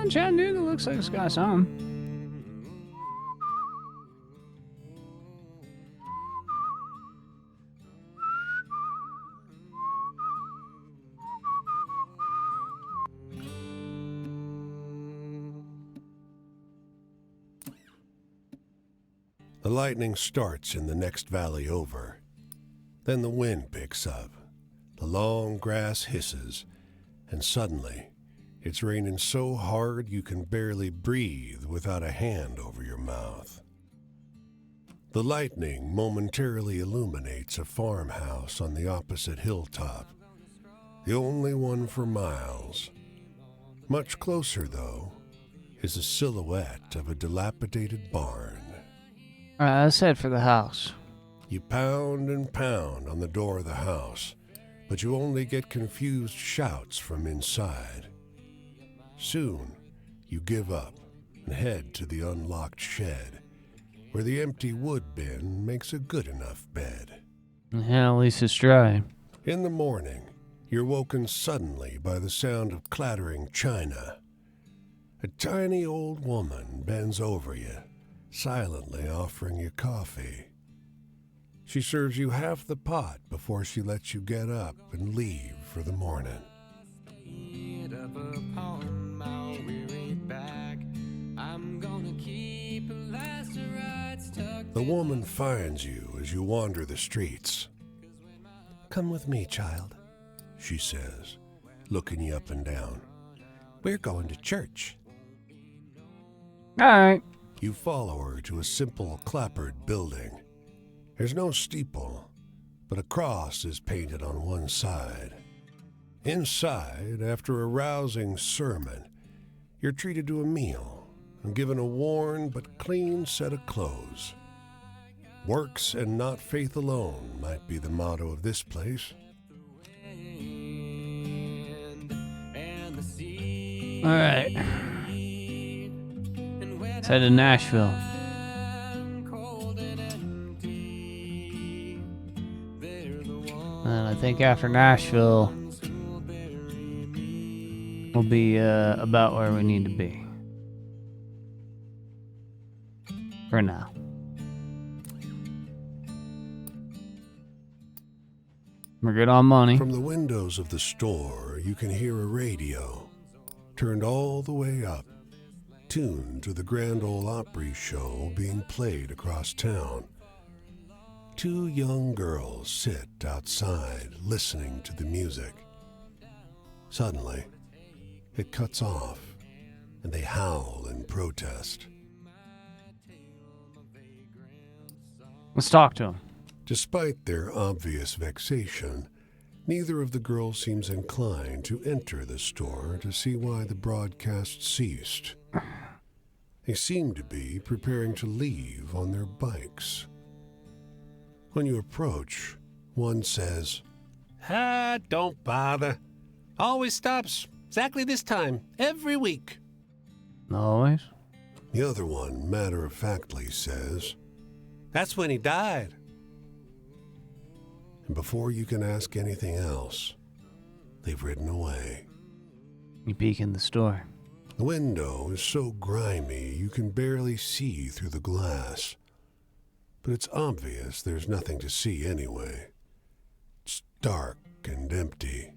Chattanooga looks like it's got some. The lightning starts in the next valley over. Then the wind picks up. The long grass hisses, and suddenly, it's raining so hard you can barely breathe without a hand over your mouth. The lightning momentarily illuminates a farmhouse on the opposite hilltop, the only one for miles. Much closer, though, is a silhouette of a dilapidated barn. All right, let's head for the house. You pound and pound on the door of the house, but you only get confused shouts from inside. Soon, you give up and head to the unlocked shed, where the empty wood bin makes a good enough bed. Yeah, at least it's dry. In the morning, you're woken suddenly by the sound of clattering china. A tiny old woman bends over you, silently offering you coffee. She serves you half the pot before she lets you get up and leave for the morning. The woman finds you as you wander the streets. "Come with me, child," she says, looking you up and down. We're going to church. All right. You follow her to a simple clapboard building. There's no steeple, but a cross is painted on one side. Inside, after a rousing sermon, you're treated to a meal and given a worn but clean set of clothes. Works and not faith alone might be the motto of this place. All right. Let's head to Nashville. And I think after Nashville, we'll be about where we need to be. For now. We're good on money. From the windows of the store, you can hear a radio, turned all the way up, tuned to the Grand Ole Opry show being played across town. Two young girls sit outside listening to the music. Suddenly, it cuts off, and they howl in protest. Let's talk to them. Despite their obvious vexation, neither of the girls seems inclined to enter the store to see why the broadcast ceased. They seem to be preparing to leave on their bikes. When you approach, one says, Don't bother. Always stops exactly this time, every week. Always? The other one matter-of-factly says, That's when he died. And before you can ask anything else, they've ridden away. You peek in the store. The window is so grimy you can barely see through the glass. But it's obvious there's nothing to see anyway. It's dark and empty.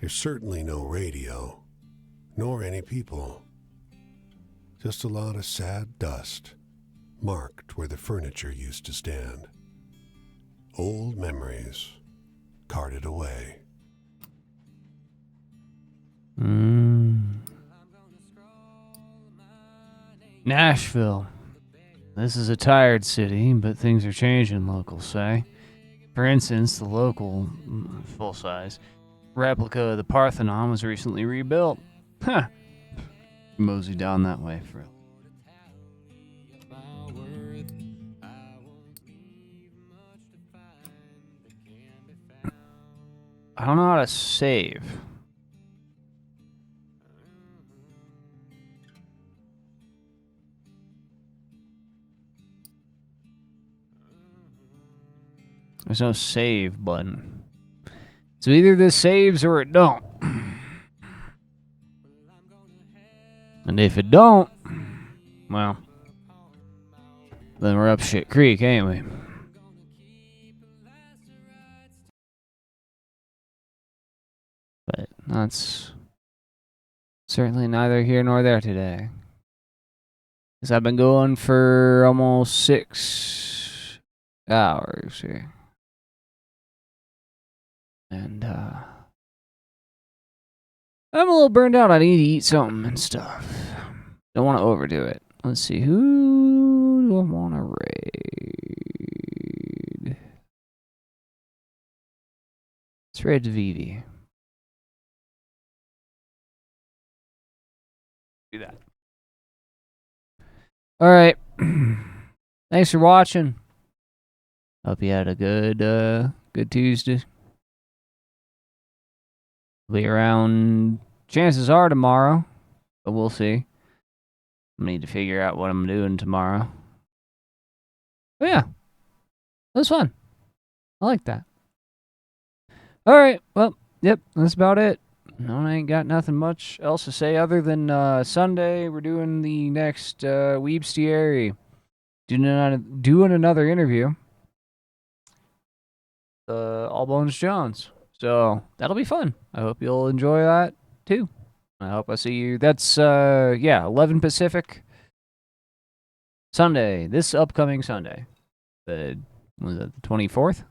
There's certainly no radio, nor any people. Just a lot of sad dust, marked where the furniture used to stand. Old memories, carted away. Nashville. This is a tired city, but things are changing, locals say. For instance, the local, full-size, replica of the Parthenon was recently rebuilt. Huh. Mosey down that way for I don't know how to save. There's no save button. So either this saves or it don't. And if it don't, well, then we're up shit creek, ain't we? But that's certainly neither here nor there today. Because I've been going for almost 6 hours here. And, I'm a little burned out. I need to eat something and stuff. Don't want to overdo it. Let's see. Who do I want to raid? Let's raid the Vivi. Do that. Alright. Thanks for watching. Hope you had a good Tuesday. Be around, chances are tomorrow, but we'll see. I need to figure out what I'm doing tomorrow. But yeah, it was fun. I like that. Alright, well, yep, that's about it. No, I ain't got nothing much else to say other than Sunday we're doing the next Weebstiary. Doing another interview. All Bones Jones. So that'll be fun. I hope you'll enjoy that too. I hope I see you. That's 11 Pacific. Sunday. This upcoming Sunday. Was it the 24th?